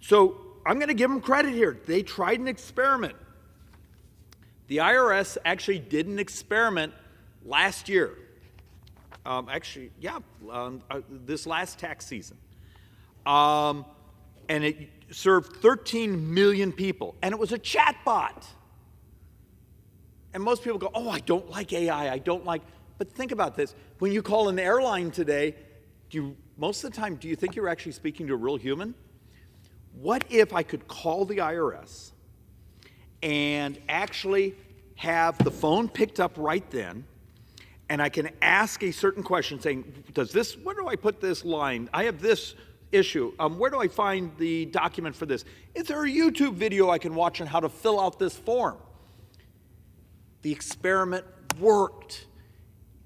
So I'm going to give them credit here. They tried an experiment. The IRS actually did an experiment last year. This last tax season. And it served 13 million people. And it was a chat bot. And most people go, oh, I don't like AI. But think about this. When you call an airline today, most of the time, do you think you're actually speaking to a real human? What if I could call the IRS and actually have the phone picked up right then, and I can ask a certain question saying, where do I put this line? I have this issue. Where do I find the document for this? Is there a YouTube video I can watch on how to fill out this form? The experiment worked.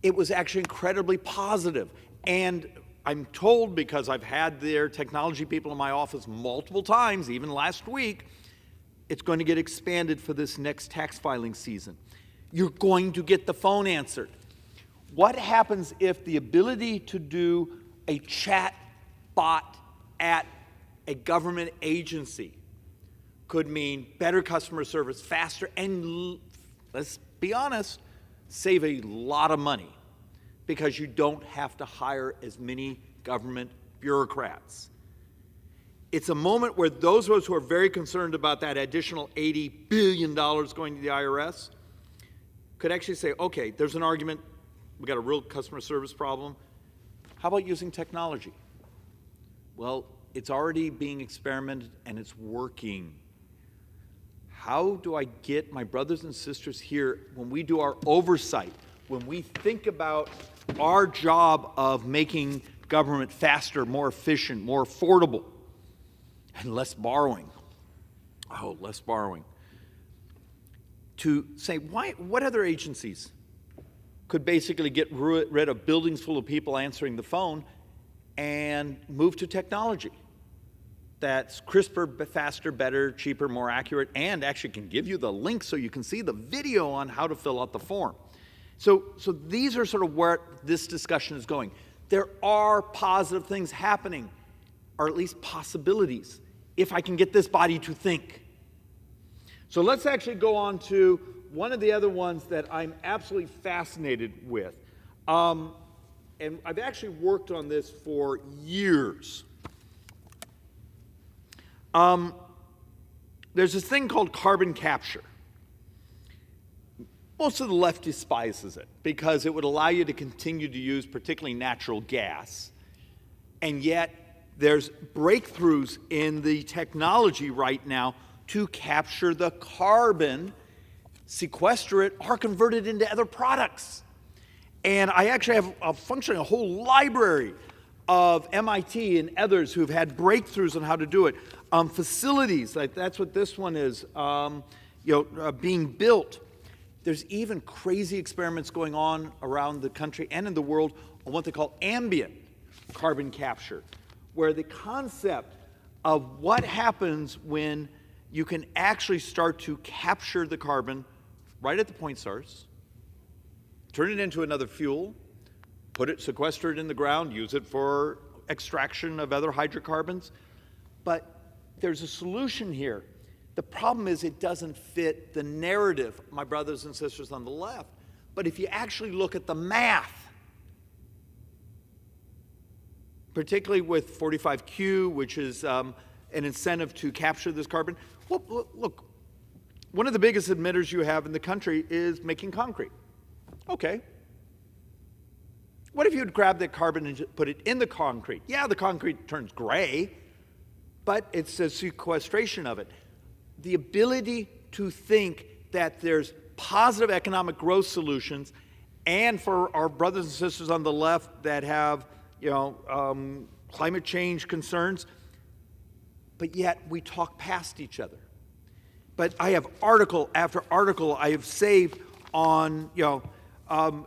It was actually incredibly positive. And I'm told, because I've had their technology people in my office multiple times, even last week, it's going to get expanded for this next tax filing season. You're going to get the phone answered. What happens if the ability to do a chat bot at a government agency could mean better customer service, faster, and let's be honest, save a lot of money? because you don't have to hire as many government bureaucrats. It's a moment where those of us who are very concerned about that additional $80 billion going to the IRS could actually say, okay, there's an argument, we got a real customer service problem. How about using technology? Well, it's already being experimented and it's working. How do I get my brothers and sisters here when we do our oversight, when we think about our job of making government faster, more efficient, more affordable, and less borrowing? Oh, less borrowing. To say, what other agencies could basically get rid of buildings full of people answering the phone and move to technology that's crisper, faster, better, cheaper, more accurate, and actually can give you the link so you can see the video on how to fill out the form. So these are sort of where this discussion is going. There are positive things happening, or at least possibilities, if I can get this body to think. So let's actually go on to one of the other ones that I'm absolutely fascinated with. And I've actually worked on this for years. There's this thing called carbon capture. Most of the left despises it because it would allow you to continue to use particularly natural gas. And yet there's breakthroughs in the technology right now to capture the carbon, sequester it, or convert it into other products. And I actually have a whole library of MIT and others who've had breakthroughs on how to do it. Facilities, like that's what this one is, being built. There's even crazy experiments going on around the country and in the world on what they call ambient carbon capture, where the concept of what happens when you can actually start to capture the carbon right at the point source, turn it into another fuel, sequester it in the ground, use it for extraction of other hydrocarbons. But there's a solution here. The problem is it doesn't fit the narrative, my brothers and sisters on the left. But if you actually look at the math, particularly with 45Q, which is an incentive to capture this carbon, look, one of the biggest emitters you have in the country is making concrete. Okay. What if you'd grab that carbon and put it in the concrete? Yeah, the concrete turns gray, but it's a sequestration of it. The ability to think that there's positive economic growth solutions, and for our brothers and sisters on the left that have, climate change concerns, but yet we talk past each other. But I have article after article I have saved on,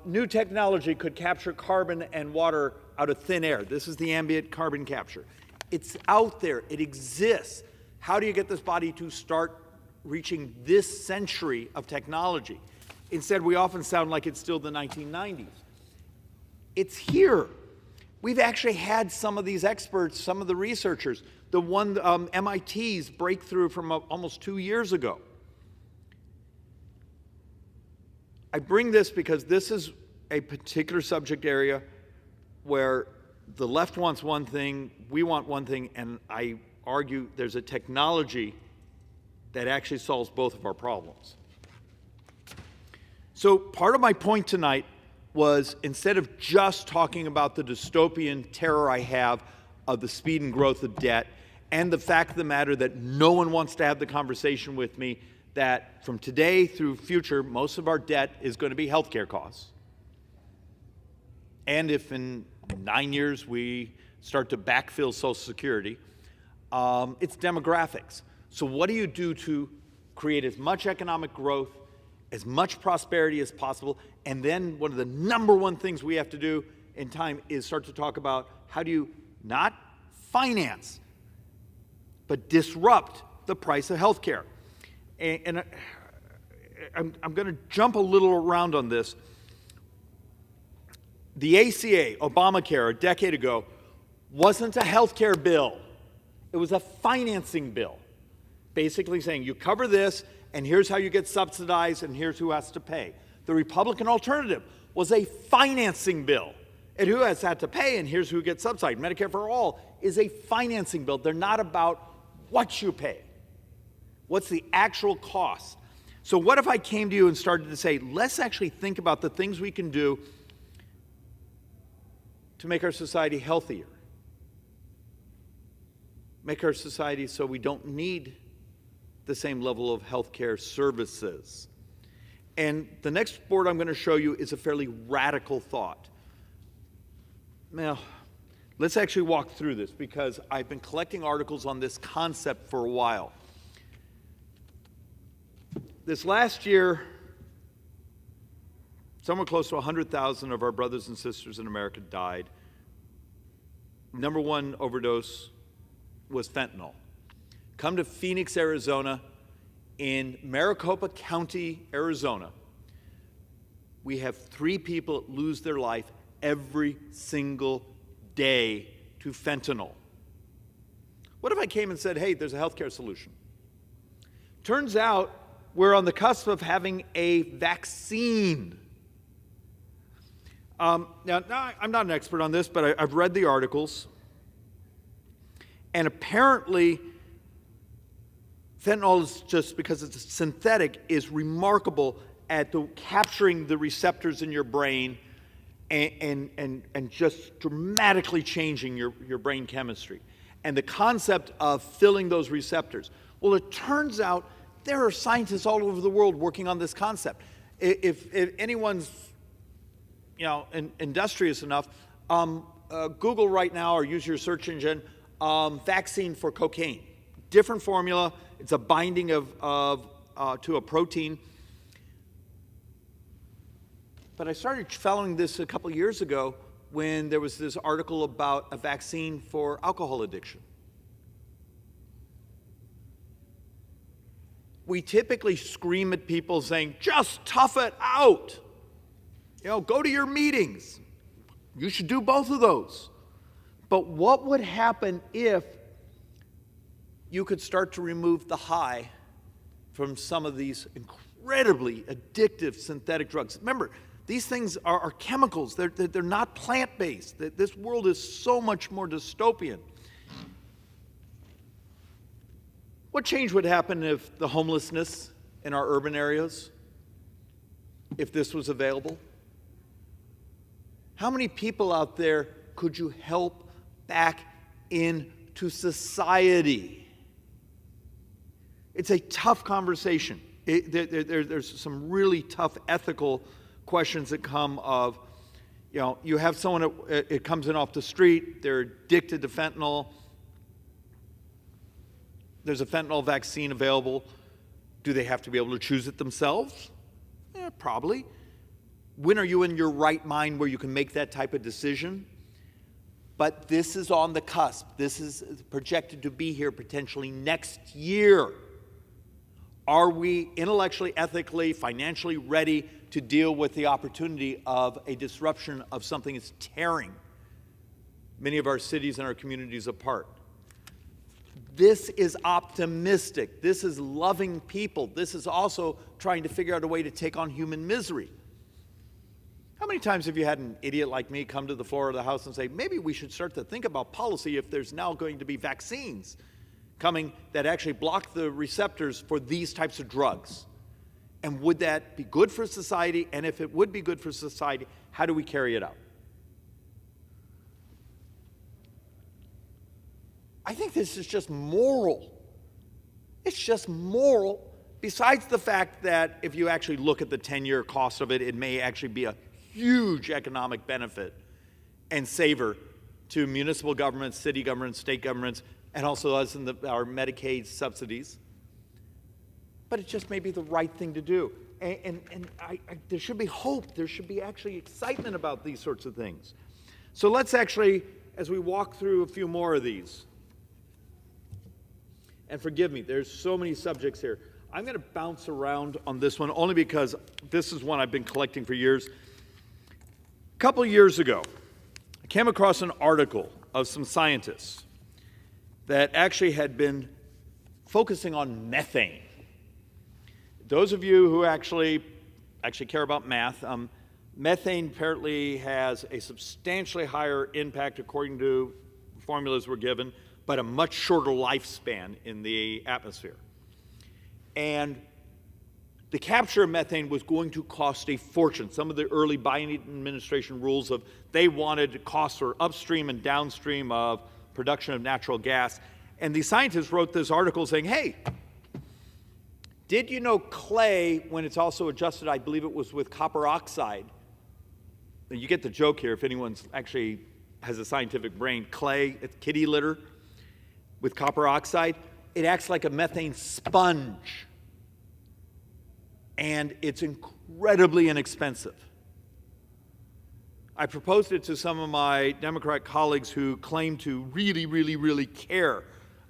new technology could capture carbon and water out of thin air. This is the ambient carbon capture. It's out there. It exists. How do you get this body to start reaching this century of technology? Instead, we often sound like it's still the 1990s. It's here. We've actually had some of these experts, some of the researchers, the one MIT's breakthrough from almost 2 years ago. I bring this because this is a particular subject area where the left wants one thing, we want one thing, and I argue there's a technology that actually solves both of our problems. So part of my point tonight was, instead of just talking about the dystopian terror I have of the speed and growth of debt, and the fact of the matter that no one wants to have the conversation with me that from today through future, most of our debt is going to be healthcare costs. And if in 9 years we start to backfill Social Security, it's demographics. So what do you do to create as much economic growth, as much prosperity as possible? And then one of the number one things we have to do in time is start to talk about how do you not finance, but disrupt the price of healthcare. And I'm going to jump a little around on this. The ACA, Obamacare, a decade ago, wasn't a healthcare bill. It was a financing bill, basically saying you cover this, and here's how you get subsidized, and here's who has to pay. The Republican alternative was a financing bill. And who has had to pay, and here's who gets subsidized. Medicare for All is a financing bill. They're not about what you pay. What's the actual cost? So what if I came to you and started to say, let's actually think about the things we can do to make our society healthier, make our society so we don't need the same level of healthcare services. And the next board I'm going to show you is a fairly radical thought. Now, let's actually walk through this because I've been collecting articles on this concept for a while. This last year, somewhere close to 100,000 of our brothers and sisters in America died. Number one overdose was fentanyl. Come to Phoenix, Arizona. In Maricopa County, Arizona, we have 3 people lose their life every single day to fentanyl. What if I came and said, hey, there's a healthcare solution? Turns out we're on the cusp of having a vaccine. Now, I'm not an expert on this, but I've read the articles. And apparently, fentanyl is, just because it's synthetic, is remarkable at capturing the receptors in your brain and just dramatically changing your brain chemistry. And the concept of filling those receptors. Well, it turns out there are scientists all over the world working on this concept. If anyone's industrious enough, Google right now or use your search engine, vaccine for cocaine. Different formula. It's a binding to a protein. But I started following this a couple years ago when there was this article about a vaccine for alcohol addiction. We typically scream at people saying, just tough it out. Go to your meetings. You should do both of those. But what would happen if you could start to remove the high from some of these incredibly addictive synthetic drugs? Remember, these things are chemicals. They're not plant-based. This world is so much more dystopian. What change would happen if the homelessness in our urban areas, if this was available? How many people out there could you help back into society? It's a tough conversation. There's some really tough ethical questions that come of, you have someone, it comes in off the street, they're addicted to fentanyl. There's a fentanyl vaccine available. Do they have to be able to choose it themselves? Probably. When are you in your right mind where you can make that type of decision? But this is on the cusp. This is projected to be here potentially next year. Are we intellectually, ethically, financially ready to deal with the opportunity of a disruption of something that's tearing many of our cities and our communities apart? This is optimistic. This is loving people. This is also trying to figure out a way to take on human misery. How many times have you had an idiot like me come to the floor of the House and say, maybe we should start to think about policy if there's now going to be vaccines coming that actually block the receptors for these types of drugs? And would that be good for society? And if it would be good for society, how do we carry it out? I think this is just moral. It's just moral, besides the fact that if you actually look at the 10-year cost of it, it may actually be a huge economic benefit and saver to municipal governments, city governments, state governments, and also us in our Medicaid subsidies. But it just may be the right thing to do. And there should be hope. There should be actually excitement about these sorts of things. So let's actually, as we walk through a few more of these, and forgive me, there's so many subjects here. I'm going to bounce around on this one only because this is one I've been collecting for years. A couple years ago, I came across an article of some scientists that actually had been focusing on methane. Those of you who actually care about math, Methane apparently has a substantially higher impact according to formulas we're given, but a much shorter lifespan in the atmosphere. And the capture of methane was going to cost a fortune. Some of the early Biden administration rules of they wanted costs for upstream and downstream of production of natural gas. And the scientists wrote this article saying, hey, did you know clay, when it's also adjusted, I believe it was with copper oxide, you get the joke here if anyone's actually has a scientific brain, clay, it's kitty litter with copper oxide, it acts like a methane sponge. And it's incredibly inexpensive. I proposed it to some of my Democrat colleagues who claim to really, really, really care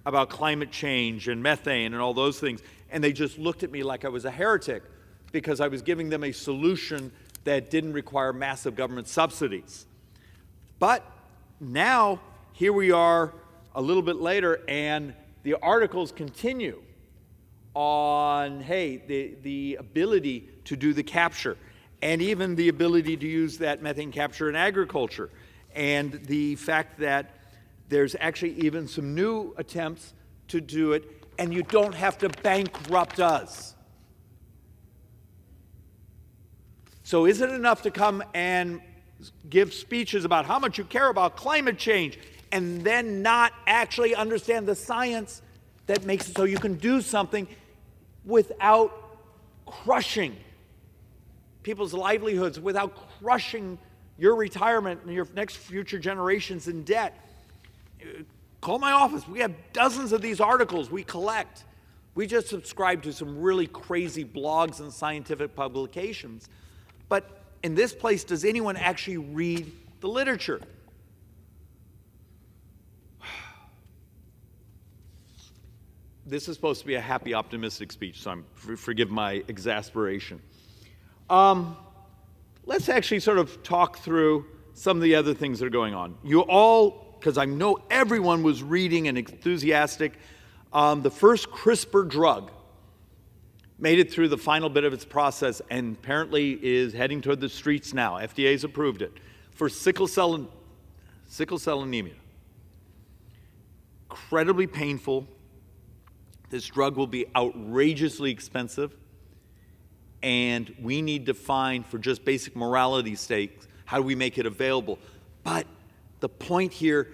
about climate change and methane and all those things, and they just looked at me like I was a heretic because I was giving them a solution that didn't require massive government subsidies. But now, here we are a little bit later, and the articles continue on, hey, the ability to do the capture, and even the ability to use that methane capture in agriculture, and the fact that there's actually even some new attempts to do it, and you don't have to bankrupt us. So is it enough to come and give speeches about how much you care about climate change and then not actually understand the science that makes it so you can do something without crushing people's livelihoods, without crushing your retirement and your next future generations in debt? Call my office. We have dozens of these articles we collect. We just subscribe to some really crazy blogs and scientific publications. But in this place, does anyone actually read the literature? This is supposed to be a happy, optimistic speech, so forgive my exasperation. Let's actually sort of talk through some of the other things that are going on. You all, because I know everyone was reading and enthusiastic, the first CRISPR drug made it through the final bit of its process and apparently is heading toward the streets now. FDA's approved it for sickle cell anemia. Incredibly painful. This drug will be outrageously expensive, and we need to find, for just basic morality stakes, how do we make it available? But the point here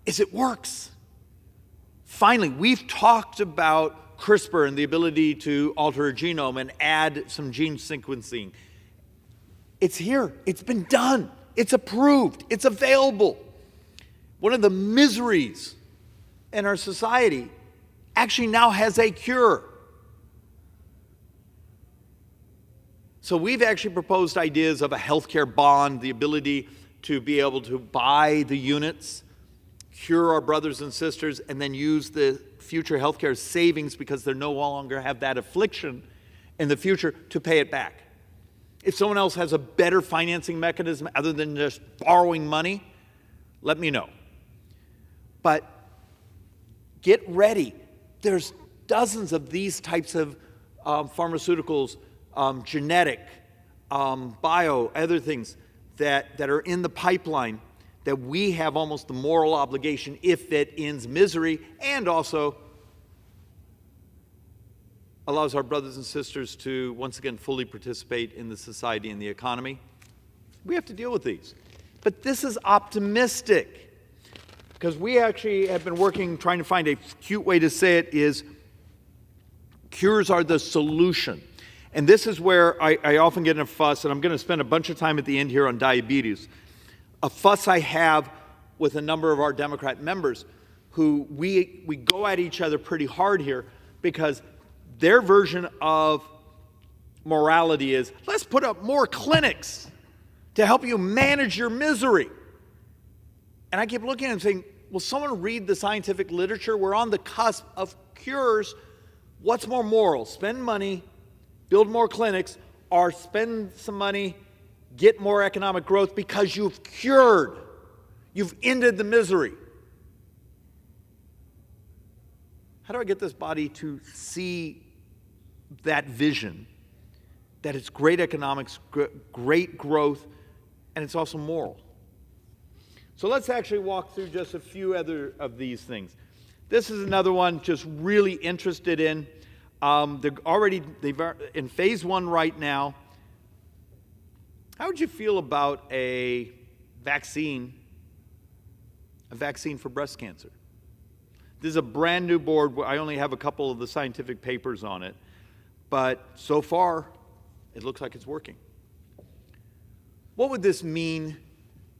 is it works. Finally, we've talked about CRISPR and the ability to alter a genome and add some gene sequencing. It's here. It's been done. It's approved. It's available. One of the miseries in our society actually now has a cure. So we've actually proposed ideas of a healthcare bond, the ability to be able to buy the units, cure our brothers and sisters, and then use the future healthcare savings, because they no longer have that affliction in the future, to pay it back. If someone else has a better financing mechanism other than just borrowing money, let me know. But get ready. There's dozens of these types of pharmaceuticals, genetic, bio, other things that are in the pipeline that we have almost the moral obligation, if it ends misery and also allows our brothers and sisters to once again fully participate in the society and the economy. We have to deal with these. But this is optimistic, because we actually have been working, trying to find a cute way to say it, is cures are the solution. And this is where I often get in a fuss, and I'm going to spend a bunch of time at the end here on diabetes. A fuss I have with a number of our Democrat members who we go at each other pretty hard here, because their version of morality is, let's put up more clinics to help you manage your misery. And I keep looking at them saying, will someone read the scientific literature? We're on the cusp of cures. What's more moral? Spend money, build more clinics, or spend some money, get more economic growth because you've cured, you've ended the misery. How do I get this body to see that vision that it's great economics, great growth, and it's also moral. So let's actually walk through just a few other of these things. This is another one just really interested in. They're in phase 1 right now. How would you feel about a vaccine for breast cancer? This is a brand new board. I only have a couple of the scientific papers on it, but so far, it looks like it's working. What would this mean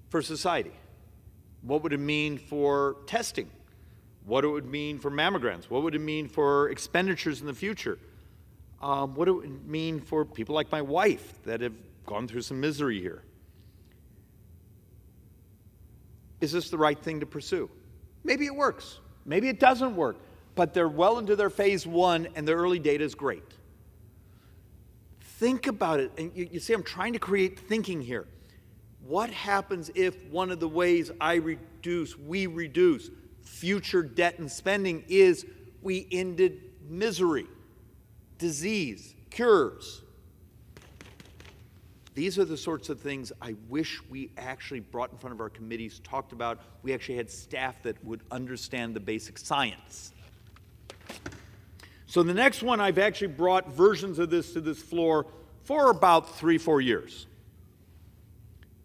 for society? What would it mean for testing? What it would mean for mammograms? What would it mean for expenditures in the future? What it would mean for people like my wife that have gone through some misery here? Is this the right thing to pursue? Maybe it works. Maybe it doesn't work. But they're well into their phase 1, and the early data is great. Think about it. And you see, I'm trying to create thinking here. What happens if one of the ways we reduce future debt and spending is we ended misery, disease, cures? These are the sorts of things I wish we actually brought in front of our committees, talked about. We actually had staff that would understand the basic science. So the next one, I've actually brought versions of this to this floor for about 3-4 years.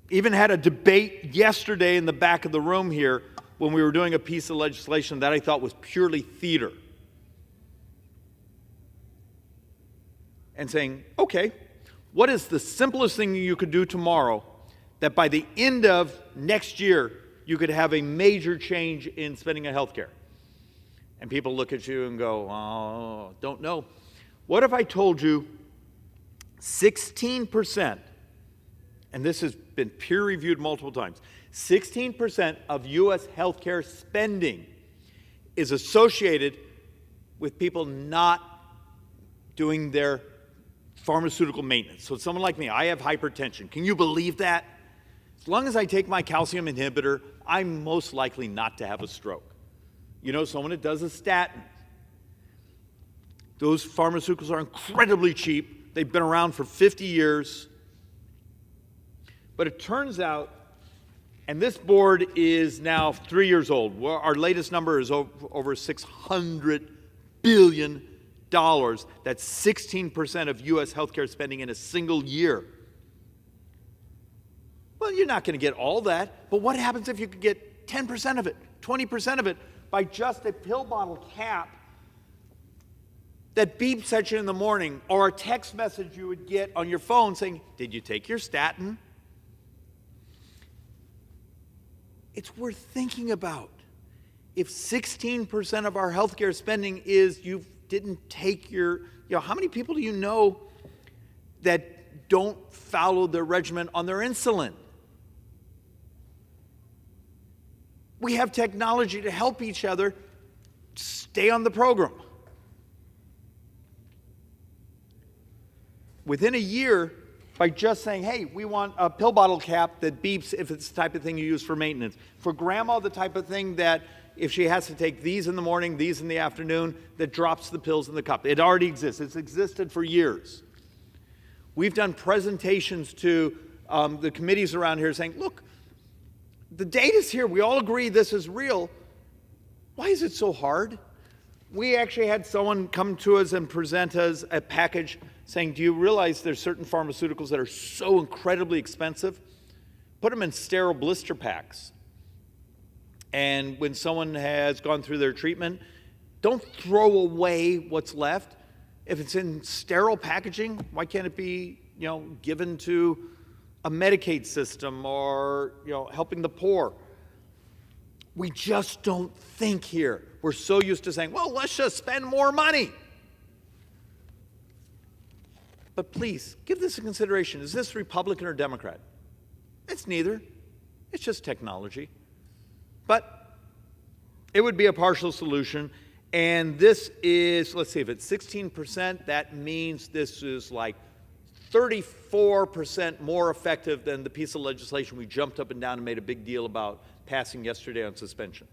Even had a debate yesterday in the back of the room here when we were doing a piece of legislation that I thought was purely theater. And saying, okay, what is the simplest thing you could do tomorrow that by the end of next year you could have a major change in spending on health care? And people look at you and go, oh, don't know. What if I told you 16%, and this has been peer-reviewed multiple times, 16% of U.S. healthcare spending is associated with people not doing their pharmaceutical maintenance. So someone like me, I have hypertension. Can you believe that? As long as I take my calcium inhibitor, I'm most likely not to have a stroke. You know, someone that does a statin. Those pharmaceuticals are incredibly cheap. They've been around for 50 years. But it turns out, and this board is now 3 years old. Our latest number is over $600 billion. That's 16% of U.S. healthcare spending in a single year. Well, you're not going to get all that, but what happens if you could get 10% of it, 20% of it, by just a pill bottle cap that beeps at you in the morning, or a text message you would get on your phone saying, did you take your statin? It's worth thinking about. If 16% of our healthcare spending is you didn't take your, how many people do you know that don't follow their regimen on their insulin? We have technology to help each other stay on the program. Within a year, by just saying, hey, we want a pill bottle cap that beeps if it's the type of thing you use for maintenance. For grandma, the type of thing that if she has to take these in the morning, these in the afternoon, that drops the pills in the cup. It already exists. It's existed for years. We've done presentations to the committees around here saying, look, the data's here. We all agree this is real. Why is it so hard? We actually had someone come to us and present us a package saying, do you realize there's certain pharmaceuticals that are so incredibly expensive? Put them in sterile blister packs. And when someone has gone through their treatment, don't throw away what's left. If it's in sterile packaging, why can't it be, given to a Medicaid system or, helping the poor? We just don't think here. We're so used to saying, well, let's just spend more money. But please, give this a consideration. Is this Republican or Democrat? It's neither. It's just technology. But it would be a partial solution. And this is, let's see, if it's 16%, that means this is like 34% more effective than the piece of legislation we jumped up and down and made a big deal about passing yesterday on suspension.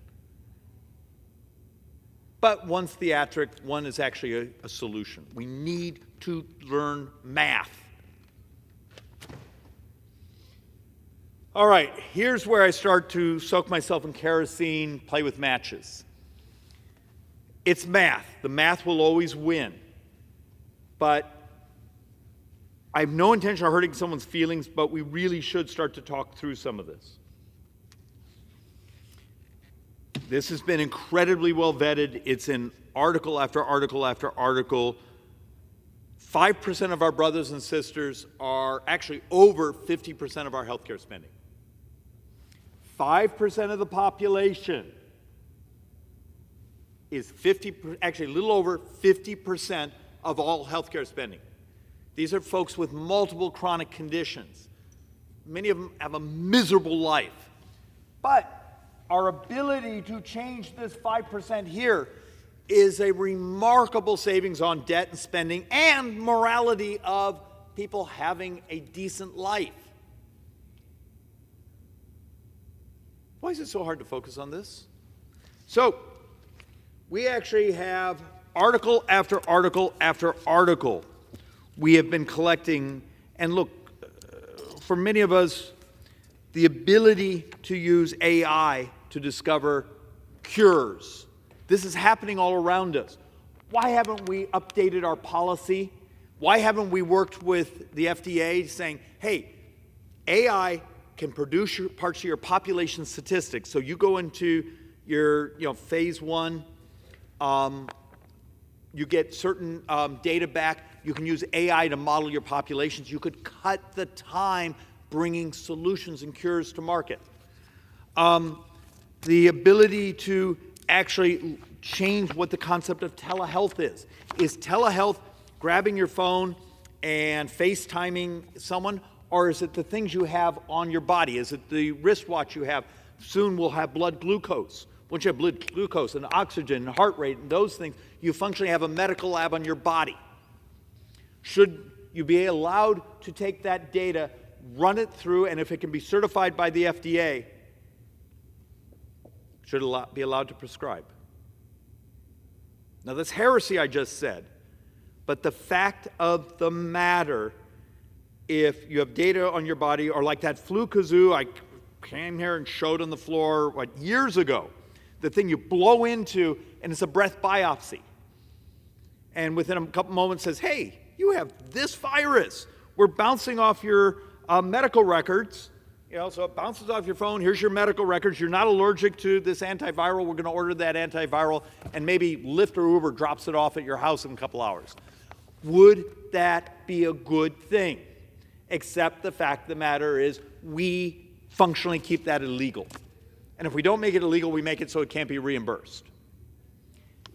But one is actually a solution. We need to learn math. All right, here's where I start to soak myself in kerosene, play with matches. It's math. The math will always win. But I have no intention of hurting someone's feelings, but we really should start to talk through some of this. This has been incredibly well vetted. It's in article after article after article. 5% of our brothers and sisters are actually over 50% of our healthcare spending. 5% of the population is actually a little over 50% of all healthcare spending. These are folks with multiple chronic conditions. Many of them have a miserable life. But our ability to change this 5% here is a remarkable savings on debt and spending and morality of people having a decent life. Why is it so hard to focus on this? So, we actually have article after article after article we have been collecting. And look, for many of us, the ability to use AI to discover cures. This is happening all around us. Why haven't we updated our policy? Why haven't we worked with the FDA saying, hey, AI can produce parts of your population statistics. So you go into your phase 1, you get certain data back. You can use AI to model your populations. You could cut the time bringing solutions and cures to market. The ability to actually change what the concept of telehealth is. Is telehealth grabbing your phone and FaceTiming someone, or is it the things you have on your body? Is it the wristwatch you have? Soon we'll have blood glucose. Once you have blood glucose and oxygen and heart rate and those things, you functionally have a medical lab on your body. Should you be allowed to take that data, run it through, and if it can be certified by the FDA, should be allowed to prescribe? Now, that's heresy I just said, but the fact of the matter, if you have data on your body, or like that flu kazoo I came here and showed on the floor years ago, the thing you blow into, and it's a breath biopsy. And within a couple moments says, hey, you have this virus. We're bouncing off your medical records. So it bounces off your phone. Here's your medical records. You're not allergic to this antiviral. We're going to order that antiviral, and maybe Lyft or Uber drops it off at your house in a couple hours. Would that be a good thing? Except the fact of the matter is we functionally keep that illegal. And if we don't make it illegal, we make it so it can't be reimbursed.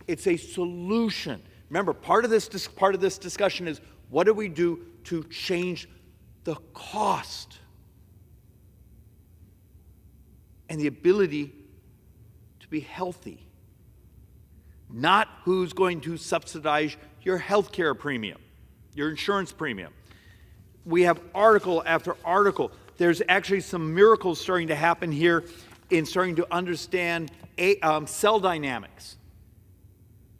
It's a solution. Remember, part of this discussion is what do we do to change the cost and the ability to be healthy, not who's going to subsidize your health care premium, your insurance premium. We have article after article. There's actually some miracles starting to happen here in starting to understand cell dynamics.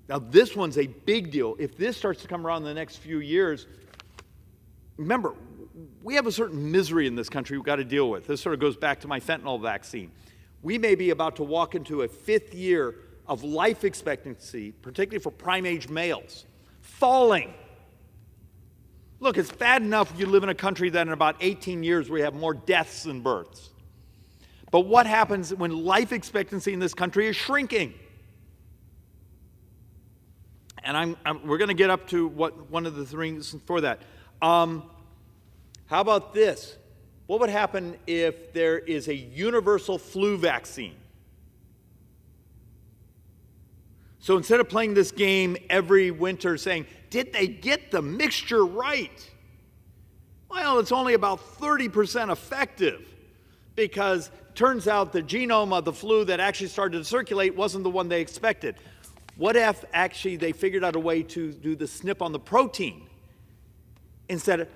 Now, this one's a big deal. If this starts to come around in the next few years, remember, we have a certain misery in this country we've got to deal with. This sort of goes back to my fentanyl vaccine. We may be about to walk into a 5th year of life expectancy, particularly for prime-age males, falling. Look, it's bad enough you live in a country that in about 18 years we have more deaths than births. But what happens when life expectancy in this country is shrinking? And we're going to get up to what one of the things for that. How about this? What would happen if there is a universal flu vaccine? So instead of playing this game every winter saying, did they get the mixture right? Well, it's only about 30% effective, because it turns out the genome of the flu that actually started to circulate wasn't the one they expected. What if actually they figured out a way to do the SNP on the protein instead of...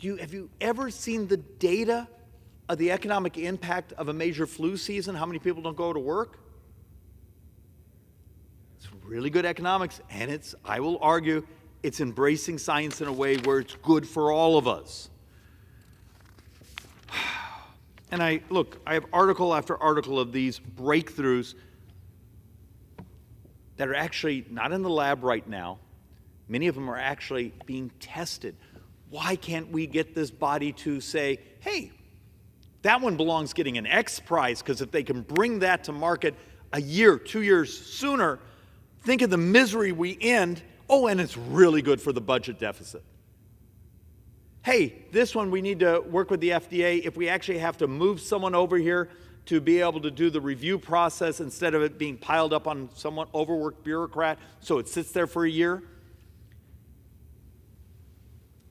Have you ever seen the data of the economic impact of a major flu season? How many people don't go to work? It's really good economics, and I will argue, it's embracing science in a way where it's good for all of us. And I have article after article of these breakthroughs that are actually not in the lab right now. Many of them are actually being tested. Why can't we get this body to say, hey, that one belongs getting an X prize, because if they can bring that to market a year, 2 years sooner, think of the misery we end. Oh, and it's really good for the budget deficit. Hey, this one we need to work with the FDA. If we actually have to move someone over here to be able to do the review process instead of it being piled up on someone overworked bureaucrat so it sits there for a year,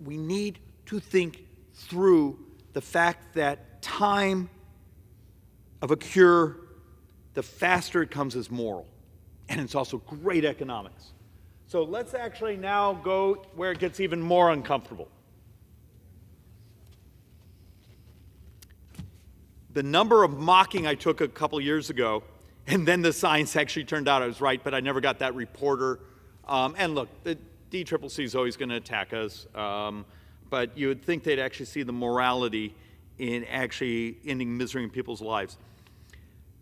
we need to think through the fact that time of a cure, the faster it comes, is moral. And it's also great economics. So let's actually now go where it gets even more uncomfortable. The number of mocking I took a couple years ago, and then the science actually turned out I was right, but I never got that reporter. And look, the DCCC is always going to attack us, but you would think they'd actually see the morality in actually ending misery in people's lives.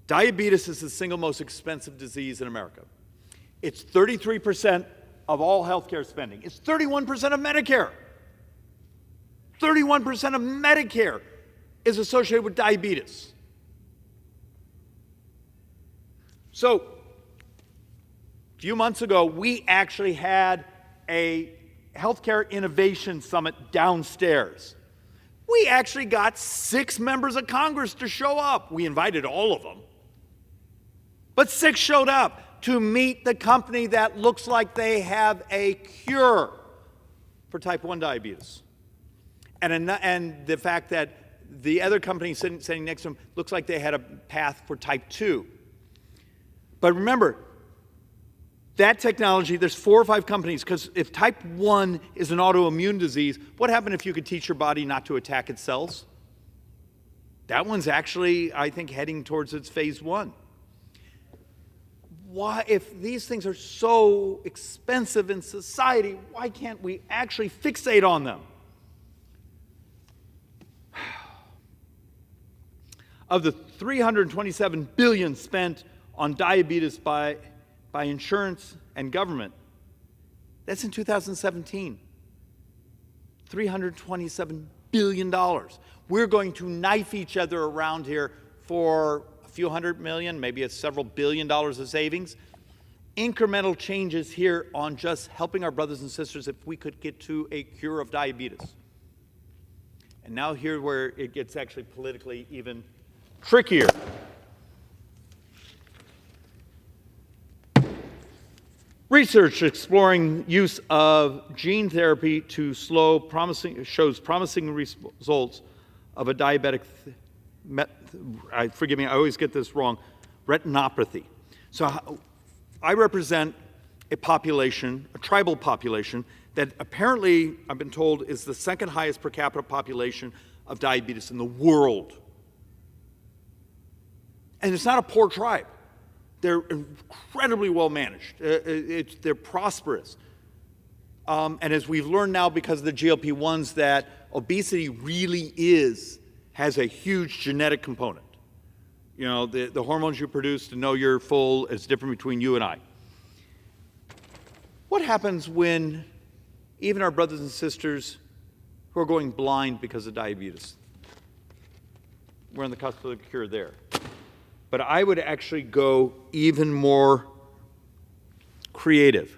Diabetes is the single most expensive disease in America. It's 33% of all healthcare spending. It's 31% of Medicare. 31% of Medicare is associated with diabetes. So, a few months ago, we actually had a healthcare innovation summit downstairs. We actually got 6 members of Congress to show up. We invited all of them. But 6 showed up to meet the company that looks like they have a cure for type 1 diabetes. And the fact that the other company sitting next to them looks like they had a path for type 2. But remember, that technology, there's 4 or 5 companies, because if type 1 is an autoimmune disease, what happened if you could teach your body not to attack its cells? That one's actually, I think, heading towards its phase 1. Why, if these things are so expensive in society, why can't we actually fixate on them? Of the $327 billion spent on diabetes by insurance and government, that's in 2017. $327 billion. We're going to knife each other around here for a few hundred million, maybe it's several $billion of savings. Incremental changes here on just helping our brothers and sisters if we could get to a cure of diabetes. And now here where it gets actually politically even trickier. Research exploring use of gene therapy to shows promising results of a diabetic, forgive me, I always get this wrong, retinopathy. So I represent a population, a tribal population, that apparently, I've been told, is the second highest per capita population of diabetes in the world. And it's not a poor tribe. They're incredibly well managed. They're prosperous. And as we've learned now because of the GLP-1s, that obesity really has a huge genetic component. You know, the hormones you produce to know you're full is different between you and I. What happens when even our brothers and sisters who are going blind because of diabetes? We're on the cusp of the cure there. But I would actually go even more creative.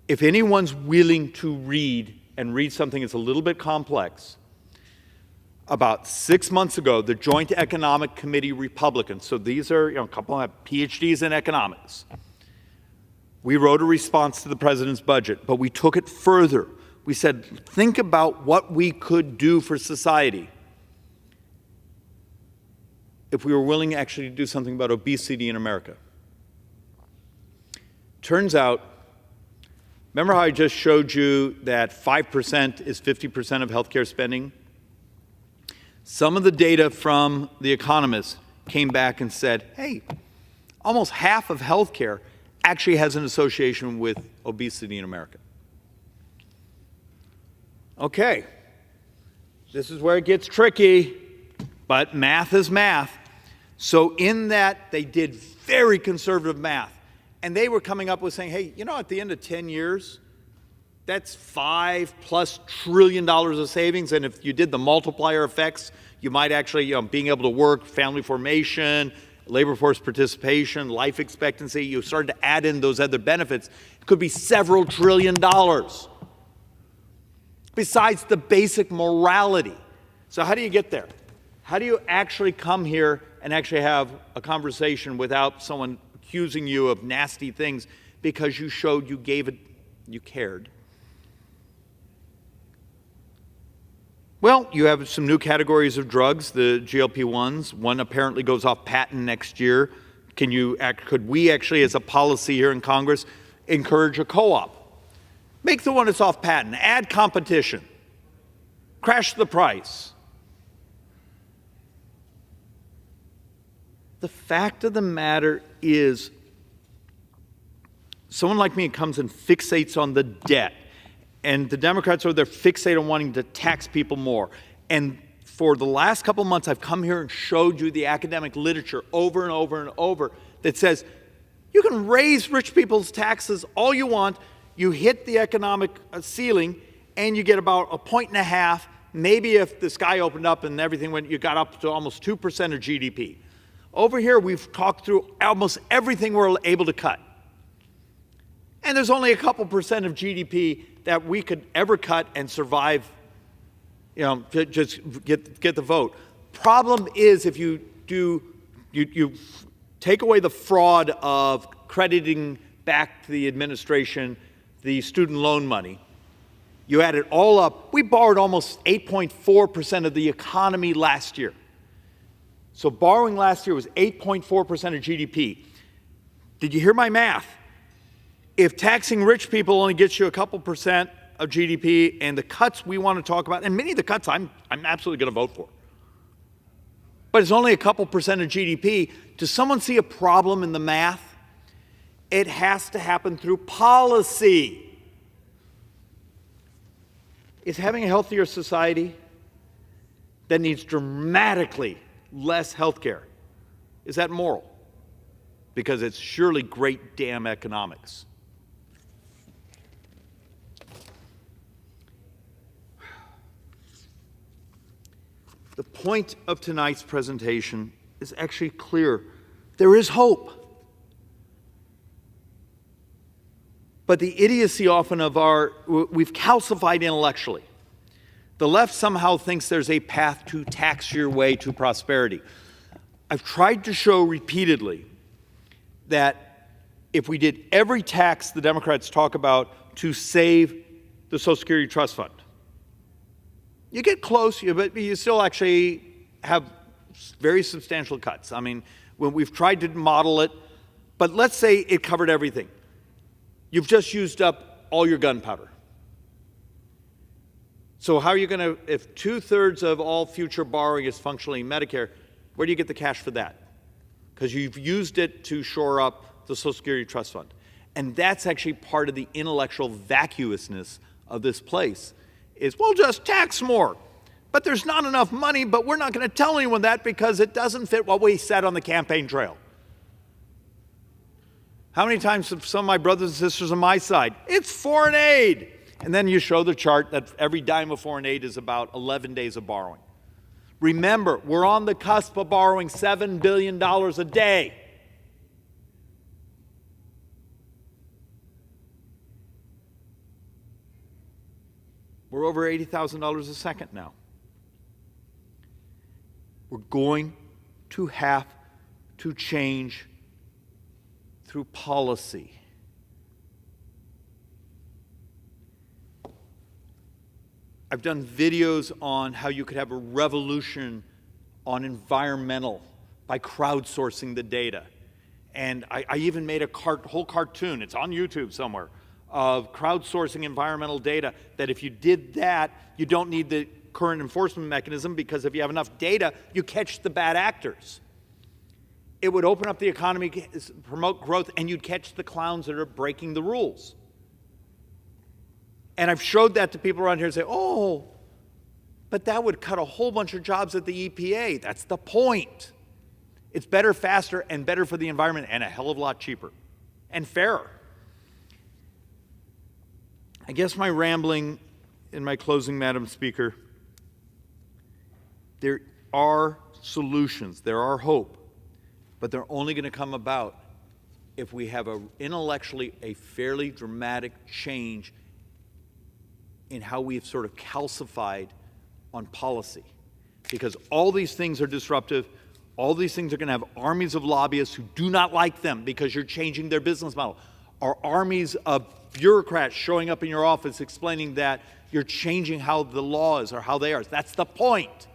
If anyone's willing to read something that's a little bit complex, about 6 months ago, the Joint Economic Committee Republicans, so these are a couple of PhDs in economics, we wrote a response to the president's budget, but we took it further. We said, think about what we could do for society if we were willing actually to do something about obesity in America. Turns out, remember how I just showed you that 5% is 50% of healthcare spending? Some of the data from the economists came back and said, hey, almost half of healthcare actually has an association with obesity in America. Okay, this is where it gets tricky. but math is math. So in that, they did very conservative math. And they were coming up with saying, hey, you know, at the end of 10 years, that's $5+ trillion of savings. And if you did the multiplier effects, you might actually, being able to work, family formation, labor force participation, life expectancy, you started to add in those other benefits. It could be several $1 trillion. Besides the basic morality. So how do you get there? How do you actually come here and actually have a conversation without someone accusing you of nasty things because you showed you gave it, you cared? Well, you have some new categories of drugs, the GLP-1s. One apparently goes off patent next year. Could we actually, as a policy here in Congress, encourage a co-op? Make the one that's off patent, add competition, crash the price. The fact of the matter is, someone like me comes and fixates on the debt, and the Democrats are there fixated on wanting to tax people more. And for the last couple months, I've come here and showed you the academic literature over and over and over that says you can raise rich people's taxes all you want, you hit the economic ceiling, and you get about 1.5 points. Maybe if the sky opened up and everything went, you got up to almost 2% of GDP. Over here, we've talked through almost everything we're able to cut. And there's only a couple percent of GDP that we could ever cut and survive, to just get the vote. Problem is, if you take away the fraud of crediting back to the administration the student loan money, you add it all up, we borrowed almost 8.4% of the economy last year. So borrowing last year was 8.4% of GDP. Did you hear my math? If taxing rich people only gets you a couple percent of GDP, and the cuts we want to talk about, and many of the cuts I'm absolutely going to vote for, but it's only a couple percent of GDP, does someone see a problem in the math? It has to happen through policy. Is having a healthier society that needs dramatically less health care, is that moral? Because it's surely great damn economics. The point of tonight's presentation is actually clear. There is hope. But the idiocy often of we've calcified intellectually. The left somehow thinks there's a path to tax your way to prosperity. I've tried to show repeatedly that if we did every tax the Democrats talk about to save the Social Security Trust Fund, you get close, but you still actually have very substantial cuts. I mean, when we've tried to model it, but let's say it covered everything. You've just used up all your gunpowder. So how are you going to, if 2/3 of all future borrowing is functionally Medicare, where do you get the cash for that? Because you've used it to shore up the Social Security Trust Fund. And that's actually part of the intellectual vacuousness of this place, is we'll just tax more. But there's not enough money, but we're not going to tell anyone that because it doesn't fit what we said on the campaign trail. How many times have some of my brothers and sisters on my side, it's foreign aid. And then you show the chart that every dime of foreign aid is about 11 days of borrowing. Remember, we're on the cusp of borrowing $7 billion a day. We're over $80,000 a second now. We're going to have to change through policy. I've done videos on how you could have a revolution on environmental by crowdsourcing the data. And I even made a whole cartoon, it's on YouTube somewhere, of crowdsourcing environmental data, that if you did that, you don't need the current enforcement mechanism, because if you have enough data, you catch the bad actors. It would open up the economy, promote growth, and you'd catch the clowns that are breaking the rules. And I've showed that to people around here and say, oh, But that would cut a whole bunch of jobs at the EPA. That's the point. It's better, faster, and better for the environment, and a hell of a lot cheaper and fairer. I guess my rambling in my closing, Madam Speaker, there are solutions, there are hope, but they're only going to come about if we have intellectually a fairly dramatic change in how we've sort of calcified on policy. Because all these things are disruptive. All these things are going to have armies of lobbyists who do not like them because you're changing their business model. Or armies of bureaucrats showing up in your office explaining that you're changing how the law is or how they are. That's the point.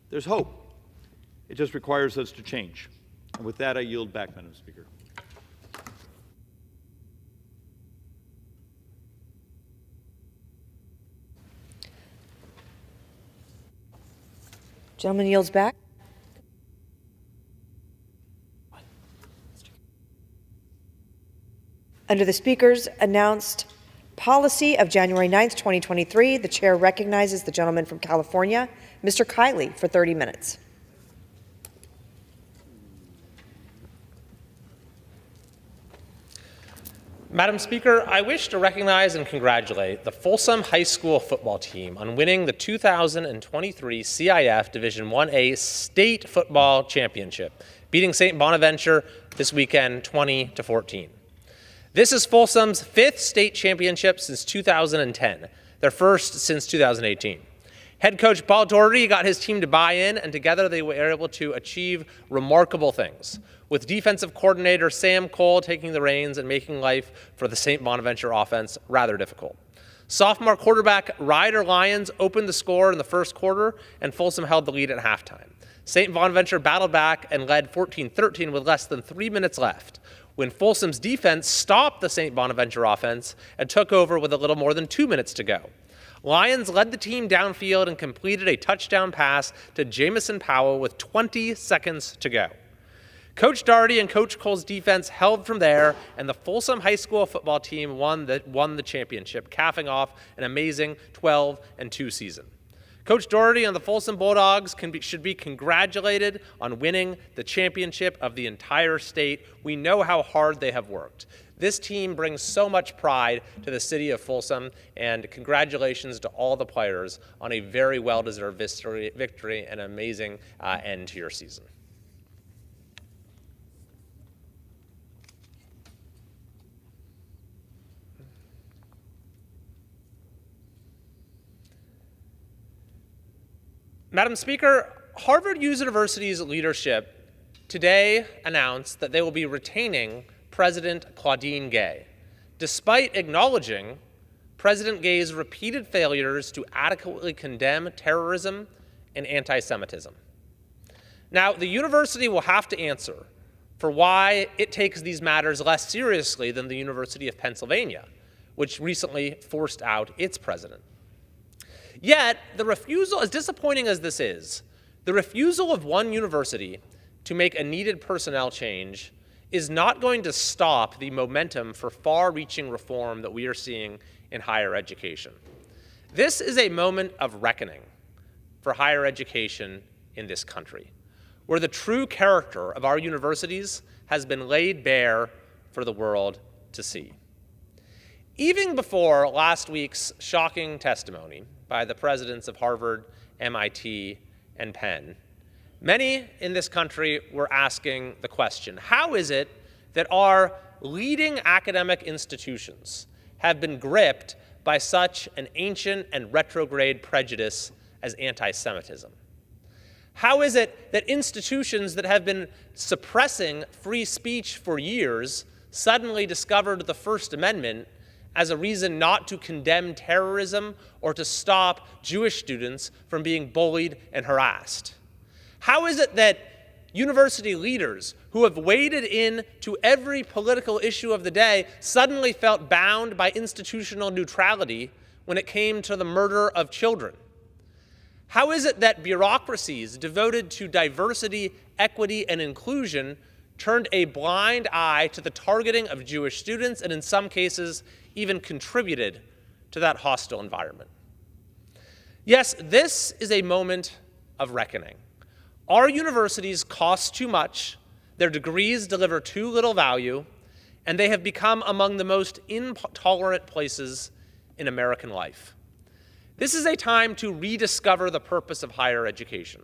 There's hope. It just requires us to change. And with that, I yield back, Madam Speaker. Gentleman yields back. Under the Speaker's announced policy of January 9th, 2023, the Chair recognizes the gentleman from California, Mr. Kiley, for 30 minutes. Madam Speaker, I wish to recognize and congratulate the Folsom High School football team on winning the 2023 CIF Division 1A State Football Championship, beating St. Bonaventure this weekend 20-14. This is Folsom's 5th state championship since 2010, their first since 2018. Head coach Paul Doherty got his team to buy in, and together they were able to achieve remarkable things, with defensive coordinator Sam Cole taking the reins and making life for the St. Bonaventure offense rather difficult. Sophomore quarterback Ryder Lyons opened the score in the first quarter, and Folsom held the lead at halftime. St. Bonaventure battled back and led 14-13 with less than 3 minutes left, when Folsom's defense stopped the St. Bonaventure offense and took over with a little more than 2 minutes to go. Lyons led the team downfield and completed a touchdown pass to Jamison Powell with 20 seconds to go. Coach Doherty and Coach Cole's defense held from there, and the Folsom High School football team won the championship, capping off an amazing 12-2 season. Coach Doherty and the Folsom Bulldogs should be congratulated on winning the championship of the entire state. We know how hard they have worked. This team brings so much pride to the city of Folsom, and congratulations to all the players on a very well-deserved victory and an amazing end to your season. Madam Speaker, Harvard University's leadership today announced that they will be retaining President Claudine Gay, despite acknowledging President Gay's repeated failures to adequately condemn terrorism and anti-Semitism. Now, the university will have to answer for why it takes these matters less seriously than the University of Pennsylvania, which recently forced out its president. Yet, the refusal, as disappointing as this is, the refusal of one university to make a needed personnel change is not going to stop the momentum for far-reaching reform that we are seeing in higher education. This is a moment of reckoning for higher education in this country, where the true character of our universities has been laid bare for the world to see. Even before last week's shocking testimony by the presidents of Harvard, MIT, and Penn, many in this country were asking the question, how is it that our leading academic institutions have been gripped by such an ancient and retrograde prejudice as anti-Semitism? How is it that institutions that have been suppressing free speech for years suddenly discovered the First Amendment as a reason not to condemn terrorism or to stop Jewish students from being bullied and harassed? How is it that university leaders who have waded in to every political issue of the day suddenly felt bound by institutional neutrality when it came to the murder of children? How is it that bureaucracies devoted to diversity, equity, and inclusion turned a blind eye to the targeting of Jewish students and in some cases even contributed to that hostile environment? Yes, this is a moment of reckoning. Our universities cost too much, their degrees deliver too little value, and they have become among the most intolerant places in American life. This is a time to rediscover the purpose of higher education,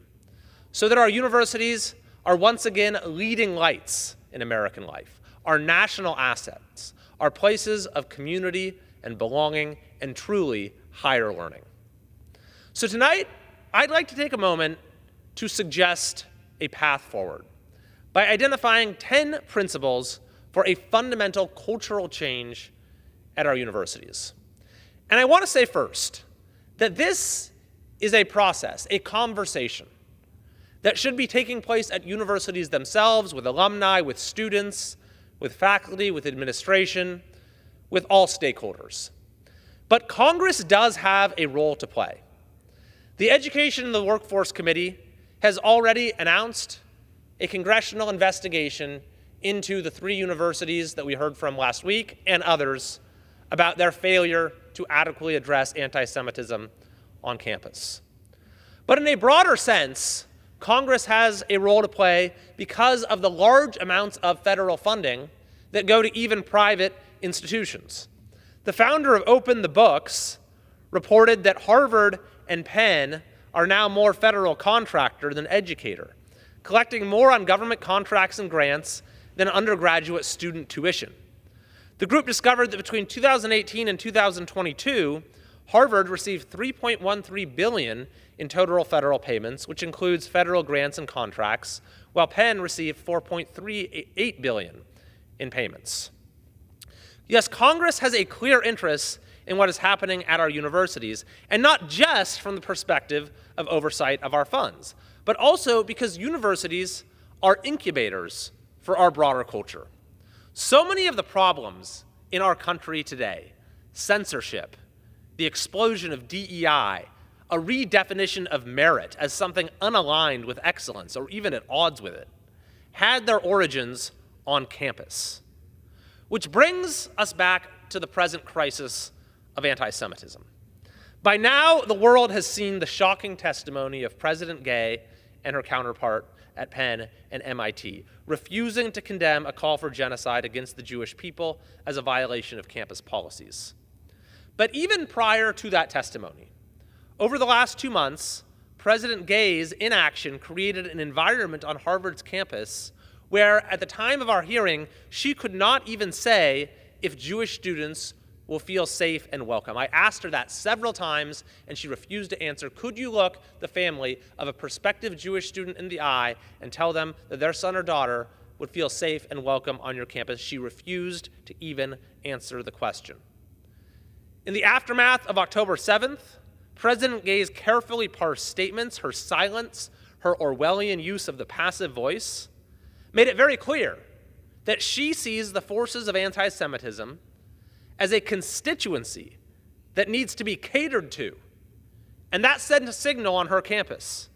so that our universities are once again leading lights in American life, our national assets, our places of community and belonging and truly higher learning. So tonight, I'd like to take a moment to suggest a path forward by identifying 10 principles for a fundamental cultural change at our universities. And I want to say first that this is a process, a conversation that should be taking place at universities themselves, with alumni, with students, with faculty, with administration, with all stakeholders. But Congress does have a role to play. The Education and the Workforce Committee has already announced a congressional investigation into the 3 universities that we heard from last week and others about their failure to adequately address anti-Semitism on campus. But in a broader sense, Congress has a role to play because of the large amounts of federal funding that go to even private institutions. The founder of Open the Books reported that Harvard and Penn are now more federal contractor than educator, collecting more on government contracts and grants than undergraduate student tuition. The group discovered that between 2018 and 2022, Harvard received $3.13 billion in total federal payments, which includes federal grants and contracts, while Penn received $4.38 billion in payments. Yes, Congress has a clear interest in what is happening at our universities, and not just from the perspective of oversight of our funds, but also because universities are incubators for our broader culture. So many of the problems in our country today, censorship, the explosion of DEI, a redefinition of merit as something unaligned with excellence or even at odds with it, had their origins on campus. Which brings us back to the present crisis of anti-Semitism. By now, the world has seen the shocking testimony of President Gay and her counterpart at Penn and MIT, refusing to condemn a call for genocide against the Jewish people as a violation of campus policies. But even prior to that testimony, over the last 2 months, President Gay's inaction created an environment on Harvard's campus where, at the time of our hearing, she could not even say if Jewish students will feel safe and welcome. I asked her that several times, and she refused to answer. Could you look the family of a prospective Jewish student in the eye and tell them that their son or daughter would feel safe and welcome on your campus? She refused to even answer the question. In the aftermath of October 7th, President Gay's carefully parsed statements, her silence, her Orwellian use of the passive voice, made it very clear that she sees the forces of anti-Semitism as a constituency that needs to be catered to. And that sent a signal on her campus.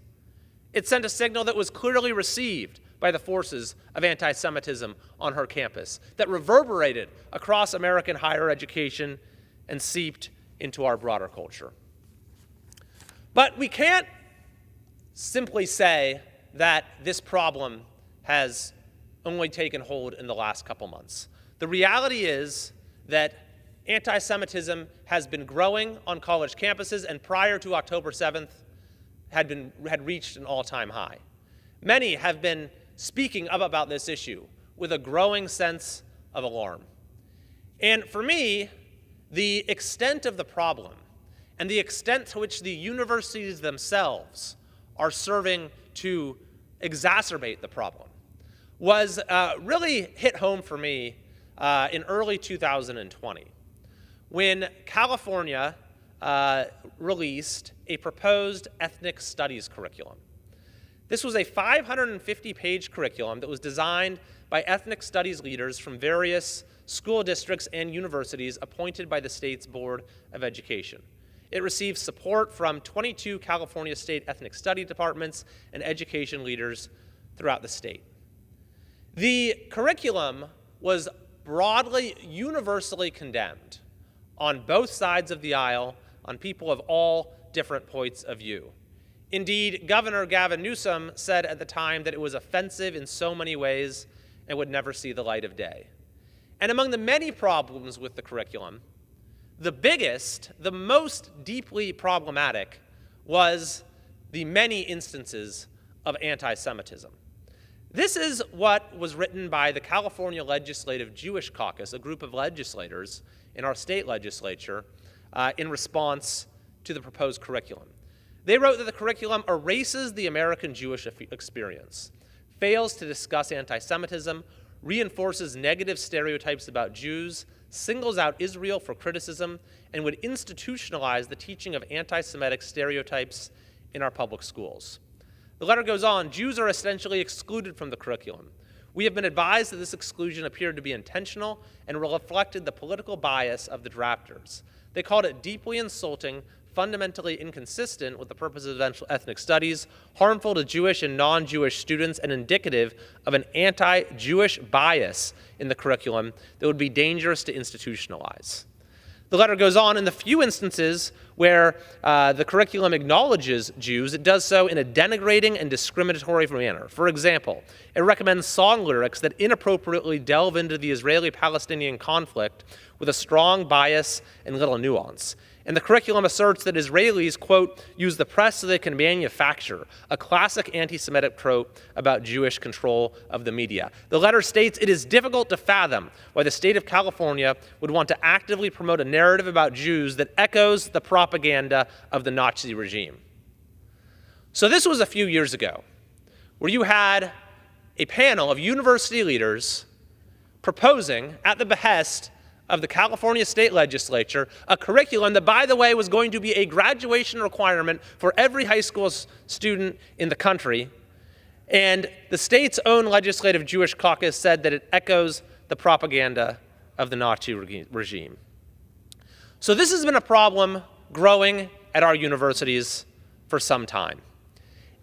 It sent a signal that was clearly received by the forces of anti-Semitism on her campus, that reverberated across American higher education and seeped into our broader culture. But we can't simply say that this problem has only taken hold in the last couple months. The reality is that anti-Semitism has been growing on college campuses, and prior to October 7th had reached an all-time high. Many have been speaking up about this issue with a growing sense of alarm. And for me, the extent of the problem and the extent to which the universities themselves are serving to exacerbate the problem was really hit home for me in early 2020, when California released a proposed ethnic studies curriculum. This was a 550-page curriculum that was designed by ethnic studies leaders from various school districts and universities appointed by the state's Board of Education. It received support from 22 California state ethnic study departments and education leaders throughout the state. The curriculum was broadly, universally condemned on both sides of the aisle, on people of all different points of view. Indeed, Governor Gavin Newsom said at the time that it was offensive in so many ways and would never see the light of day. And among the many problems with the curriculum, the biggest, the most deeply problematic, was the many instances of anti-Semitism. This is what was written by the California Legislative Jewish Caucus, a group of legislators in our state legislature, in response to the proposed curriculum. They wrote that the curriculum erases the American Jewish experience, fails to discuss anti-Semitism, reinforces negative stereotypes about Jews, singles out Israel for criticism, and would institutionalize the teaching of anti-Semitic stereotypes in our public schools. The letter goes on, Jews are essentially excluded from the curriculum. We have been advised that this exclusion appeared to be intentional and reflected the political bias of the drafters. They called it deeply insulting, fundamentally inconsistent with the purposes of ethnic studies, harmful to Jewish and non-Jewish students, and indicative of an anti-Jewish bias in the curriculum that would be dangerous to institutionalize. The letter goes on, in the few instances where the curriculum acknowledges Jews, it does so in a denigrating and discriminatory manner. For example, it recommends song lyrics that inappropriately delve into the Israeli-Palestinian conflict with a strong bias and little nuance. And the curriculum asserts that Israelis, quote, use the press so they can manufacture, a classic anti-Semitic trope about Jewish control of the media. The letter states it is difficult to fathom why the state of California would want to actively promote a narrative about Jews that echoes the propaganda of the Nazi regime. So this was a few years ago, where you had a panel of university leaders proposing, at the behest of the California State Legislature, a curriculum that, by the way, was going to be a graduation requirement for every high school student in the country. And the state's own legislative Jewish caucus said that it echoes the propaganda of the Nazi regime. So this has been a problem growing at our universities for some time.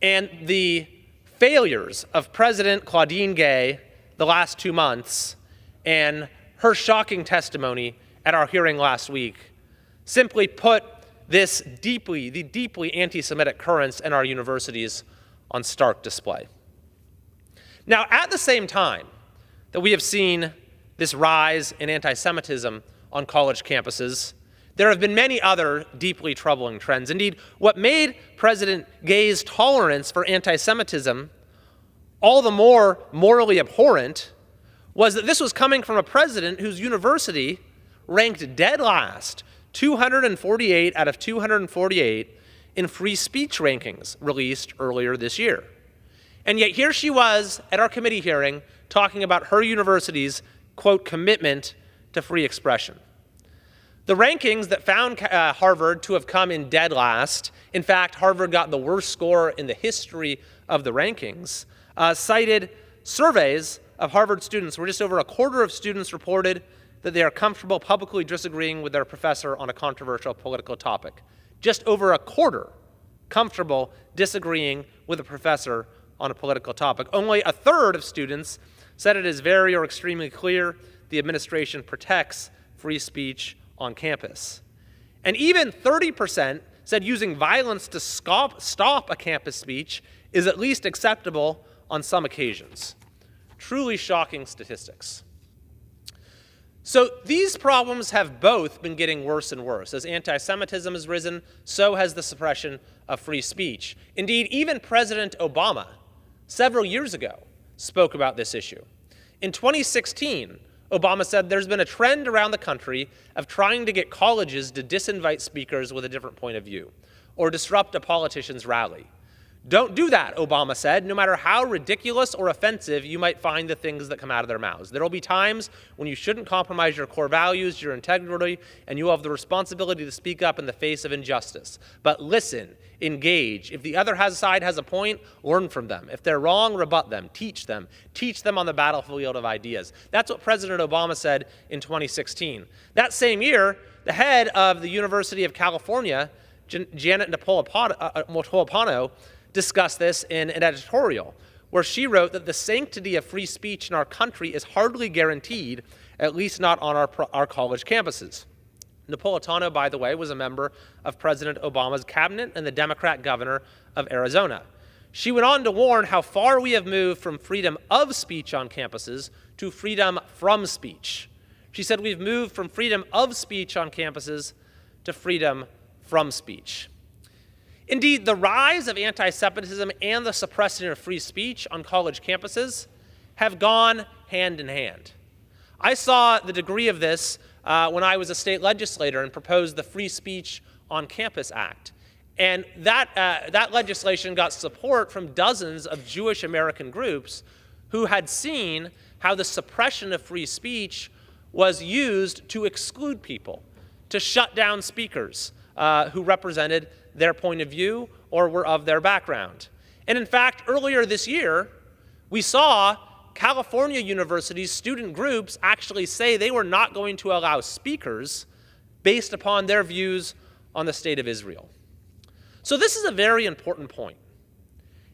And the failures of President Claudine Gay the last 2 months and her shocking testimony at our hearing last week simply put the deeply anti-Semitic currents in our universities on stark display. Now, at the same time that we have seen this rise in anti-Semitism on college campuses, there have been many other deeply troubling trends. Indeed, what made President Gay's tolerance for anti-Semitism all the more morally abhorrent was that this was coming from a president whose university ranked dead last, 248 out of 248, in free speech rankings released earlier this year. And yet here she was at our committee hearing talking about her university's, quote, commitment to free expression. The rankings that found Harvard to have come in dead last, in fact, Harvard got the worst score in the history of the rankings, cited surveys of Harvard students where just over a quarter of students reported that they are comfortable publicly disagreeing with their professor on a controversial political topic. Just over a quarter comfortable disagreeing with a professor on a political topic. Only a third of students said it is very or extremely clear the administration protects free speech on campus. And even 30% said using violence to stop a campus speech is at least acceptable on some occasions. Truly shocking statistics. So these problems have both been getting worse and worse. As anti-Semitism has risen, so has the suppression of free speech. Indeed, even President Obama, several years ago, spoke about this issue. In 2016, Obama said there's been a trend around the country of trying to get colleges to disinvite speakers with a different point of view or disrupt a politician's rally. Don't do that, Obama said, no matter how ridiculous or offensive you might find the things that come out of their mouths. There will be times when you shouldn't compromise your core values, your integrity, and you have the responsibility to speak up in the face of injustice. But listen, engage. If the other side has a point, learn from them. If they're wrong, rebut them. Teach them on the battlefield of ideas. That's what President Obama said in 2016. That same year, the head of the University of California, Janet Napolitano, discussed this in an editorial where she wrote that the sanctity of free speech in our country is hardly guaranteed, at least not on our college campuses. Napolitano, by the way, was a member of President Obama's cabinet and the Democrat governor of Arizona. She went on to warn how far we have moved from freedom of speech on campuses to freedom from speech. She said we've moved from freedom of speech on campuses to freedom from speech. Indeed, the rise of anti-Semitism and the suppression of free speech on college campuses have gone hand in hand. I saw the degree of this when I was a state legislator and proposed the Free Speech on Campus Act. And that legislation got support from dozens of Jewish American groups who had seen how the suppression of free speech was used to exclude people, to shut down speakers who represented their point of view or were of their background. And in fact, earlier this year, we saw California universities' student groups actually say they were not going to allow speakers based upon their views on the state of Israel. So this is a very important point.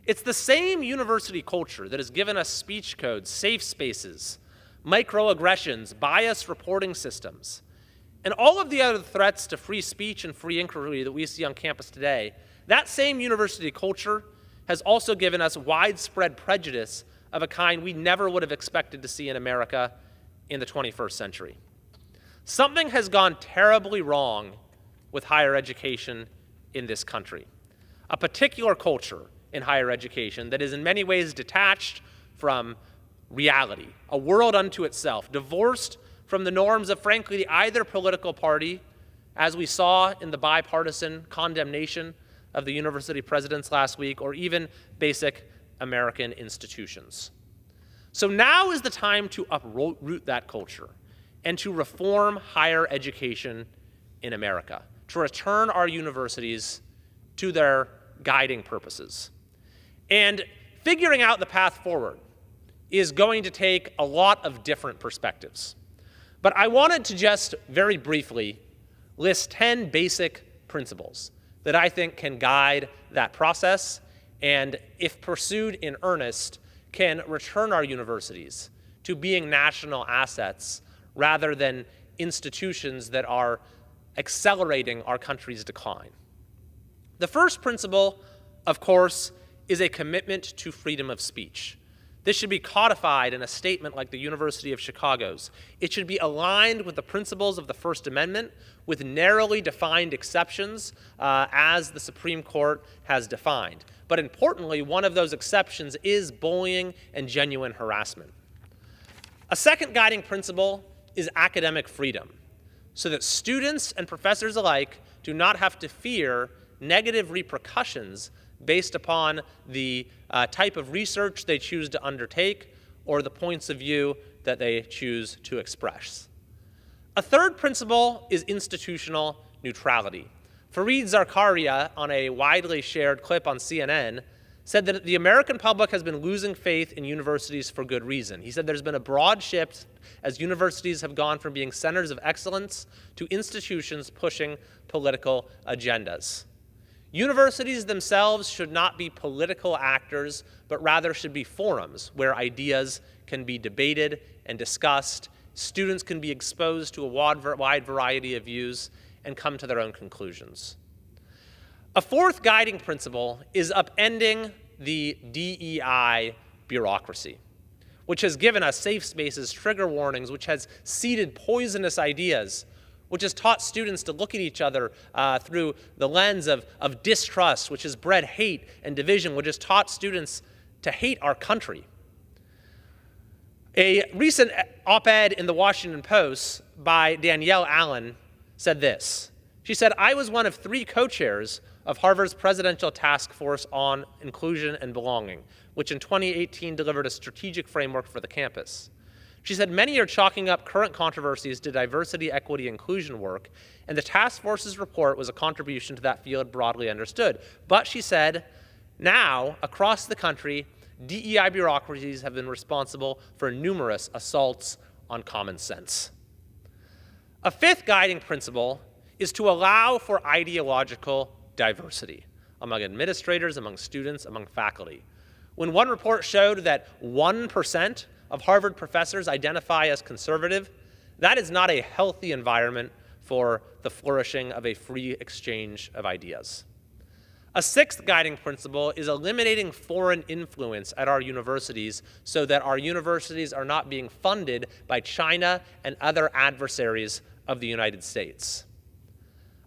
It's the same university culture that has given us speech codes, safe spaces, microaggressions, bias reporting systems, and all of the other threats to free speech and free inquiry that we see on campus today. That same university culture has also given us widespread prejudice of a kind we never would have expected to see in America in the 21st century. Something has gone terribly wrong with higher education in this country. A particular culture in higher education that is in many ways detached from reality, a world unto itself, divorced from the norms of, frankly, either political party, as we saw in the bipartisan condemnation of the university presidents last week, or even basic American institutions. So now is the time to uproot that culture and to reform higher education in America, to return our universities to their guiding purposes. And figuring out the path forward is going to take a lot of different perspectives. But I wanted to just very briefly list 10 basic principles that I think can guide that process and, if pursued in earnest, can return our universities to being national assets rather than institutions that are accelerating our country's decline. The first principle, of course, is a commitment to freedom of speech. This should be codified in a statement like the University of Chicago's. It should be aligned with the principles of the First Amendment, with narrowly defined exceptions, as the Supreme Court has defined. But importantly, one of those exceptions is bullying and genuine harassment. A second guiding principle is academic freedom, so that students and professors alike do not have to fear negative repercussions based upon the type of research they choose to undertake or the points of view that they choose to express. A third principle is institutional neutrality. Fareed Zakaria, on a widely shared clip on CNN, said that the American public has been losing faith in universities for good reason. He said there's been a broad shift as universities have gone from being centers of excellence to institutions pushing political agendas. Universities themselves should not be political actors, but rather should be forums where ideas can be debated and discussed, students can be exposed to a wide variety of views, and come to their own conclusions. A fourth guiding principle is upending the DEI bureaucracy, which has given us safe spaces, trigger warnings, which has seeded poisonous ideas, which has taught students to look at each other through the lens of distrust, which has bred hate and division, which has taught students to hate our country. A recent op-ed in the Washington Post by Danielle Allen said this. She said, "I was one of 3 co-chairs of Harvard's Presidential Task Force on Inclusion and Belonging, which in 2018 delivered a strategic framework for the campus. She said, many are chalking up current controversies to diversity, equity, inclusion work, and the task force's report was a contribution to that field broadly understood. But she said, now, across the country, DEI bureaucracies have been responsible for numerous assaults on common sense." A fifth guiding principle is to allow for ideological diversity among administrators, among students, among faculty. When one report showed that 1% of Harvard professors identify as conservative, that is not a healthy environment for the flourishing of a free exchange of ideas. A sixth guiding principle is eliminating foreign influence at our universities so that our universities are not being funded by China and other adversaries of the United States.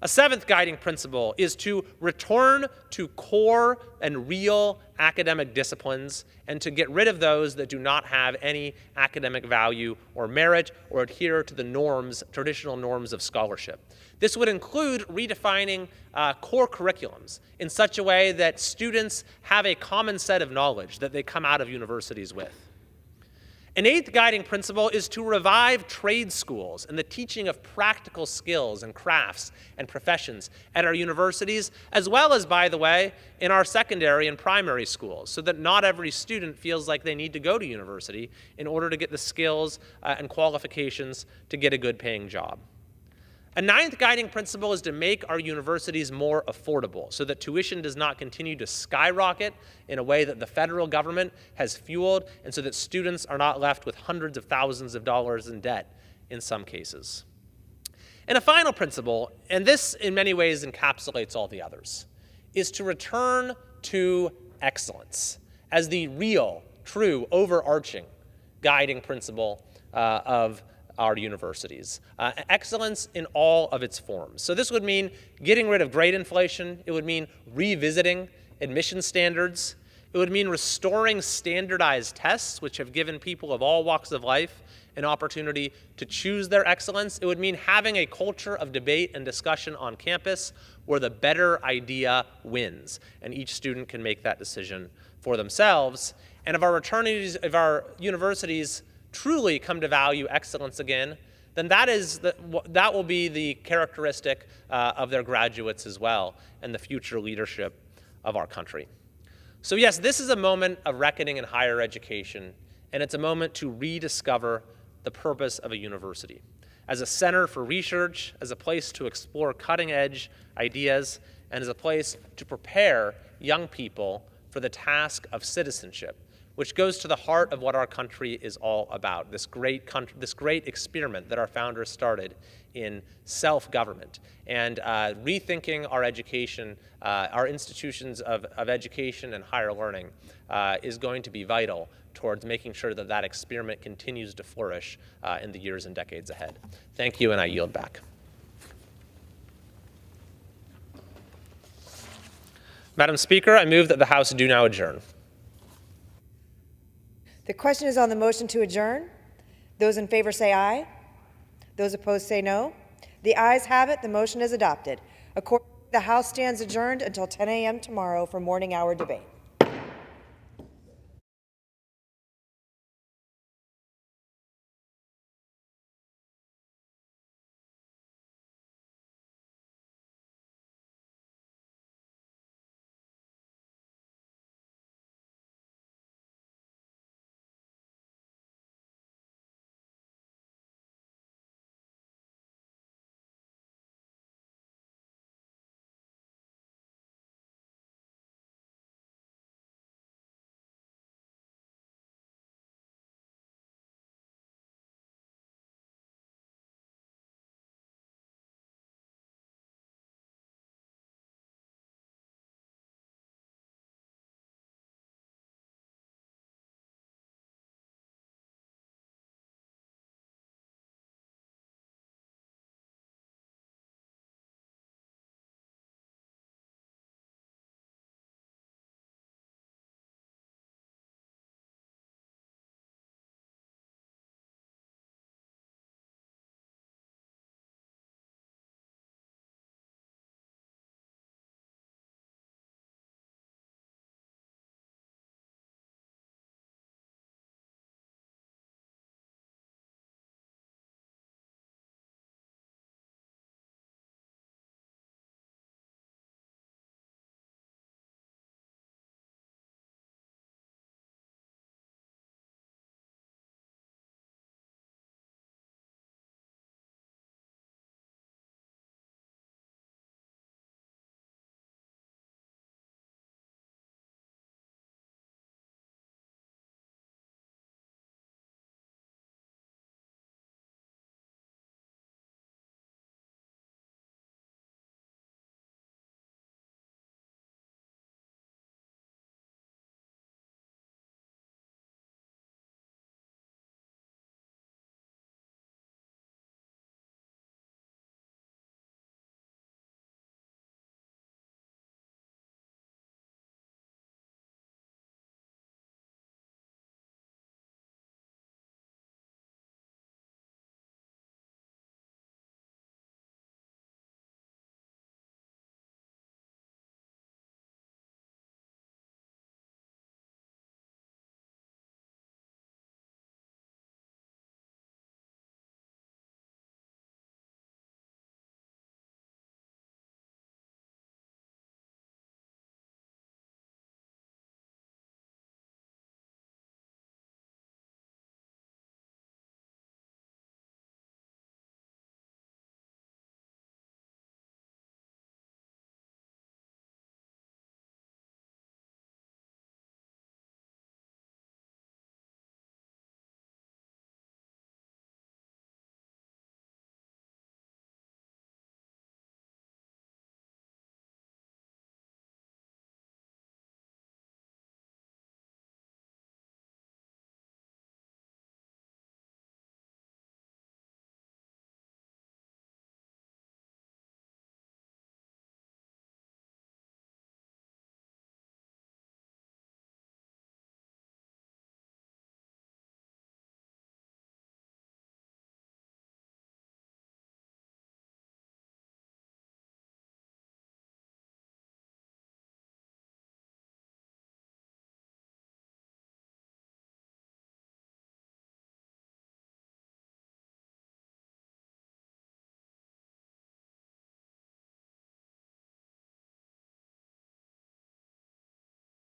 A seventh guiding principle is to return to core and real academic disciplines and to get rid of those that do not have any academic value or merit or adhere to the norms, traditional norms of scholarship. This would include redefining core curriculums in such a way that students have a common set of knowledge that they come out of universities with. An eighth guiding principle is to revive trade schools and the teaching of practical skills and crafts and professions at our universities, as well as, by the way, in our secondary and primary schools, so that not every student feels like they need to go to university in order to get the skills and qualifications to get a good paying job. A ninth guiding principle is to make our universities more affordable so that tuition does not continue to skyrocket in a way that the federal government has fueled, and so that students are not left with hundreds of thousands of dollars in debt in some cases. And a final principle, and this in many ways encapsulates all the others, is to return to excellence as the real, true, overarching guiding principle of our universities. Excellence in all of its forms. So this would mean getting rid of grade inflation. It would mean revisiting admission standards. It would mean restoring standardized tests, which have given people of all walks of life an opportunity to choose their excellence. It would mean having a culture of debate and discussion on campus where the better idea wins, and each student can make that decision for themselves. And if our universities truly come to value excellence again, then that will be the characteristic of their graduates as well, and the future leadership of our country. So yes, this is a moment of reckoning in higher education, and it's a moment to rediscover the purpose of a university as a center for research, as a place to explore cutting-edge ideas, and as a place to prepare young people for the task of citizenship, which goes to the heart of what our country is all about, this great experiment that our founders started in self-government, and rethinking our education, our institutions of education and higher learning is going to be vital towards making sure that that experiment continues to flourish in the years and decades ahead. Thank you, and I yield back. Madam Speaker, I move that the House do now adjourn. The question is on the motion to adjourn. Those in favor say aye. Those opposed say no. The ayes have it. The motion is adopted. Accordingly, the House stands adjourned until 10 a.m. tomorrow for morning hour debate.